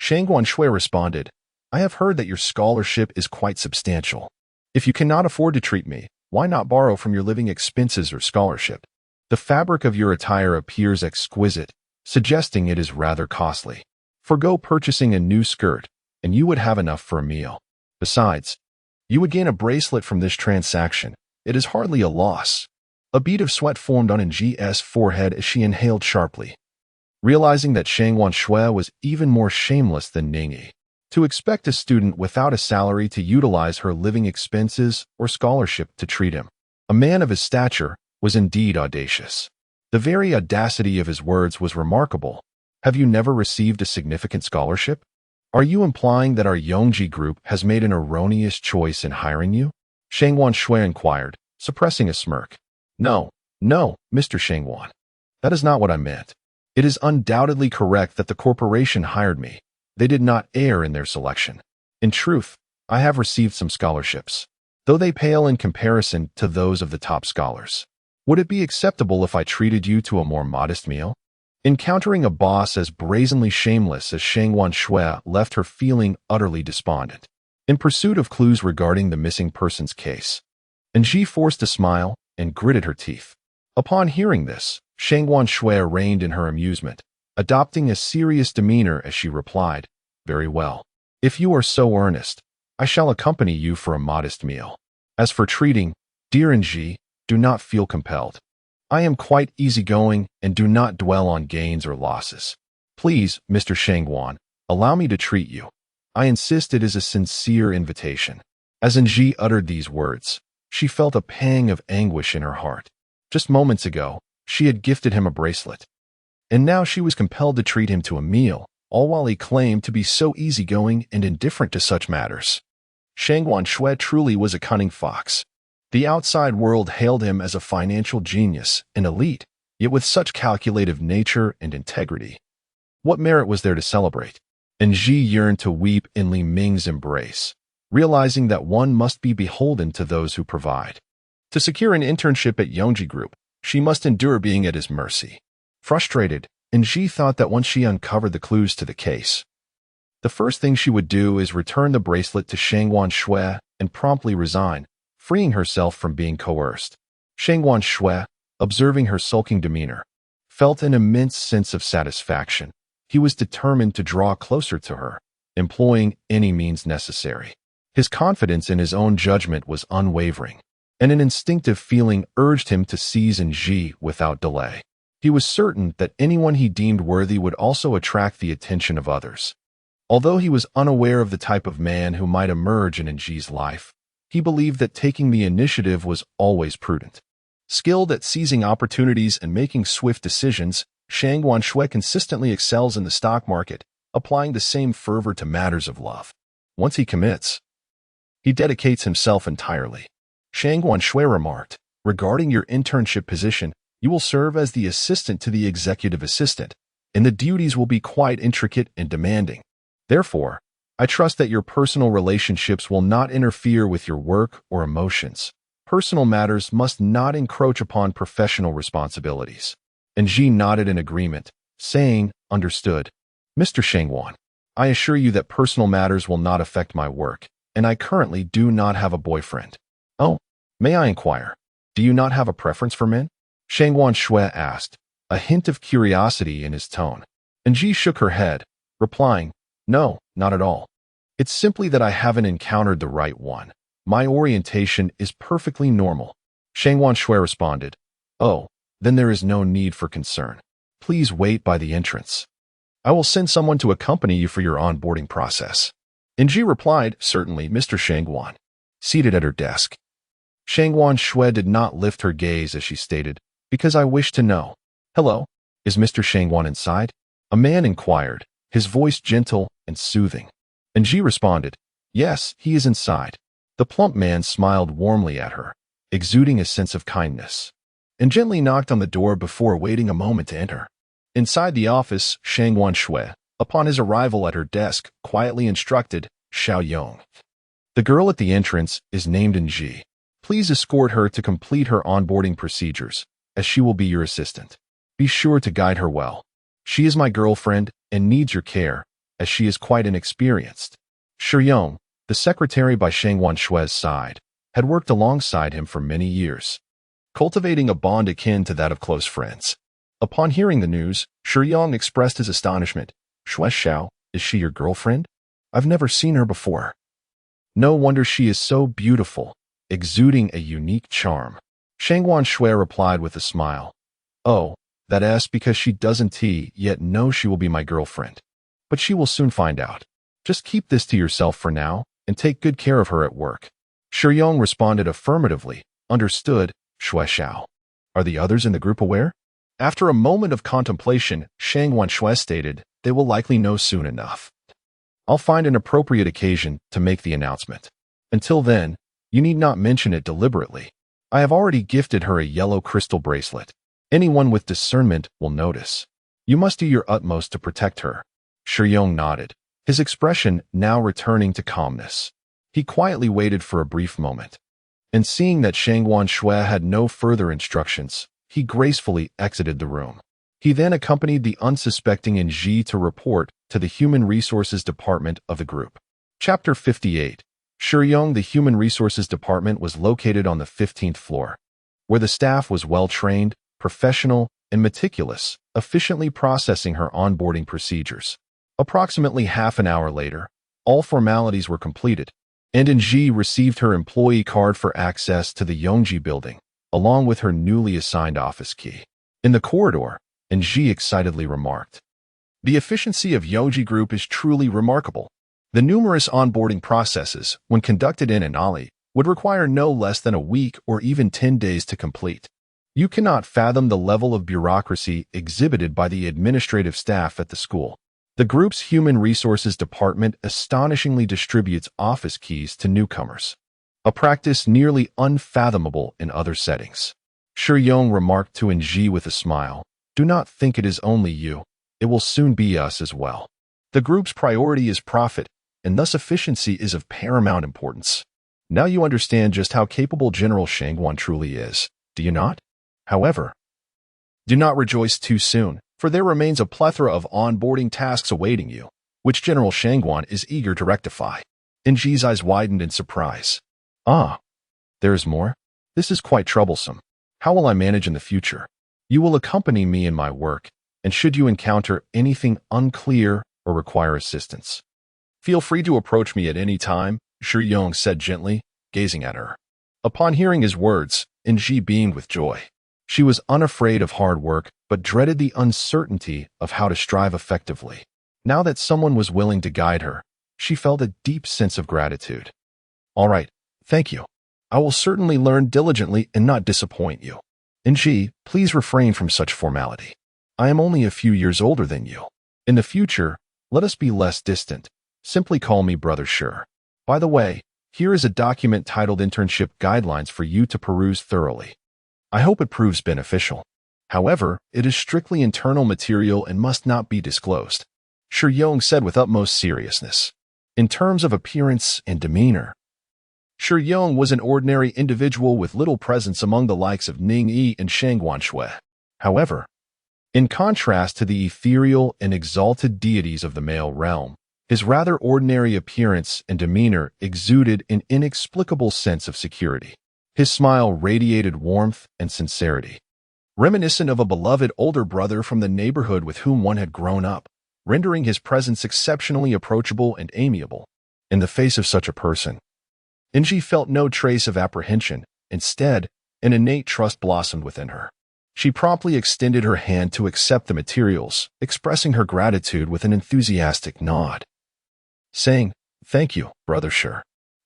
Shangwan Shui responded, "I have heard that your scholarship is quite substantial. If you cannot afford to treat me, why not borrow from your living expenses or scholarship? The fabric of your attire appears exquisite, suggesting it is rather costly. Forgo purchasing a new skirt, and you would have enough for a meal. Besides, you would gain a bracelet from this transaction. It is hardly a loss." A bead of sweat formed on NG's forehead as she inhaled sharply, realizing that Shangwan Shui was even more shameless than Ningyi. To expect a student without a salary to utilize her living expenses or scholarship to treat him, a man of his stature, was indeed audacious. The very audacity of his words was remarkable. "Have you never received a significant scholarship? Are you implying that our Yongji Group has made an erroneous choice in hiring you?" Shangwan Shui inquired, suppressing a smirk. No, Mr. Shangwan. That is not what I meant. It is undoubtedly correct that the corporation hired me. They did not err in their selection. In truth, I have received some scholarships, though they pale in comparison to those of the top scholars. Would it be acceptable if I treated you to a more modest meal?" Encountering a boss as brazenly shameless as Shangwan Shui left her feeling utterly despondent. In pursuit of clues regarding the missing persons case, NG forced a smile and gritted her teeth. Upon hearing this, Shangwan Shui reigned in her amusement, adopting a serious demeanor as she replied, "Very well. If you are so earnest, I shall accompany you for a modest meal. As for treating, dear NG, do not feel compelled. I am quite easygoing and do not dwell on gains or losses. Please, Mr. Shangwan, allow me to treat you. I insist it is a sincere invitation." As NG uttered these words, she felt a pang of anguish in her heart. Just moments ago, she had gifted him a bracelet, and now she was compelled to treat him to a meal, all while he claimed to be so easygoing and indifferent to such matters. Shangwan Shui truly was a cunning fox. The outside world hailed him as a financial genius, an elite, yet with such calculative nature and integrity. What merit was there to celebrate? NG yearned to weep in Li Ming's embrace, realizing that one must be beholden to those who provide. To secure an internship at Yongji Group, she must endure being at his mercy. Frustrated, NG thought that once she uncovered the clues to the case, the first thing she would do is return the bracelet to Shangwan Shui and promptly resign, freeing herself from being coerced. Shangwan Shui, observing her sulking demeanor, felt an immense sense of satisfaction. He was determined to draw closer to her, employing any means necessary. His confidence in his own judgment was unwavering, and an instinctive feeling urged him to seize NG without delay. He was certain that anyone he deemed worthy would also attract the attention of others. Although he was unaware of the type of man who might emerge in NG's life, he believed that taking the initiative was always prudent. Skilled at seizing opportunities and making swift decisions, Shangwan Shui consistently excels in the stock market, applying the same fervor to matters of love. Once he commits, he dedicates himself entirely. Shangwan Shui remarked, "Regarding your internship position, You will serve as the assistant to the executive assistant, and the duties will be quite intricate and demanding. Therefore, I trust that your personal relationships will not interfere with your work or emotions. Personal matters must not encroach upon professional responsibilities. And Ji nodded in agreement, saying, "Understood. Mr. Shengwan, I assure you that personal matters will not affect my work, and I currently do not have a boyfriend." "Oh, may I inquire, do you not have a preference for men?" Shengwan Shui asked, a hint of curiosity in his tone. And Ji shook her head, replying, "No, not at all. It's simply that I haven't encountered the right one. My orientation is perfectly normal." Shengwan Shui responded, "Oh, then there is no need for concern. Please wait by the entrance. I will send someone to accompany you for your onboarding process." And Ji replied, "Certainly, Mr. Shengwan," seated at her desk. Shengwan Shui did not lift her gaze as she stated, "Because I wish to know. Hello, is Mr. Shengwan inside?" A man inquired, his voice gentle and soothing. And Ji responded, "Yes, he is inside." The plump man smiled warmly at her, exuding a sense of kindness, and gently knocked on the door before waiting a moment to enter. Inside the office, Shengwan Shui, upon his arrival at her desk, quietly instructed, "Xiao Yong. The girl at the entrance is named Ji. Please escort her to complete her onboarding procedures, as she will be your assistant. Be sure to guide her well. She is my girlfriend and needs your care, as she is quite inexperienced." Shi Yong, the secretary by Shengwan Shui's side, had worked alongside him for many years, cultivating a bond akin to that of close friends. Upon hearing the news, Shi Yong expressed his astonishment. "Shui Xiao, is she your girlfriend? I've never seen her before." "No wonder she is so beautiful, exuding a unique charm." Shengwan Shui replied with a smile, "Oh, that is because she doesn't yet know she will be my girlfriend. But she will soon find out. Just keep this to yourself for now, and take good care of her at work." Shi Yong responded affirmatively, "Understood, Shui Xiao." "Are the others in the group aware?" After a moment of contemplation, Shengwan Shui stated, "They will likely know soon enough. I'll find an appropriate occasion to make the announcement. Until then, you need not mention it deliberately. I have already gifted her a yellow crystal bracelet. Anyone with discernment will notice. You must do your utmost to protect her." Shi Yong nodded, his expression now returning to calmness. He quietly waited for a brief moment, and seeing that Shengwan Shui had no further instructions, he gracefully exited the room. He then accompanied the unsuspecting Ji to report to the Human Resources Department of the group. Chapter 58. Shi Yong. The Human Resources Department was located on the 15th floor, where the staff was well-trained, professional, and meticulous, efficiently processing her onboarding procedures. Approximately half an hour later, all formalities were completed, and Ji received her employee card for access to the Yongji building, along with her newly assigned office key. In the corridor, Ji excitedly remarked, "The efficiency of Yongji Group is truly remarkable. The numerous onboarding processes, when conducted in Anali, would require no less than a week or even 10 days to complete. You cannot fathom the level of bureaucracy exhibited by the administrative staff at the school. The group's Human Resources Department astonishingly distributes office keys to newcomers, a practice nearly unfathomable in other settings." Shi Yong remarked to Ji with a smile, "Do not think it is only you. It will soon be us as well. The group's priority is profit, and thus efficiency is of paramount importance. Now you understand just how capable General Shengwan truly is, do you not? However, do not rejoice too soon, for there remains a plethora of onboarding tasks awaiting you, which General Shengwan is eager to rectify." Ji's eyes widened in surprise. "Ah, there is more? This is quite troublesome. How will I manage in the future? You will accompany me in my work, and should you encounter anything unclear or require assistance, feel free to approach me at any time," Shi Yong said gently, gazing at her. Upon hearing his words, Ji beamed with joy. She was unafraid of hard work, but dreaded the uncertainty of how to strive effectively. Now that someone was willing to guide her, she felt a deep sense of gratitude. "All right, thank you. I will certainly learn diligently and not disappoint you. Ji, please refrain from such formality. I am only a few years older than you. In the future, let us be less distant. Simply call me Brother Shi. By the way, here is a document titled Internship Guidelines for you to peruse thoroughly. I hope it proves beneficial." However, it is strictly internal material and must not be disclosed, Shi Yong said with utmost seriousness. In terms of appearance and demeanor, Shi Yong was an ordinary individual with little presence among the likes of Ning Yi and Shang Shui. However, in contrast to the ethereal and exalted deities of the male realm, his rather ordinary appearance and demeanor exuded an inexplicable sense of security. His smile radiated warmth and sincerity, reminiscent of a beloved older brother from the neighborhood with whom one had grown up, rendering his presence exceptionally approachable and amiable. In the face of such a person, Inji felt no trace of apprehension. Instead, an innate trust blossomed within her. She promptly extended her hand to accept the materials, expressing her gratitude with an enthusiastic nod, saying, "Thank you, Brother Shi.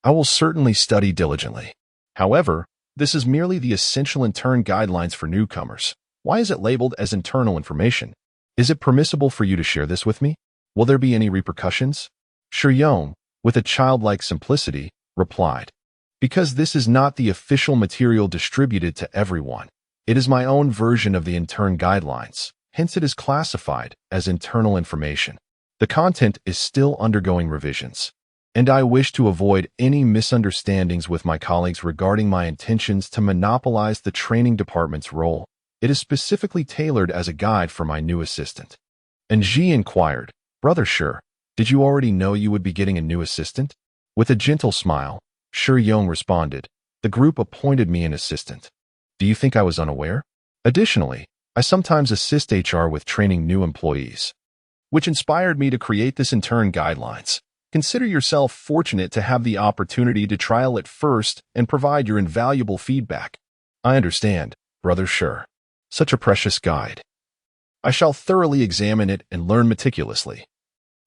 I will certainly study diligently. However, this is merely the essential intern guidelines for newcomers. Why is it labeled as internal information? Is it permissible for you to share this with me? Will there be any repercussions?" Shi Yong, with a childlike simplicity, replied, "Because this is not the official material distributed to everyone. It is my own version of the intern guidelines, hence it is classified as internal information. The content is still undergoing revisions, and I wish to avoid any misunderstandings with my colleagues regarding my intentions to monopolize the training department's role. It is specifically tailored as a guide for my new assistant." And Ji inquired, "Brother Shi, did you already know you would be getting a new assistant?" With a gentle smile, Shi Yong responded, "The group appointed me an assistant. Do you think I was unaware? Additionally, I sometimes assist HR with training new employees, which inspired me to create this intern guidelines. Consider yourself fortunate to have the opportunity to trial it first and provide your invaluable feedback." "I understand, Brother Shi. Such a precious guide. I shall thoroughly examine it and learn meticulously,"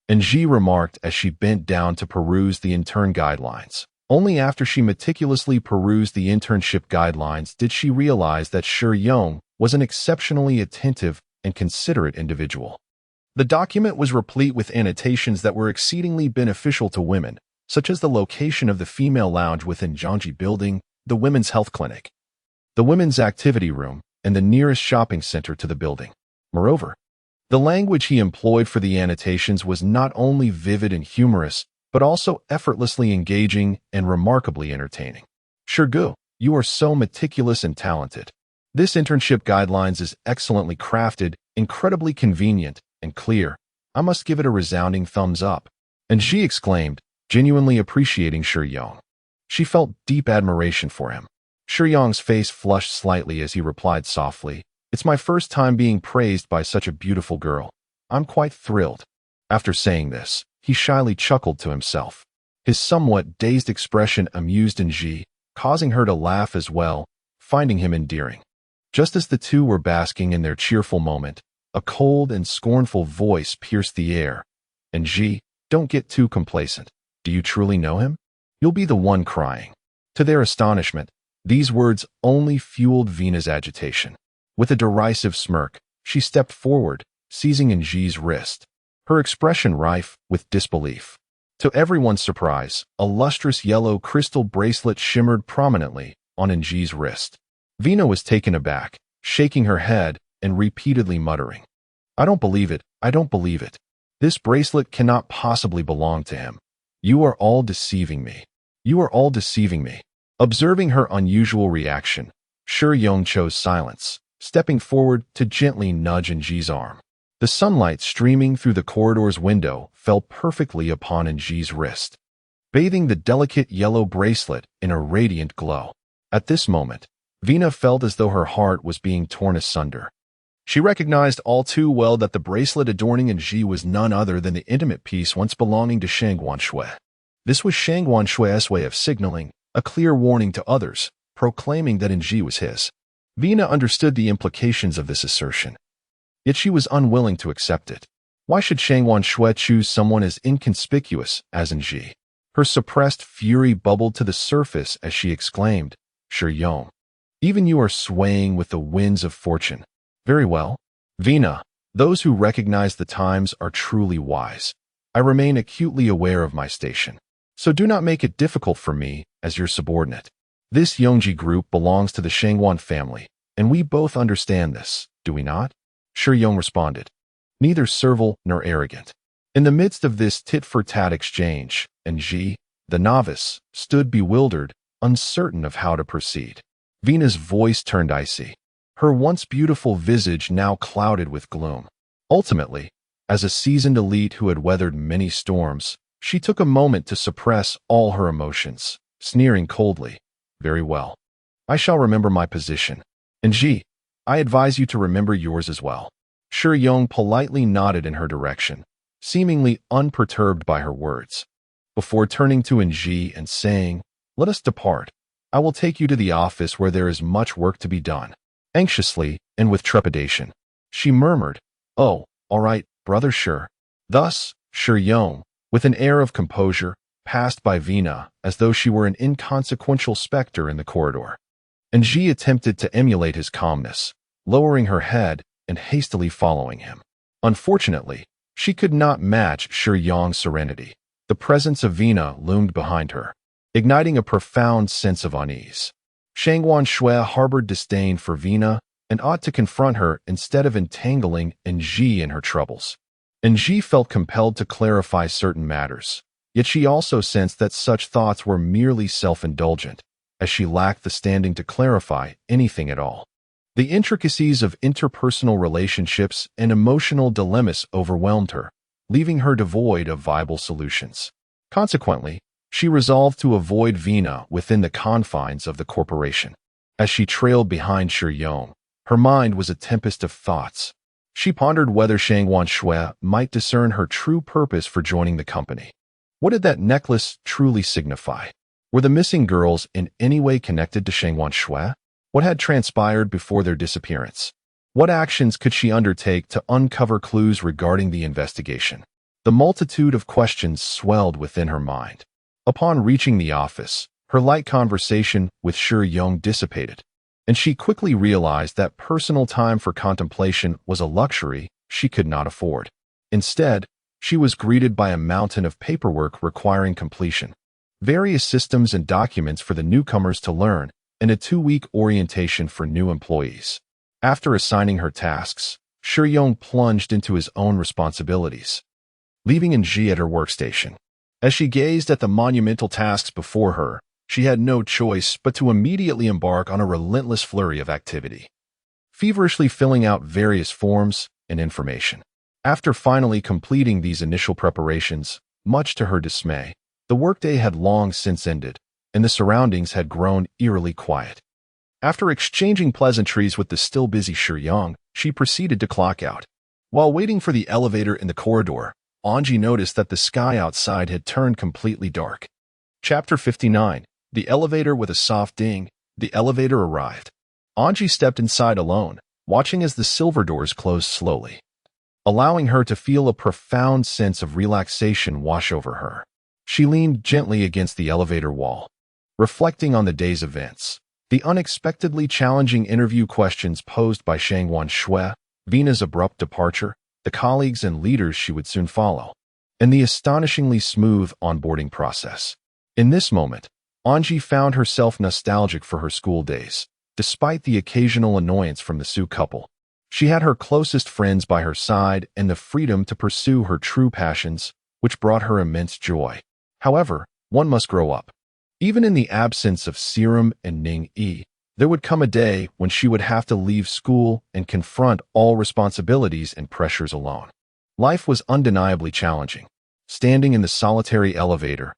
and Ji remarked as she bent down to peruse the intern guidelines. Only after she meticulously perused the internship guidelines did she realize that Shi Yong was an exceptionally attentive and considerate individual. The document was replete with annotations that were exceedingly beneficial to women, such as the location of the female lounge within Zhangji Building, the women's health clinic, the women's activity room, and the nearest shopping center to the building. Moreover, the language he employed for the annotations was not only vivid and humorous, but also effortlessly engaging and remarkably entertaining. "Shirgu, you are so meticulous and talented. This internship guidelines is excellently crafted, incredibly convenient, and clear. I must give it a resounding thumbs up." And she exclaimed, genuinely appreciating Shi Yong. She felt deep admiration for him. Shi Yong's face flushed slightly as he replied softly, "It's my first time being praised by such a beautiful girl. I'm quite thrilled." After saying this, he shyly chuckled to himself. His somewhat dazed expression amused Ji, causing her to laugh as well, finding him endearing. Just as the two were basking in their cheerful moment, a cold and scornful voice pierced the air. "And Ji, don't get too complacent. Do you truly know him? You'll be the one crying." To their astonishment, these words only fueled Vina's agitation. With a derisive smirk, she stepped forward, seizing Ji's wrist, her expression rife with disbelief. To everyone's surprise, a lustrous yellow crystal bracelet shimmered prominently on Ji's wrist. Vina was taken aback, shaking her head and repeatedly muttering, "I don't believe it, I don't believe it. This bracelet cannot possibly belong to him. You are all deceiving me. You are all deceiving me." Observing her unusual reaction, Shi Yong chose silence, stepping forward to gently nudge Ji's arm. The sunlight streaming through the corridor's window fell perfectly upon Ji's wrist, bathing the delicate yellow bracelet in a radiant glow. At this moment, Vina felt as though her heart was being torn asunder. She recognized all too well that the bracelet adorning Ji was none other than the intimate piece once belonging to Shang Shui. This was Shang Shui's way of signaling, a clear warning to others, proclaiming that Ji was his. Vina understood the implications of this assertion, yet she was unwilling to accept it. Why should Shang Shui choose someone as inconspicuous as Ji? Her suppressed fury bubbled to the surface as she exclaimed, "Shi Yong, even you are swaying with the winds of fortune. Very well, Vina, those who recognize the times are truly wise. I remain acutely aware of my station, so do not make it difficult for me as your subordinate. This Yongji group belongs to the Shangwan family, and we both understand this. do we not? Shi Yong responded. Neither servile nor arrogant. In the midst of this tit-for-tat exchange, Ji, the novice, stood bewildered, uncertain of how to proceed. Vina's voice turned icy. Her once beautiful visage now clouded with gloom. Ultimately, as a seasoned elite who had weathered many storms, she took a moment to suppress all her emotions, sneering coldly. Very well. I shall remember my position. And Ji, I advise you to remember yours as well. Shi Yong politely nodded in her direction, seemingly unperturbed by her words. Before turning to Ji and saying, let us depart. I will take you to the office where there is much work to be done. Anxiously, and with trepidation, she murmured, oh, all right, brother Shi. Thus, Shi Yong, with an air of composure, passed by Vina as though she were an inconsequential specter in the corridor. And Ji attempted to emulate his calmness, lowering her head and hastily following him. Unfortunately, she could not match Shi Yong's serenity. The presence of Vina loomed behind her, igniting a profound sense of unease. FENG Shui harbored disdain for Vina and ought to confront her instead of entangling Ji in her troubles. Ji felt compelled to clarify certain matters, yet she also sensed that such thoughts were merely self-indulgent, as she lacked the standing to clarify anything at all. The intricacies of interpersonal relationships and emotional dilemmas overwhelmed her, leaving her devoid of viable solutions. Consequently, she resolved to avoid Vina within the confines of the corporation. As she trailed behind Shi Yong, her mind was a tempest of thoughts. She pondered whether FENG Shui might discern her true purpose for joining the company. What did that necklace truly signify? Were the missing girls in any way connected to FENG Shui? What had transpired before their disappearance? What actions could she undertake to uncover clues regarding the investigation? The multitude of questions swelled within her mind. Upon reaching the office, her light conversation with Shi Yong dissipated, and she quickly realized that personal time for contemplation was a luxury she could not afford. Instead, she was greeted by a mountain of paperwork requiring completion, various systems and documents for the newcomers to learn, and a 2-week orientation for new employees. After assigning her tasks, Shi Yong plunged into his own responsibilities, leaving Ji at her workstation. As she gazed at the monumental tasks before her, she had no choice but to immediately embark on a relentless flurry of activity, feverishly filling out various forms and information. After finally completing these initial preparations, much to her dismay, the workday had long since ended, and the surroundings had grown eerily quiet. After exchanging pleasantries with the still busy Shi Yong, she proceeded to clock out. While waiting for the elevator in the corridor, Ji noticed that the sky outside had turned completely dark. Chapter 59. The elevator with a soft ding. The elevator arrived. Ji stepped inside alone, watching as the silver doors closed slowly, allowing her to feel a profound sense of relaxation wash over her. She leaned gently against the elevator wall, reflecting on the day's events. The unexpectedly challenging interview questions posed by FENG Shui, Vina's abrupt departure, the colleagues and leaders she would soon follow, and the astonishingly smooth onboarding process. In this moment, Ji found herself nostalgic for her school days, despite the occasional annoyance from the Su couple. She had her closest friends by her side and the freedom to pursue her true passions, which brought her immense joy. However, one must grow up. Even in the absence of Serum and Ning-yi, there would come a day when she would have to leave school and confront all responsibilities and pressures alone. Life was undeniably challenging. Standing in the solitary elevator,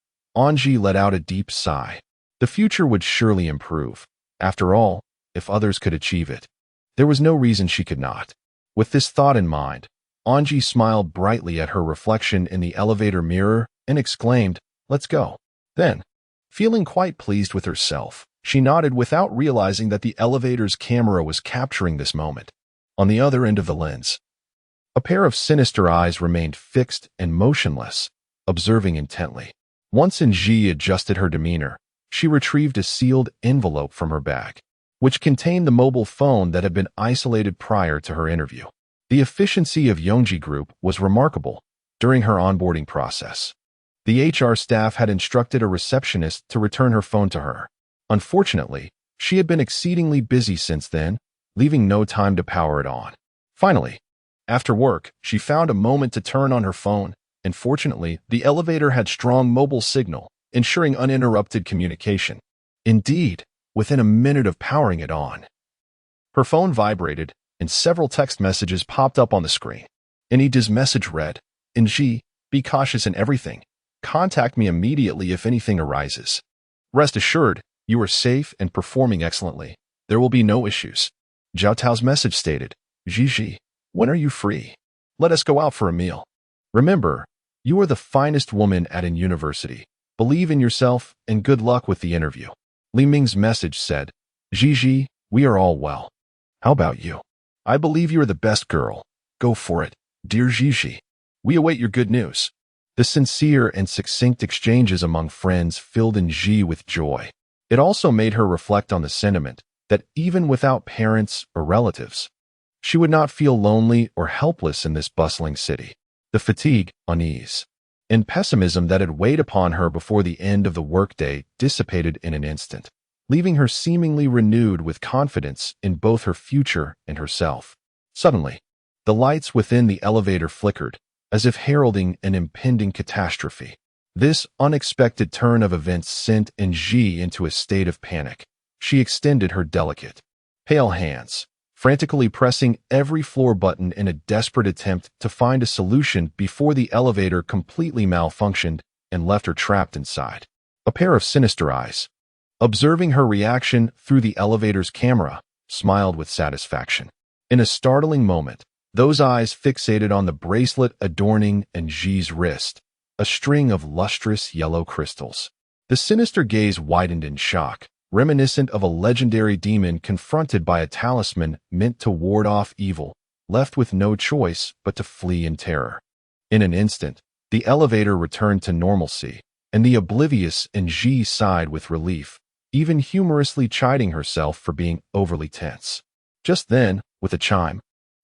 Ji let out a deep sigh. The future would surely improve. After all, if others could achieve it, there was no reason she could not. With this thought in mind, Ji smiled brightly at her reflection in the elevator mirror and exclaimed, "Let's go." Then, feeling quite pleased with herself, she nodded without realizing that the elevator's camera was capturing this moment. On the other end of the lens, a pair of sinister eyes remained fixed and motionless, observing intently. Once Ji adjusted her demeanor, she retrieved a sealed envelope from her bag, which contained the mobile phone that had been isolated prior to her interview. The efficiency of Yongji Group was remarkable during her onboarding process. The HR staff had instructed a receptionist to return her phone to her. Unfortunately, she had been exceedingly busy since then, leaving no time to power it on. Finally, after work, she found a moment to turn on her phone, and fortunately, the elevator had strong mobile signal, ensuring uninterrupted communication. Indeed, within a minute of powering it on, her phone vibrated, and several text messages popped up on the screen. Anida's message read, "NG, be cautious in everything. Contact me immediately if anything arises. Rest assured, you are safe and performing excellently. There will be no issues." Zhao Tao's message stated, "Gigi, when are you free? Let us go out for a meal. Remember, you are the finest woman at an university. Believe in yourself and good luck with the interview." Li Ming's message said, "Gigi, we are all well. How about you? I believe you are the best girl. Go for it, dear Gigi. We await your good news." The sincere and succinct exchanges among friends filled Nji with joy. It also made her reflect on the sentiment that even without parents or relatives, she would not feel lonely or helpless in this bustling city. The fatigue, unease, and pessimism that had weighed upon her before the end of the workday dissipated in an instant, leaving her seemingly renewed with confidence in both her future and herself. Suddenly, the lights within the elevator flickered, as if heralding an impending catastrophe. This unexpected turn of events sent Nji into a state of panic. She extended her delicate, pale hands, frantically pressing every floor button in a desperate attempt to find a solution before the elevator completely malfunctioned and left her trapped inside. A pair of sinister eyes, observing her reaction through the elevator's camera, smiled with satisfaction. In a startling moment, those eyes fixated on the bracelet adorning Nji's wrist, a string of lustrous yellow crystals. The sinister gaze widened in shock, reminiscent of a legendary demon confronted by a talisman meant to ward off evil, left with no choice but to flee in terror. In an instant, the elevator returned to normalcy, and the oblivious Nji sighed with relief, even humorously chiding herself for being overly tense. Just then, with a chime,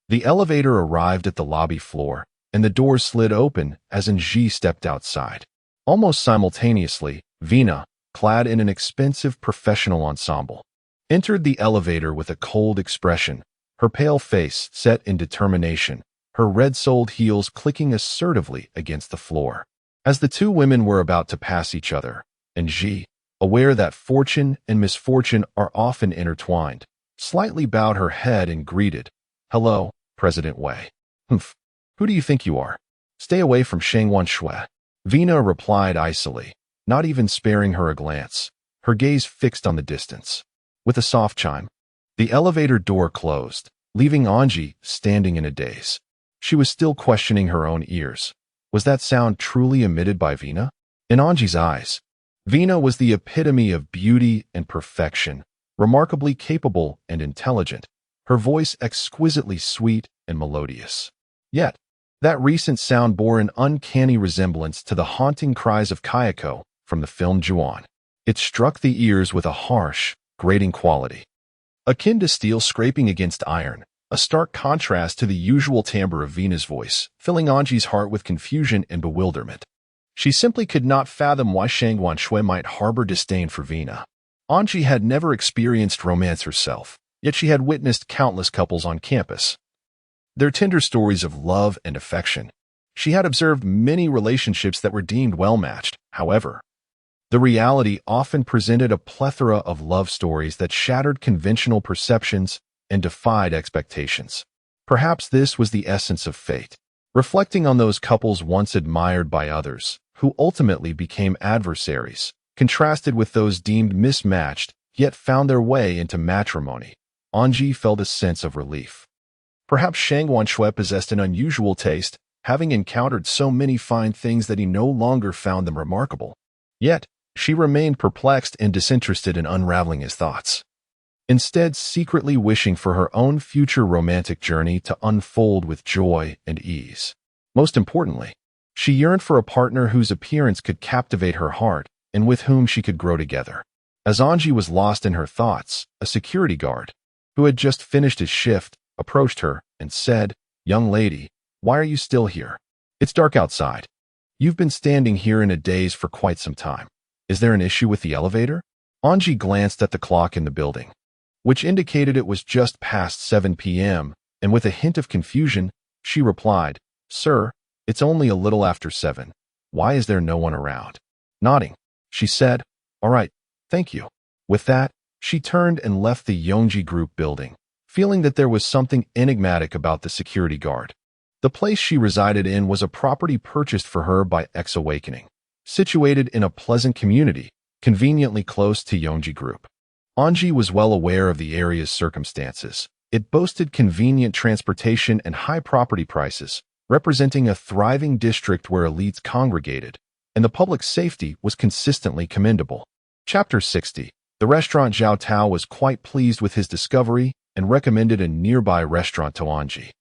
the elevator arrived at the lobby floor, and the doors slid open as Nji stepped outside. Almost simultaneously, Vina, clad in an expensive professional ensemble, entered the elevator with a cold expression, her pale face set in determination, her red-soled heels clicking assertively against the floor. As the two women were about to pass each other, Nji, aware that fortune and misfortune are often intertwined, slightly bowed her head and greeted, "Hello, President Wei." "Humph. Who do you think you are? Stay away from FENG SHUI." Vina replied icily, not even sparing her a glance, her gaze fixed on the distance. With a soft chime, the elevator door closed, leaving Anji standing in a daze. She was still questioning her own ears. Was that sound truly emitted by Vina? In Anji's eyes, Vina was the epitome of beauty and perfection, remarkably capable and intelligent, her voice exquisitely sweet and melodious. Yet, that recent sound bore an uncanny resemblance to the haunting cries of Kayako from the film Juon. It struck the ears with a harsh, grating quality, akin to steel scraping against iron, a stark contrast to the usual timbre of Vina's voice, filling Anji's heart with confusion and bewilderment. She simply could not fathom why FENG SHUI might harbor disdain for Vina. Anji had never experienced romance herself, yet she had witnessed countless couples on campus, their tender stories of love and affection. She had observed many relationships that were deemed well-matched. However, the reality often presented a plethora of love stories that shattered conventional perceptions and defied expectations. Perhaps this was the essence of fate, reflecting on those couples once admired by others, who ultimately became adversaries, contrasted with those deemed mismatched, yet found their way into matrimony. Anji felt a sense of relief. Perhaps FENG SHUI possessed an unusual taste, having encountered so many fine things that he no longer found them remarkable. Yet, she remained perplexed and disinterested in unraveling his thoughts, instead secretly wishing for her own future romantic journey to unfold with joy and ease. Most importantly, she yearned for a partner whose appearance could captivate her heart and with whom she could grow together. As Anji was lost in her thoughts, a security guard, who had just finished his shift, approached her and said, "Young lady, why are you still here? It's dark outside. You've been standing here in a daze for quite some time. Is there an issue with the elevator?" Anji glanced at the clock in the building, which indicated it was just past 7 p.m., and with a hint of confusion, she replied, "Sir, it's only a little after 7. Why is there no one around?" Nodding, she said, "All right, thank you." With that, she turned and left the Yongji Group building, feeling that there was something enigmatic about the security guard. The place she resided in was a property purchased for her by X Awakening, situated in a pleasant community, conveniently close to Yongji Group. Anji was well aware of the area's circumstances. It boasted convenient transportation and high property prices, representing a thriving district where elites congregated, and the public safety was consistently commendable. Chapter 60. The restaurant Zhao Tao was quite pleased with his discovery and recommended a nearby restaurant to Anji,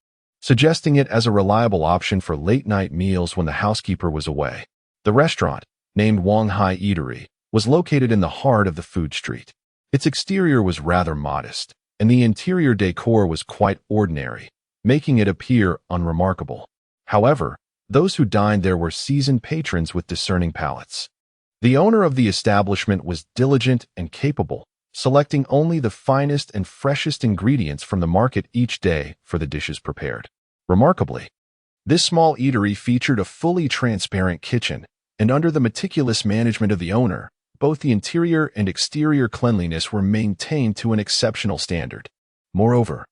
suggesting it as a reliable option for late-night meals when the housekeeper was away. The restaurant, named Wang Hai Eatery, was located in the heart of the food street. Its exterior was rather modest, and the interior decor was quite ordinary, making it appear unremarkable. However, those who dined there were seasoned patrons with discerning palates. The owner of the establishment was diligent and capable, selecting only the finest and freshest ingredients from the market each day for the dishes prepared. Remarkably, this small eatery featured a fully transparent kitchen, and under the meticulous management of the owner, both the interior and exterior cleanliness were maintained to an exceptional standard. Moreover,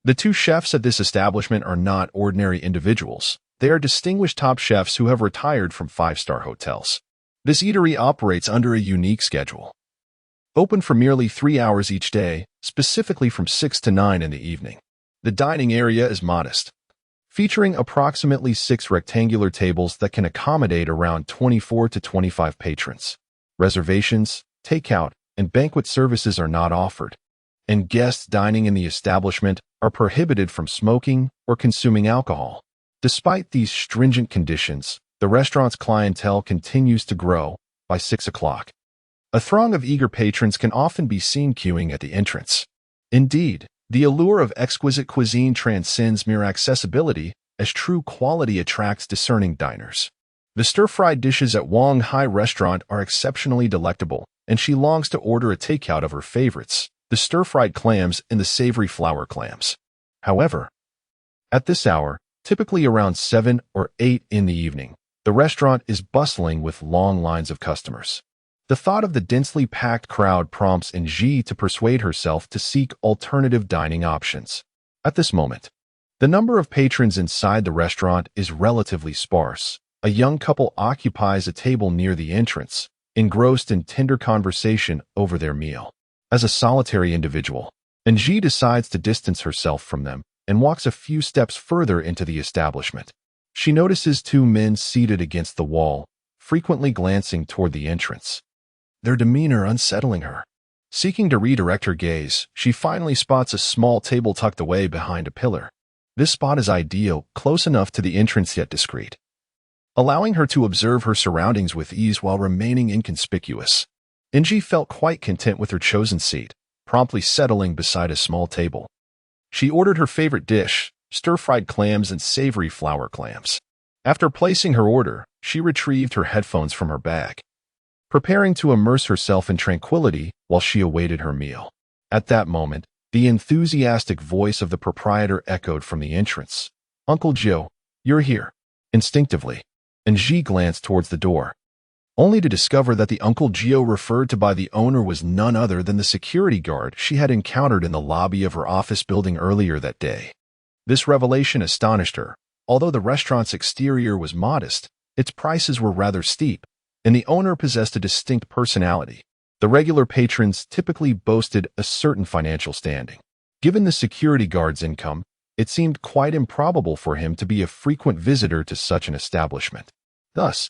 the two chefs at this establishment are not ordinary individuals. They are distinguished top chefs who have retired from five-star hotels. This eatery operates under a unique schedule, open for merely 3 hours each day, specifically from 6 to 9 in the evening. The dining area is modest, featuring approximately 6 rectangular tables that can accommodate around 24 to 25 patrons. Reservations, takeout, and banquet services are not offered, and guests dining in the establishment are prohibited from smoking or consuming alcohol. Despite these stringent conditions, the restaurant's clientele continues to grow. By 6 o'clock, a throng of eager patrons can often be seen queuing at the entrance. Indeed, the allure of exquisite cuisine transcends mere accessibility, as true quality attracts discerning diners. The stir-fried dishes at Wang Hai restaurant are exceptionally delectable, and she longs to order a takeout of her favorites, the stir-fried clams and the savory flour clams. However, at this hour, typically around 7 or 8 in the evening, the restaurant is bustling with long lines of customers. The thought of the densely packed crowd prompts Anji to persuade herself to seek alternative dining options. At this moment, the number of patrons inside the restaurant is relatively sparse. A young couple occupies a table near the entrance, engrossed in tender conversation over their meal. As a solitary individual, Anji decides to distance herself from them and walks a few steps further into the establishment. She notices 2 men seated against the wall, frequently glancing toward the entrance, their demeanor unsettling her. Seeking to redirect her gaze, she finally spots a small table tucked away behind a pillar. This spot is ideal, close enough to the entrance yet discreet, allowing her to observe her surroundings with ease while remaining inconspicuous. Anji felt quite content with her chosen seat, promptly settling beside a small table. She ordered her favorite dish, stir-fried clams and savory flour clams. After placing her order, she retrieved her headphones from her bag, preparing to immerse herself in tranquility while she awaited her meal. At that moment, the enthusiastic voice of the proprietor echoed from the entrance. "Uncle Joe, you're here." Instinctively, Anji glanced towards the door, only to discover that the Uncle Gio referred to by the owner was none other than the security guard she had encountered in the lobby of her office building earlier that day. This revelation astonished her. Although the restaurant's exterior was modest, its prices were rather steep, and the owner possessed a distinct personality. The regular patrons typically boasted a certain financial standing. Given the security guard's income, it seemed quite improbable for him to be a frequent visitor to such an establishment. Thus,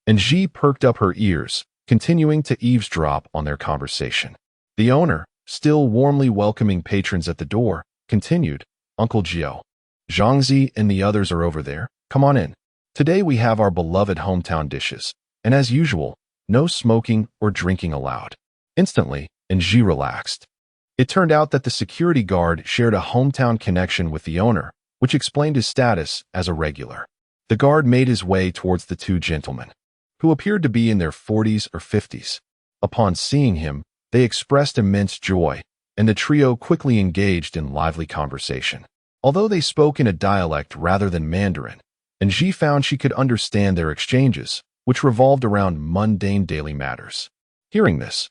Anji perked up her ears, continuing to eavesdrop on their conversation. The owner, still warmly welcoming patrons at the door, continued, "Uncle Gio, Zhangzi and the others are over there. Come on in. Today we have our beloved hometown dishes, and as usual, no smoking or drinking allowed." Instantly, Anji relaxed. It turned out that the security guard shared a hometown connection with the owner, which explained his status as a regular. The guard made his way towards the 2 gentlemen, who appeared to be in their 40s or 50s. Upon seeing him, they expressed immense joy, and the trio quickly engaged in lively conversation. Although they spoke in a dialect rather than Mandarin, and Ji found she could understand their exchanges, which revolved around mundane daily matters. Hearing this,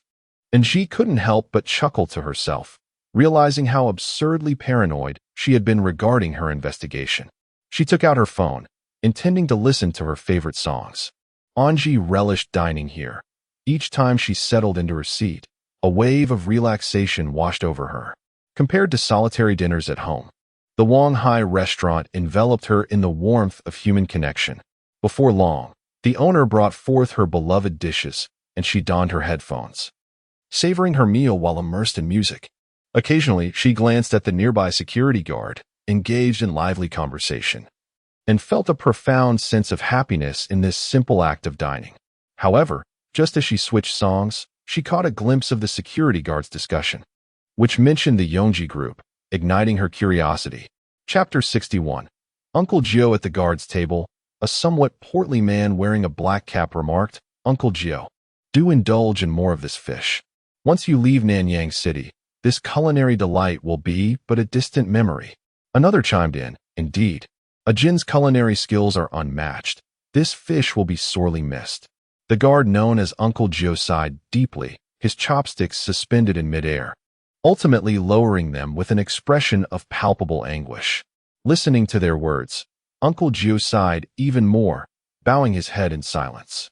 and Ji couldn't help but chuckle to herself, realizing how absurdly paranoid she had been regarding her investigation. She took out her phone, intending to listen to her favorite songs. Anji relished dining here. Each time she settled into her seat, a wave of relaxation washed over her. Compared to solitary dinners at home, the Wanghai restaurant enveloped her in the warmth of human connection. Before long, the owner brought forth her beloved dishes, and she donned her headphones, savoring her meal while immersed in music. Occasionally, she glanced at the nearby security guard, engaged in lively conversation, and felt a profound sense of happiness in this simple act of dining. However, just as she switched songs, she caught a glimpse of the security guard's discussion, which mentioned the Yongji group, igniting her curiosity. Chapter 61. Uncle Gio at the guard's table. A somewhat portly man wearing a black cap remarked, "Uncle Gio, do indulge in more of this fish. Once you leave Nanyang City, this culinary delight will be but a distant memory." Another chimed in, "Indeed, Ajin's culinary skills are unmatched. This fish will be sorely missed." The guard known as Uncle Gio sighed deeply, his chopsticks suspended in midair, ultimately lowering them with an expression of palpable anguish. Listening to their words, Uncle Gio sighed even more, bowing his head in silence.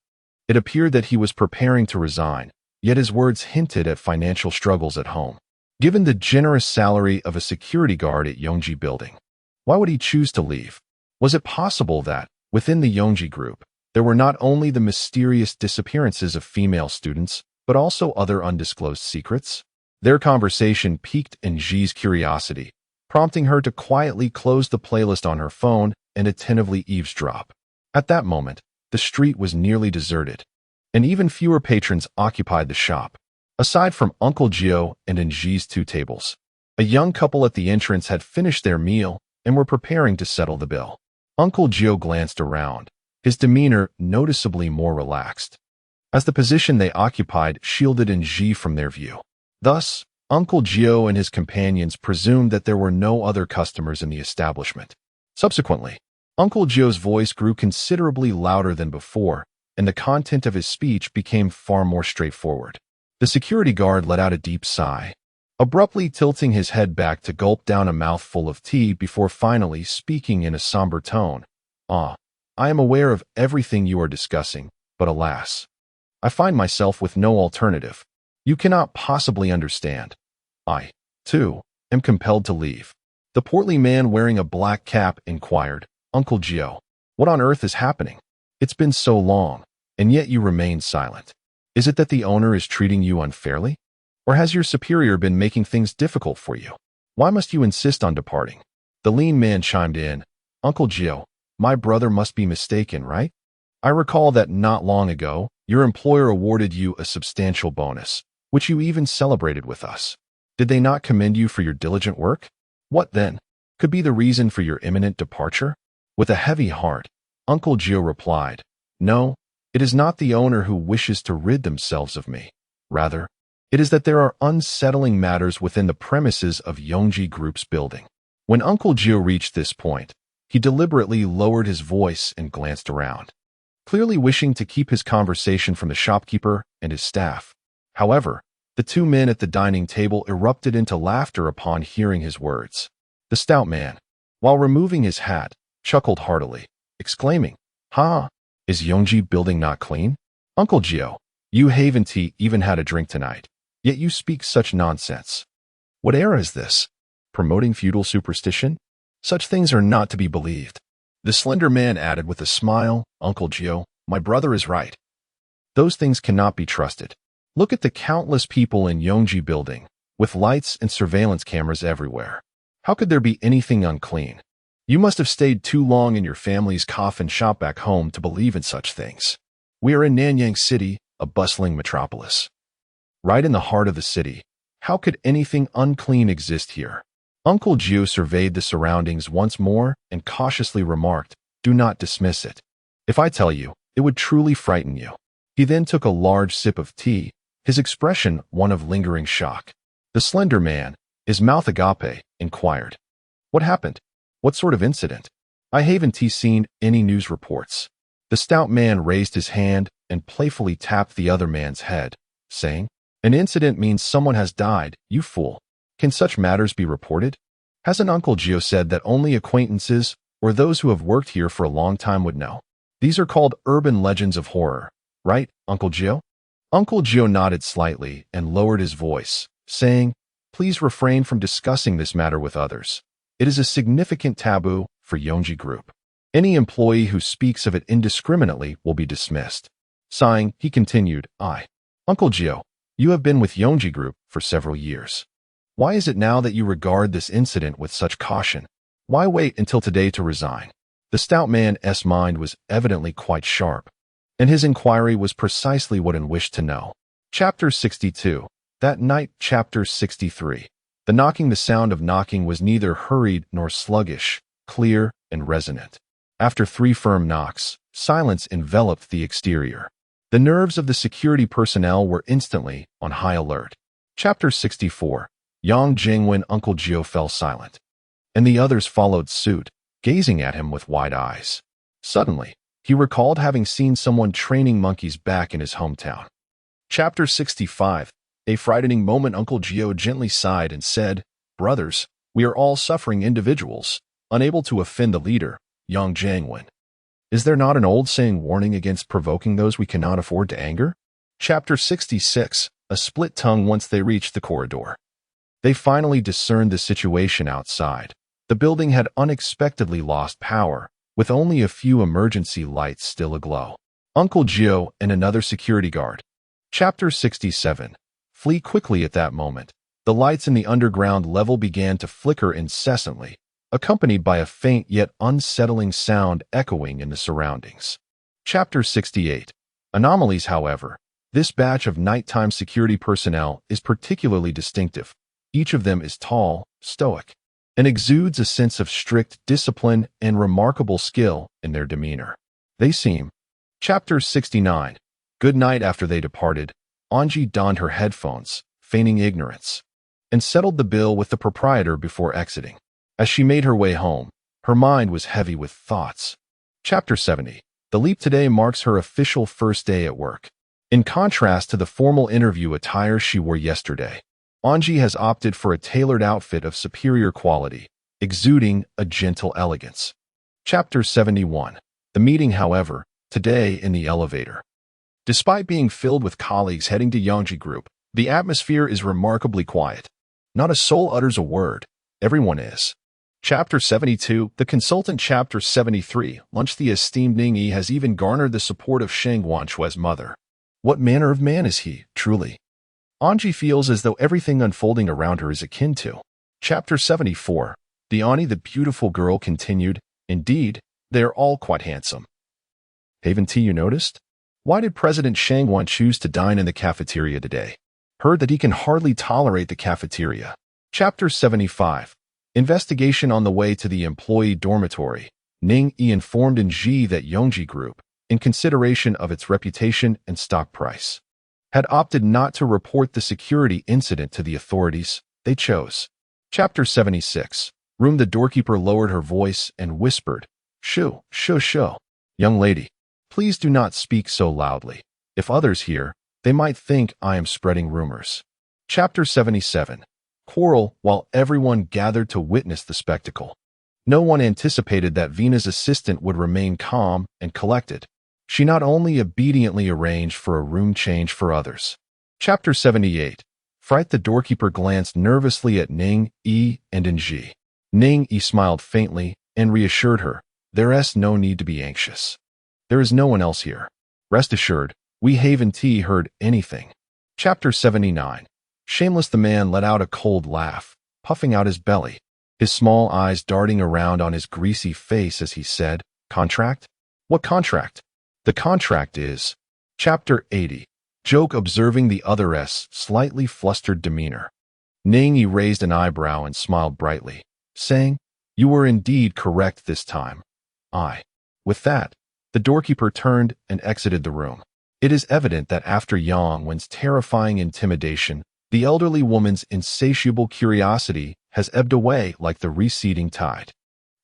It appeared that he was preparing to resign, yet his words hinted at financial struggles at home. Given the generous salary of a security guard at Yongji Building, why would he choose to leave? Was it possible that, within the Yongji group, there were not only the mysterious disappearances of female students, but also other undisclosed secrets? Their conversation piqued Ji's curiosity, prompting her to quietly close the playlist on her phone and attentively eavesdrop. At that moment, the street was nearly deserted, and even fewer patrons occupied the shop. Aside from Uncle Gio and Ji's two tables, a young couple at the entrance had finished their meal and were preparing to settle the bill. Uncle Gio glanced around, his demeanor noticeably more relaxed, as the position they occupied shielded Ji from their view. Thus, Uncle Gio and his companions presumed that there were no other customers in the establishment. Subsequently, Uncle Gio's voice grew considerably louder than before, and the content of his speech became far more straightforward. The security guard let out a deep sigh, abruptly tilting his head back to gulp down a mouthful of tea before finally speaking in a somber tone. "I am aware of everything you are discussing, but alas, I find myself with no alternative. You cannot possibly understand. I, too, am compelled to leave." The portly man wearing a black cap inquired, "Uncle Gio, what on earth is happening? It's been so long, and yet you remain silent. Is it that the owner is treating you unfairly? Or has your superior been making things difficult for you? Why must you insist on departing?" The lean man chimed in, "Uncle Gio, my brother must be mistaken, right? I recall that not long ago, your employer awarded you a substantial bonus, which you even celebrated with us. Did they not commend you for your diligent work? What, then, could be the reason for your imminent departure?" With a heavy heart, Uncle Gio replied, "No, it is not the owner who wishes to rid themselves of me. Rather, it is that there are unsettling matters within the premises of Yongji Group's building." When Uncle Gio reached this point, he deliberately lowered his voice and glanced around, clearly wishing to keep his conversation from the shopkeeper and his staff. However, the two men at the dining table erupted into laughter upon hearing his words. The stout man, while removing his hat, chuckled heartily, exclaiming, "Ha! Is Yongji Building not clean? Uncle Gio, you Haven't even had a drink tonight, yet you speak such nonsense. What era is this? Promoting feudal superstition? Such things are not to be believed." The slender man added with a smile, "Uncle Gio, my brother is right. Those things cannot be trusted. Look at the countless people in Yongji Building, with lights and surveillance cameras everywhere. How could there be anything unclean? You must have stayed too long in your family's coffin shop back home to believe in such things. We are in Nanyang City, a bustling metropolis. Right in the heart of the city. How could anything unclean exist here?" Uncle Gio surveyed the surroundings once more and cautiously remarked, "Do not dismiss it. If I tell you, it would truly frighten you." He then took a large sip of tea, his expression one of lingering shock. The slender man, his mouth agape, inquired, "What happened? What sort of incident? I haven't seen any news reports. The stout man raised his hand and playfully tapped the other man's head, saying, An incident means someone has died, you fool. Can such matters be reported? Hasn't Uncle Gio said that only acquaintances or those who have worked here for a long time would know? These are called urban legends of horror, right, Uncle Gio? Uncle Gio nodded slightly and lowered his voice, saying, Please refrain from discussing this matter with others. It is a significant taboo for Yonji Group. Any employee who speaks of it indiscriminately will be dismissed. Sighing, he continued, Uncle Gio, you have been with Yonji Group for several years. Why is it now that you regard this incident with such caution? Why wait until today to resign? The stout man's mind was evidently quite sharp, and his inquiry was precisely what he wished to know. Chapter 62. That night, Chapter 63. The sound of knocking was neither hurried nor sluggish, clear and resonant. After 3 firm knocks, silence enveloped the exterior. The nerves of the security personnel were instantly on high alert. Chapter 64. Yang Jingwen Uncle Gio fell silent, and the others followed suit, gazing at him with wide eyes. Suddenly, he recalled having seen someone training monkeys back in his hometown. Chapter 65. A frightening moment. Uncle Gio gently sighed and said, Brothers, we are all suffering individuals, unable to offend the leader, Yang Jingwen. Is there not an old saying warning against provoking those we cannot afford to anger? Chapter 66. A split tongue. Once they reached the corridor, they finally discerned the situation outside. The building had unexpectedly lost power, with only a few emergency lights still aglow. Uncle Gio and another security guard. Chapter 67. Flee quickly. At that moment, the lights in the underground level began to flicker incessantly, accompanied by a faint yet unsettling sound echoing in the surroundings. Chapter 68. Anomalies. However, this batch of nighttime security personnel is particularly distinctive. Each of them is tall, stoic, and exudes a sense of strict discipline and remarkable skill in their demeanor. They seem. Chapter 69. Good night. After they departed, Anji donned her headphones, feigning ignorance, and settled the bill with the proprietor before exiting. As she made her way home, her mind was heavy with thoughts. Chapter 70. The leap today marks her official first day at work. In contrast to the formal interview attire she wore yesterday, Anji has opted for a tailored outfit of superior quality, exuding a gentle elegance. Chapter 71. The meeting, however, today in the elevator. Despite being filled with colleagues heading to Yonji Group, the atmosphere is remarkably quiet. Not a soul utters a word. Everyone is. Chapter 72. The consultant. Chapter 73. Lunch. The esteemed Ning Yi has even garnered the support of Sheng Guanshue's mother. What manner of man is he, truly? Anji feels as though everything unfolding around her is akin to. Chapter 74. The Ani, the beautiful girl, continued. Indeed, they are all quite handsome. Haven't you noticed? Why did President Shangwan choose to dine in the cafeteria today? Heard that he can hardly tolerate the cafeteria. Chapter 75. Investigation. On the way to the employee dormitory, Ning Yi informed Nji that Yonji Group, in consideration of its reputation and stock price, had opted not to report the security incident to the authorities. They chose. Chapter 76. Room. The doorkeeper lowered her voice and whispered, Shoo. Young lady, please do not speak so loudly. If others hear, they might think I am spreading rumors. Chapter 77. Quarrel. While everyone gathered to witness the spectacle, no one anticipated that Vina's assistant would remain calm and collected. She not only obediently arranged for a room change for others. Chapter 78. Fright. The doorkeeper glanced nervously at Ning Yi and Nji. Ning Yi smiled faintly and reassured her, There's no need to be anxious. There is no one else here. Rest assured, we haven't heard anything. Chapter 79. Shameless. The man let out a cold laugh, puffing out his belly, his small eyes darting around on his greasy face as he said, Contract? What contract? The contract is. Chapter 80. Joke. Observing the other's slightly flustered demeanor, Ning Yi raised an eyebrow and smiled brightly, saying, You were indeed correct this time. With that, the doorkeeper turned and exited the room. It is evident that after Yang Wen's terrifying intimidation, the elderly woman's insatiable curiosity has ebbed away like the receding tide.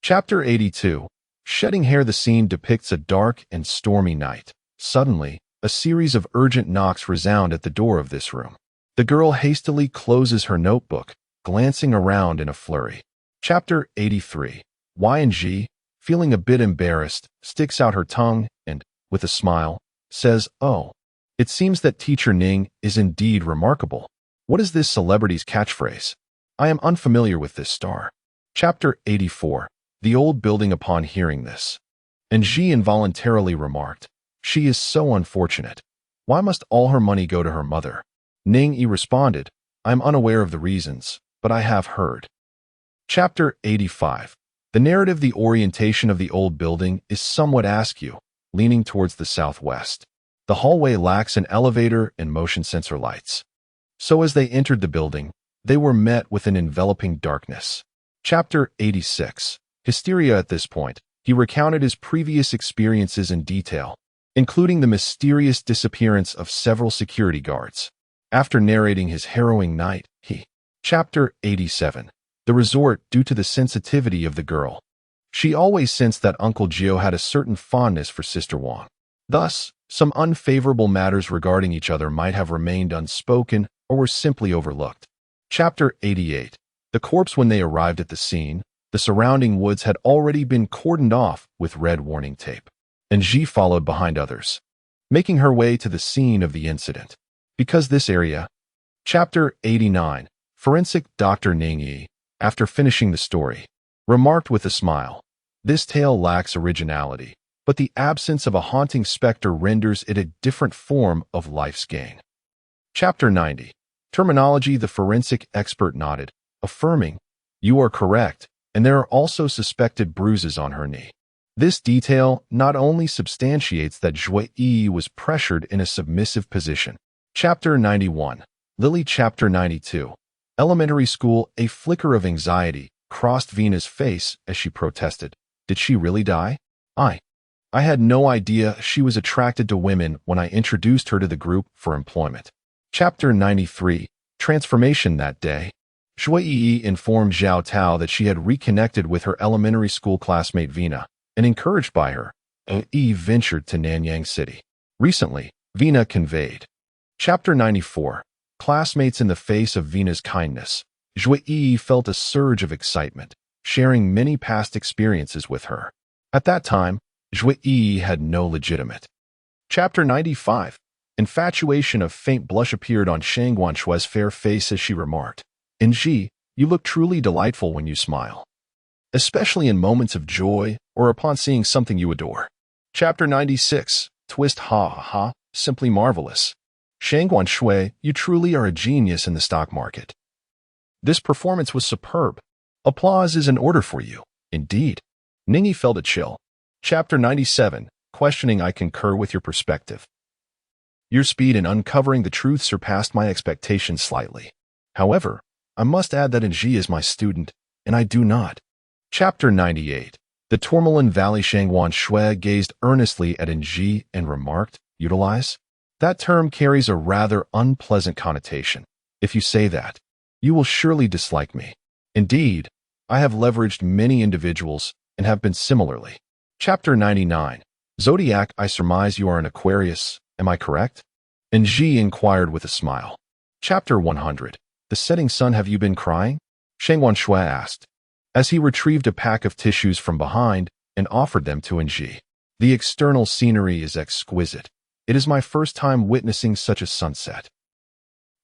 Chapter 82. Shedding hair. The scene depicts a dark and stormy night. Suddenly, a series of urgent knocks resound at the door of this room. The girl hastily closes her notebook, glancing around in a flurry. Chapter 83. Y&G, feeling a bit embarrassed, sticks out her tongue and, with a smile, says, "Oh, it seems that Teacher Ning is indeed remarkable. What is this celebrity's catchphrase? I am unfamiliar with this star." Chapter 84. The old building. Upon hearing this, Y&G involuntarily remarked, "She is so unfortunate. Why must all her money go to her mother?" Ning-yi responded, "I am unaware of the reasons, but I have heard." Chapter 85. The narrative. The orientation of the old building is somewhat askew, leaning towards the southwest. The hallway lacks an elevator and motion sensor lights. So as they entered the building, they were met with an enveloping darkness. Chapter 86. Hysteria. At this point, he recounted his previous experiences in detail, including the mysterious disappearance of several security guards. After narrating his harrowing night, he... Chapter 87. The resort. Due to the sensitivity of the girl, she always sensed that Uncle Gio had a certain fondness for Sister Wang. Thus, some unfavorable matters regarding each other might have remained unspoken or were simply overlooked. Chapter 88. The corpse. When they arrived at the scene, the surrounding woods had already been cordoned off with red warning tape. Y&G followed behind others, making her way to the scene of the incident. Because this area... Chapter 89. Forensic. Dr. Ning-yi, after finishing the story, remarked with a smile, "This tale lacks originality, but the absence of a haunting specter renders it a different form of life's gain." Chapter 90. Terminology. The forensic expert nodded, affirming, "You are correct, and there are also suspected bruises on her knee." This detail not only substantiates that Zhui was pressured in a submissive position. Chapter 91. Lily. Chapter 92. Elementary school. A flicker of anxiety crossed Vina's face as she protested. "Did she really die? I had no idea she was attracted to women when I introduced her to the group for employment." Chapter 93. Transformation. That day, Zhui informed Zhao Tao that she had reconnected with her elementary school classmate Vina, and encouraged by her, Zhui ventured to Nanyang City. Recently, Vina conveyed. Chapter 94. Classmates. In the face of Vina's kindness, Zhui felt a surge of excitement, sharing many past experiences with her. At that time, Zhui had no legitimate. Chapter 95. Infatuation. A faint blush appeared on Shang Guanshue's fair face as she remarked, "Y&G, you look truly delightful when you smile, especially in moments of joy or upon seeing something you adore." Chapter 96. Twist. Ha ha ha, simply marvelous. Shang Guanshui, you truly are a genius in the stock market. This performance was superb. Applause is in order for you. Indeed. Ning-yi felt a chill. Chapter 97. Questioning. I concur with your perspective. Your speed in uncovering the truth surpassed my expectations slightly. However, I must add that Y&G is my student, and I do not. Chapter 98. The Tourmaline Valley. Shang Guanshui gazed earnestly at Y&G and remarked, "Utilize? That term carries a rather unpleasant connotation. If you say that, you will surely dislike me. Indeed, I have leveraged many individuals and have been similarly." Chapter 99. Zodiac. I surmise you are an Aquarius, am I correct? Y&G inquired with a smile. Chapter 100. The setting sun. Have you been crying? Shang Guanshui asked, as he retrieved a pack of tissues from behind and offered them to Y&G. The external scenery is exquisite. It is my first time witnessing such a sunset.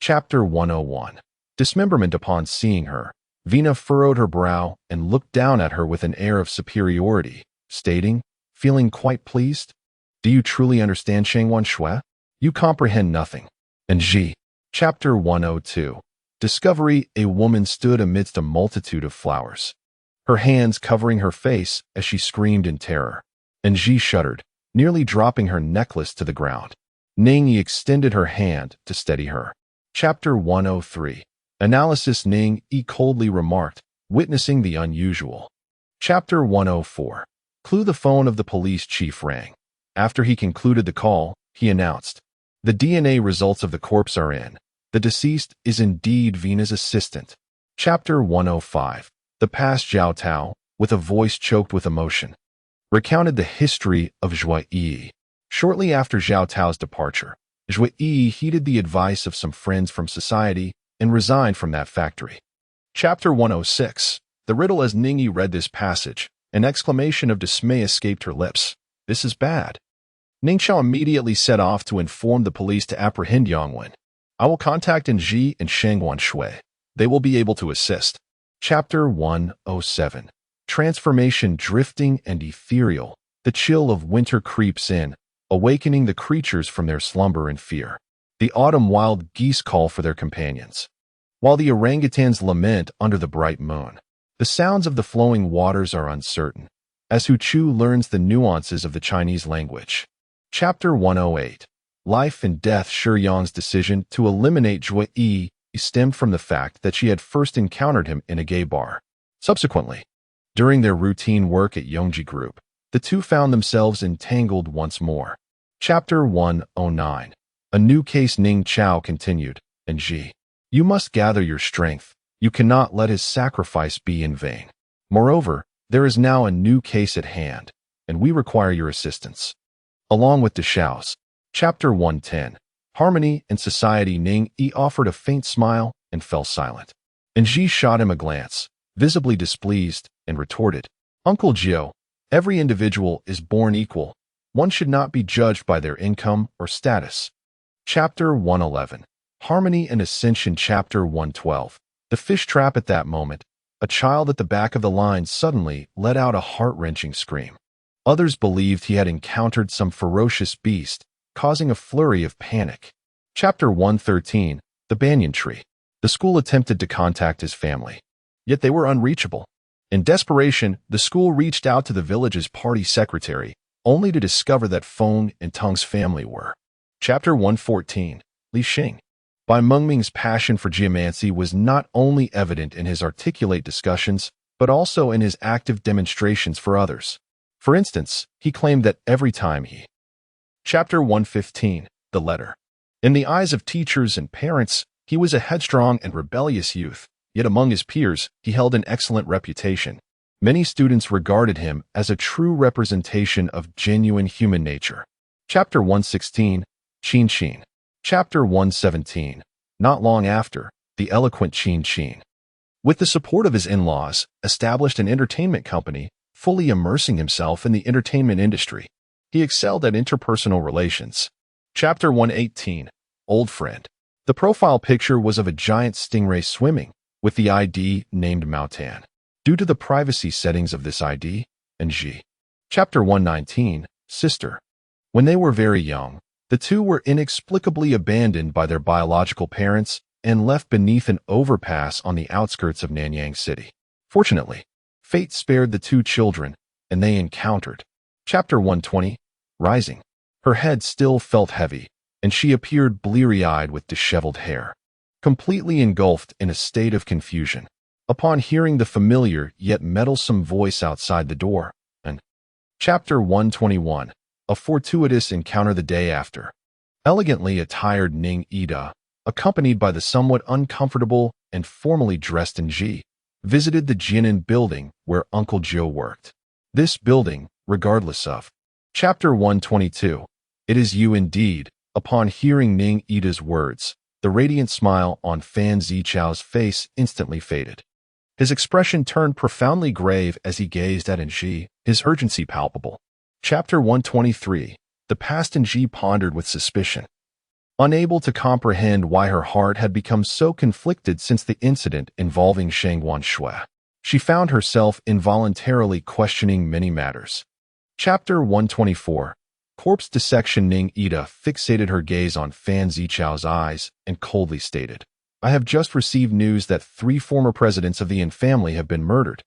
Chapter 101. Dismemberment. Upon seeing her, Vina furrowed her brow and looked down at her with an air of superiority, stating, feeling quite pleased, "Do you truly understand Shang Guanshui? You comprehend nothing." Y&G. Chapter 102. Discovery. A woman stood amidst a multitude of flowers, her hands covering her face as she screamed in terror. Y&G shuddered, nearly dropping her necklace to the ground. Ning-yi extended her hand to steady her. Chapter 103. Analysis. Ning-yi coldly remarked, witnessing the unusual. Chapter 104. Clue. The phone of the police chief rang. After he concluded the call, he announced, "The DNA results of the corpse are in. The deceased is indeed Vina's assistant." Chapter 105. The past. Zhao Tao, with a voice choked with emotion, recounted the history of Zhuai Yi. Shortly after Zhao Tao's departure, Zhuai Yi heeded the advice of some friends from society and resigned from that factory. Chapter 106. The riddle. As Ningyi read this passage, an exclamation of dismay escaped her lips. This is bad. Ningxiao immediately set off to inform the police to apprehend Yang Wen. I will contact Ji and Shangguan Shui. They will be able to assist. Chapter 107. Transformation. Drifting and ethereal, the chill of winter creeps in, awakening the creatures from their slumber and fear. The autumn wild geese call for their companions, while the orangutans lament under the bright moon. The sounds of the flowing waters are uncertain, as Hu Chu learns the nuances of the Chinese language. Chapter 108. Life and death. Shi Yang's decision to eliminate Zhuai Yi stemmed from the fact that she had first encountered him in a gay bar. Subsequently, during their routine work at Yongji Group, the two found themselves entangled once more. Chapter 109. A new case. Ning Chao continued, and Ji, you must gather your strength. You cannot let his sacrifice be in vain. Moreover, there is now a new case at hand, and we require your assistance. Along with the Shaos. Chapter 110. Harmony and society. Ning Yi offered a faint smile and fell silent. And Ji shot him a glance, visibly displeased, and retorted, Uncle Jiao, every individual is born equal. One should not be judged by their income or status. Chapter 111. Harmony and ascension. Chapter 112. The fish trap. At that moment, a child at the back of the line suddenly let out a heart-wrenching scream. Others believed he had encountered some ferocious beast, causing a flurry of panic. Chapter 113. The banyan tree. The school attempted to contact his family, yet they were unreachable. In desperation, the school reached out to the village's party secretary, only to discover that Feng and Teng's family were. Chapter 114. Li Xing. Bai Mengming's passion for geomancy was not only evident in his articulate discussions, but also in his active demonstrations for others. For instance, he claimed that every time he... Chapter 115. The letter. In the eyes of teachers and parents, he was a headstrong and rebellious youth, yet among his peers, he held an excellent reputation. Many students regarded him as a true representation of genuine human nature. Chapter 116. Qin Qin. Chapter 117. Not long after, the eloquent Qin Qin, with the support of his in-laws, established an entertainment company, fully immersing himself in the entertainment industry. He excelled at interpersonal relations. Chapter 118. Old Friend. The profile picture was of a giant stingray swimming, with the ID named Mautan, due to the privacy settings of this ID, and Ji. Chapter 119. Sister. When they were very young, the two were inexplicably abandoned by their biological parents and left beneath an overpass on the outskirts of Nanyang City. Fortunately, fate spared the two children, and they encountered. Chapter 120. Rising. Her head still felt heavy, and she appeared bleary-eyed with disheveled hair, completely engulfed in a state of confusion. Upon hearing the familiar yet meddlesome voice outside the door, and Chapter 121. A fortuitous encounter. The day after, elegantly attired Ning Ida, accompanied by the somewhat uncomfortable and formally dressed Ji, visited the Jinan building where Uncle Jiao worked. This building, regardless of. Chapter 122. It is you indeed. Upon hearing Ning Ida's words, the radiant smile on Fan Zichao's face instantly faded. His expression turned profoundly grave as he gazed at Ji, his urgency palpable. Chapter 123. The past. Ji pondered with suspicion, unable to comprehend why her heart had become so conflicted since the incident involving Shangguan Shui. She found herself involuntarily questioning many matters. Chapter 124. Corpse dissection. Ning Ida fixated her gaze on Fan Zichao's eyes and coldly stated, I have just received news that 3 former presidents of the Yin family have been murdered.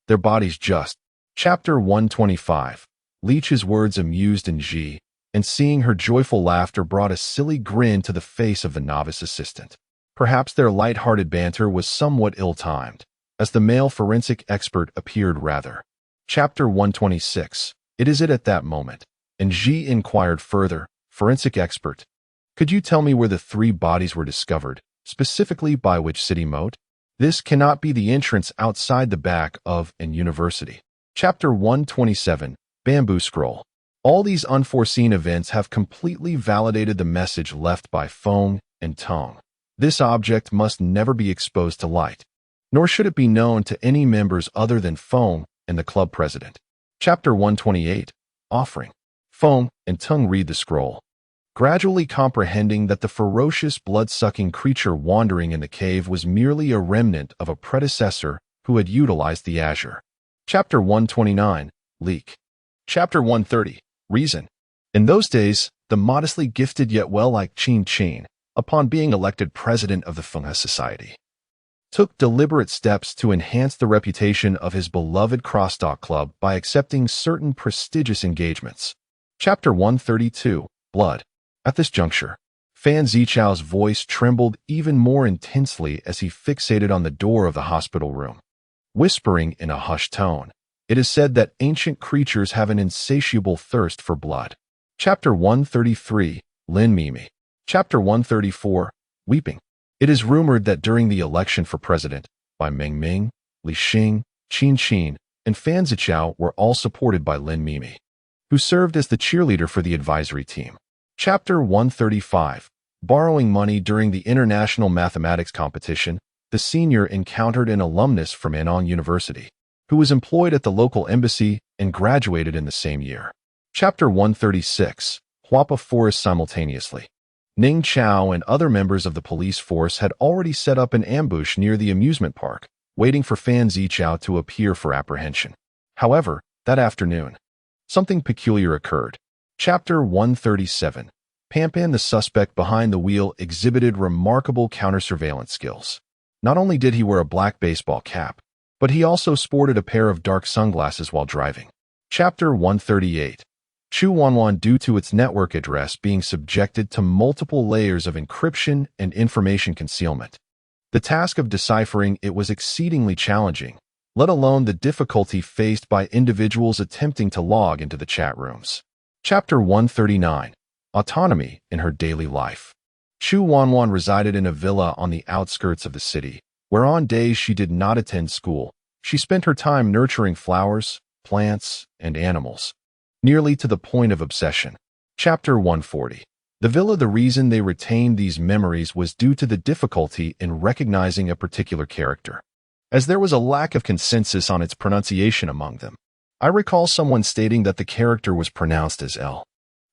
Their bodies just. Chapter 125. Leech's words amused Ji, and seeing her joyful laughter brought a silly grin to the face of the novice assistant. Perhaps their light-hearted banter was somewhat ill-timed, as the male forensic expert appeared rather. Chapter 126. It is it at that moment, and Ji inquired further, forensic expert, could you tell me where the 3 bodies were discovered, specifically by which city moat? This cannot be the entrance outside the back of an university. Chapter 127, Bamboo Scroll. All these unforeseen events have completely validated the message left by Feng and Tong. This object must never be exposed to light, nor should it be known to any members other than Feng and the club president. Chapter 128, Offering. Feng and Tong read the scroll, gradually comprehending that the ferocious blood-sucking creature wandering in the cave was merely a remnant of a predecessor who had utilized the azure. Chapter 129, Leak. Chapter 130, Reason. In those days, the modestly gifted yet well-liked Qin Qin, upon being elected president of the Feng Shui Society, took deliberate steps to enhance the reputation of his beloved crosstalk club by accepting certain prestigious engagements. Chapter 132, Blood. At this juncture, Fan Zichao's voice trembled even more intensely as he fixated on the door of the hospital room, whispering in a hushed tone, "It is said that ancient creatures have an insatiable thirst for blood." Chapter 133, Lin Mimi. Chapter 134, Weeping. It is rumored that during the election for president, by Meng Ming, Li Xing, Qin Qin, and Fan Zichao were all supported by Lin Mimi, who served as the cheerleader for the advisory team. Chapter 135, Borrowing money during the international mathematics competition, the senior encountered an alumnus from Anong University, who was employed at the local embassy and graduated in the same year. Chapter 136, Huapa Forest. Simultaneously, Ning Chao and other members of the police force had already set up an ambush near the amusement park, waiting for Fan Zichao to appear for apprehension. However, that afternoon, something peculiar occurred. Chapter 137, Pampan. The suspect behind the wheel exhibited remarkable counter-surveillance skills. Not only did he wear a black baseball cap, but he also sported a pair of dark sunglasses while driving. Chapter 138, Chu Wanwan. Due to its network address being subjected to multiple layers of encryption and information concealment, the task of deciphering it was exceedingly challenging, let alone the difficulty faced by individuals attempting to log into the chat rooms. Chapter 139, Autonomy in her daily life. Chu Wanwan resided in a villa on the outskirts of the city, where on days she did not attend school, she spent her time nurturing flowers, plants, and animals, nearly to the point of obsession. Chapter 140. The villa. The reason they retained these memories was due to the difficulty in recognizing a particular character, as there was a lack of consensus on its pronunciation among them. I recall someone stating that the character was pronounced as L.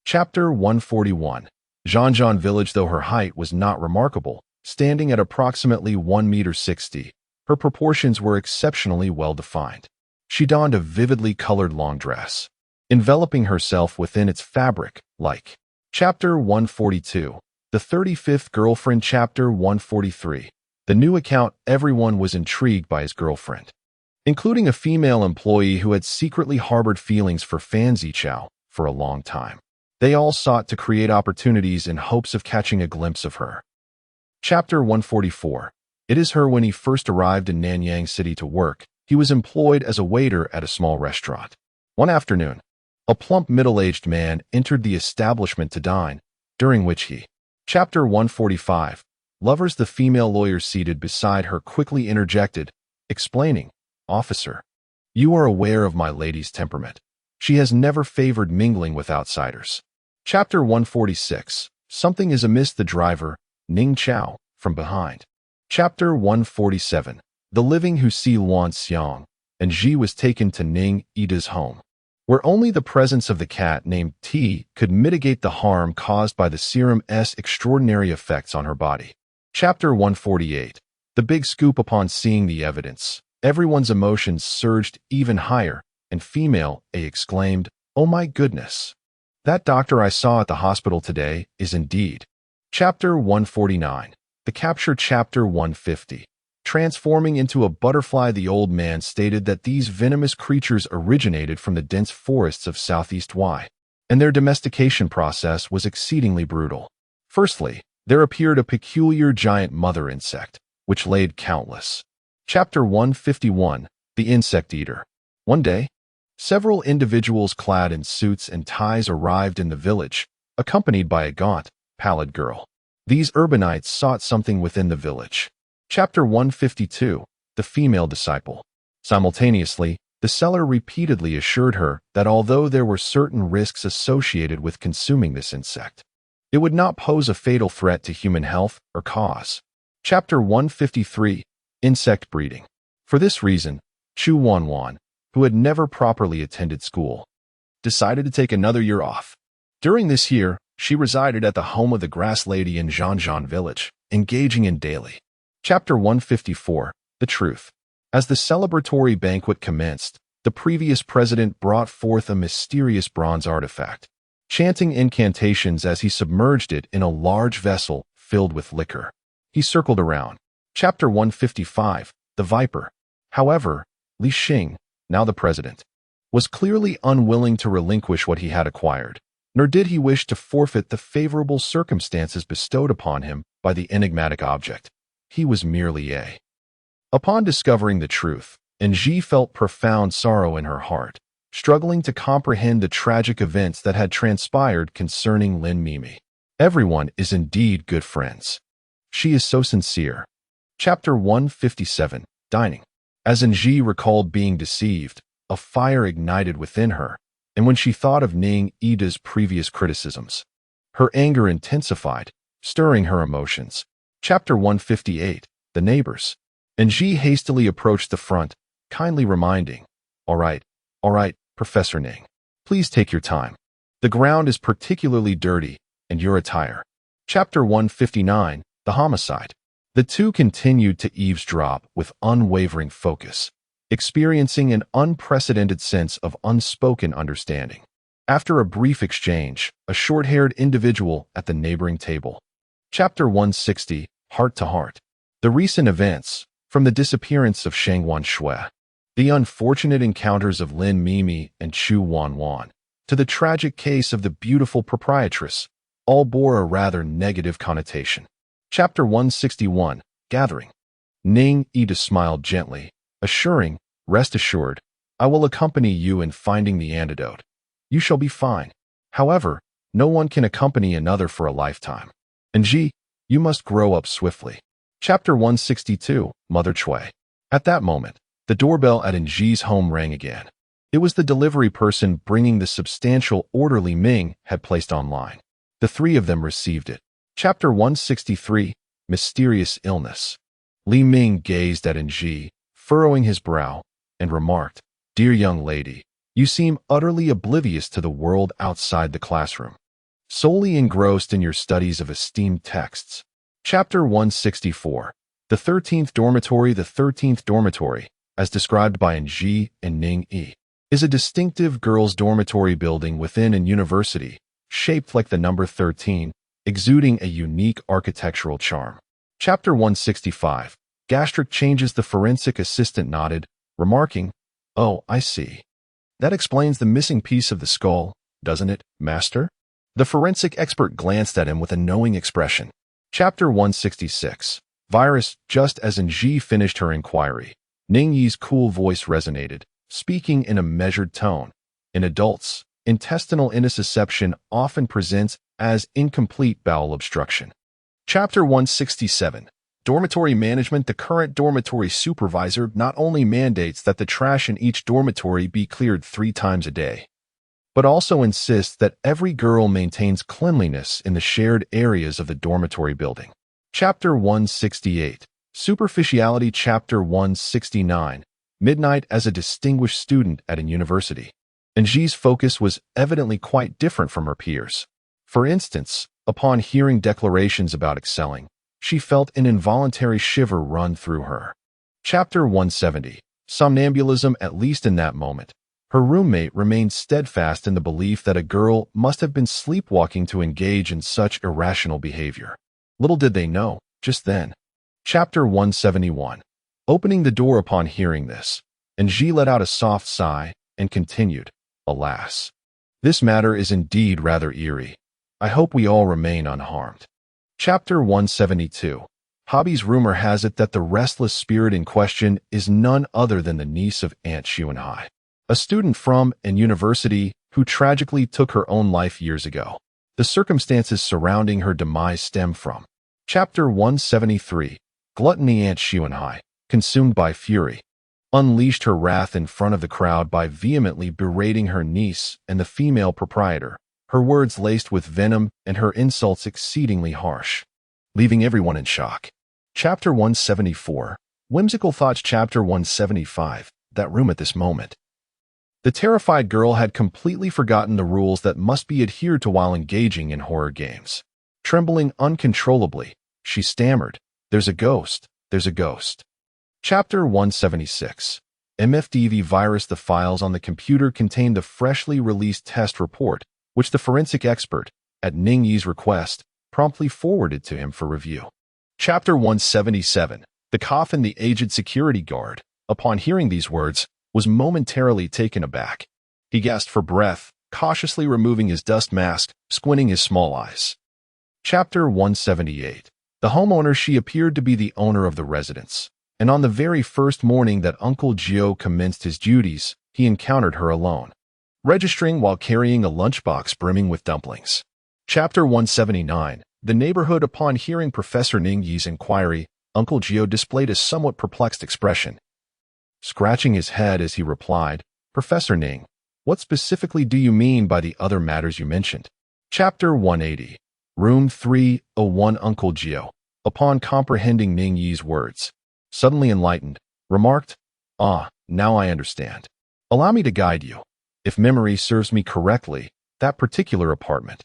Chapter 141. Zhanzhan Village. Though her height was not remarkable, standing at approximately 1.60 meters, her proportions were exceptionally well defined. She donned a vividly colored long dress, enveloping herself within its fabric, like. Chapter 142. The 35th Girlfriend. Chapter 143. The new account. Everyone was intrigued by his girlfriend, including a female employee who had secretly harbored feelings for Fan Zichao for a long time. They all sought to create opportunities in hopes of catching a glimpse of her. Chapter 144. It is her. When he first arrived in Nanyang City to work, he was employed as a waiter at a small restaurant. One afternoon, a plump middle-aged man entered the establishment to dine, during which he. Chapter 145. Lovers. The female lawyer seated beside her quickly interjected, explaining, "Officer, you are aware of my lady's temperament. She has never favored mingling with outsiders." Chapter 146. Something is amiss. The driver, Ning Chao, from behind. Chapter 147. The living. Who Si Luan Xiang and Ji was taken to Ning Ida's home, where only the presence of the cat named T could mitigate the harm caused by the serum's extraordinary effects on her body. Chapter 148. The big scoop. Upon seeing the evidence, everyone's emotions surged even higher, and female A exclaimed, "Oh my goodness! That doctor I saw at the hospital today is indeed." Chapter 149. The capture. Chapter 150. Transforming into a butterfly. The old man stated that these venomous creatures originated from the dense forests of Southeast Y, and their domestication process was exceedingly brutal. Firstly, there appeared a peculiar giant mother insect, which laid countless. Chapter 151. The Insect Eater. One day, several individuals clad in suits and ties arrived in the village, accompanied by a gaunt, pallid girl. These urbanites sought something within the village, Chapter 152. The Female Disciple. Simultaneously, the seller repeatedly assured her that although there were certain risks associated with consuming this insect, it would not pose a fatal threat to human health or cause. Chapter 153. Insect Breeding. For this reason, Chu Wanwan, who had never properly attended school, decided to take another year off. During this year, she resided at the home of the Grass Lady in Zhanzhan village, engaging in daily. Chapter 154. The Truth. As the celebratory banquet commenced, the previous president brought forth a mysterious bronze artifact, chanting incantations as he submerged it in a large vessel filled with liquor. He circled around. Chapter 155. The Viper. However, Li Xing, now the president, was clearly unwilling to relinquish what he had acquired, nor did he wish to forfeit the favorable circumstances bestowed upon him by the enigmatic object. He was merely a. Upon discovering the truth, Ji felt profound sorrow in her heart, struggling to comprehend the tragic events that had transpired concerning Lin Mimi. Everyone is indeed good friends. She is so sincere. Chapter 157. Dining. As Ji recalled being deceived, a fire ignited within her, and when she thought of Ning Yida's previous criticisms, her anger intensified, stirring her emotions. Chapter 158. The Neighbors. Ji hastily approached the front, kindly reminding, all right, Professor Ning. Please take your time. The ground is particularly dirty, and your attire. Chapter 159. The Homicide. The two continued to eavesdrop with unwavering focus, experiencing an unprecedented sense of unspoken understanding. After a brief exchange, a short-haired individual at the neighboring table. Chapter 160. Heart to Heart. The recent events, from the disappearance of FENG Shui, the unfortunate encounters of Lin Mimi and Chu Wanwan, to the tragic case of the beautiful proprietress, all bore a rather negative connotation. Chapter 161. Gathering. Ning Yida smiled gently, assuring, rest assured, I will accompany you in finding the antidote. You shall be fine. However, no one can accompany another for a lifetime. Ji, you must grow up swiftly. Chapter 162. Mother Chui. At that moment, the doorbell at Ji's home rang again. It was the delivery person bringing the substantial order Li Ming had placed online. The three of them received it. Chapter 163. Mysterious Illness. Li Ming gazed at Ji, furrowing his brow, and remarked, Dear young lady, you seem utterly oblivious to the world outside the classroom, solely engrossed in your studies of esteemed texts. Chapter 164. The 13th Dormitory. The 13th dormitory, as described by Ji and Ning Yi, is a distinctive girls' dormitory building within a university, shaped like the number 13, exuding a unique architectural charm. Chapter 165. Gastric Changes. The forensic assistant nodded, remarking, Oh, I see. That explains the missing piece of the skull, doesn't it, master? The forensic expert glanced at him with a knowing expression. Chapter 166. Virus. Just as Ji finished her inquiry, Ning Yi's cool voice resonated, speaking in a measured tone. In adults, intestinal intussusception often presents as incomplete bowel obstruction. Chapter 167. Dormitory Management. The current dormitory supervisor not only mandates that the trash in each dormitory be cleared 3 times a day, but also insists that every girl maintains cleanliness in the shared areas of the dormitory building. Chapter 168. Superficiality. Chapter 169. Midnight. As a distinguished student at a university, Ji's focus was evidently quite different from her peers. For instance, upon hearing declarations about excelling, she felt an involuntary shiver run through her. Chapter 170. Somnambulism. At least in that moment, her roommate remained steadfast in the belief that a girl must have been sleepwalking to engage in such irrational behavior. Little did they know, just then. Chapter 171. Opening the door upon hearing this, Ji let out a soft sigh and continued, Alas, this matter is indeed rather eerie. I hope we all remain unharmed. Chapter 172. Hobbies. Rumor has it that the restless spirit in question is none other than the niece of Aunt Xuanhai, a student from an university who tragically took her own life years ago. The circumstances surrounding her demise stem from. Chapter 173. Gluttony Aunt Shuai, consumed by fury, unleashed her wrath in front of the crowd by vehemently berating her niece and the female proprietor, her words laced with venom and her insults exceedingly harsh, leaving everyone in shock. Chapter 174. Whimsical Thoughts. Chapter 175. That room at this moment. The terrified girl had completely forgotten the rules that must be adhered to while engaging in horror games. Trembling uncontrollably, she stammered, "There's a ghost, there's a ghost." Chapter 176. MFDV virus. The files on the computer contained the freshly released test report, which the forensic expert, at Ning Yi's request, promptly forwarded to him for review. Chapter 177. The coffin. The aged security guard, upon hearing these words, was momentarily taken aback. He gasped for breath, cautiously removing his dust mask, squinting his small eyes. Chapter 178. The homeowner. She appeared to be the owner of the residence, and on the very first morning that Uncle Gio commenced his duties, he encountered her alone, registering while carrying a lunchbox brimming with dumplings. Chapter 179. The neighborhood. Upon hearing Professor Ning Yi's inquiry, Uncle Gio displayed a somewhat perplexed expression, scratching his head as he replied, "Professor Ning, what specifically do you mean by the other matters you mentioned?" Chapter 180. Room 301. Uncle Gio, upon comprehending Ning Yi's words, suddenly enlightened, remarked, "Ah, now I understand. Allow me to guide you. If memory serves me correctly, that particular apartment."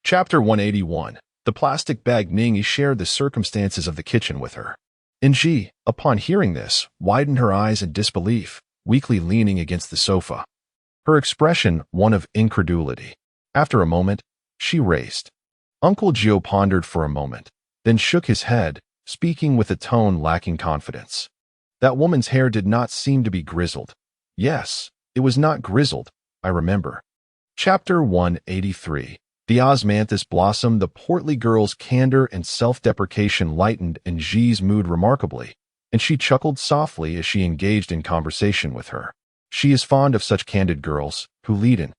Chapter 181. The plastic bag. Ning Yi shared the circumstances of the kitchen with her. Ji, upon hearing this, widened her eyes in disbelief, weakly leaning against the sofa, her expression one of incredulity. After a moment, she raised. Uncle Gio pondered for a moment, then shook his head, speaking with a tone lacking confidence. "That woman's hair did not seem to be grizzled." "Yes, it was not grizzled, I remember." Chapter 183. The osmanthus blossom. The portly girl's candor and self-deprecation lightened Ji's mood remarkably, and she chuckled softly as she engaged in conversation with her. She is fond of such candid girls, who lead in.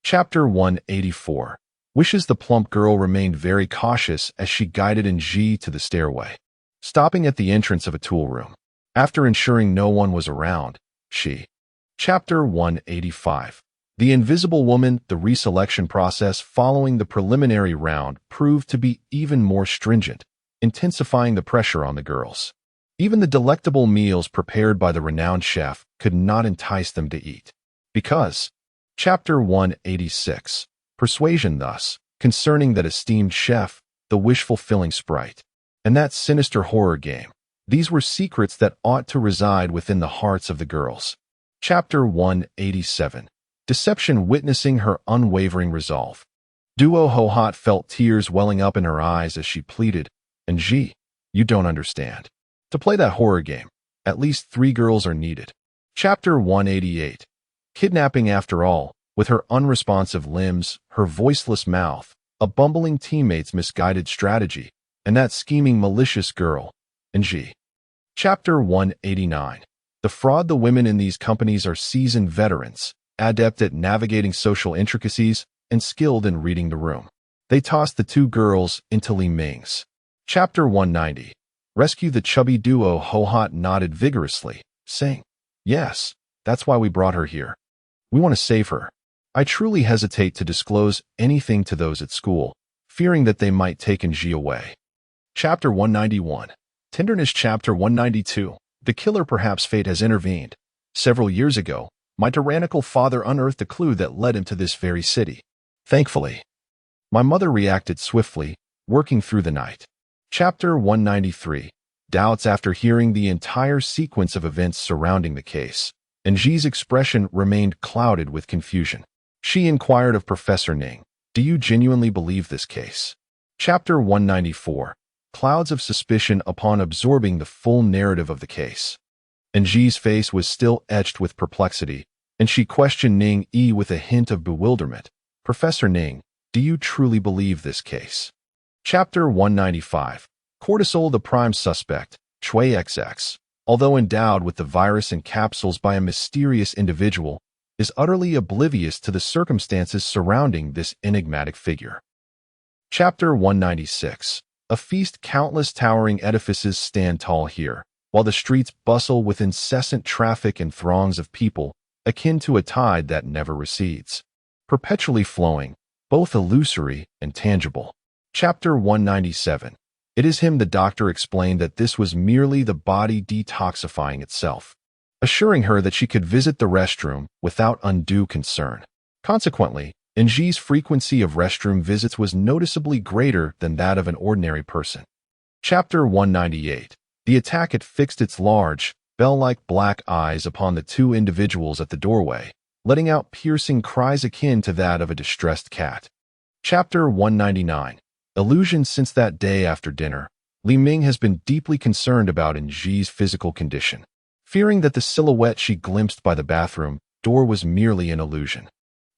Chapter 184. Wishes. The plump girl remained very cautious as she guided Ji to the stairway, stopping at the entrance of a tool room. After ensuring no one was around, she. Chapter 185. The Invisible Woman. The reselection process following the preliminary round proved to be even more stringent, intensifying the pressure on the girls. Even the delectable meals prepared by the renowned chef could not entice them to eat. Because. Chapter 186. Persuasion. Thus, concerning that esteemed chef, the wish-fulfilling sprite, and that sinister horror game, these were secrets that ought to reside within the hearts of the girls. Chapter 187. Deception. Witnessing her unwavering resolve, Duo Hohat felt tears welling up in her eyes as she pleaded, "Ji, you don't understand. To play that horror game, at least 3 girls are needed." Chapter 188. Kidnapping. After all, with her unresponsive limbs, her voiceless mouth, a bumbling teammate's misguided strategy, and that scheming malicious girl, Ji. Chapter 189. The fraud. The women in these companies are seasoned veterans, adept at navigating social intricacies, and skilled in reading the room. They tossed the 2 girls into Li Ming's. Chapter 190. Rescue. The chubby duo Hohat nodded vigorously, saying, "Yes, that's why we brought her here. We want to save her. I truly hesitate to disclose anything to those at school, fearing that they might take Ji away." Chapter 191. Tenderness. Chapter 192. The killer. Perhaps fate has intervened. Several years ago, my tyrannical father unearthed a clue that led him to this very city. Thankfully, my mother reacted swiftly, working through the night. Chapter 193. Doubts. After hearing the entire sequence of events surrounding the case, Ji's expression remained clouded with confusion. She inquired of Professor Ning, "Do you genuinely believe this case?" Chapter 194. Clouds of suspicion. Upon absorbing the full narrative of the case, Ji's face was still etched with perplexity, and she questioned Ning Yi with a hint of bewilderment. "Professor Ning, do you truly believe this case?" Chapter 195. Cortisol. The prime suspect, Shui XX, although endowed with the virus in capsules by a mysterious individual, is utterly oblivious to the circumstances surrounding this enigmatic figure. Chapter 196. A feast countless towering edifices stand tall here, while the streets bustle with incessant traffic and throngs of people, akin to a tide that never recedes, perpetually flowing, both illusory and tangible. Chapter 197. It is him the doctor explained that this was merely the body detoxifying itself, assuring her that she could visit the restroom without undue concern. Consequently, Ng's frequency of restroom visits was noticeably greater than that of an ordinary person. Chapter 198. The attack had fixed its large, bell-like black eyes upon the two individuals at the doorway, letting out piercing cries akin to that of a distressed cat. Chapter 199. Illusions. Since that day after dinner, Li Ming has been deeply concerned about Ng's physical condition, fearing that the silhouette she glimpsed by the bathroom door was merely an illusion.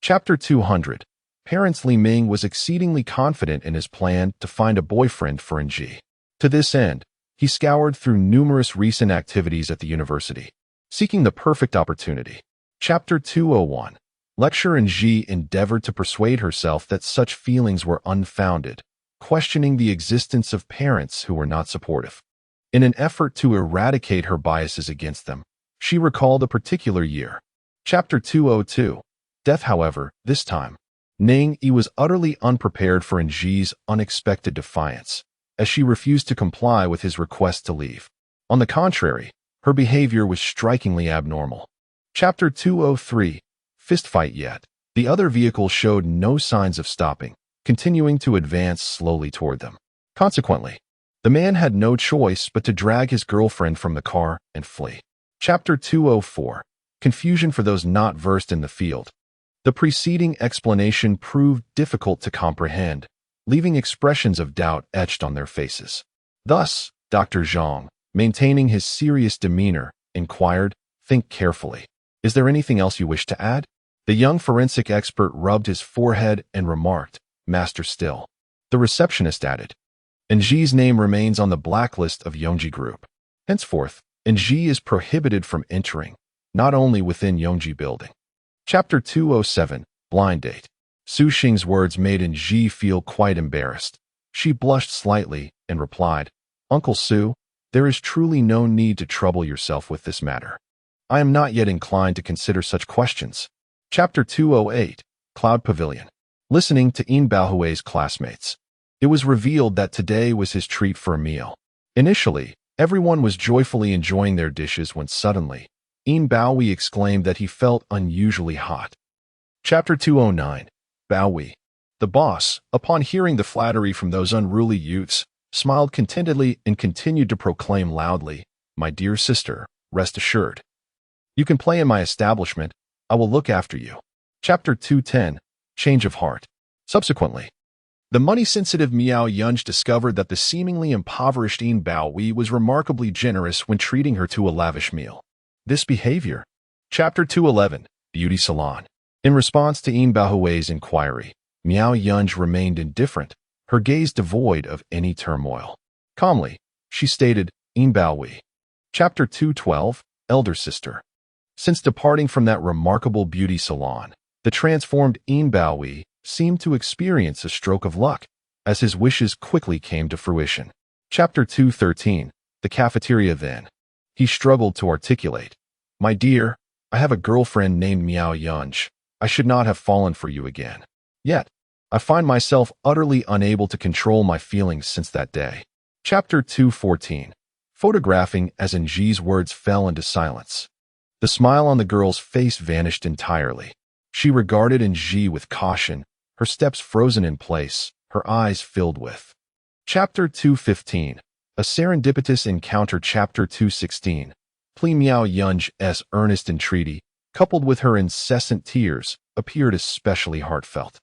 Chapter 200. Parents. Li Ming was exceedingly confident in his plan to find a boyfriend for Ng. To this end, he scoured through numerous recent activities at the university, seeking the perfect opportunity. Chapter 201. Lecturer Ng endeavored to persuade herself that such feelings were unfounded, questioning the existence of parents who were not supportive. In an effort to eradicate her biases against them, she recalled a particular year. Chapter 202. Death. However, this time, Ning Yi was utterly unprepared for Ng's unexpected defiance, as she refused to comply with his request to leave. On the contrary, her behavior was strikingly abnormal. Chapter 203. Fistfight. Yet the other vehicle showed no signs of stopping, continuing to advance slowly toward them. Consequently, the man had no choice but to drag his girlfriend from the car and flee. Chapter 204. Confusion. For those not versed in the field, the preceding explanation proved difficult to comprehend, leaving expressions of doubt etched on their faces. Thus, Dr. Zhang, maintaining his serious demeanor, inquired, "Think carefully. Is there anything else you wish to add?" The young forensic expert rubbed his forehead and remarked, "Master still." The receptionist added, "Ng's name remains on the blacklist of Yongji Group. Henceforth, Ng is prohibited from entering, not only within Yongji building." Chapter 207. Blind date. Su Xing's words made Ng feel quite embarrassed. She blushed slightly and replied, "Uncle Su, there is truly no need to trouble yourself with this matter. I am not yet inclined to consider such questions." Chapter 208. Cloud Pavilion. Listening to Yin Baohui's classmates, it was revealed that today was his treat for a meal. Initially, everyone was joyfully enjoying their dishes when suddenly, Yin Baohui exclaimed that he felt unusually hot. Chapter 209. Baohui. The boss, upon hearing the flattery from those unruly youths, smiled contentedly and continued to proclaim loudly, "My dear sister, rest assured. You can play in my establishment. I will look after you." Chapter 210. Change of heart. Subsequently, the money-sensitive Miao Yunj discovered that the seemingly impoverished Yin Baohui was remarkably generous when treating her to a lavish meal. This behavior. Chapter 211. Beauty Salon. In response to Yin Baohui's inquiry, Miao Yunj remained indifferent, her gaze devoid of any turmoil. Calmly, she stated, "Yin Baohui." Chapter 212. Elder Sister. Since departing from that remarkable beauty salon, the transformed Yin Baohui seemed to experience a stroke of luck, as his wishes quickly came to fruition. Chapter 213. The cafeteria. Then he struggled to articulate, "My dear, I have a girlfriend named Miao Yunj. I should not have fallen for you again. Yet, I find myself utterly unable to control my feelings since that day." Chapter 214. Photographing. As Ng's words fell into silence, the smile on the girl's face vanished entirely. She regarded Ng with caution, her steps frozen in place, her eyes filled with. Chapter 215. A serendipitous encounter. Chapter 216. Plea. Miao Yunj's earnest entreaty, coupled with her incessant tears, appeared especially heartfelt.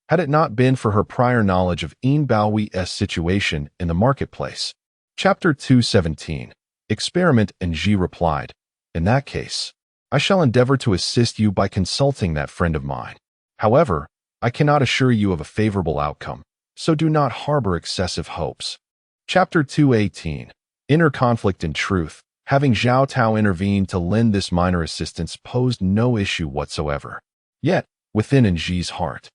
Had it not been for her prior knowledge of Yin Baohui's situation in the marketplace. Chapter 217. Experiment. Ng replied, "In that case, I shall endeavor to assist you by consulting that friend of mine. However, I cannot assure you of a favorable outcome, so do not harbor excessive hopes." Chapter 218. Inner conflict. In truth, having Zhao Tao intervene to lend this minor assistance posed no issue whatsoever. Yet, within Ng's heart,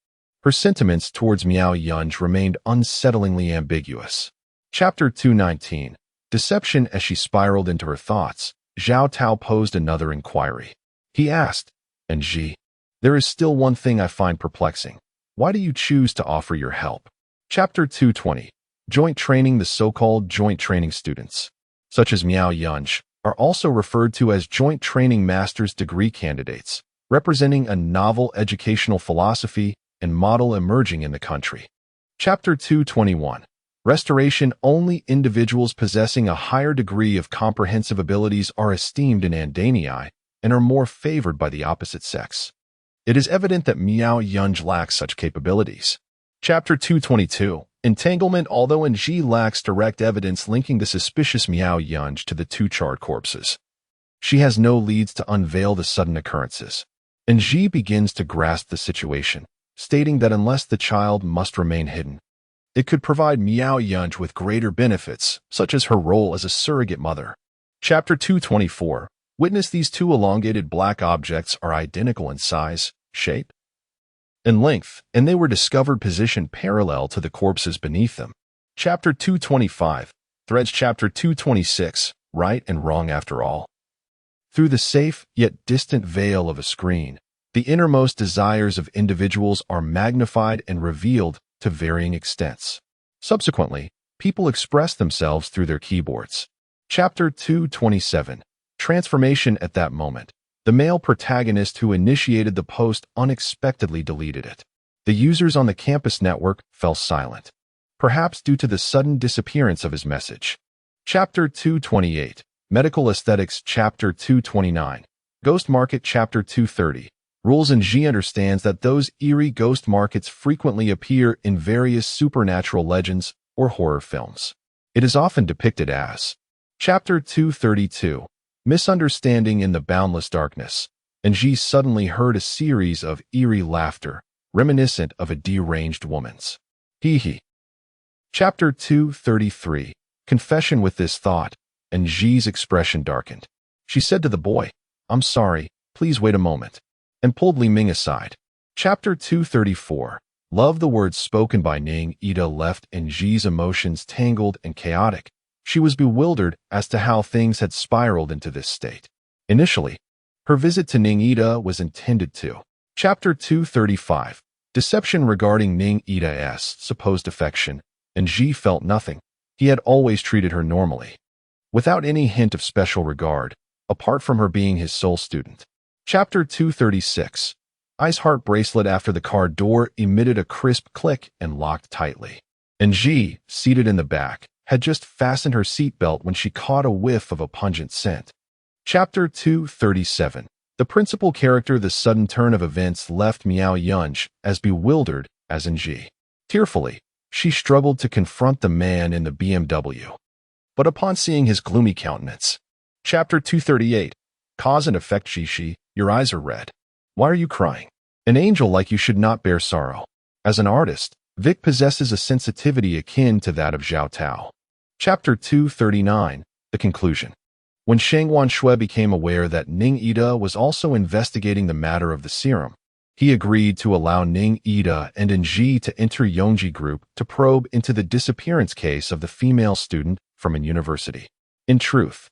her sentiments towards Miao Yunj remained unsettlingly ambiguous. Chapter 219. Deception. As she spiraled into her thoughts, Zhao Tao posed another inquiry. He asked, "And Ji, there is still one thing I find perplexing. Why do you choose to offer your help?" Chapter 220. Joint training. The so-called joint training students, such as Miao Yunj, are also referred to as joint training master's degree candidates, representing a novel educational philosophy and model emerging in the country. Chapter 221. Restoration. Only individuals possessing a higher degree of comprehensive abilities are esteemed in Andanii and are more favored by the opposite sex. It is evident that Miao Yunj lacks such capabilities. Chapter 222. Entanglement. Although Nji lacks direct evidence linking the suspicious Miao Yunj to the two charred corpses, she has no leads to unveil the sudden occurrences. Nji begins to grasp the situation, stating that unless the child must remain hidden, it could provide Miao Yunj with greater benefits, such as her role as a surrogate mother. Chapter 224. Witness. These two elongated black objects are identical in size, shape, and length, and they were discovered positioned parallel to the corpses beneath them. Chapter 225. Threads. Chapter 226. Right and wrong. After all, through the safe yet distant veil of a screen, the innermost desires of individuals are magnified and revealed to varying extents. Subsequently, people express themselves through their keyboards. Chapter 227. Transformation. At that moment, the male protagonist who initiated the post unexpectedly deleted it. The users on the campus network fell silent, perhaps due to the sudden disappearance of his message. Chapter 228. Medical Aesthetics. Chapter 229. Ghost Market. Chapter 230. Rules. Nji understands that those eerie ghost markets frequently appear in various supernatural legends or horror films. It is often depicted as. Chapter 232. Misunderstanding. In the boundless darkness, Nji suddenly heard a series of eerie laughter, reminiscent of a deranged woman's. Hee hee. Chapter 233. Confession. With this thought, Nji's expression darkened. She said to the boy, "I'm sorry, please wait a moment," and pulled Li Ming aside. Chapter 234. Love. The words spoken by Ning Ida left Nji's emotions tangled and chaotic. She was bewildered as to how things had spiraled into this state. Initially, her visit to Ning Ida was intended to. Chapter 235. Deception. Regarding Ning Ida's supposed affection, Nji felt nothing. He had always treated her normally, without any hint of special regard, apart from her being his sole student. Chapter 236. Ice heart bracelet. After the car door emitted a crisp click and locked tightly, Nji, seated in the back, had just fastened her seatbelt when she caught a whiff of a pungent scent. Chapter 237. The principal character. The sudden turn of events left Miao Yunj as bewildered as Nji. Tearfully, she struggled to confront the man in the BMW, but upon seeing his gloomy countenance. Chapter 238. Cause and effect. Shishi, your eyes are red. Why are you crying? An angel like you should not bear sorrow. As an artist, Vic possesses a sensitivity akin to that of Zhao Tao. Chapter 239. The conclusion. When Sheng Wanshui became aware that Ning Ida was also investigating the matter of the serum, he agreed to allow Ning Ida and Nji to enter Yongji Group to probe into the disappearance case of the female student from a university. In truth,